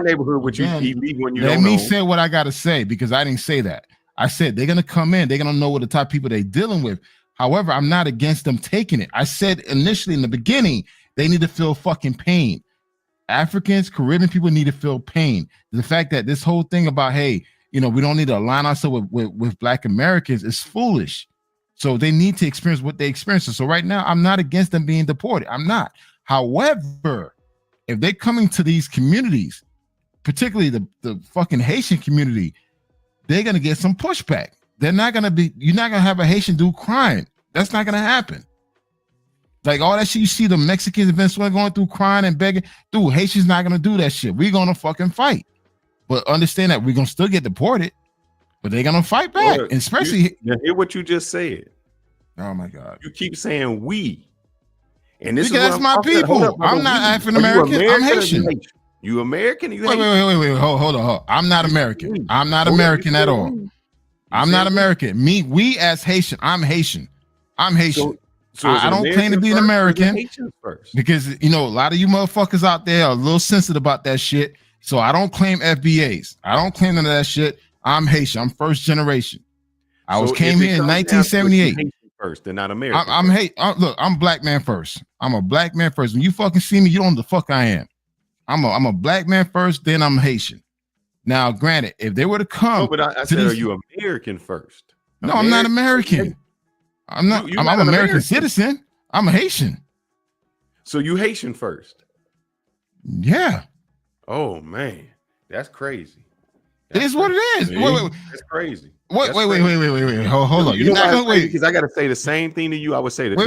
neighborhood, which you illegal when you don't know. Let me say what I got to say because I didn't say that. I said they're going to come in. They're going to know what the type of people they're dealing with. However, I'm not against them taking it. I said initially in the beginning, they need to feel fucking pain. Africans, Caribbean people need to feel pain. The fact that this whole thing about, hey, we don't need to align ourselves with Black Americans is foolish. So they need to experience what they experience. So right now, I'm not against them being deported. I'm not. However, if they're coming to these communities, particularly the fucking Haitian community, they're going to get some pushback. You're not going to have a Haitian dude crying. That's not going to happen. Like all that shit you see the Mexicans and Venezuela going through crying and begging. Dude, Haitians not gonna do that shit. We're gonna fucking fight. But understand that we're gonna still get deported, but they're gonna fight back. Look, and especially hear what you just said. Oh my God. You keep saying we. And this because is that's my people. I'm not African American. I'm Haitian. You American? You wait. Hold on. I'm not American. I'm not American at all. I'm not American. We as Haitian. I'm Haitian. So I don't claim to be an American because a lot of you motherfuckers out there are a little sensitive about that shit. So I don't claim FBAs. I don't claim none of that shit. I'm Haitian. I'm first generation. I came here in 1978. First, they're not American. Look, I'm black man first. I'm a black man first. When you fucking see me, you don't know the fuck I am. I'm a black man first, then I'm Haitian. Now, granted, if they were to come, no, but I said, are you American first? No, I'm not American. I'm not. I'm an American citizen. I'm a Haitian. So you Haitian first? Yeah. Oh man, that's crazy. It is what it is. Wait. That's crazy. Wait. Hold on. You're not gonna wait because I got to say the same thing to you. I would say the wait.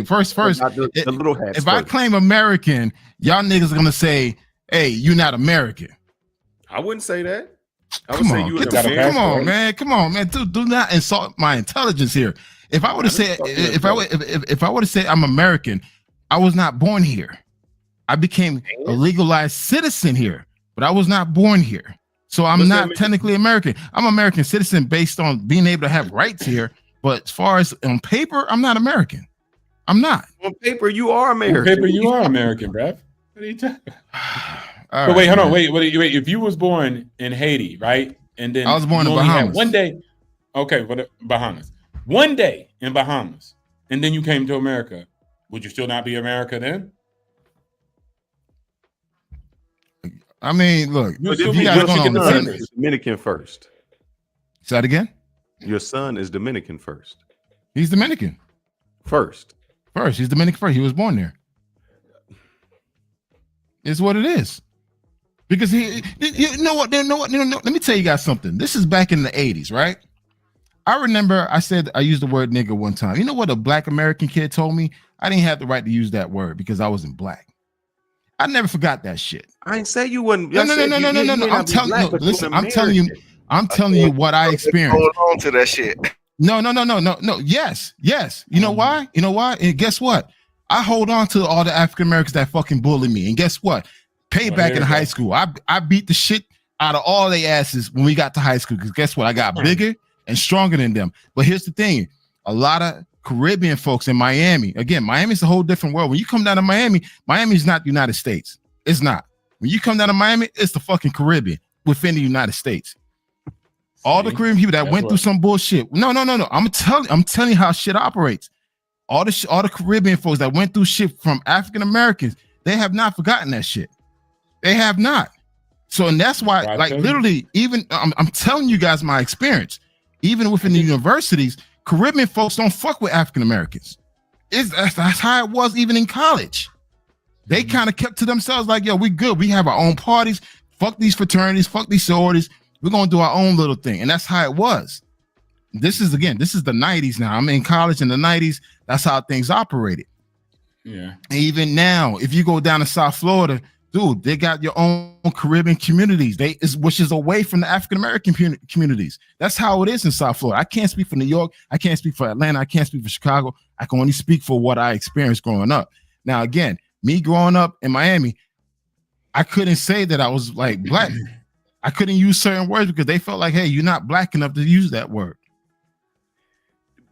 First, the little hats. If I claim American, y'all niggas are gonna say, "Hey, you're not American." I wouldn't say that. Come on, man. Do not insult my intelligence here. If I were to say, if I were to say I'm American, I was not born here. I became a legalized citizen here, but I was not born here. So I'm not technically American. I'm an American citizen based on being able to have rights here. But as far as on paper, I'm not American. I'm not. On paper, you are American. On paper, you are American, bruv. What are you talking about? But wait, hold on. Wait. If you was born in Haiti, right? And then I was born in Bahamas. One day, okay, but Bahamas. One day in Bahamas, and then you came to America. Would you still not be America then? I mean, look, you got to Dominican first. Say that again. Your son is Dominican first. He's Dominican first. He's Dominican first. He was born there. It's what it is. Because you know what? Let me tell you guys something. This is back in the 80s, right? I remember I used the word nigga one time. You know what a black American kid told me? I didn't have the right to use that word because I wasn't black. I never forgot that shit. I didn't say you wouldn't. No. I'm telling you what I experienced. Hold on to that shit. No. Yes. You know why? And guess what? I hold on to all the African Americans that fucking bully me. And guess what? Payback in high school. I beat the shit out of all their asses when we got to high school. Because guess what? I got bigger and stronger than them. But here's the thing. A lot of Caribbean folks in Miami. Again, Miami's a whole different world. When you come down to Miami's not the United States. It's not. When you come down to Miami, it's the fucking Caribbean within the United States. All the Caribbean people that went through some bullshit. No. I'm telling you how shit operates. All the Caribbean folks that went through shit from African Americans, they have not forgotten that shit. They have not. So, and that's why, literally, even I'm telling you guys my experience. Even within the universities, Caribbean folks don't fuck with African Americans. That's how it was even in college. They kind of kept to themselves like, yo, we good. We have our own parties. Fuck these fraternities. Fuck these sororities. We're going to do our own little thing. And that's how it was. This is the 90s now. I'm in college in the 90s. That's how things operated. Yeah. And even now, if you go down to South Florida, dude, they got your own Caribbean communities. Which is away from the African American communities. That's how it is in South Florida. I can't speak for New York. I can't speak for Atlanta. I can't speak for Chicago. I can only speak for what I experienced growing up. Now, again, me growing up in Miami, I couldn't say that I was like black. I couldn't use certain words because they felt like, hey, you're not black enough to use that word.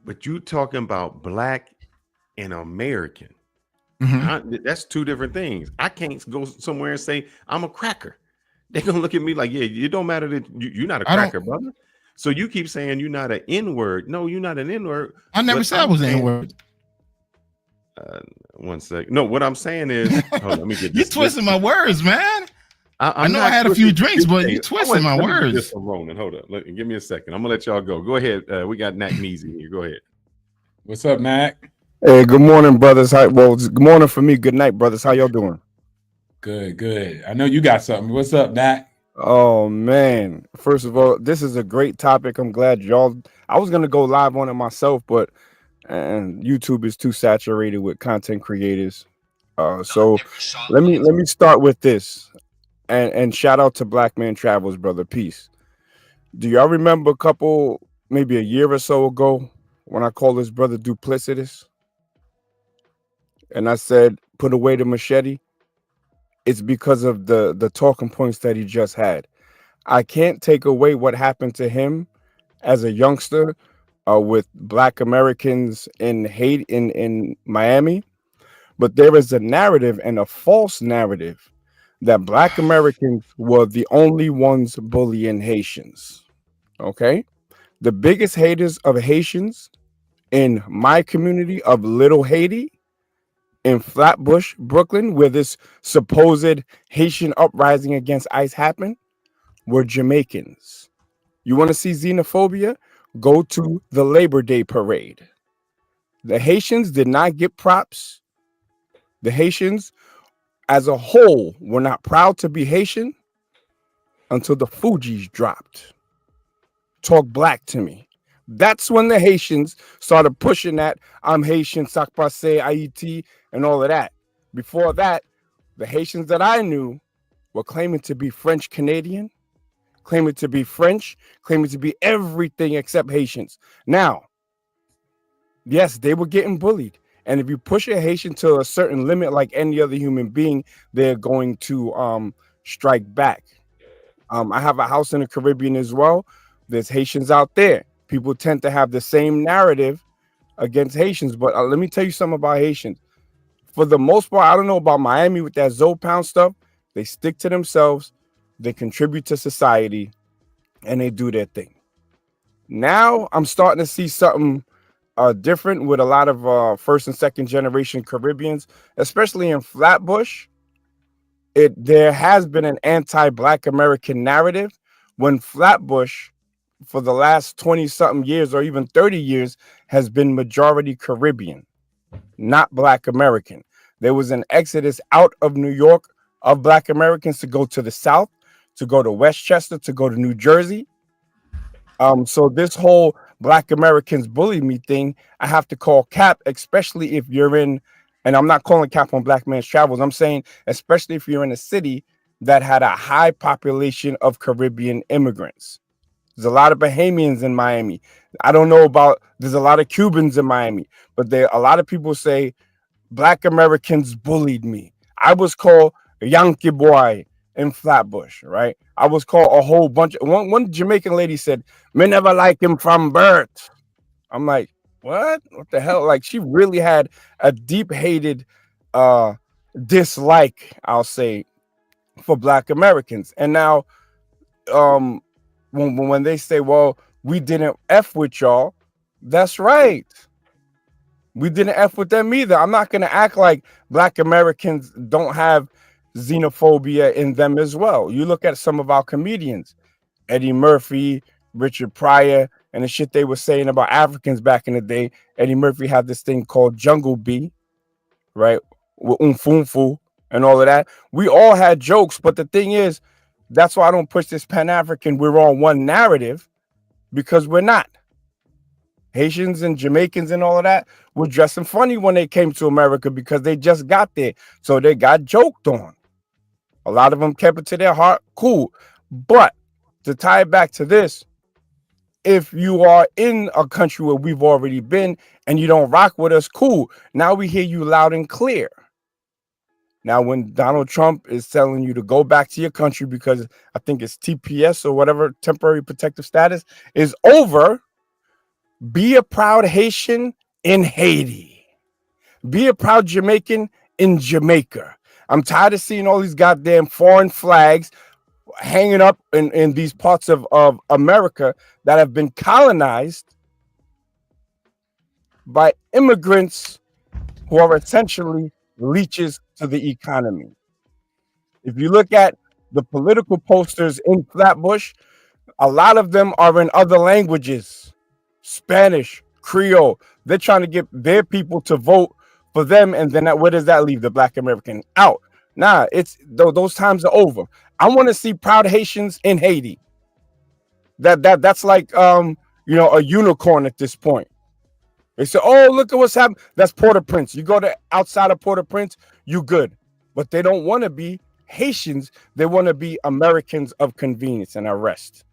But you talking about black and American. Mm-hmm. That's two different things. I can't go somewhere and say I'm a cracker. They're gonna look at me like, yeah, it don't matter that you're not a cracker, brother. So you keep saying you're not an N-word. No, you're not an N-word. I never said I was an N-word. 1 second. No, what I'm saying is, hold on, let me get this. You twisting my words, man. I know I had a few drinks, but you twisting my words. Ronan, hold up. Give me a second. I'm gonna let y'all go. Go ahead. We got Nat Neezy here. Go ahead. What's up, Nat? Hey, good morning, brothers. Good morning for me. Good night, brothers. How y'all doing? Good. I know you got something. What's up, Nat? Oh man. First of all, this is a great topic. I'm glad y'all. I was gonna go live on it myself, but and YouTube is too saturated with content creators. So let me start with this, and shout out to Black Man Travels, brother. Peace. Do y'all remember a couple, maybe a year or so ago, when I called this brother duplicitous, and I said, "Put away the machete"? It's because of the talking points that he just had. I can't take away what happened to him as a youngster with Black Americans in Haiti, in Miami, but there is a narrative and a false narrative that Black Americans were the only ones bullying Haitians. Okay, the biggest haters of Haitians in my community of Little Haiti in Flatbush, Brooklyn, where this supposed Haitian uprising against ICE happened, were Jamaicans. You want to see xenophobia? Go to the Labor Day parade. The Haitians did not get props. The Haitians, as a whole, were not proud to be Haitian until the Fugees dropped. Talk black to me. That's when the Haitians started pushing that I'm Haitian, sac passe, Haiti, and all of that. Before that, the Haitians that I knew were claiming to be French Canadian, claiming to be French, claiming to be everything except Haitians. Now, yes, they were getting bullied. And if you push a Haitian to a certain limit, like any other human being, they're going to strike back. I have a house in the Caribbean as well. There's Haitians out there. People tend to have the same narrative against Haitians. But let me tell you something about Haitians. For the most part, I don't know about Miami with that Zopound stuff. They stick to themselves. They contribute to society. And they do their thing. Now I'm starting to see something different with a lot of first and second generation Caribbeans, especially in Flatbush. There has been an anti-Black American narrative when Flatbush, for the last 20-something years or even 30 years, has been majority Caribbean, not Black American. There was an exodus out of New York of Black Americans to go to the South, to go to Westchester, to go to New Jersey. So this whole Black Americans bully me thing, I have to call cap, especially if you're in, and I'm not calling cap on Black Man's Travels. I'm saying, especially if you're in a city that had a high population of Caribbean immigrants. There's a lot of Bahamians in Miami. I don't know about, there's a lot of Cubans in Miami, but a lot of people say Black Americans bullied me. I was called a Yankee boy in Flatbush, right? I was called a whole bunch. One Jamaican lady said, "Me never like him from birth." I'm like, what the hell? Like, she really had a deep hated dislike, I'll say, for Black Americans. And now when they say, well, we didn't F with y'all, that's right. We didn't F with them either. I'm not going to act like Black Americans don't have xenophobia in them as well. You look at some of our comedians, Eddie Murphy, Richard Pryor, and the shit they were saying about Africans back in the day. Eddie Murphy had this thing called Jungle Bee, right? With Umfunfu and all of that. We all had jokes, but the thing is, that's why I don't push this Pan-African, we're on one narrative, because we're not. Haitians and Jamaicans and all of that were dressing funny when they came to America because they just got there. So they got joked on. A lot of them kept it to their heart. Cool. But to tie it back to this, if you are in a country where we've already been and you don't rock with us, cool. Now we hear you loud and clear. Now, when Donald Trump is telling you to go back to your country because I think it's TPS or whatever, temporary protective status, is over, be a proud Haitian in Haiti. Be a proud Jamaican in Jamaica. I'm tired of seeing all these goddamn foreign flags hanging up in these parts of America that have been colonized by immigrants who are essentially leeches to the economy. If you look at the political posters in Flatbush, a lot of them are in other languages, Spanish, Creole. They're trying to get their people to vote for them, and then where does that leave the Black American? Out. Nah, it's those times are over. I want to see proud Haitians in Haiti. That's like a unicorn at this point. They say, "Oh, look at what's happening." That's Port-au-Prince. You go to outside of Port-au-Prince, you good. But they don't want to be Haitians. They want to be Americans of convenience and arrest.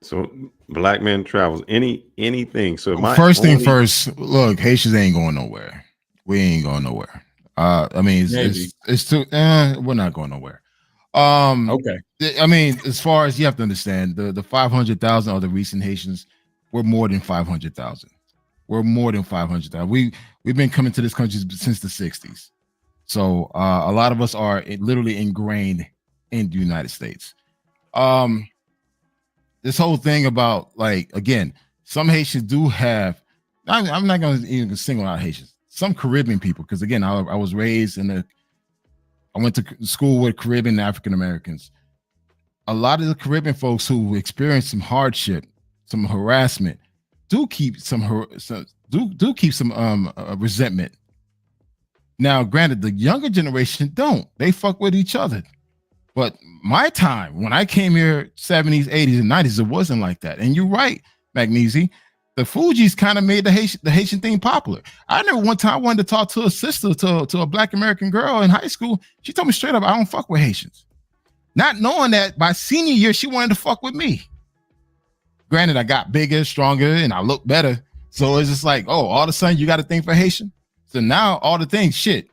So Black Man Travels, anything. So first thing first, look, Haitians ain't going nowhere. We ain't going nowhere. I mean, it's too. We're not going nowhere. Okay. I mean, as far as you have to understand, the 500,000 are the recent Haitians. We're more than 500,000. We're more than 500,000. We've been coming to this country since the 60s. So a lot of us are literally ingrained in the United States. This whole thing about, like, again, some Haitians do have. I'm not going to even single out Haitians. Some Caribbean people, because again, I was raised I went to school with Caribbean African Americans. A lot of the Caribbean folks who experienced some hardship, some harassment, do keep some resentment. Now, granted, the younger generation don't. They fuck with each other. But my time, when I came here, 70s, 80s, and 90s, it wasn't like that. And you're right, Magnesi. The Fugees kind of made the Haitian thing popular. I remember one time I wanted to talk to a sister, to a Black American girl in high school. She told me straight up, I don't fuck with Haitians. Not knowing that by senior year, she wanted to fuck with me. Granted, I got bigger, stronger, and I look better. So it's just like, oh, all of a sudden you got a thing for Haitian. So now all the things, shit,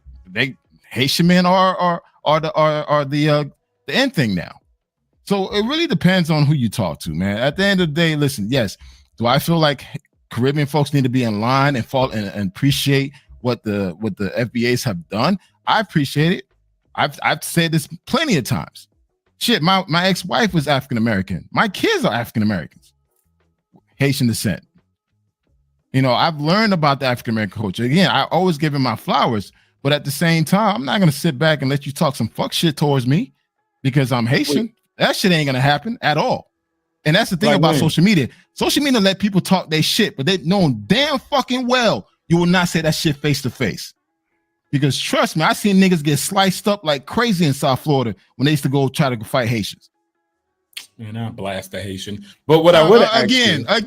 Haitian men are the end thing now. So it really depends on who you talk to, man. At the end of the day, listen, yes. Do I feel like Caribbean folks need to be in line and fall and appreciate what the FBAs have done? I appreciate it. I've said this plenty of times. Shit, my ex-wife was African American. My kids are African Americans, Haitian descent. You know, I've learned about the African American culture. Again, I always give him my flowers, but at the same time, I'm not gonna sit back and let you talk some fuck shit towards me because I'm Haitian. That shit ain't gonna happen at all. And that's the thing about social media. Social media let people talk their shit, but they know damn fucking well you will not say that shit face to face. Because trust me, I seen niggas get sliced up like crazy in South Florida when they used to go try to fight Haitians. Man, I blast the Haitian. But what I would again, South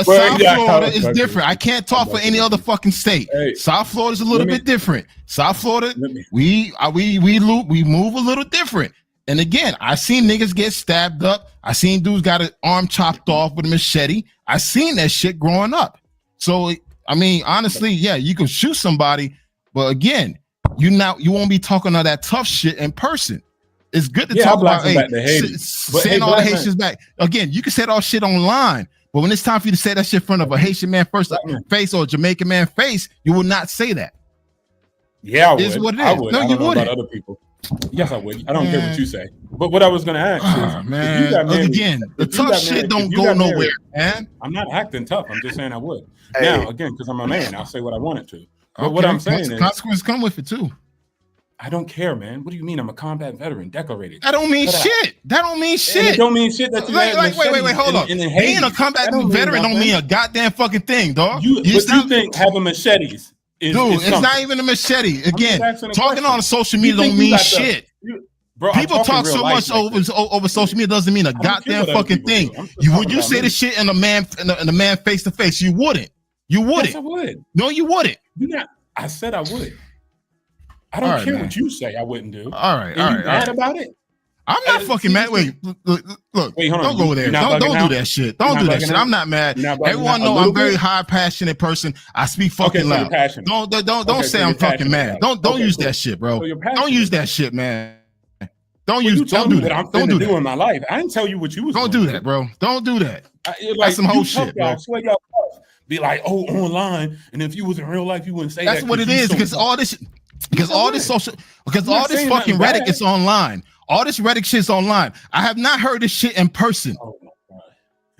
Florida is different. I can't talk for any other fucking state. Hey, South Florida is a little bit different. South Florida, we move a little different. And again, I seen niggas get stabbed up. I seen dudes got an arm chopped off with a machete. I seen that shit growing up. So, I mean, honestly, yeah, you can shoot somebody, but again, you won't be talking all that tough shit in person. It's good to talk about send all the Haitians back. Again, you can say all shit online, but when it's time for you to say that shit in front of a Haitian man face or a Jamaican man face, you will not say that. Yeah, I would. It's what it is. I would. No, I you don't know wouldn't. about other people. Yes, I would. I don't care what you say. But what I was going to ask is, man, if you got married, again, the tough shit don't go nowhere, man. I'm not acting tough. I'm just saying I would. Now, again, because I'm a man, I'll say what I wanted to. But what I'm saying is, consequences come with it too. I don't care, man. What do you mean? I'm a combat veteran, decorated. That don't mean shit. That don't mean shit. It don't mean shit that you wait, hold on. Being a combat veteran don't mean a goddamn fucking thing, dog. You think having machetes is it's not even a machete. Again, talking on social media don't mean shit. Bro, people talk so much over social media doesn't mean a goddamn fucking thing. Would you say the shit in a man face to face? You wouldn't. You wouldn't. Yes, I would. No, you wouldn't. I said I would. I don't care what you say. I wouldn't do. All right. You mad about it? I'm not fucking mad. Wait, look. Wait, hold on. Don't go there. Don't do that shit. Don't do that shit. I'm not mad. Everyone know I'm a very high passionate person. I speak fucking loud. Don't say I'm fucking mad. Don't use that shit, bro. Don't use that shit, man. Don't do that. I'm going to do in my life. I didn't tell you what you was. Don't do that, bro. Don't do that. That's some whole shit, bro. Be like, oh, online, and if you was in real life, you wouldn't say that. That's what it is, because all this fucking Reddit is online. All this Reddit shit's online. I have not heard this shit in person. Oh my God.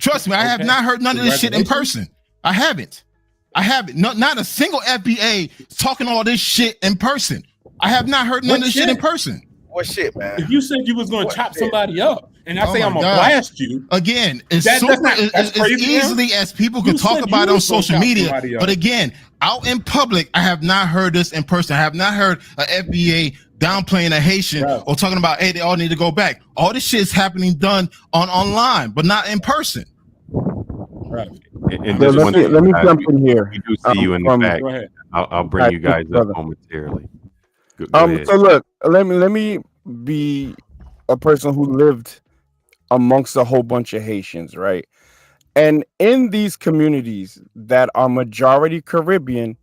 Trust me, I have not heard none of this shit in person. I haven't. Not a single FBA talking all this shit in person. I have not heard none of this shit in person. What shit, man? If you said you was going to chop somebody up, and I say I'm gonna blast you again, as easily as people can talk about it on social media. But again, out in public, I have not heard this in person. I have not heard a FBA downplaying a Haitian or talking about, hey, they all need to go back. All this shit is happening done online, but not in person. Right. And So just one thing, let me guys, jump in here. we do see you in the back. Go ahead. I'll bring you guys up momentarily. Go ahead. So look, let me be a person who lived amongst a whole bunch of Haitians, right? And in these communities that are majority Caribbean,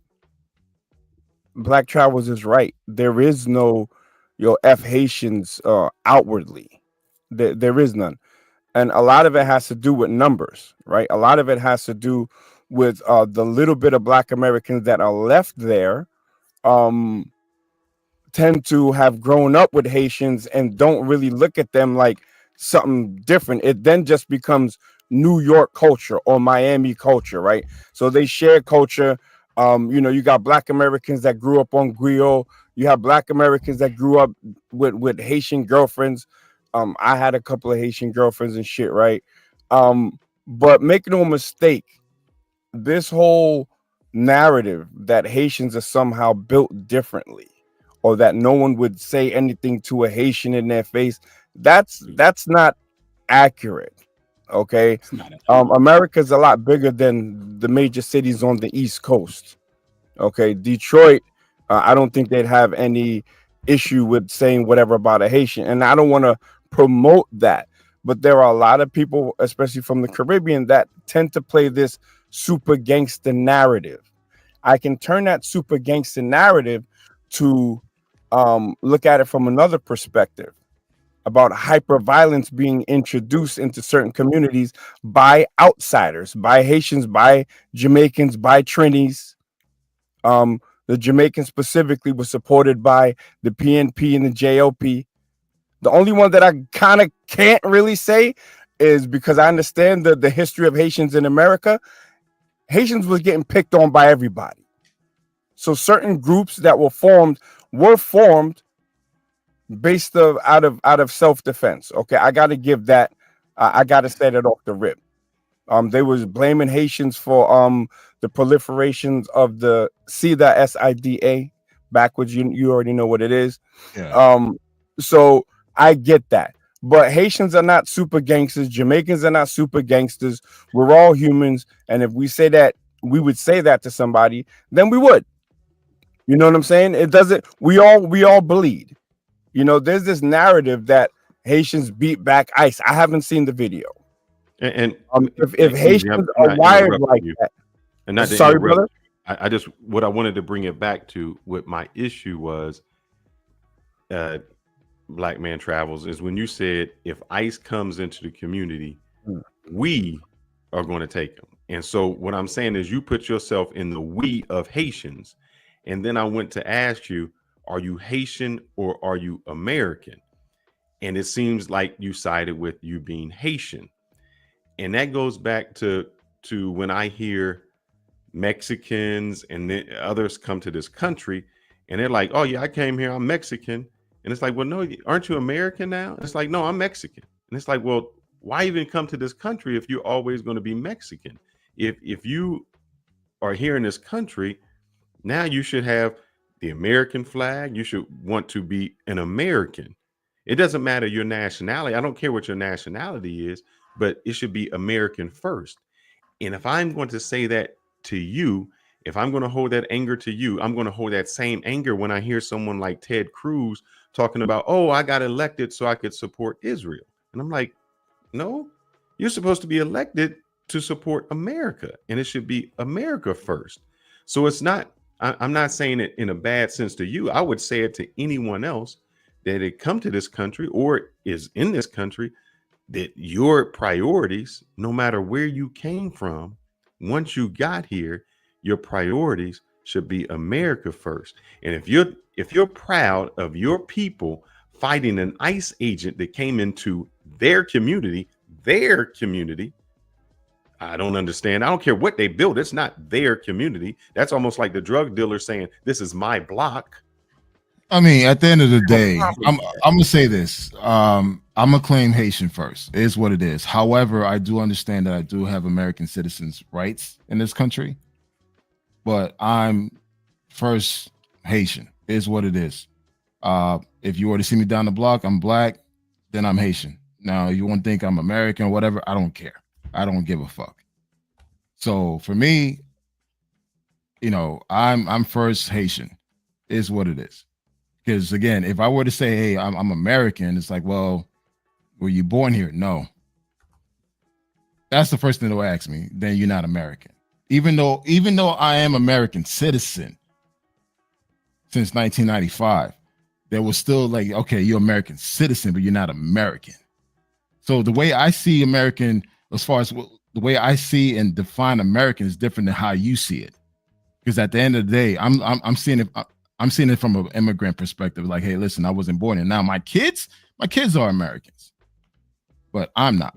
Black Travels is right. There is no F Haitians outwardly. There is none. And a lot of it has to do with numbers, right? A lot of it has to do with the little bit of Black Americans that are left there tend to have grown up with Haitians and don't really look at them like something different. It then just becomes New York culture or Miami culture, right? So they share culture. You got Black Americans that grew up on griot. You have Black Americans that grew up with Haitian girlfriends. I had a couple of Haitian girlfriends and shit, right? But make no mistake, this whole narrative that Haitians are somehow built differently, or that no one would say anything to a Haitian in their face, that's not accurate. Okay, America's a lot bigger than the major cities on the East Coast. Okay, Detroit, I don't think they'd have any issue with saying whatever about a Haitian, and I don't want to promote that, but there are a lot of people, especially from the Caribbean, that tend to play this super gangster narrative. I can turn that super gangster narrative to look at it from another perspective about hyper violence being introduced into certain communities by outsiders, by Haitians, by Jamaicans, by Trinis. The Jamaicans specifically were supported by the PNP and the JLP. The only one that I kind of can't really say is, because I understand the history of Haitians in America, Haitians was getting picked on by everybody. So certain groups that were formed based out of self-defense. Okay, I got to give that. I got to say that off the rip. They was blaming Haitians for the proliferations of the SIDA, SIDA, backwards. You already know what it is. Yeah. So I get that. But Haitians are not super gangsters. Jamaicans are not super gangsters. We're all humans. And if we say that, we would say that to somebody, then we would. You know what I'm saying? It doesn't, we all bleed. There's this narrative that Haitians beat back ICE. I haven't seen the video. And if Haitians are wired like that. And not sorry, brother. I just, what I wanted to bring it back to, what my issue was, Black Man Travels, is when you said, if ICE comes into the community, we are going to take them. And so what I'm saying is, you put yourself in the we of Haitians. And then I went to ask you, are you Haitian or are you American? And it seems like you sided with you being Haitian. And that goes back to when I hear Mexicans and then others come to this country and they're like, oh yeah, I came here, I'm Mexican. And it's like, well, no, aren't you American now? It's like, no, I'm Mexican. And it's like, well, why even come to this country if you're always going to be Mexican? If you are here in this country, now you should have the American flag. You should want to be an American. It doesn't matter your nationality. I don't care what your nationality is, but it should be American first. And if I'm going to say that to you, if I'm going to hold that anger to you, I'm going to hold that same anger when I hear someone like Ted Cruz talking about, oh, I got elected so I could support Israel. And I'm like, no, you're supposed to be elected to support America, and it should be America first. So it's not, I'm not saying it in a bad sense to you. I would say it to anyone else that had come to this country or is in this country, that your priorities, no matter where you came from, once you got here, your priorities should be America first. And if you're proud of your people fighting an ICE agent that came into their community, I don't understand. I don't care what they built. It's not their community. That's almost like the drug dealer saying, this is my block. I mean, at the end of the day, I'm gonna say this. I'm gonna claim Haitian first. It is what it is. However, I do understand that I do have American citizens' rights in this country, but I'm first Haitian. It is what it is. If you were to see me down the block, I'm black, then I'm Haitian. Now, you won't think I'm American or whatever. I don't care. I don't give a fuck. So for me, you know, I'm first Haitian, is what it is. Because again, if I were to say, hey, I'm American, it's like, well, were you born here? No. That's the first thing they'll ask me. Then you're not American. Even though I am American citizen since 1995, there was still like, okay, you're American citizen, but you're not American. So the way I see American, as far as the way I see and define American, is different than how you see it. Because at the end of the day, I'm seeing it from an immigrant perspective. Like, hey, listen, I wasn't born here. Now my kids are Americans, but I'm not.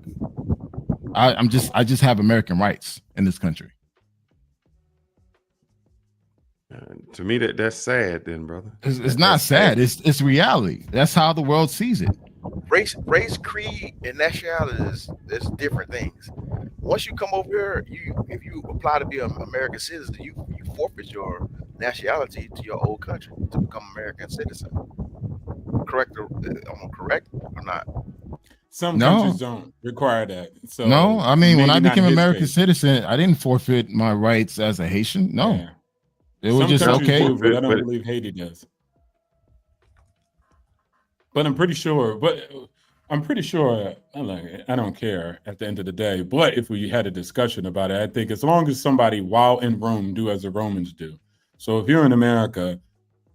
I just have American rights in this country. To me, that's sad, then, brother. It's not sad. It's reality. That's how the world sees it. Race, creed, and nationality is different things. Once you come over here, if you apply to be an American citizen, you forfeit your nationality to your old country to become American citizen. Correct? Am I correct or not? Some countries don't require that. So no, I mean, when I became American citizen, I didn't forfeit my rights as a Haitian. No, yeah. It was just okay. Do, but I don't believe Haiti does. But I'm pretty sure. I don't care at the end of the day. But if we had a discussion about it, I think as long as somebody, while in Rome, do as the Romans do. So if you're in America,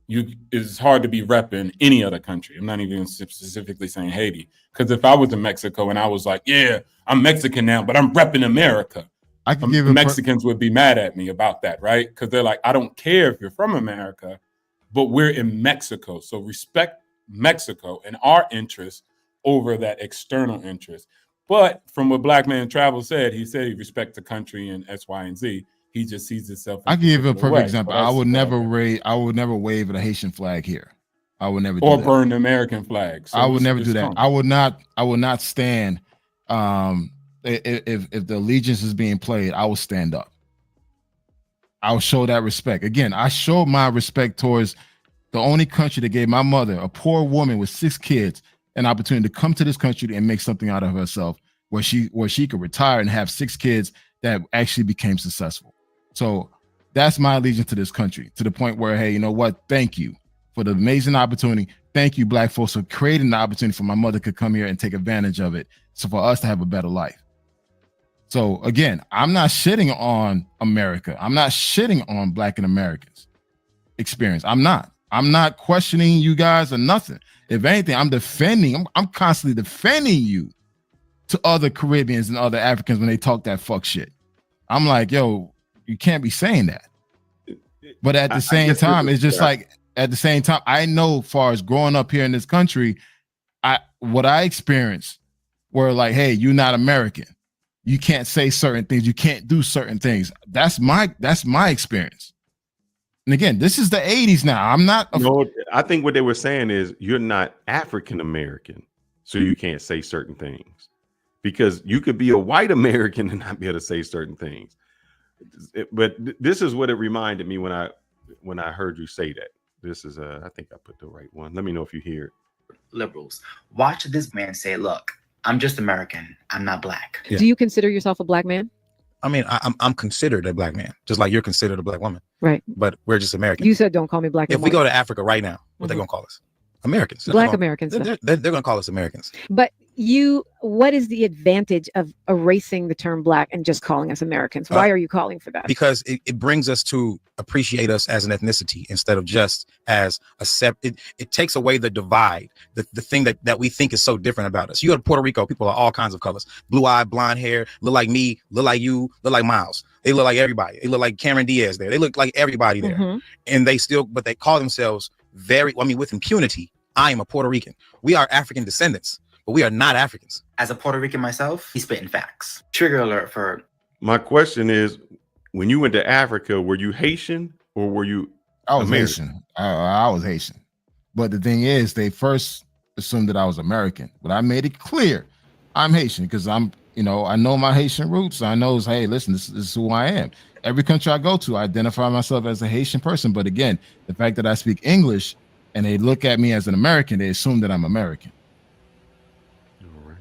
it's hard to be repping any other country. I'm not even specifically saying Haiti, because if I was in Mexico and I was like, yeah, I'm Mexican now, but I'm repping America, Mexicans would be mad at me about that, right? Because they're like, I don't care if you're from America, but we're in Mexico, so respect Mexico and our interests over that external interest. But from what Black Man Travel said, he said he respects the country and X, Y, and Z. He just sees himself. I give you a perfect example. I would never wave a Haitian flag here. I would never do that. Burn the American flag. So I would never do that. I would not stand. If the allegiance is being played, I will stand up. I will show that respect. Again, I show my respect towards the only country that gave my mother, a poor woman with 6 kids, an opportunity to come to this country and make something out of herself, where she could retire and have 6 kids that actually became successful. So that's my allegiance to this country, to the point where, hey, you know what? Thank you for the amazing opportunity. Thank you, Black folks, for creating the opportunity for my mother to come here and take advantage of it, so for us to have a better life. So again, I'm not shitting on America. I'm not shitting on Black and Americans experience. I'm not questioning you guys or nothing. If anything, I'm constantly defending you to other Caribbeans and other Africans when they talk that fuck shit. I'm like, yo, you can't be saying that. But at the same time, it's just like, at the same time, I know, as far as growing up here in this country, what I experienced were like, hey, you're not American. You can't say certain things. You can't do certain things. That's my experience. And again, this is the 80s now. I'm not. No, I think what they were saying is you're not African American, so you can't say certain things. Because you could be a white American and not be able to say certain things. But this is what it reminded me when I heard you say that. This is I think I put the right one. Let me know if you hear it. Liberals, watch this man say, look, I'm just American. I'm not Black. Yeah. Do you consider yourself a Black man? I mean, I'm considered a Black man, just like you're considered a Black woman. Right. But we're just American. You said don't call me Black. If we go to Africa right now, what they gonna call us? Americans. Black Americans. They're gonna call us Americans. But what is the advantage of erasing the term Black and just calling us Americans? Why are you calling for that? Because it brings us to appreciate us as an ethnicity instead of just as a separate. It takes away the divide, the thing that we think is so different about us. You go to Puerto Rico, people are all kinds of colors: blue-eyed, blonde hair, look like me, look like you, look like Miles. They look like everybody. They look like Cameron Diaz there. They look like everybody there, and but they call themselves with impunity. I am a Puerto Rican. We are African descendants, but we are not Africans. As a Puerto Rican myself, he's spitting facts. Trigger alert for. My question is, when you went to Africa, were you Haitian or were you? I was Haitian. I was Haitian. But the thing is, they first assumed that I was American, but I made it clear I'm Haitian because I know my Haitian roots. I know, hey, listen, this is who I am. Every country I go to, I identify myself as a Haitian person. But again, the fact that I speak English and they look at me as an American, they assume that I'm American. All right.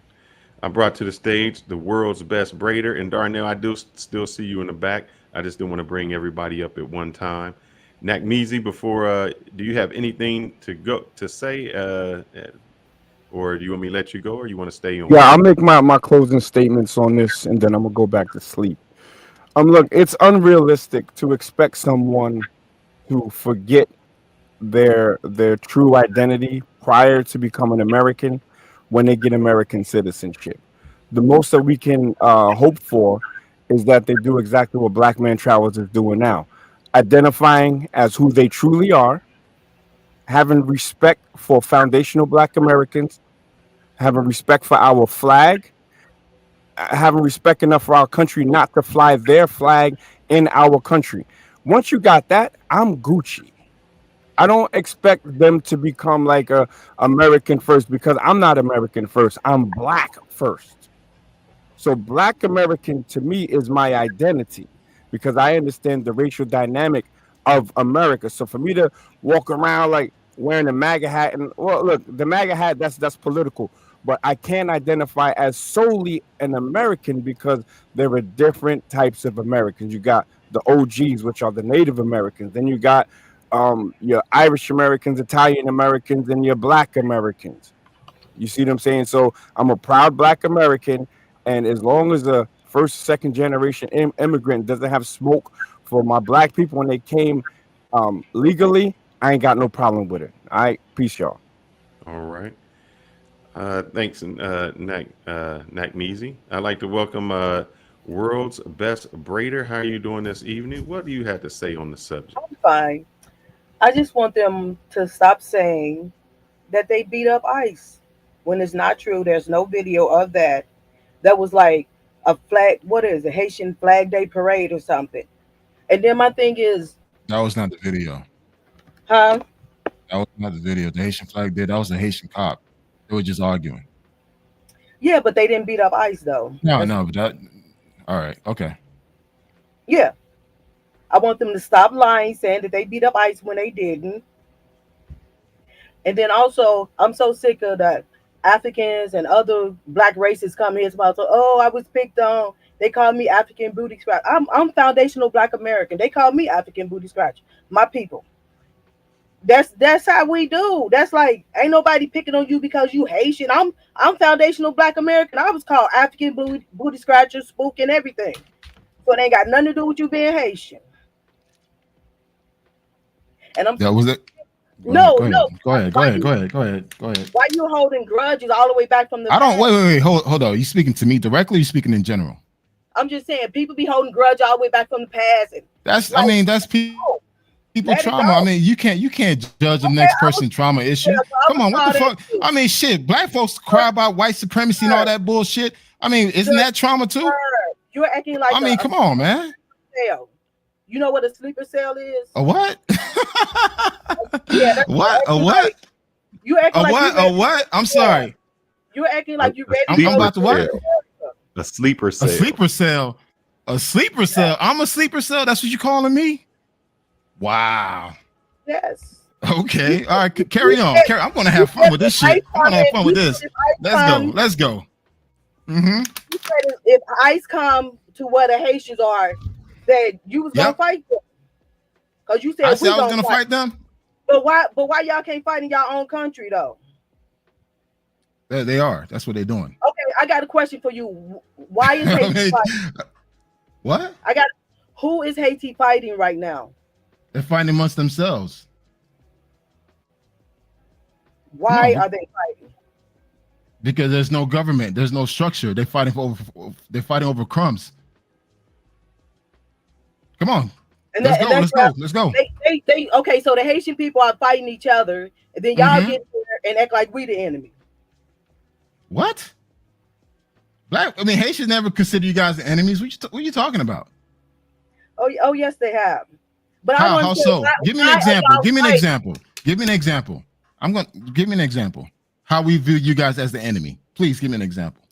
I brought to the stage the world's best braider, and Darnell, I do still see you in the back. I just didn't want to bring everybody up at one time. Nakmeezy, before do you have anything to say, or do you want me to let you go, or you want to stay on? Yeah, I'll make my closing statements on this, and then I'm gonna go back to sleep. Look, it's unrealistic to expect someone to forget their true identity prior to becoming American when they get American citizenship. The most that we can hope for is that they do exactly what Black Man Travels is doing now, identifying as who they truly are, having respect for foundational Black Americans, having respect for our flag, having respect enough for our country not to fly their flag in our country. Once you got that, I'm Gucci. I don't expect them to become like a American first, because I'm not American first. I'm Black first. So Black American to me is my identity, because I understand the racial dynamic of America. So for me to walk around like wearing a MAGA hat, and well, look, the MAGA hat, that's political, but I can't identify as solely an American, because there are different types of Americans. You got the OGs, which are the Native Americans. Then you got your Irish Americans, Italian Americans, and your Black Americans. You see what I'm saying? So I'm a proud Black American, and as long as the first, second generation immigrant doesn't have smoke for my Black people when they came legally, I ain't got no problem with it. All right, peace, y'all. All right. Thanks, Nakmeezy. I'd like to welcome world's best braider. How are you doing this evening? What do you have to say on the subject? I'm fine. I just want them to stop saying that they beat up ICE when it's not true. There's no video of that. That was like a flag. What is it? Haitian Flag Day parade or something. And then my thing is, That was not the video. huh? That was not the video. The Haitian flag did. That was a Haitian cop. They were just arguing. Yeah, but they didn't beat up ICE though. No, but that. All right. Okay. Yeah. I want them to stop lying, saying that they beat up ICE when they didn't. And then also, I'm so sick of that Africans and other Black races come here about, oh, I was picked on. They call me African booty scratch. I'm foundational Black American. They call me African booty scratch. My people. That's how we do. That's like, ain't nobody picking on you because you Haitian. I'm foundational Black American. I was called African booty scratcher, spook, and everything. So it ain't got nothing to do with you being Haitian. And I'm That was it. No. Go ahead. Why you holding grudges all the way back from the I don't. past? Wait. Hold on. You speaking to me directly? Or you speaking in general? I'm just saying, people be holding grudge all the way back from the past. And That's. I mean, that's people trauma. I mean, you can't judge the next person's trauma issue. Come on, what the fuck? I mean, shit. Black folks cry about white supremacy and all that bullshit. I mean, isn't that trauma too? You're acting like. I mean, come on, man. Cell. You know what a sleeper cell is? A what? Yeah. What? A what? You acting like what? A what? I'm sorry. You're acting like you ready. I'm about to what? A sleeper cell. A sleeper cell. A sleeper cell. I'm a sleeper cell. That's what you calling me? Wow. Yes. Okay. All right. Carry on. I'm gonna have fun with this shit. I'm gonna have fun with this. Let's go. Mm-hmm. You said if ICE come to where the Haitians are, that you was gonna fight them. Cause you said I said I was gonna fight them. But why y'all can't fight in your own country though? They are. That's what they're doing. Okay, I got a question for you. Why is Haiti fighting? What? Who is Haiti fighting right now? They're fighting amongst themselves. Why are they fighting? Because there's no government, there's no structure. They're fighting over crumbs. Come on. Let's go. They okay, so the Haitian people are fighting each other, and then y'all get there and act like we the enemy. What? Haitians never consider you guys the enemies. What are you talking about? Oh yes, they have. But how so? Give me an example. Give me an example. Give me an example. Give me an example. How we view you guys as the enemy. Please give me an example.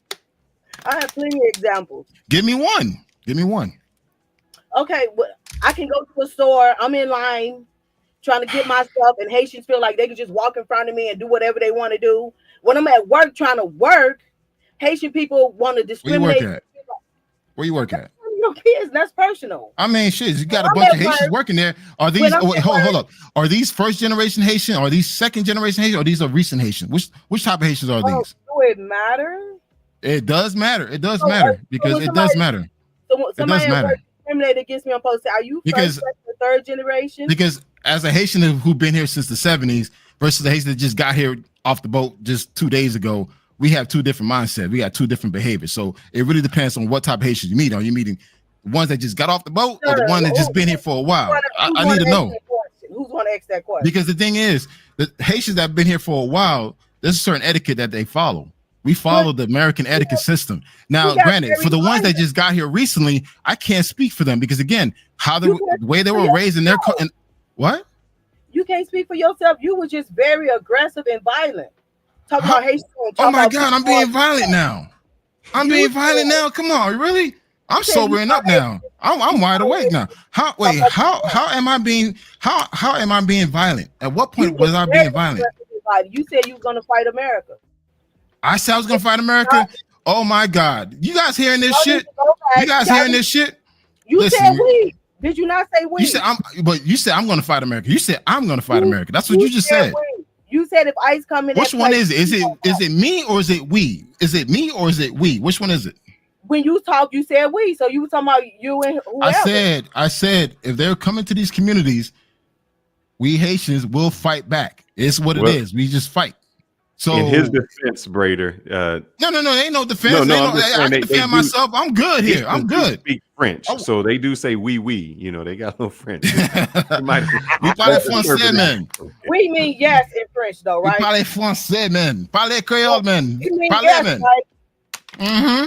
I have plenty of examples. Give me one. Okay, well, I can go to a store. I'm in line, trying to get my stuff, and Haitians feel like they can just walk in front of me and do whatever they want to do. When I'm at work trying to work, Haitian people want to discriminate. Where you work at? Your kids, that's personal. I mean, shit, you got a bunch of Haitians working there. Are these? Hold up. Are these first generation Haitian? Are these second generation Haitian? Or these are recent Haitian? Which type of Haitians are these? Do it matter? It does matter. It does matter because it does matter. It does matter. Discriminate against me on post. Are you first, second, or third generation? Because as a Haitian who's been here since the 70s versus the Haitian that just got here off the boat just 2 days ago, we have two different mindsets. We got two different behaviors. So it really depends on what type of Haitians you meet. Are you meeting ones that just got off the boat or the one that just been here for a while? I need to know. Who's going to ask that question? Because the thing is, the Haitians that have been here for a while, there's a certain etiquette that they follow. We follow the American etiquette system. Now, granted, for the ones that just got here recently, I can't speak for them because, again, the way they were raised in their what? You can't speak for yourself. You were just very aggressive and violent. Talking about Haitians. Oh my God, I'm being violent now. I'm being violent now. Come on, really? I'm sobering up now. I'm wide awake now. How am I being violent? At what point was I being violent? You said you were gonna fight America. I said I was gonna fight America. Oh my God. You guys hearing this shit? You guys hearing this shit? You said we. Did you not say we? You said I'm gonna fight America. You said I'm gonna fight America. That's what you just said. You said if ICE come in. Which one is it? Is it me or is it we? Is it me or is it we? Which one is it? When you talk, you said we. So you were talking about you and whoever. I said if they're coming to these communities, we Haitians will fight back. It's what it is. We just fight. So in his defense, Brader. No, ain't no defense. I can defend myself. I'm good here. I'm good. Speak French, so they do say we. You know, they got a little French. We parle français, man. We mean yes in French, though, right? We parle français, man. Parle créole, man. Parle, yes, man. Right? Mm-hmm.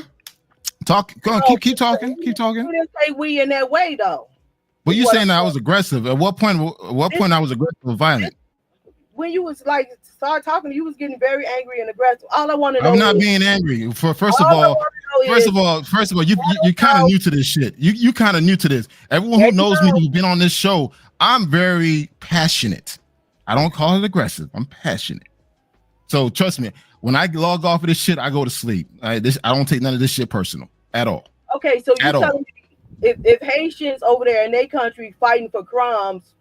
Talk. Go on. Keep talking. Keep talking. You didn't say we in that way, though. But you saying that I was aggressive? At what point? I was aggressive or violent? When you was like start talking, you was getting very angry and aggressive. All I want to know. I'm not being angry. First of all, you kind of new to this shit. You kind of new to this. Everyone who knows me, who's been on this show, I'm very passionate. I don't call it aggressive. I'm passionate. So trust me, when I log off of this shit, I go to sleep. I don't take none of this shit personal at all. Okay, so you telling me if Haitians over there in their country fighting for crumbs,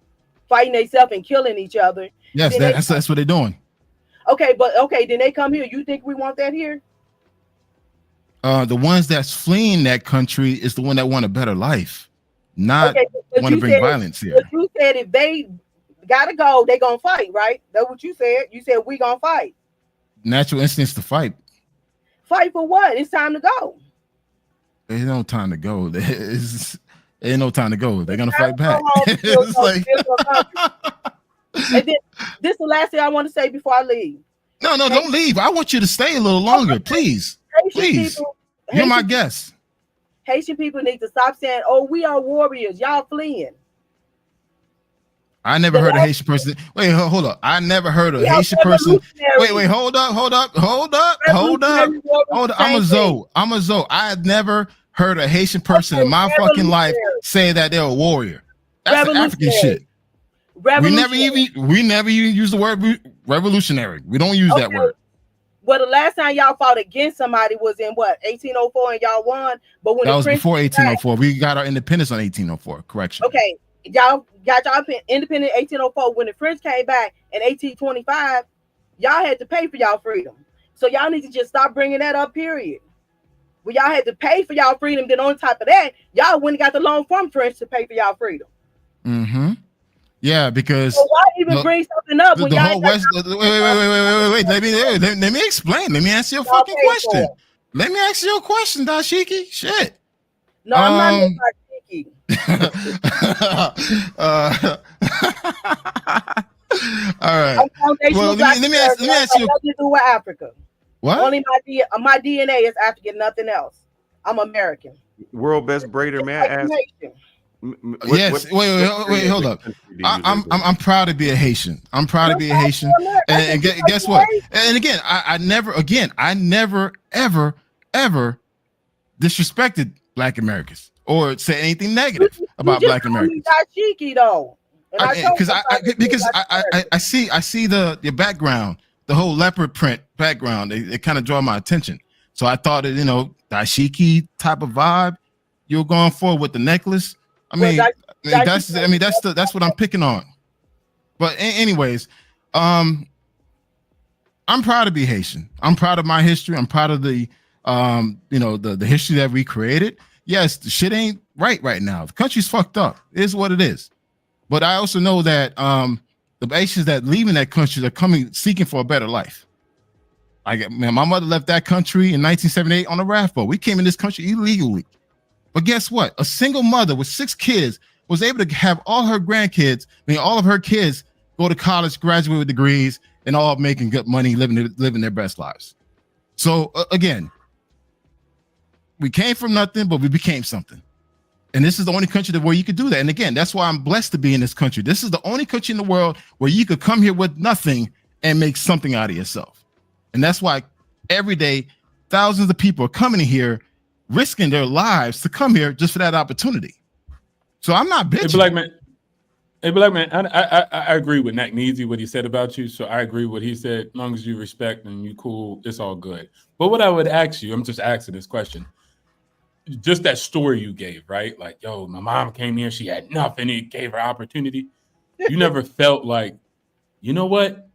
fighting themselves and killing each other. Yes, that's what they're doing. Okay, then they come here. You think we want that here? The ones that's fleeing that country is the one that want a better life, not want to bring violence here. But you said if they gotta go, they gonna fight, right? That's what you said. You said we gonna fight. Natural instincts to fight. Fight for what? It's time to go. There's no time to go. Ain't no time to go. They're gonna fight back. It's like. And then this is the last thing I want to say before I leave. No, don't leave. I want you to stay a little longer, please. Please. You're my guest. Haitian people need to stop saying, "Oh, we are warriors. Y'all fleeing." I never heard a Haitian person. Wait, hold up. I never heard a Haitian person. Wait, hold up. I'm a Zoe. I had never heard a Haitian person in my fucking life say that they're a warrior. That's the African shit. We never even use the word revolutionary. We don't use that word. Well, the last time y'all fought against somebody was in what, 1804, and y'all won. But when that was before 1804. We got our independence on 1804. Correction. Okay, y'all got y'all independent 1804. When the French came back in 1825, y'all had to pay for y'all freedom. So y'all need to just stop bringing that up. Period. Well, y'all had to pay for y'all freedom. Then on top of that, y'all went and got the loan from French to pay for y'all freedom. Mm-hmm. Yeah, because so why even bring something up when the y'all whole West? Wait. Let me explain. Let me answer your fucking question. Let me ask you a question, Dashiki. Shit. No, I'm not Dashiki. All right. Well, let me ask you. Nothing to do with Africa. What? Only my DNA is African, nothing else. I'm American. World best braider, may I ask? Yes. Wait. Hold up. I'm proud to be a Haitian. I'm proud to be a Haitian. And guess what? And again, I never ever disrespected Black Americans or say anything negative about Black Americans. Dashiki though. Because I see the background, the whole leopard print background. It kind of draw my attention. So I thought it, dashiki type of vibe. You were going for with the necklace. That's what I'm picking on. But anyways, I'm proud to be Haitian. I'm proud of my history. I'm proud of the the history that we created. Yes, the shit ain't right now. The country's fucked up. It is what it is. But I also know that the Haitians that leaving that country are coming seeking for a better life. My mother left that country in 1978 on a raft boat. We came in this country illegally. But guess what? A single mother with 6 kids was able to have all her grandkids, all of her kids go to college, graduate with degrees, and all making good money, living their best lives. So again, we came from nothing, but we became something. And this is the only country where you could do that. And again, that's why I'm blessed to be in this country. This is the only country in the world where you could come here with nothing and make something out of yourself. And that's why every day, thousands of people are coming here, risking their lives to come here just for that opportunity. So I'm not bitching. Hey, Black Man, I agree with Nakneezy, what he said about you. So I agree what he said. As long as you respect and you cool, it's all good. But what I would ask you, I'm just asking this question. Just that story you gave, right? Like, yo, my mom came here, she had nothing, it gave her opportunity. You never felt like, you know what?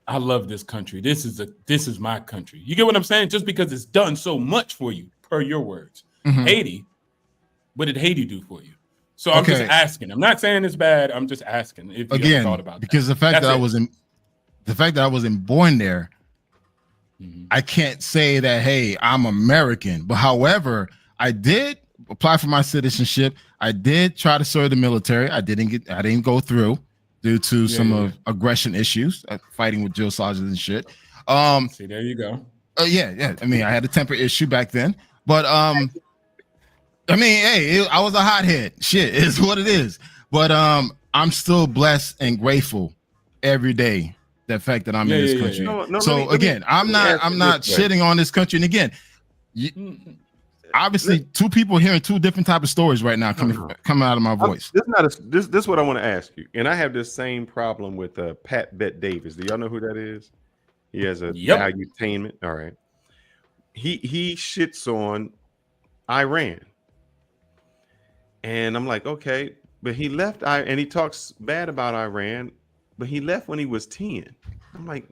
I love this country. This is my country. You get what I'm saying? Just because it's done so much for you, per your words. Mm-hmm. Haiti, what did Haiti do for you? So I'm just asking. I'm not saying it's bad. I'm just asking if you ever thought about because that. the fact that I wasn't born there, I can't say that, hey, I'm American. But however, I did apply for my citizenship. I did try to serve the military. I didn't go through due to some aggression issues, fighting with drill sergeants and shit. See, there you go. Yeah. I had a temper issue back then, but hey, I was a hothead. Shit is what it is. But I'm still blessed and grateful every day. The fact that I'm in this country. No, I'm not shitting on this country. And again, obviously, two people hearing two different type of stories right now coming out of my voice. This is what I want to ask you, and I have this same problem with Pat Bet Davis. Do y'all know who that is? He has a valuetainment. All right, he shits on Iran, and I'm like, okay, but he left. And he talks bad about Iran, but he left when he was 10. I'm like,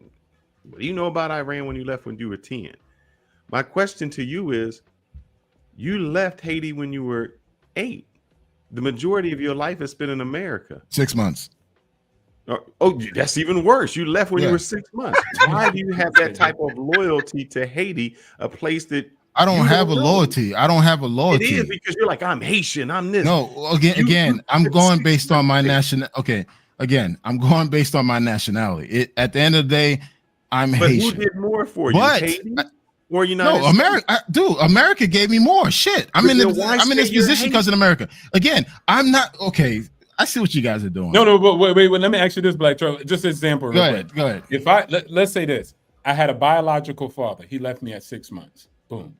what do you know about Iran when you left when you were 10? My question to you is, you left Haiti when you were 8. The majority of your life is spent in America. 6 months. Oh, that's even worse. You left when you were 6 months. Why do you have that type of loyalty to Haiti, a place that I don't have a loyalty? I don't have a loyalty. It is because you're like, I'm Haitian. I'm this. No, again, I'm going based on my national. Okay, again, I'm going based on my nationality. At the end of the day, I'm Haitian. Who did more for you? Haiti? Or America, America gave me more shit. I'm in this position because of America. Again, I'm not okay. I see what you guys are doing. No, but wait. Let me ask you this, Black Charlie. Just an example. Go ahead. If let's say this, I had a biological father. He left me at 6 months. Boom.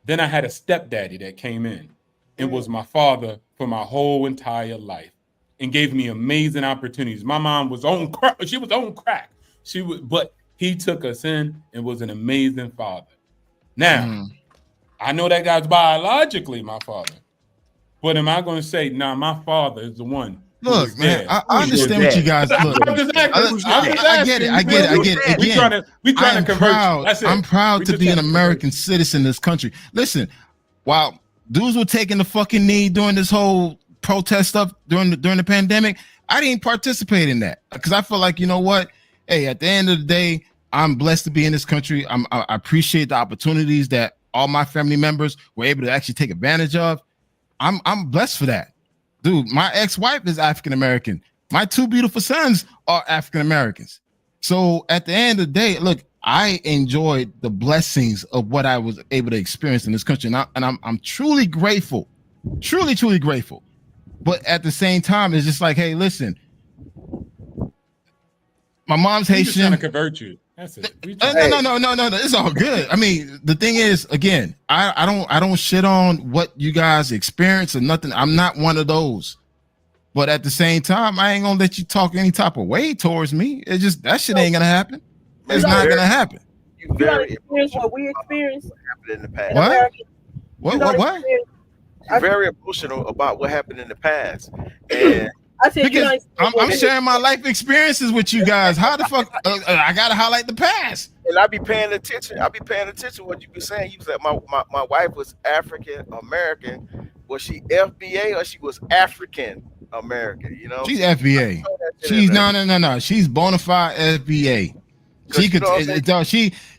Then I had a stepdaddy that came in and was my father for my whole entire life and gave me amazing opportunities. My mom was on crack. She was on crack. But he took us in and was an amazing father. Now, I know that guy's biologically my father, but am I going to say, nah, my father is the one? Look, man, I understand what you guys look. I get it. Again, we trying to convert. I'm proud to be an American citizen in this country. Listen, while dudes were taking the fucking knee during this whole protest stuff during the pandemic, I didn't participate in that because I feel like, you know what? Hey, at the end of the day, I'm blessed to be in this country. I appreciate the opportunities that all my family members were able to actually take advantage of. I'm blessed for that. Dude, my ex-wife is African American. My 2 beautiful sons are African Americans. So at the end of the day, look, I enjoyed the blessings of what I was able to experience in this country, and I'm truly grateful, truly grateful. But at the same time, it's just like, hey, listen, my mom's Haitian. Just trying to convert you. That's it. No. It's all good. I mean, the thing is, again, I don't shit on what you guys experience or nothing. I'm not one of those. But at the same time, I ain't gonna let you talk any type of way towards me. It's just that shit ain't gonna happen. It's not gonna happen. You don't very experience what we experienced happened in the past. What? America. What? You're very emotional about what happened in the past, and I said because I'm sharing my life experiences with you guys. How the fuck I gotta highlight the past? And I be paying attention. I be paying attention what you be saying. You said my wife was African American. Was she FBA or she was African American? You know, She's FBA. She's no. She's bona fide FBA. She could.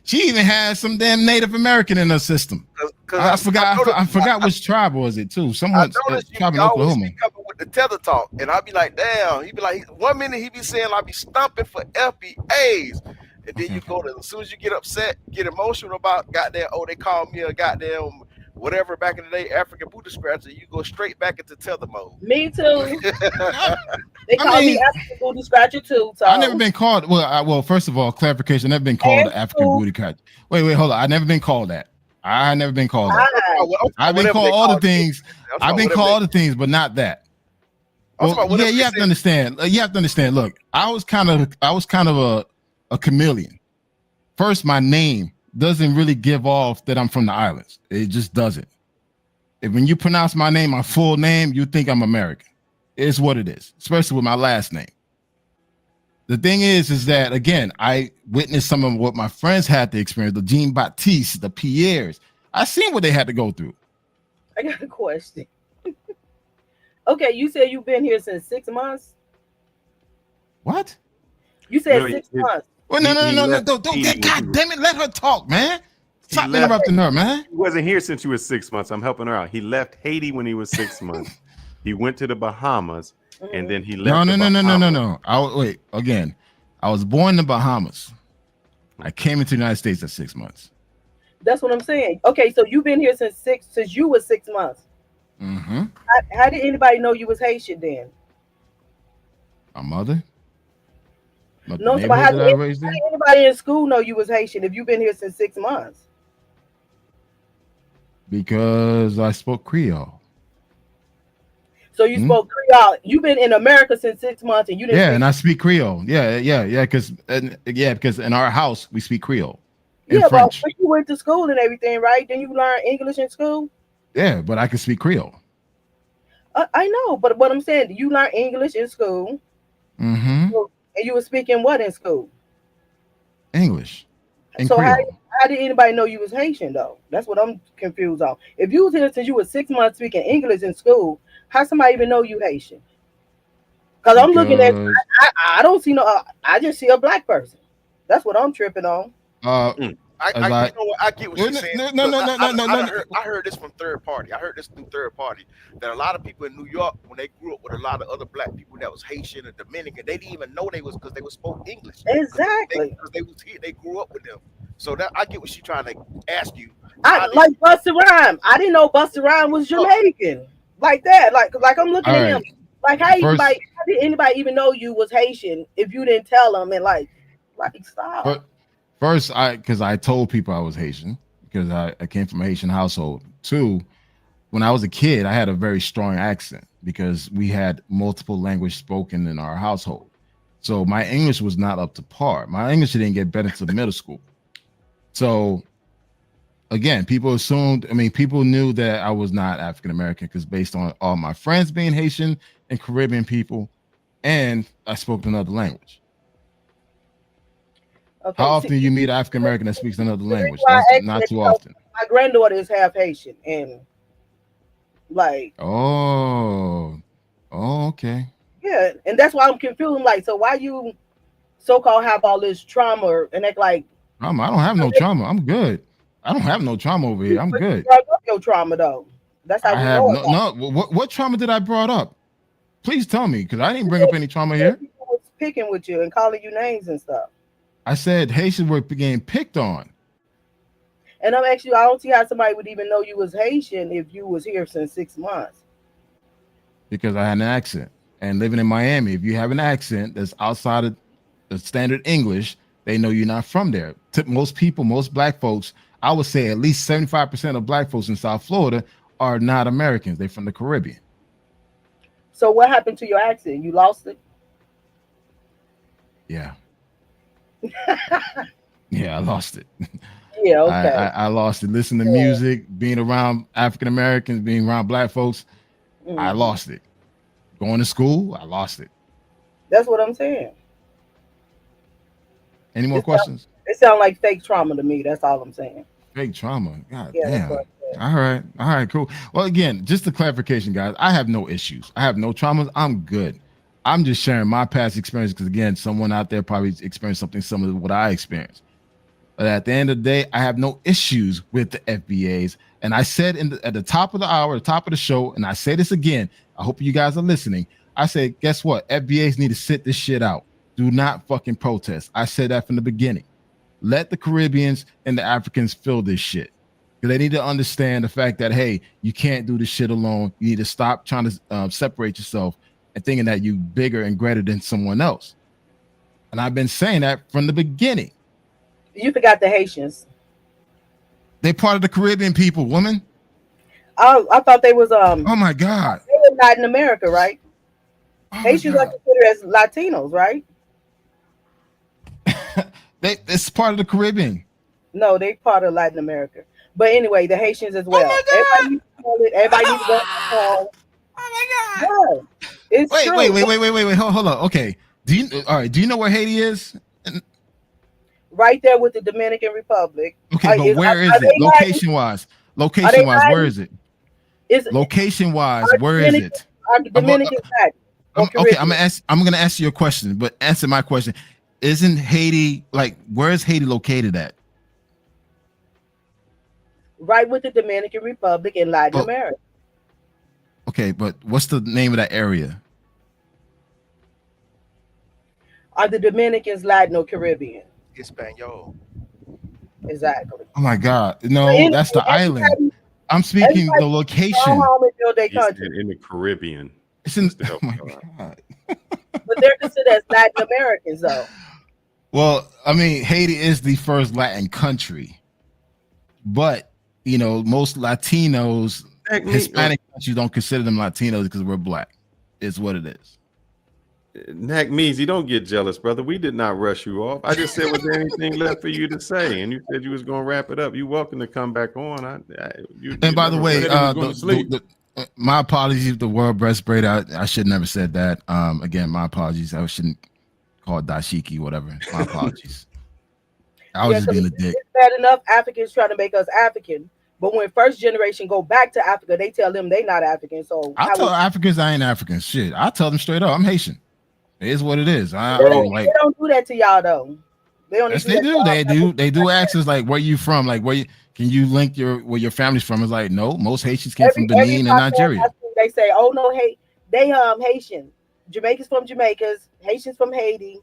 She even has some damn Native American in her system. I forgot which tribe was it too. Someone tribe in Oklahoma. Be coming with the tether talk, and I be like, damn. He be like, 1 minute he be saying I be stomping for FBAs, and then you go to as soon as you get upset, get emotional about goddamn. Oh, they called me a goddamn whatever back in the day, African booty scratcher. You go straight back into tether mode. Me too. They call me African booty scratcher too. So I've never been called. Well, first of all, clarification. I've never been called an African booty scratcher. Wait, hold on. I've never been called that. I never been called that. I've been called all the things. I've been called all the things, but not that. Well, yeah, you have to understand. You have to understand. Look, I was kind of a chameleon. First, my name doesn't really give off that I'm from the islands. It just doesn't. When you pronounce my name, my full name, you think I'm American. It's what it is, especially with my last name. The thing is that, again, I witnessed some of what my friends had to experience, the Jean Baptiste, the Pierres. I seen what they had to go through. I got a question. Okay, you said you've been here since 6 months? What? You said 6 months. Well, no, don't God damn it, let her talk, man. Stop interrupting her, man. He wasn't here since you were 6 months. I'm helping her out. He left Haiti when he was 6 months. He went to the Bahamas, and then he left. No. Wait, again. I was born in the Bahamas. I came into the United States at 6 months. That's what I'm saying. Okay, so you've been here since you were 6 months. Mm-hmm. How did anybody know you was Haitian then? My mother. No, so how did anybody in school know you was Haitian if you've been here since 6 months? Because I spoke Creole. So you spoke Creole. You've been in America since 6 months, and you didn't. Yeah, and I speak Creole. Yeah. Because in our house we speak Creole. Yeah, but you went to school and everything, right? Then you learn English in school. Yeah, but I can speak Creole. I know, but what I'm saying, you learn English in school. Mm-hmm. And you were speaking what in school? English. So how did anybody know you was Haitian though? That's what I'm confused on. If you was here since you were 6 months speaking English in school, how somebody even know you Haitian? Because I'm looking at, I don't see I just see a black person. That's what I'm tripping on. I get what you're saying. No. I heard this from third party. I heard this through third party that a lot of people in New York, when they grew up with a lot of other black people that was Haitian and Dominican, they didn't even know they was because they were spoke English. Exactly. Because they was here, they grew up with them. So that I get what she's trying to ask you. Like Busta Rhymes. I didn't know Busta Rhymes was Jamaican. Like that. Like I'm looking at him. Like how did anybody even know you was Haitian if you didn't tell them and like stop. First, because I told people I was Haitian because I came from a Haitian household. Two, when I was a kid, I had a very strong accent because we had multiple language spoken in our household. So my English was not up to par. My English didn't get better until middle school. So again, people knew that I was not African American because based on all my friends being Haitian and Caribbean people, and I spoke another language. Okay, how often you meet an African American that speaks another language? That's not too often. My granddaughter is half Haitian, and like. Oh, okay. Yeah, and that's why I'm confused. I'm like, so why you so-called have all this trauma and act like? I don't have no trauma. I'm good. I don't have no trauma over here. I'm good. Your trauma though. That's how I have no. What trauma did I brought up? Please tell me, because I didn't bring up any trauma here. People was picking with you and calling you names and stuff. I said Haitians were getting picked on. And I'm actually, I don't see how somebody would even know you was Haitian if you was here since 6 months. Because I had an accent. And living in Miami, if you have an accent that's outside of the standard English, they know you're not from there. To most people, most black folks, I would say at least 75% of black folks in South Florida are not Americans. They're from the Caribbean. So what happened to your accent? You lost it? Yeah. Yeah, I lost it. Yeah, okay. I lost it. Listen to music, being around African Americans, being around black folks, I lost it. Going to school, I lost it. That's what I'm saying. Any more questions? It sounds like fake trauma to me. That's all I'm saying. Fake trauma. God Yeah, damn. All right, cool. Well, again, just a clarification, guys. I have no issues. I have no traumas. I'm good. I'm just sharing my past experience because, again, someone out there probably experienced something similar to what I experienced. But at the end of the day, I have no issues with the FBAs. And I said at the top of the hour, the top of the show, and I say this again, I hope you guys are listening. I said, guess what? FBAs need to sit this shit out. Do not fucking protest. I said that from the beginning. Let the Caribbeans and the Africans feel this shit. Because they need to understand the fact that, hey, you can't do this shit alone. You need to stop trying to separate yourself and thinking that you're bigger and greater than someone else. And I've been saying that from the beginning. You forgot the Haitians. They're part of the Caribbean people, woman. I thought they was Oh my God. They were Latin America, right? Haitians are considered as Latinos, right? It's part of the Caribbean. No, they part of Latin America. But anyway, the Haitians as well. Everybody needs to call it. Everybody needs to go. Oh my God! Yeah, it's wait, true. Wait. Hold on. Okay. Do you know where Haiti is? Right there with the Dominican Republic. Okay, but where is it? Location wise, where is it? Location wise, where is it? Are the Dominicans Latin? Okay, I'm gonna ask you a question, but answer my question. Isn't Haiti where is Haiti located at? Right with the Dominican Republic in Latin America. Okay, but what's the name of that area? Are the Dominicans Latin or Caribbean? Espanol. Exactly. Oh my God. No, that's the island. I'm speaking the location. In the Caribbean. It's in, oh my God. But they're considered as Latin Americans, though. Well, I mean, Haiti is the first Latin country. But, most Latinos, Hispanic countries don't consider them Latinos because we're black. It's what it is. Nack Measy, don't get jealous, brother. We did not rush you off. I just said, was there anything left for you to say? And you said you was going to wrap it up. You're welcome to come back on. And by the way, my apologies if the word breastplate. I should never said that. Again, my apologies. I shouldn't call it dashiki, whatever. My apologies. I was just being a dick. It's bad enough Africans trying to make us African. But when first generation go back to Africa, they tell them they not African. So I tell Africans I ain't African. Shit, I tell them straight up, I'm Haitian. It is what it is. They don't do that to y'all though. They don't. Yes, they do. They do ask us like, where you from? Like, can you link where your family's from? It's like, no, most Haitians came from Benin and Nigeria. They say, oh no, they Haitian. Jamaicans from Jamaicas, Haitians from Haiti.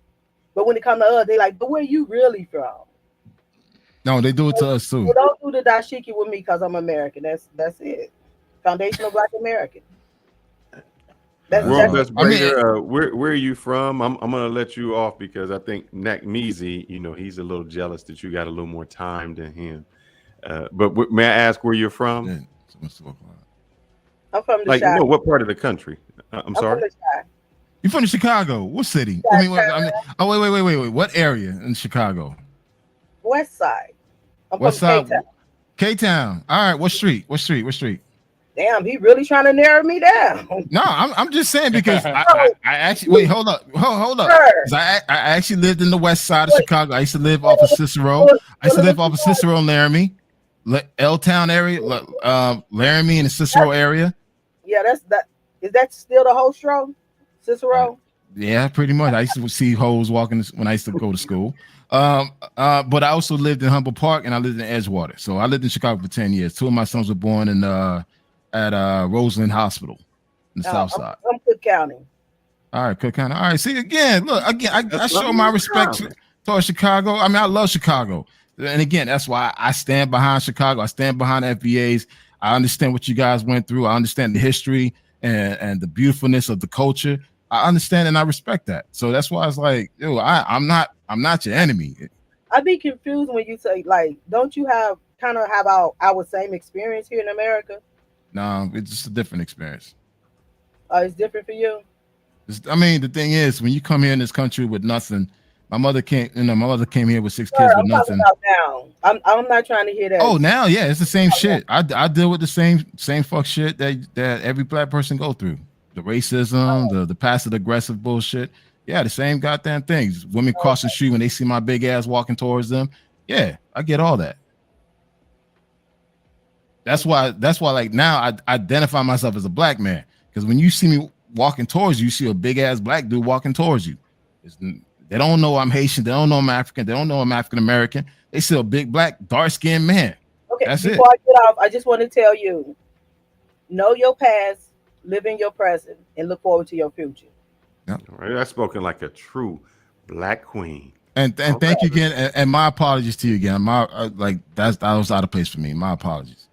But when it comes to us, they like, but where you really from? No, they do it to us too. Well, don't do the dashiki with me because I'm American. That's it. Foundational Black American. Where are you from? I'm gonna let you off because I think Nack Measy, he's a little jealous that you got a little more time than him. But may I ask where you're from? I'm from the Chi. What part of the country? I'm sorry. You're from Chicago. What city? Wait. What area in Chicago? West Side. I'm West from Side. K-Town. K-Town. All right. What street? Damn, he really trying to narrow me down. No, I'm just saying because I actually wait. Hold up. I actually lived in the West Side of Chicago. I used to live off of Cicero. Laramie, L Town area, Laramie and the Cicero area. Yeah, is that still the whole stroke, Cicero? Yeah, pretty much. I used to see hoes walking when I used to go to school. But I also lived in Humboldt Park and I lived in Edgewater. So I lived in Chicago for 10 years. 2 of my sons were born at Roseland Hospital in the South Side. I'm Cook County. All right, Cook County. All right, see again. I show my respect towards Chicago. I mean, I love Chicago, and again, that's why I stand behind Chicago. I stand behind the FBAs. I understand what you guys went through. I understand the history and the beautifulness of the culture. I understand and I respect that. So that's why it's like, I'm not your enemy. I'd be confused when you say don't you have our same experience here in America? No, it's just a different experience. It's different for you. I mean, the thing is, when you come here in this country with nothing, my mother came here with 6 Sir, kids with I'm talking nothing. about now. I'm not trying to hear that. Oh, now, yeah, it's the same shit. I deal with the same fuck shit that every black person go through. The racism, the passive aggressive bullshit. Yeah, the same goddamn things. Women cross the street when they see my big ass walking towards them. Yeah, I get all that. That's why like now I identify myself as a black man, because when you see me walking towards you, you see a big ass black dude walking towards you. They don't know I'm Haitian. They don't know I'm African. They don't know I'm African American. They see a big black dark skinned man. Okay, that's before I get off, I just want to tell you, know your past, live in your present, and look forward to your future. All right, that's spoken like a true black queen. And thank you again, and my apologies to you again. My that was out of place for me. My apologies.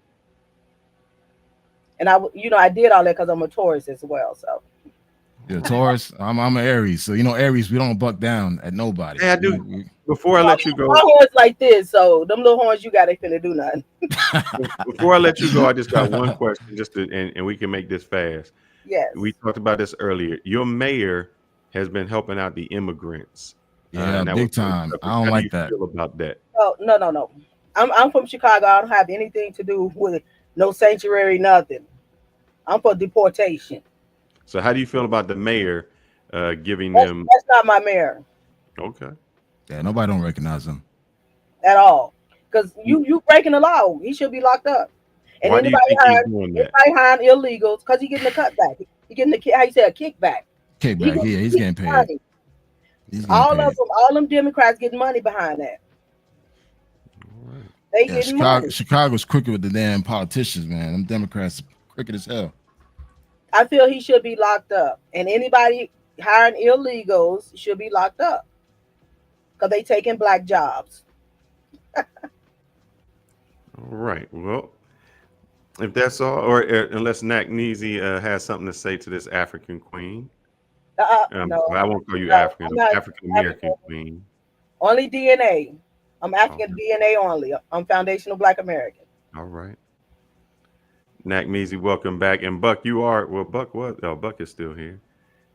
And I did all that because I'm a Taurus as well. So yeah, Taurus. I'm an Aries, so Aries, we don't buck down at nobody. Hey, I do. Before I let you go, my horns like this, so them little horns you got ain't finna do nothing. Before I let you go, I just got one question, and we can make this fast. Yes. We talked about this earlier. Your mayor has been helping out the immigrants. Yeah, big time. I don't like that. Feel about that? Oh no. I'm from Chicago. I don't have anything to do with no sanctuary, nothing. I'm for deportation. So how do you feel about the mayor giving them? That's not my mayor. Okay. Yeah, nobody don't recognize him at all. Because you breaking the law. He should be locked up. And why do you think he's doing that? Anybody hiring illegals, because he getting a cutback. He getting how you say a kickback. Kickback. Yeah, he's getting paid. All them Democrats getting money behind that. They getting money. Chicago's crooked with the damn politicians, man. Them Democrats crooked as hell. I feel he should be locked up, and anybody hiring illegals should be locked up because they taking black jobs. All right. Well, if that's all, or unless Nakneezy has something to say to this African queen. No, I won't call you African. African American queen. Only DNA. I'm African DNA only. I'm foundational Black American. All right. Nakneezy, welcome back. And Buck, Buck was. Oh, Buck is still here.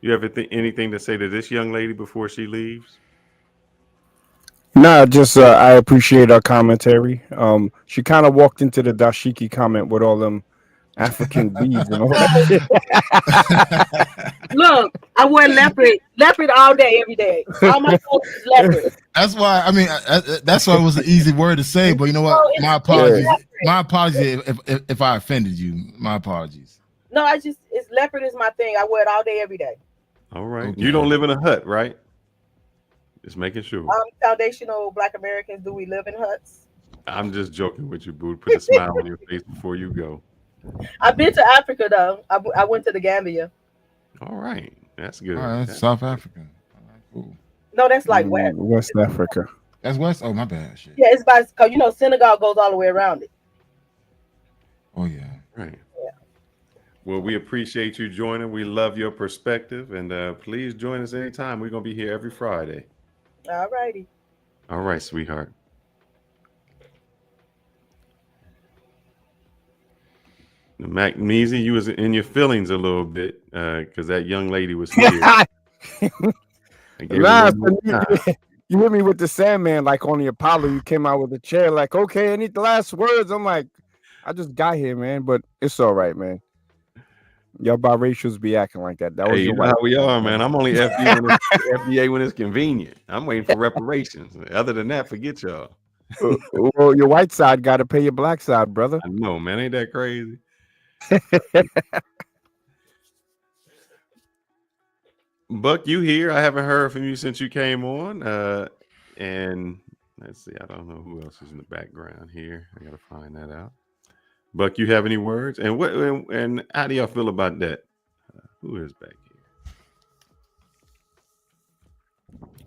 You have anything to say to this young lady before she leaves? Nah, just I appreciate her commentary. She kind of walked into the dashiki comment with all them African beads and all that shit. Look, I wear leopard all day, every day. All my clothes is leopard. That's why. I mean, that's why it was an easy word to say. But you know what? My apologies. My apologies if I offended you. My apologies. No, it's leopard is my thing. I wear it all day, every day. All right. Okay. You don't live in a hut, right? Just making sure. Foundational Black Americans, do we live in huts? I'm just joking with you, boo. Put a smile on your face before you go. I've been to Africa though. I went to the Gambia. All right, that's good. All right, that's South Africa. All right, cool. No, that's like West Africa. That's West. Oh, my bad. Shit. Yeah, it's by because Senegal goes all the way around it. Oh yeah. Right. Yeah. Well, we appreciate you joining. We love your perspective, and please join us anytime. We're gonna be here every Friday. All righty. All right, sweetheart. Nakneezy, you was in your feelings a little bit because that young lady was here. Nah, you hit me with the Sandman like on the Apollo. You came out with a chair like, okay, any last words? I'm like, I just got here, man, but it's all right, man. Y'all biracials be acting like that. That was you know how we are, man. I'm only FBA when it's convenient. I'm waiting for reparations. Other than that, forget y'all. Well, your white side got to pay your black side, brother. I know, man. Ain't that crazy? Buck, you here? I haven't heard from you since you came on. And let's see, I don't know who else is in the background here. I gotta find that out. Buck, you have any words? And how do y'all feel about that? Who is back here?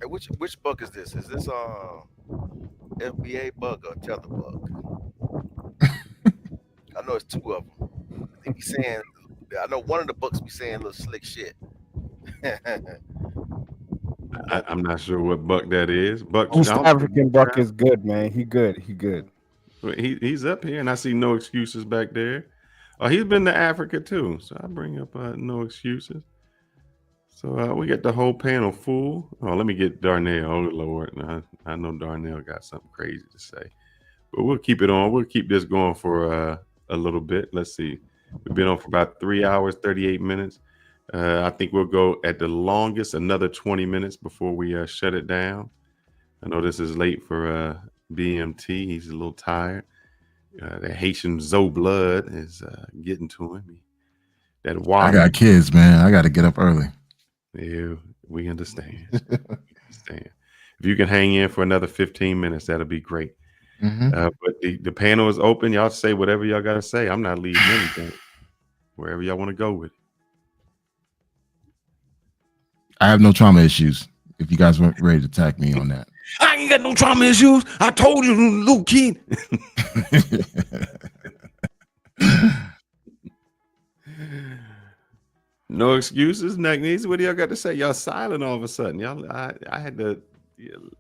Hey, which Buck is this? Is this FBA Buck or Tether Buck? I know it's two of them. They be saying, I know one of the Bucks be saying little slick shit. I'm not sure what Buck that is. Buck, East African Buck is good, man. He good. He's up here, and I see no excuses back there. Oh, he's been to Africa too. So I bring up no excuses. So we got the whole panel full. Oh, let me get Darnell. Oh Lord, I know Darnell got something crazy to say, but we'll keep it on. We'll keep this going for a little bit. Let's see. We've been on for about 3 hours, 38 minutes. I think we'll go at the longest another 20 minutes before we shut it down. I know this is late for BMT. He's a little tired. The Haitian Zoe blood is getting to him. That I got kids, man. I got to get up early. Yeah, we understand. If you can hang in for another 15 minutes, that'll be great. But the panel is open. Y'all say whatever y'all got to say. I'm not leaving anything. Wherever y'all want to go with it. I have no trauma issues. If you guys weren't ready to attack me on that. I ain't got no trauma issues. I told you, little kid. No excuses, Nagnees. What do y'all got to say? Y'all silent all of a sudden. Y'all, I had to.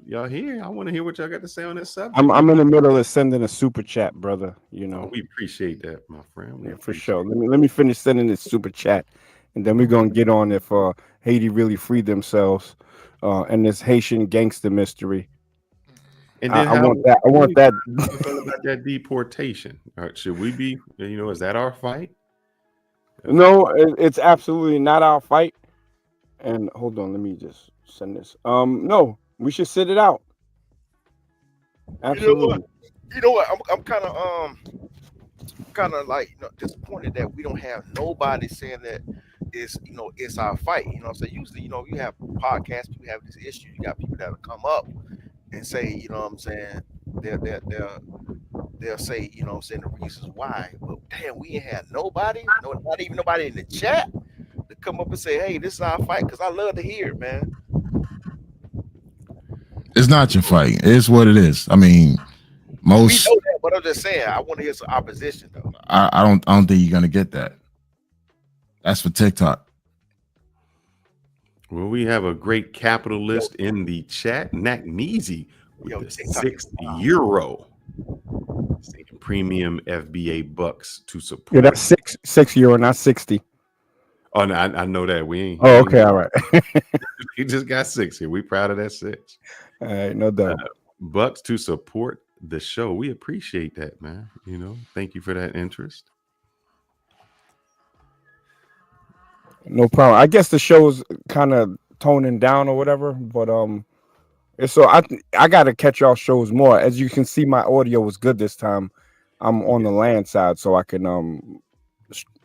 Y'all here? I want to hear what y'all got to say on this subject. I'm in the middle of sending a super chat, brother. You know, we appreciate that, my friend. Yeah, for sure. Let me finish sending this super chat, and then we're gonna get on if Haiti really freed themselves, and this Haitian gangster mystery. And then I want that. I want that. About that deportation. Should we be? Is that our fight? No, it's absolutely not our fight. And hold on, let me just send this. No, we should sit it out. Absolutely. You know what? I'm kind of like disappointed that we don't have nobody saying that it's our fight. You know what I'm saying? Usually, you have podcasts, you have this issue, you got people that'll come up and say, you know what I'm saying, they'll say, you know what I'm saying, the reasons why. But damn, we ain't had nobody, not even nobody in the chat to come up and say, hey, this is our fight, because I love to hear it, man. It's not your fight. It's what it is. I mean, most. We know that, but I'm just saying, I want to hear some opposition though. I don't think you're gonna get that. That's for TikTok. Well, we have a great capitalist in the chat, Nagneezy, with the €6 premium FBA bucks to support. Yeah, that's €6, not 60. Oh, no, I know that we ain't. Oh, okay, all right. He just got 6 here. We proud of that 6. All right, no doubt. Bucks to support the show. We appreciate that, man. Thank you for that interest. No problem. I guess the show's kind of toning down or whatever, but so I got to catch y'all shows more. As you can see, my audio was good this time. I'm on the land side, so I can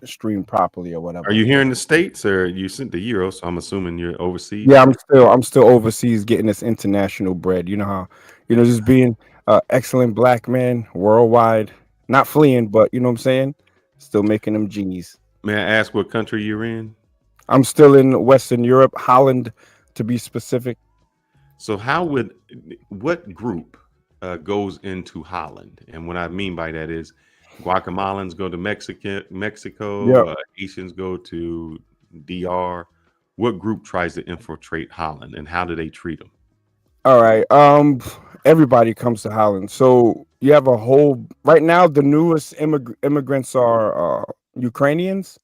stream properly or whatever. Are you here in the States, or you sent the Euro? So I'm assuming you're overseas. Yeah, I'm still overseas getting this international bread. You know how, just being excellent black man worldwide, not fleeing, but you know what I'm saying, still making them G's. May I ask what country you're in? I'm still in Western Europe, Holland, to be specific. So what group goes into Holland? And what I mean by that is Guatemalans go to Mexico, Yep. Haitians go to DR. What group tries to infiltrate Holland, and how do they treat them? All right. Everybody comes to Holland. So you have right now, the newest immigrants are Ukrainians.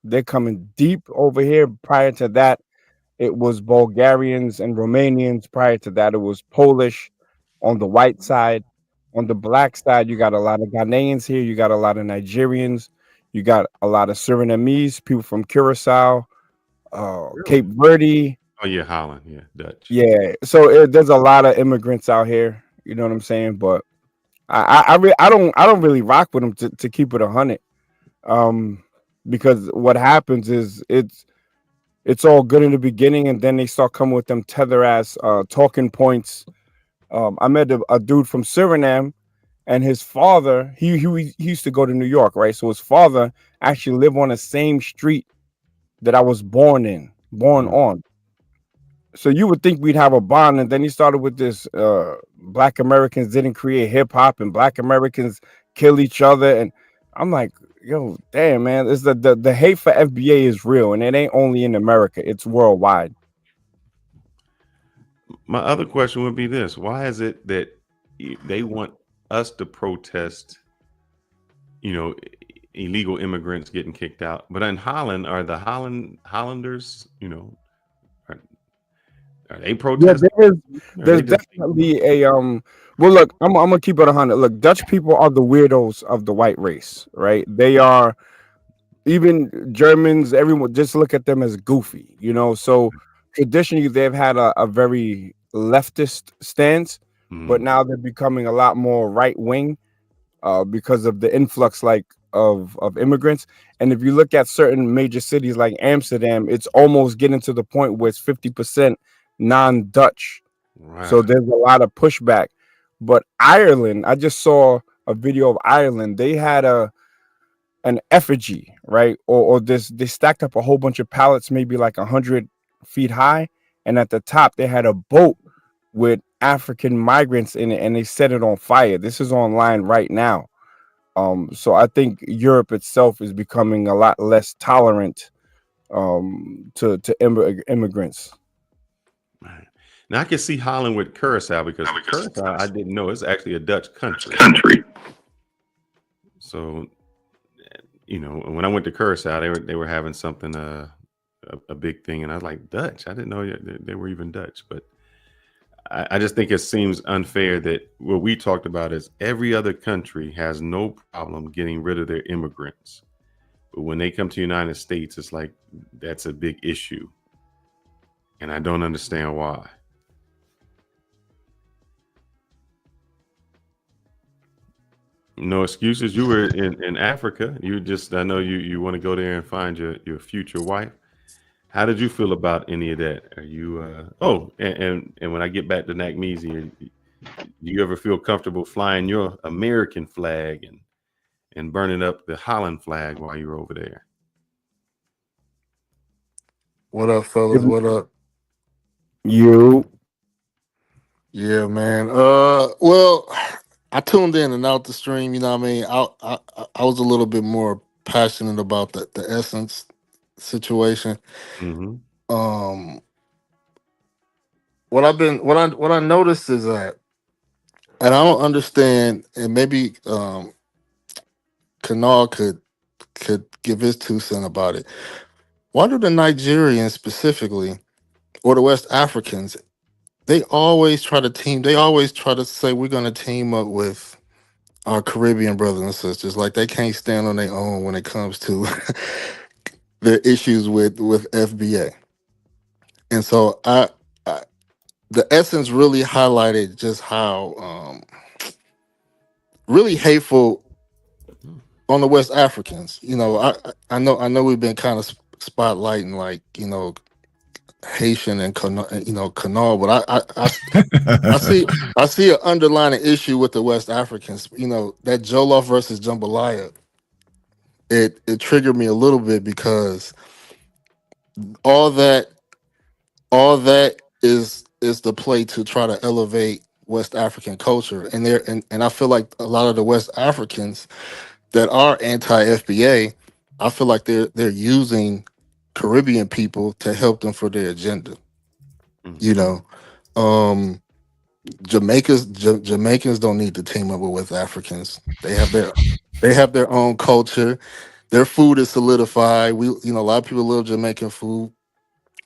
They're coming deep over here. Prior to that, it was Bulgarians and Romanians. Prior to that, it was Polish on the white side. On the black side, you got a lot of Ghanaians here. You got a lot of Nigerians. You got a lot of Surinamese, people from Curacao, Cape Verde. Oh yeah, Holland, yeah, Dutch. Yeah, so there's a lot of immigrants out here. You know what I'm saying? But I don't really rock with them to keep it 100. Because what happens is it's all good in the beginning, and then they start coming with them tether ass talking points. I met a dude from Suriname, and his father, he used to go to New York, right? So his father actually lived on the same street that I was born on. So you would think we'd have a bond, and then he started with this Black Americans didn't create hip hop, and Black Americans kill each other, and I'm like, yo, damn, man, it's the hate for FBA is real, and it ain't only in America, it's worldwide. My other question would be this: why is it that they want us to protest, illegal immigrants getting kicked out. But in Holland, are the Hollanders, are they Yeah, protesting? there's definitely a well, look, I'm gonna keep it 100. Look, Dutch people are the weirdos of the white race, right? They are, even Germans, everyone just look at them as goofy, So traditionally they've had a very leftist stance, but now they're becoming a lot more right wing because of the influx of immigrants. And if you look at certain major cities like Amsterdam, it's almost getting to the point where it's 50% non-Dutch. So there's a lot of pushback. But Ireland, I just saw a video of Ireland. They had an effigy, right? Or this, they stacked up a whole bunch of pallets, maybe like 100 feet high, and at the top they had a boat with African migrants in it, and they set it on fire. This is online right now. So I think Europe itself is becoming a lot less tolerant to immigrants. Now I can see Holland with Curacao, because Curacao, I didn't know, it's actually a Dutch country. So, when I went to Curacao, they were having something a big thing, and I was like, Dutch? I didn't know they were even Dutch. But I just think it seems unfair that what we talked about is every other country has no problem getting rid of their immigrants, but when they come to the United States, it's like that's a big issue, and I don't understand why. No excuses. You were in Africa. I know you want to go there and find your future wife. How did you feel about any of that? Are you and when I get back to NACMESI, do you ever feel comfortable flying your American flag and burning up the Holland flag while you're over there? What up, fellas? What up? Yeah, man. Well, I tuned in and out the stream. You know what I mean? I was a little bit more passionate about the Essence situation. What I noticed is that, and I don't understand, and maybe Kanal could give his 2 cents about it. Why do the Nigerians specifically, or the West Africans, they always try to say we're going to team up with our Caribbean brothers and sisters, like they can't stand on their own when it comes to their issues with FBA. And so the Essence really highlighted just how really hateful on the West Africans. I know we've been kind of spotlighting, like, Haitian and Canal, but I see an underlying issue with the West Africans. That Jollof versus Jambalaya, it triggered me a little bit, because all that is the play to try to elevate West African culture, and I feel like a lot of the West Africans that are anti-FBA, I feel like they're using Caribbean people to help them for their agenda. Jamaicans don't need to team up with West Africans. They have their own culture. Their food is solidified. A lot of people love Jamaican food.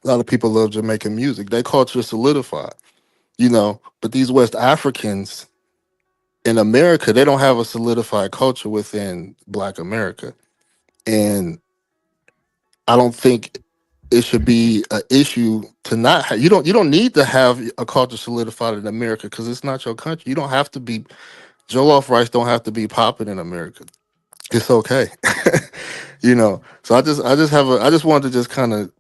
A lot of people love Jamaican music. Their culture is solidified. But these West Africans in America, they don't have a solidified culture within Black America. And I don't think it should be an issue to not have. You don't need to have a culture solidified in America, because it's not your country. You don't have to be jollof rice. Don't have to be popping in America. It's okay. So I just wanted to just kind of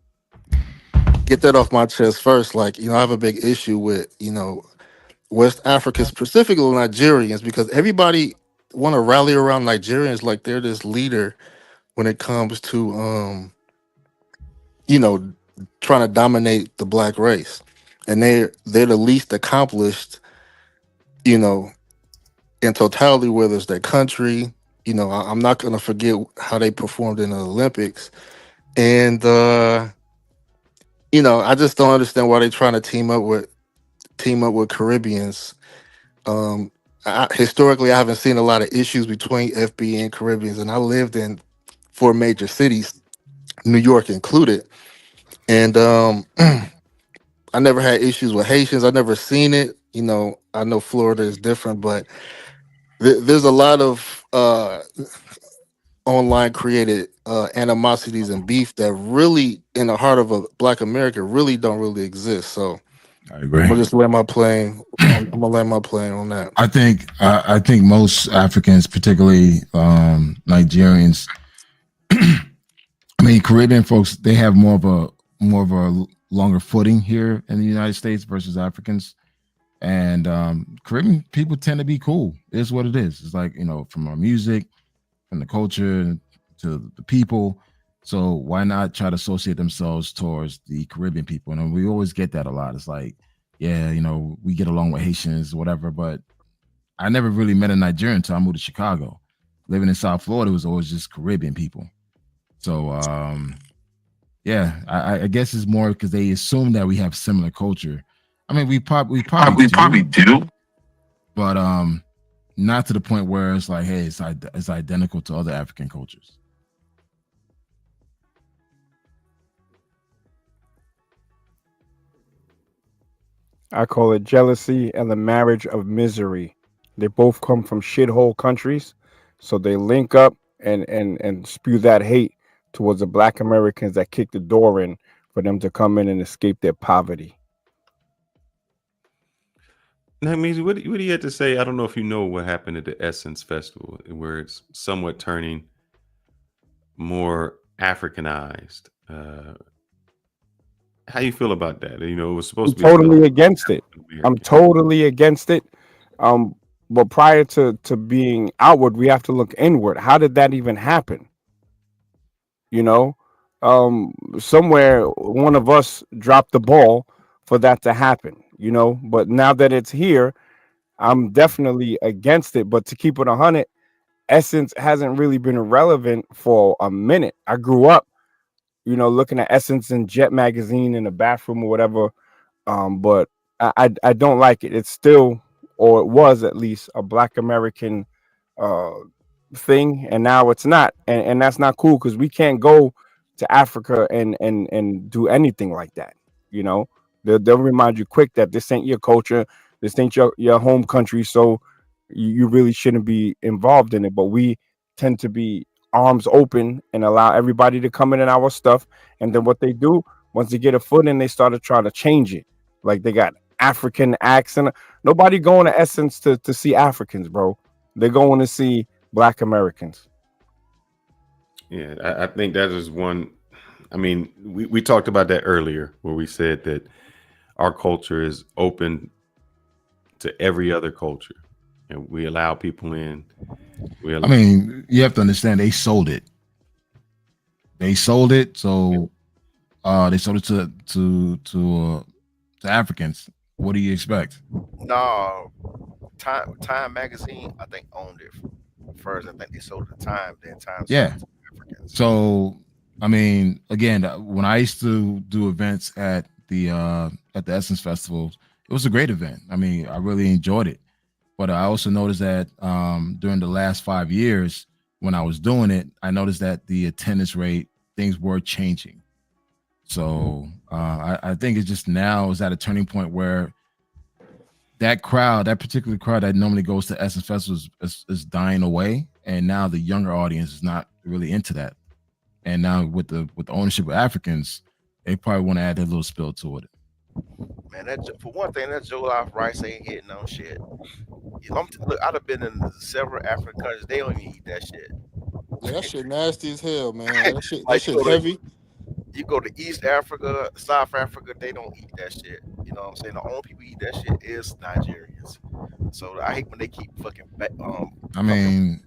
get that off my chest first. Like, I have a big issue with West Africa, specifically Nigerians, because everybody want to rally around Nigerians like they're this leader when it comes to trying to dominate the Black race, and they're the least accomplished, in totality, whether it's their country. I'm not gonna forget how they performed in the Olympics, and I just don't understand why they're trying to team up with Caribbeans. historically, I haven't seen a lot of issues between FBA and Caribbeans, and I lived in 4 major cities, New York included, and I never had issues with Haitians. I never seen it. You know, I know Florida is different, but there's a lot of online created animosities and beef that really, in the heart of a Black America, really don't really exist. So I agree. I'm gonna just land my plane. I'm gonna land my plane on that. I think most Africans, particularly Nigerians, I mean Caribbean folks, they have more of a longer footing here in the United States versus Africans. And Caribbean people tend to be cool. It's what it is. It's like, you know, from our music, from the culture to the people. So why not try to associate themselves towards the Caribbean people? And we always get that a lot. It's like, yeah, you know, we get along with Haitians, whatever. But I never really met a Nigerian until I moved to Chicago. Living in South Florida was always just Caribbean people. So yeah, I guess it's more because they assume that we have similar culture. I mean, we probably do, but not to the point where it's like, hey, it's identical to other African cultures. I call it jealousy and the marriage of misery. They both come from shithole countries, so they link up and spew that hate towards the Black Americans that kick the door in for them to come in and escape their poverty. That means what do you have to say? I don't know if you know what happened at the Essence Festival, where it's somewhat turning more Africanized. How you feel about that? You know, it was supposed to be totally against it. I'm totally against it. But prior to being outward, we have to look inward. How did that even happen? You know, somewhere one of us dropped the ball for that to happen, you know, but now that it's here, I'm definitely against it. But to keep it 100, Essence hasn't really been relevant for a minute. I grew up, you know, looking at Essence and Jet magazine in the bathroom or whatever. But I don't like it. It's still, or it was at least, a Black American thing, and now it's not, and that's not cool because we can't go to Africa and do anything like that. You know, they'll remind you quick that this ain't your culture, this ain't your home country, so you really shouldn't be involved in it. But we tend to be arms open and allow everybody to come in our stuff, and then what they do once they get a foot in, they start to try to change it. Like they got African accent. Nobody going to Essence to see Africans, bro. They're going to see Black Americans. Yeah, I think that is one. I mean, we talked about that earlier, where we said that our culture is open to every other culture, and we allow people in. I mean, you have to understand they sold it. They sold it, so they sold it to Africans. What do you expect? No, Time magazine, I think, owned it first. I think they sold it to Time, then Time sold it to Africans. So I mean, again, when I used to do events at the Essence Festival, it was a great event. I mean, I really enjoyed it. But I also noticed that during the last 5 years, when I was doing it, I noticed that the attendance rate, things were changing. So I think it's just now is at a turning point where that crowd, that particular crowd that normally goes to Essence Festivals is dying away. And now the younger audience is not really into that. And now with the ownership of Africans, they probably want to add their little spill to it. Man, for one thing, that jollof rice ain't hitting on shit. Look, I'd have been in several African countries. They don't even eat that shit. Yeah, that shit nasty as hell, man. That shit, Like, heavy. You go to East Africa, South Africa, they don't eat that shit. You know what I'm saying? The only people who eat that shit is Nigerians. So I hate when they keep fucking. I mean,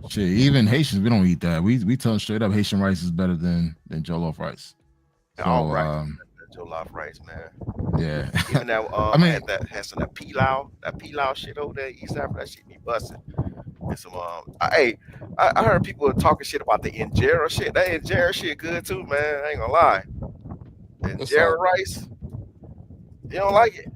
shit. Even Haitians, we don't eat that. We tell them straight up, Haitian rice is better than jollof rice. So, all right, jollof rice, man. Yeah. Even that I mean, has some that pilau shit over there in East Africa. That shit be busting. And some I heard people talking shit about the injera shit. That injera shit good too, man. I ain't gonna lie. Injera rice. You don't like it?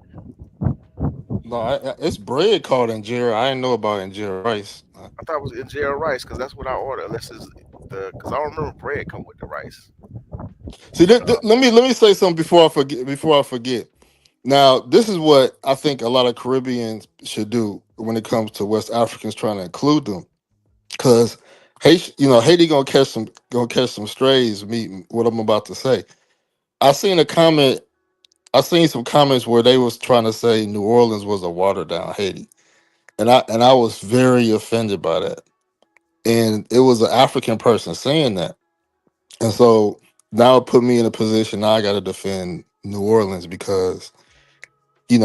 No, it's bread called injera. I didn't know about injera rice. I thought it was injera rice because that's what I ordered. Unless it's because I don't remember bread come with the rice. See, let me say something before I forget. Before I forget, now this is what I think a lot of Caribbeans should do when it comes to West Africans trying to include them, because Haiti gonna catch some strays. Meeting what I'm about to say. I seen a comment. I seen some comments where they was trying to say New Orleans was a watered down Haiti, and I was very offended by that. And it was an African person saying that. And so now it put me in a position now I got to defend New Orleans because I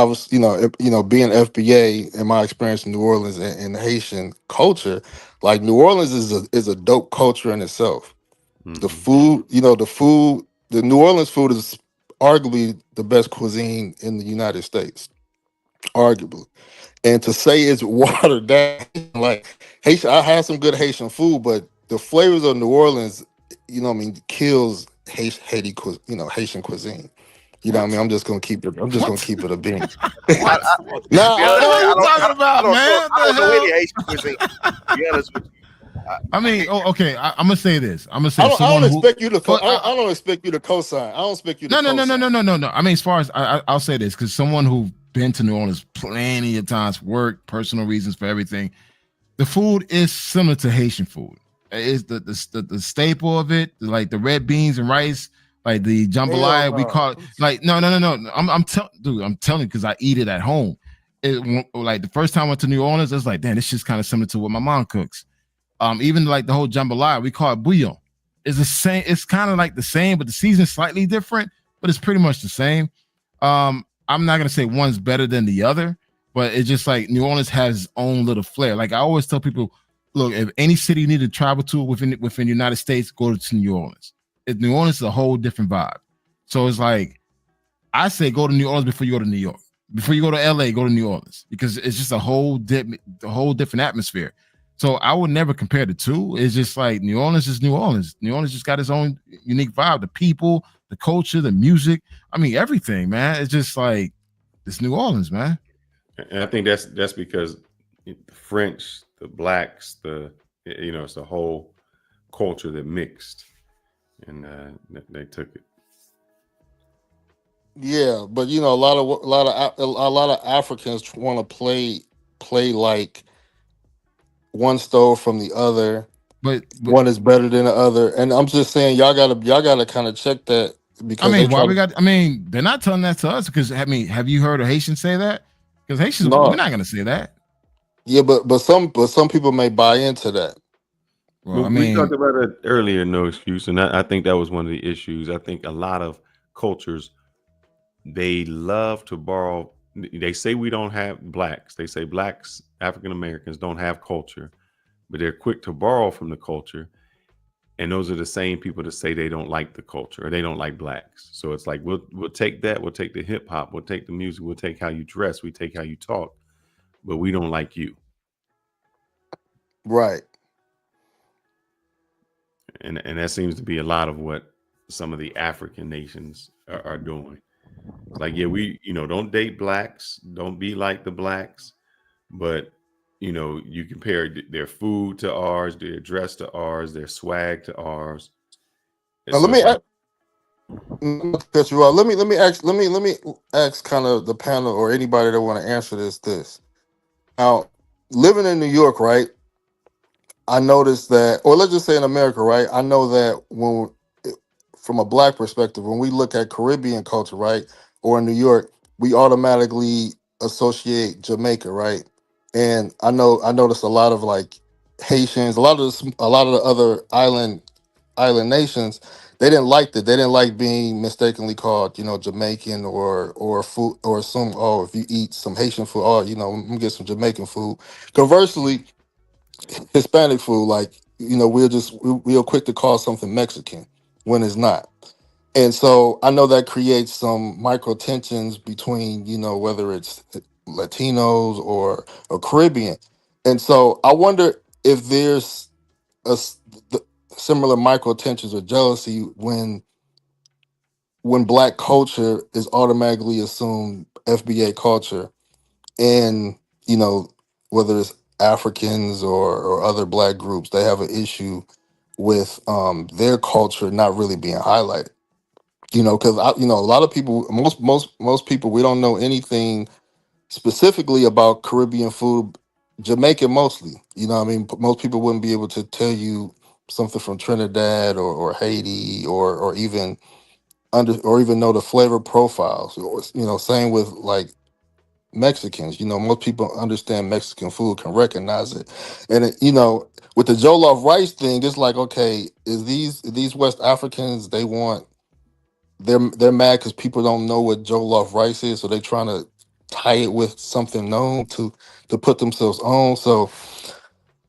was being FBA and my experience in New Orleans and Haitian culture, like New Orleans is a dope culture in itself. The food, the New Orleans food is arguably the best cuisine in the United States, arguably. And to say it's watered down, like Haitian, I had some good Haitian food, but the flavors of New Orleans, kills Haitian cuisine. You know what I mean? I'm just gonna keep it. I'm just gonna keep it a bean. I, Nah, to be honest, I- with you, talking about, man? I don't know any Haitian cuisine. To be honest with you. I mean, okay. I'm gonna say this. I'm gonna say I don't someone who. expect you to. I don't expect you to co-sign. I don't expect you to. No. I mean, as far as I'll say this, because someone who's been to New Orleans plenty of times, work, personal reasons for everything. The food is similar to Haitian food. It's the staple of it, like the red beans and rice, like the jambalaya. Hell We no. call it like no. I'm telling you because I eat it at home. Like the first time I went to New Orleans, it's like, damn, it's just kind of similar to what my mom cooks. Even like the whole jambalaya, we call it bouillon. It's the same. It's kind of like the same, but the season's slightly different, but it's pretty much the same. I'm not gonna say one's better than the other, but it's just like New Orleans has its own little flair. Like I always tell people, look, if any city you need to travel to within the United States, go to New Orleans. New Orleans is a whole different vibe. So it's like I say go to New Orleans before you go to New York. Before you go to LA, go to New Orleans because it's just a whole different atmosphere. So I would never compare the two. It's just like New Orleans is New Orleans. New Orleans just got its own unique vibe. The people, the culture, the music. I mean, everything, man. It's just like it's New Orleans, man. And I think that's because the French, the blacks, it's the whole culture that mixed, and they took it. Yeah, but a lot of Africans want to play like one stole from the other. But one is better than the other, and I'm just saying y'all gotta kind of check that because they're not telling that to us because have you heard a Haitian say that? Because Haitians, No. we're not gonna say that. Yeah, but some people may buy into that. Well, we talked about it earlier, no excuse, and I think that was one of the issues. I think a lot of cultures, they love to borrow. They say we don't have blacks. They say blacks, African Americans don't have culture, but they're quick to borrow from the culture. And those are the same people that say they don't like the culture or they don't like blacks. So it's like, we'll take that. We'll take the hip hop. We'll take the music. We'll take how you dress. We take how you talk, but we don't like you. Right. And that seems to be a lot of what some of the African nations are doing. Like, yeah, we, don't date blacks. Don't be like the blacks, but you compare their food to ours, their dress to ours, their swag to ours. Now, let me cut you off. Let me ask kind of the panel or anybody that want to answer this. Now, living in New York, right? I noticed that, or let's just say in America, right? I know that from a black perspective, when we look at Caribbean culture, right, or in New York, we automatically associate Jamaica, right? And I noticed a lot of like Haitians, a lot of the other island nations, they didn't like that. They didn't like being mistakenly called, Jamaican or food or assume, oh, if you eat some Haitian food, oh, I'm gonna get some Jamaican food. Conversely, Hispanic food, like, we're quick to call something Mexican when it's not. And so I know that creates some micro tensions between, whether it's Latinos or Caribbean. And so I wonder if there's similar micro tensions or jealousy when black culture is automatically assumed FBA culture, and you know, whether it's Africans or other Black groups, they have an issue with their culture not really being highlighted. You know, because a lot of people, most people, we don't know anything specifically about Caribbean food, Jamaican mostly. You know, what I mean, most people wouldn't be able to tell you something from Trinidad or Haiti or even or even know the flavor profiles. Or, same with like Mexicans. You know, most people understand Mexican food, can recognize it, and with the jollof rice thing, it's like, okay, is these West Africans, they want, they're mad because people don't know what jollof rice is, so they're trying to tie it with something known to put themselves on. So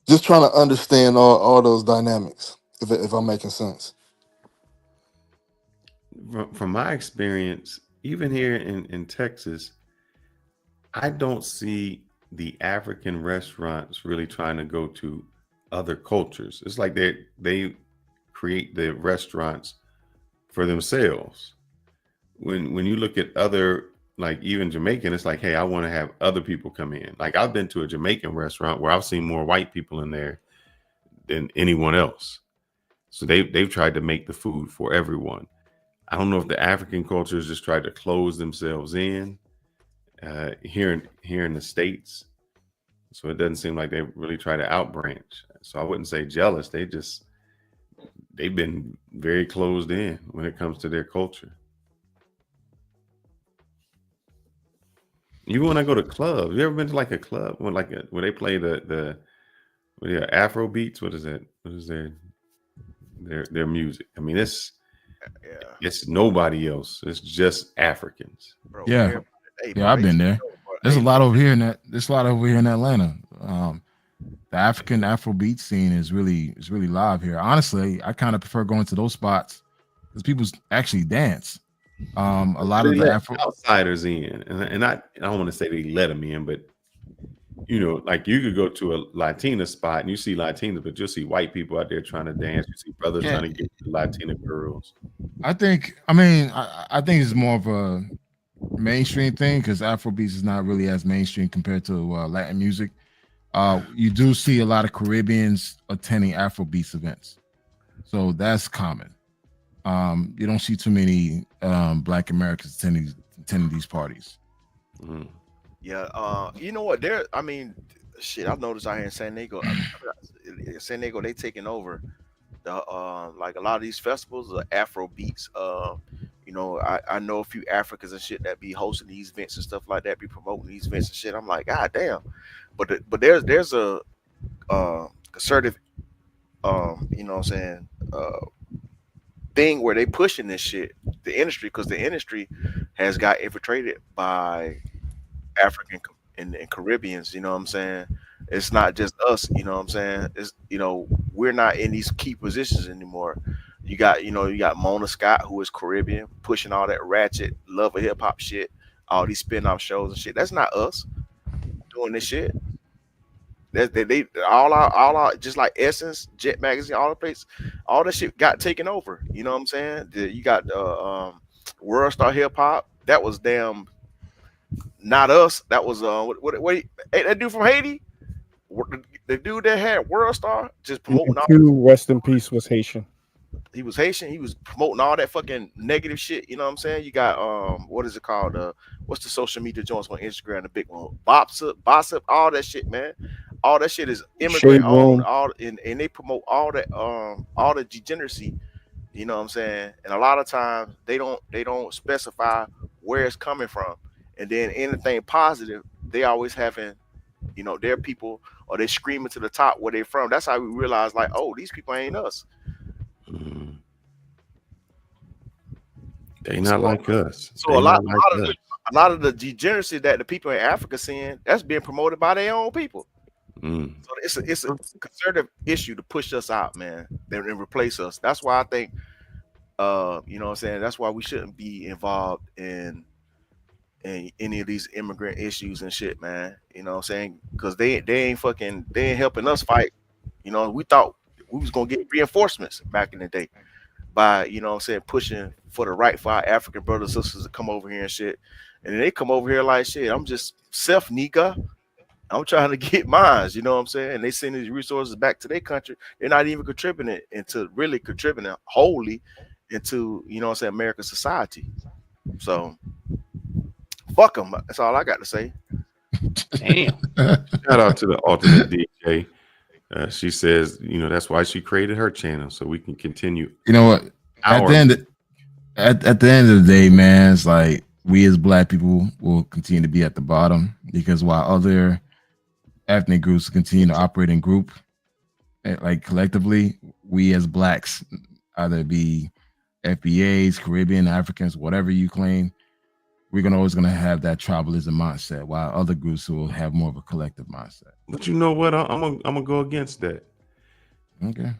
just trying to understand all those dynamics, if I'm making sense. From my experience, even here in Texas, I don't see the African restaurants really trying to go to other cultures. It's like they create the restaurants for themselves. When you look at other, like even Jamaican, it's like, hey, I want to have other people come in. Like I've been to a Jamaican restaurant where I've seen more white people in there than anyone else. So they've tried to make the food for everyone. I don't know if the African cultures just tried to close themselves in here in the States. So it doesn't seem like they really try to outbranch. So I wouldn't say jealous. They've been very closed in when it comes to their culture. Even when I go to clubs, you ever been to like a club where they play the Afro beats? What is that? What is their music? I mean, it's nobody else. It's just Africans. Bro, Yeah, I've been there. There's a lot over here in that. There's a lot over here in Atlanta. The African Afrobeat scene is really live here. Honestly, I kind of prefer going to those spots because people actually dance. A lot of the outsiders in, and I don't want to say they let them in, but like you could go to a Latina spot and you see Latinas, but you'll see white people out there trying to dance. You see brothers trying to get Latina girls. I think it's more of a mainstream thing because Afrobeats is not really as mainstream compared to Latin music. You do see a lot of Caribbeans attending Afrobeats events, so that's common. You don't see too many Black Americans attending these parties. Mm-hmm. Yeah, you know what? Shit, I've noticed out here in San Diego. San Diego, they taking over the like a lot of these festivals are Afro beats. I know a few Africans and shit that be hosting these events and stuff like that, be promoting these events and shit. I'm like, God damn. But there's a concerted thing where they pushing this shit, the industry, because the industry has got infiltrated by African and Caribbeans, you know what I'm saying? It's not just us, you know what I'm saying? It's we're not in these key positions anymore. You got Mona Scott, who is Caribbean, pushing all that ratchet love of hip hop shit, all these spin-off shows and shit. That's not us doing this shit. They all our just like Essence, Jet Magazine, all the place, all that shit got taken over. You know what I'm saying? You got World Star Hip Hop. That was damn not us. That was what that dude from Haiti, the dude that had World Star, just promoting all. Rest in peace, was Haitian. He was Haitian. He was promoting all that fucking negative shit. You know what I'm saying? You got what is it called? What's the social media joints on Instagram? The big one, Bossip, all that shit, man. All that shit is immigrant owned. And they promote all the degeneracy. You know what I'm saying? And a lot of times they don't specify where it's coming from. And then anything positive, they always having, their people, or they screaming to the top where they from. That's how we realize, like, oh, these people ain't us. They not like us. So a lot of the degeneracy that the people in Africa seeing, that's being promoted by their own people. So it's a conservative issue to push us out, man, and replace us. That's why I think, you know what I'm saying, that's why we shouldn't be involved in any of these immigrant issues and shit, man. You know what I'm saying? Because they ain't helping us fight. We thought we was gonna get reinforcements back in the day by, you know what I'm saying, pushing for the right for our African brothers and sisters to come over here and shit. and they come over here like shit. I'm just self nigga. I'm trying to get mines, you know what I'm saying? And they send these resources back to their country. They're not even contributing wholly into, you know what I'm saying, American society. So fuck them. That's all I got to say. Damn. Shout out to the ultimate DJ. She says, you know, that's why she created her channel, so we can continue. You know what? At the end of the day, man, it's like we as Black people will continue to be at the bottom, because while other ethnic groups continue to operate in group, like collectively, we as Blacks, either be FBAs, Caribbean, Africans, whatever you claim, we're always gonna have that tribalism mindset, while other groups will have more of a collective mindset. But you know what? I'm gonna go against that. Okay.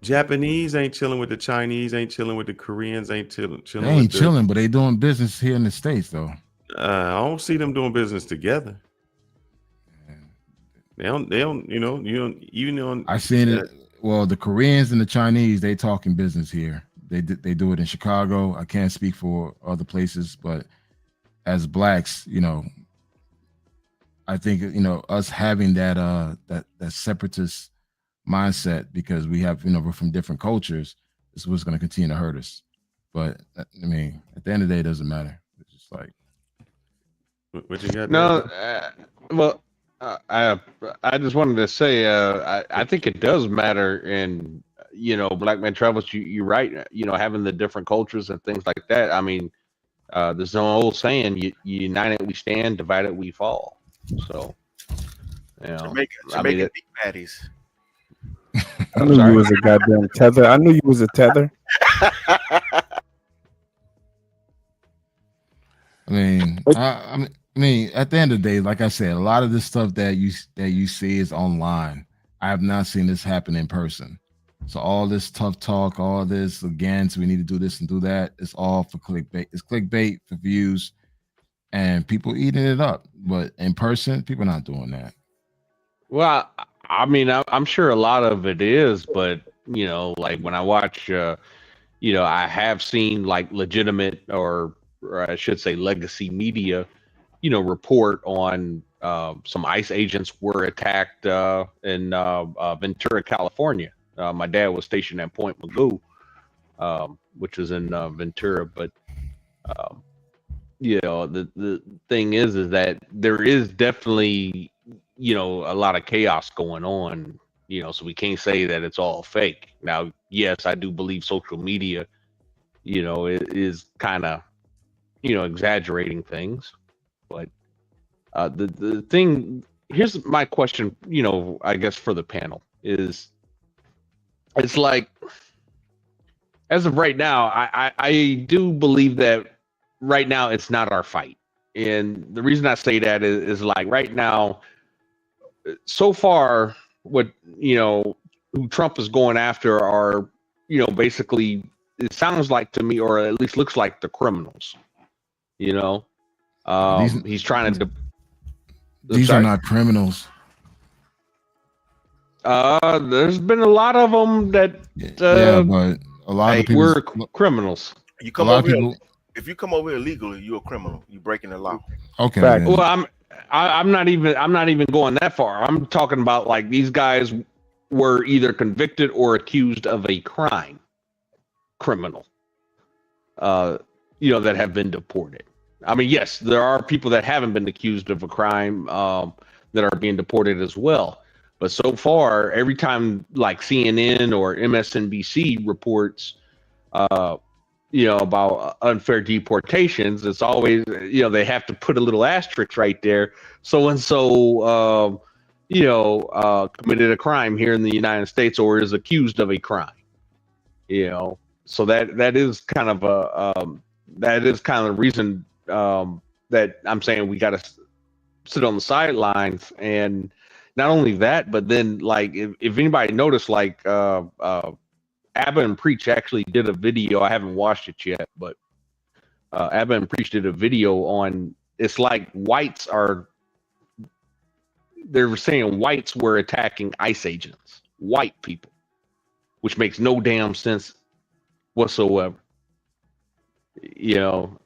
Japanese ain't chilling with the Chinese, ain't chilling with the Koreans, ain't chilling. They ain't chilling, but they doing business here in the States, though. I don't see them doing business together. They don't, you don't even on. I seen it. Well, the Koreans and the Chinese, they talking business here. They do it in Chicago. I can't speak for other places, but as Blacks, you know, I think, you know, us having that separatist mindset, because we have, you know, we're from different cultures, is what's going to continue to hurt us. But I mean, at the end of the day, it doesn't matter. It's just like, what you got? No, I just wanted to say, I think it does matter. And, you know, Black Man Travels, you're right, you know, having the different cultures and things like that. I mean, there's an old saying, united we stand, divided we fall. So, you know, Jamaican big patties. I knew you was a goddamn tether. I knew you was a tether. I mean, at the end of the day, like I said, a lot of this stuff that you see is online. I have not seen this happen in person. So all this tough talk, all this again, so we need to do this and do that, it's all for clickbait. It's clickbait for views and people eating it up. But in person, people are not doing that. Well, I mean, I'm sure a lot of it is, but, you know, like when I watch, you know, I have seen like legitimate, or I should say legacy media, you know, report on some ICE agents were attacked in Ventura, California. My dad was stationed at Point Magoo, which is in Ventura. But, you know, the thing is that there is definitely, you know, a lot of chaos going on, you know, so we can't say that it's all fake. Now, yes, I do believe social media, you know, is kind of, you know, exaggerating things. But the thing, here's my question, you know, I guess for the panel is, it's like, as of right now, I do believe that right now it's not our fight. And the reason I say that is like right now, so far, what, you know, who Trump is going after are, you know, basically, it sounds like to me, or at least looks like, the criminals. You know, he's trying to. These are not criminals. There's been a lot of them that. Yeah, but a lot of people were criminals. You come over here, if you come over here illegally, you're a criminal. You're breaking the law. Okay. Well, I'm not even going that far. I'm talking about like these guys were either convicted or accused of a crime, criminal. You know, that have been deported. I mean, yes, there are people that haven't been accused of a crime that are being deported as well. But so far, every time like CNN or MSNBC reports, you know, about unfair deportations, it's always, you know, they have to put a little asterisk right there. So and so, you know, committed a crime here in the United States or is accused of a crime. You know, so that is kind of the reason that I'm saying we got to sit on the sidelines. And not only that, but then like if anybody noticed, like Abba and Preach actually did a video. I haven't watched it yet, but Abba and Preach did a video on, it's like they're saying whites were attacking ICE agents, white people, which makes no damn sense whatsoever. You know,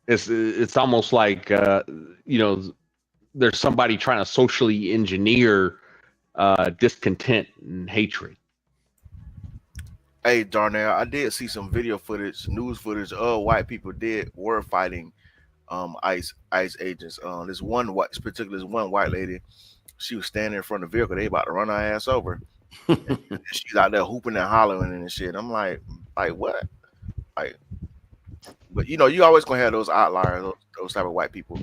it's almost like there's somebody trying to socially engineer discontent and hatred. Hey, Darnell, I did see some video footage, news footage of white people were fighting ICE agents. This one white lady, she was standing in front of the vehicle. They about to run her ass over. And she's out there hooping and hollering and shit. I'm like what? Like, but you always gonna have those outliers, those type of white people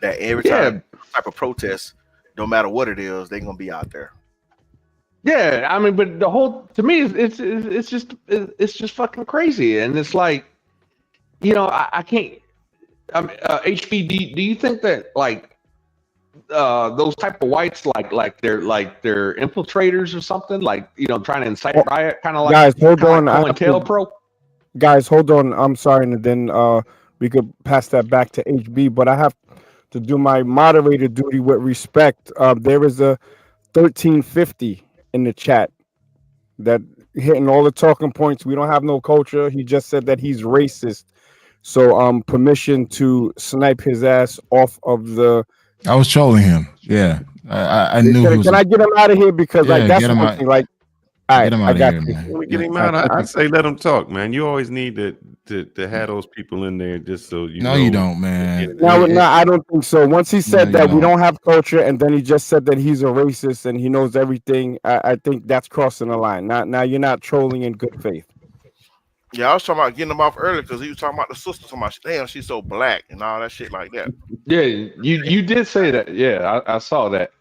that every time type of protest, no matter what it is, they gonna be out there. Yeah, I mean, but the whole to me it's just fucking crazy, and it's like, I can't. I mean, HB, do you think that like those type of whites like they're infiltrators or something, like trying to incite riot, kind of like guys, hold on, like COINTELPRO? Guys, hold on. I'm sorry, and then we could pass that back to HB, but I have to do my moderator duty with respect. There is a 1350 in the chat that hitting all the talking points. We don't have no culture. He just said that he's racist. So permission to snipe his ass off of the. I was trolling him. Yeah, I knew. Can I get him out of here because that's one thing. Like, all right, I got you. Can we get him out? I say let him talk, man. You always need to have those people in there just so you. No, you don't, man. No, I don't think so. Once he said that we don't have culture, and then he just said that he's a racist and he knows everything, I think that's crossing the line. Now you're not trolling in good faith. Yeah, I was talking about getting him off earlier because he was talking about the sister. Talking about, damn, she's so black and all that shit like that. Yeah, you did say that. Yeah, I saw that.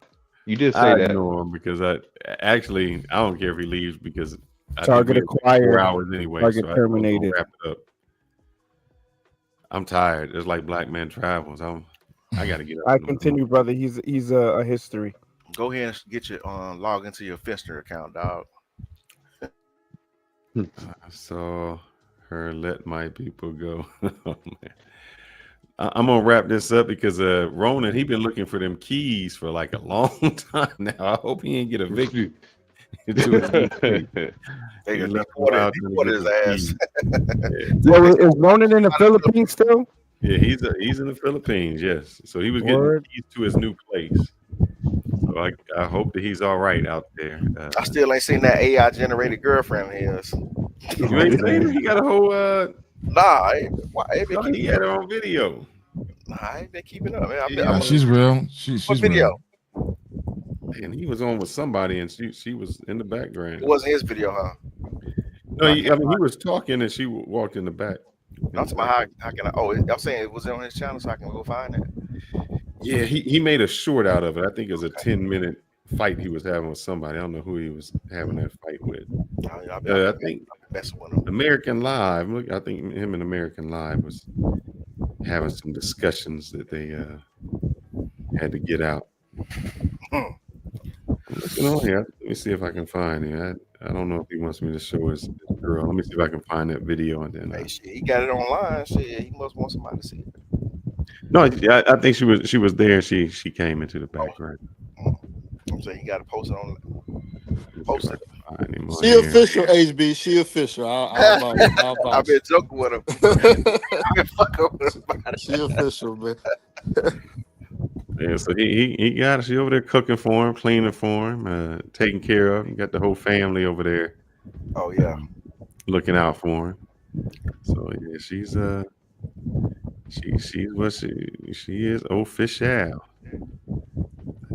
You did say that. Ignore him because I don't care if he leaves because Target acquired. 4 hours anyway. Target so terminated. Wrap it up. I'm tired. It's like Black Man Travels. I got to get up. I continue, brother. He's a history. Go ahead and get your log into your Finster account, dog. I saw her let my people go. Oh, man. I'm gonna wrap this up because Ronan, he been looking for them keys for like a long time now. I hope he ain't get evicted. They put his ass. Yo, is Ronan in the Philippines still? Yeah, he's in the Philippines. Yes, so he was getting the keys to his new place. So I hope that he's all right out there. I still ain't seen that AI generated girlfriend of his. You ain't seen it? He got a whole. Nah, he had her on video. Nah, I ain't been keeping up, man. She's real. She's video. real. And he was on with somebody, and she was in the background. It wasn't his video, huh? No, he was talking, and she walked in the back. I'm talking about how can I? Oh, I'm saying it was on his channel, so I can go find it. Yeah, he made a short out of it. I think it was a 10-minute fight he was having with somebody. I don't know who he was having that fight with. I think American Live. Look, I think him and American Live was having some discussions that they had to get out. Looking on here, let me see if I can find it. I don't know if he wants me to show his girl. Let me see if I can find that video and then. Hey, shit, he got it online. Shit, he must want somebody to see it. No, I think she was there. She came into the background. I'm saying you got to post it on. Post it. She official, HB. She official. I've been joking with him. I've been fucking with him. She official, man. Yeah, so he got her. She over there cooking for him, cleaning for him, taking care of him. Got the whole family over there. Oh yeah, looking out for him. So yeah, she's what she is official.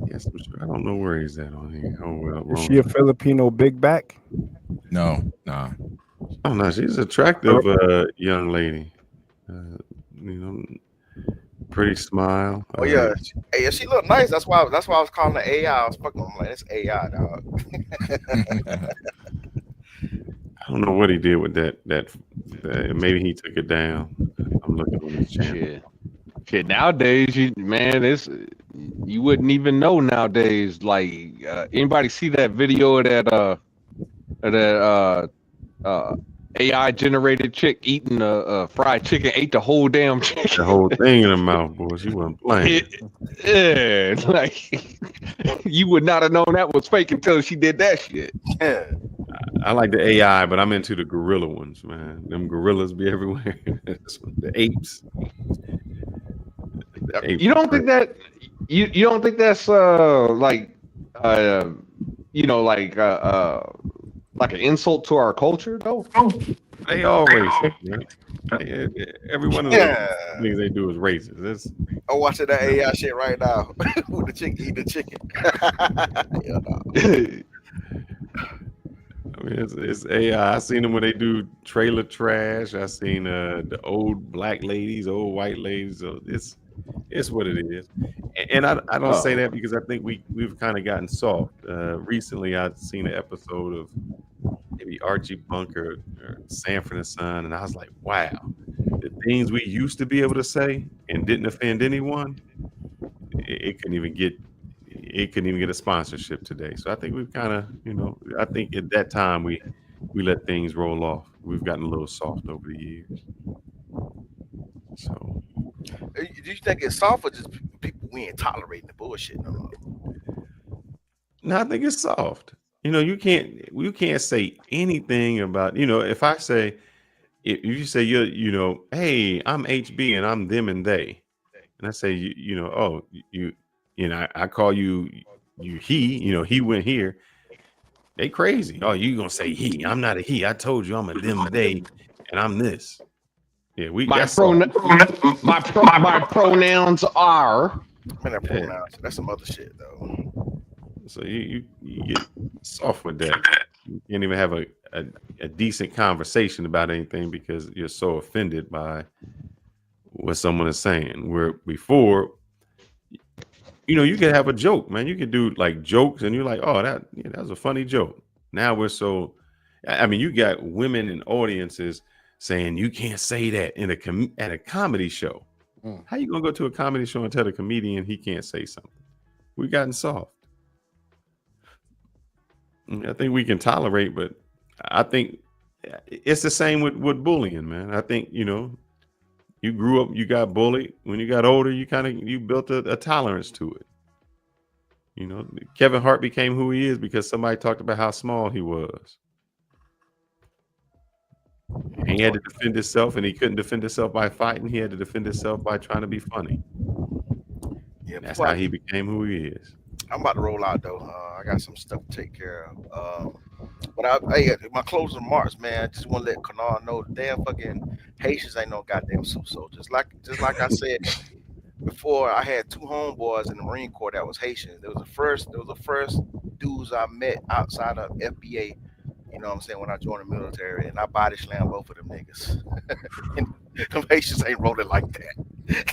Yes, I don't know where he's at on here. Oh well, is she a Filipino big back? No, nah. Oh no, she's an attractive young lady. Pretty smile. Oh yeah, hey, she look nice. That's why I was calling her AI. I was fucking. I'm like, it's AI, dog. I don't know what he did with that. Maybe he took it down. I'm looking on his channel. Shit, nowadays, you wouldn't even know nowadays. Like, anybody see that video of that AI generated chick eating a fried chicken, ate the whole damn chicken. The whole thing in her mouth, boy. She wasn't playing. Yeah, like you would not have known that was fake until she did that shit. Yeah. I like the AI, but I'm into the gorilla ones, man. Them gorillas be everywhere. The apes. The apes You are don't crazy. think that you don't think that's like like an insult to our culture though? They all racist, man. Every one of those things they do is racist. It's, I'm watching that AI shit right now with the chicken eating the chicken. Yeah, no. I mean, it's AI. I seen them when they do trailer trash. I seen the old black ladies, old white ladies. So it's what it is. And I don't say that because I think we've kind of gotten soft. Recently, I've seen an episode of maybe Archie Bunker or Sanford and Son, and I was like, wow, the things we used to be able to say and didn't offend anyone, it couldn't even get a sponsorship today. So I think we've kind of, I think at that time we let things roll off. We've gotten a little soft over the years. So Do you think it's soft or just people we ain't tolerating the bullshit no more? no, I think it's soft. You can't say anything about, if I say, if you say hey, I'm HB and I'm them and they, and I say I call you he, he went here. They crazy. Oh, you gonna say he? I'm not a he. I told you I'm a them they, and I'm this. Yeah, my pronouns are. Man, that pronouns. That's some other shit though. So you get soft with that. You can't even have a decent conversation about anything because you're so offended by what someone is saying. Where before, you could have a joke, man. You could do like jokes, and you're like, oh, that was a funny joke. Now we're so. I mean, you got women in audiences saying you can't say that at a comedy show. How you gonna go to a comedy show and tell the comedian he can't say something? We've gotten soft. I think we can tolerate, but I think it's the same with bullying, man. I think you grew up, you got bullied. When you got older, you built a tolerance to it. Kevin Hart became who he is because somebody talked about how small he was. And he had to defend himself, and he couldn't defend himself by fighting. He had to defend himself by trying to be funny. Yeah, that's how he became who he is. I'm about to roll out though. I got some stuff to take care of. But my closing remarks, man. I just want to let Kanal know the damn fucking Haitians ain't no goddamn super soldiers. Like I said before, I had two homeboys in the Marine Corps that was Haitians. There was the first dudes I met outside of FBA. You know what I'm saying? When I joined the military, and I body slammed both of them niggas. Them Haitians ain't rolling like that.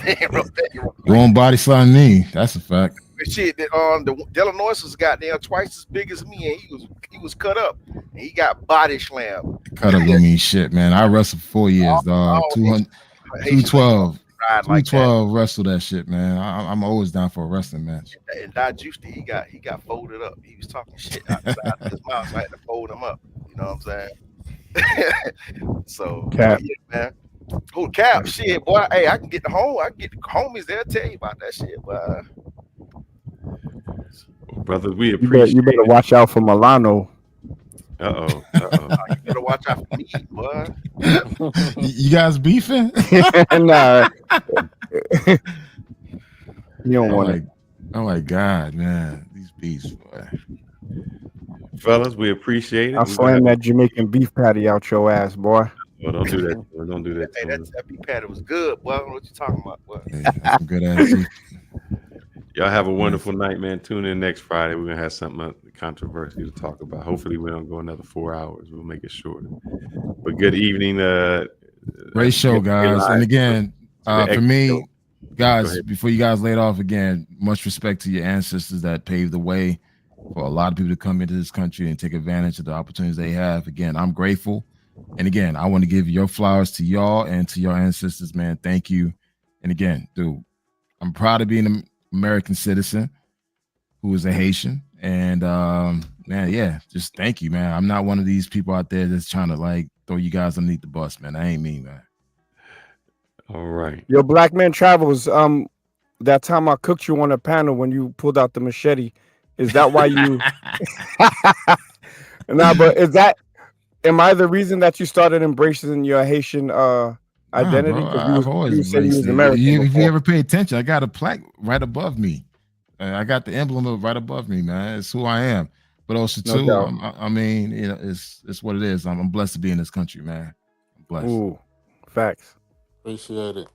They ain't rolling that. You won't body slam me. That's a fact. Shit, the Delanois was goddamn twice as big as me, and he was cut up, and he got body slammed. Cut up don't mean shit, man. I wrestled for 4 years, dog. 212. 212 wrestle that shit, man. I'm always down for a wrestling match. And Dad Juicy, he got folded up. He was talking shit outside of his mouth, so I had to fold him up. You know what I'm saying? So, Cap. Yeah, man. Who Cap? Shit, boy. Hey, I can get the homies. They'll tell you about that shit, boy. Brothers, we appreciate you better watch out for Milano. Uh-oh. You better watch out for me, boy. You guys beefing? Nah. You don't want it. Oh my God, man. These beefs, boy. Fellas, we appreciate it. I'll slam that Jamaican beef patty out your ass, boy. Oh, don't do that. Don't do that. Hey, that beef patty was good, boy. I don't know what you talking about, boy. Hey, that's some good ass beef. Y'all have a wonderful night, man. Tune in next Friday. We're gonna have something controversial to talk about. Hopefully, we don't go another 4 hours. We'll make it shorter. But good evening. Great show, guys. And again, for me, guys, before you guys laid off again, much respect to your ancestors that paved the way for a lot of people to come into this country and take advantage of the opportunities they have. Again, I'm grateful. And again, I want to give your flowers to y'all and to your ancestors, man. Thank you. And again, dude, I'm proud of being an American citizen who is a Haitian. And man, yeah, just thank you, man. I'm not one of these people out there that's trying to like throw you guys underneath the bus, man. I ain't me, man. All right. Your Black Man Travels. That time I cooked you on a panel when you pulled out the machete. Is that why you? Nah, but is that Am I the reason that you started embracing your Haitian identity? Bro, Because I've always you said you was embraced it. American. If you ever pay attention, I got a plaque right above me. I got the emblem right above me, man. It's who I am. But also No too, doubt. I mean, you know, it's what it is. I'm blessed to be in this country, man. I'm blessed. Ooh, facts. Appreciate it.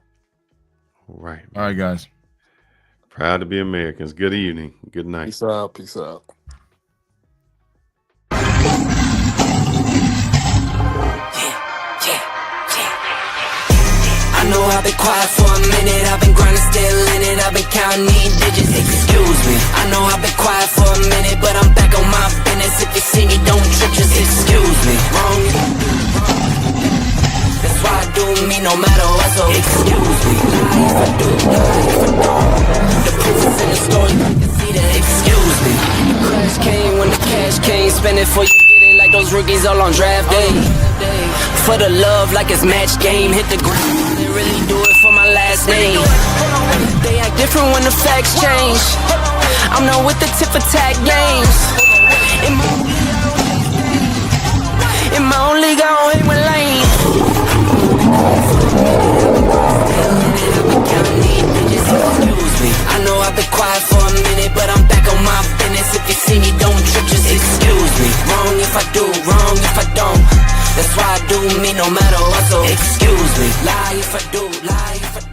All right. All right, guys. Proud to be Americans. Good evening. Good night. Peace out. Peace out. I know I've been quiet for a minute, I've been grinding, still in it, I've been counting these digits, excuse me. I know I've been quiet for a minute, but I'm back on my business. If you see me, don't trip, just excuse me. Wrong. That's why I do me no matter what, so excuse me. If I do, if I don't, the proof is in the story, you can see that, excuse me. The crash came when the cash came, spend it for you get it like those rookies all on draft day. For the love like it's match game, hit the ground, they really do it for my last name. They act different when the facts change. I'm not with the tit for tat games. In my own league, I don't hang with lanes. I know I've been quiet for a minute, but I'm back on my business. If you see me, don't trip, just excuse me. Wrong if I do, wrong if I don't. That's why I do me no matter what, so excuse me. Lie if I do, lie if I don't.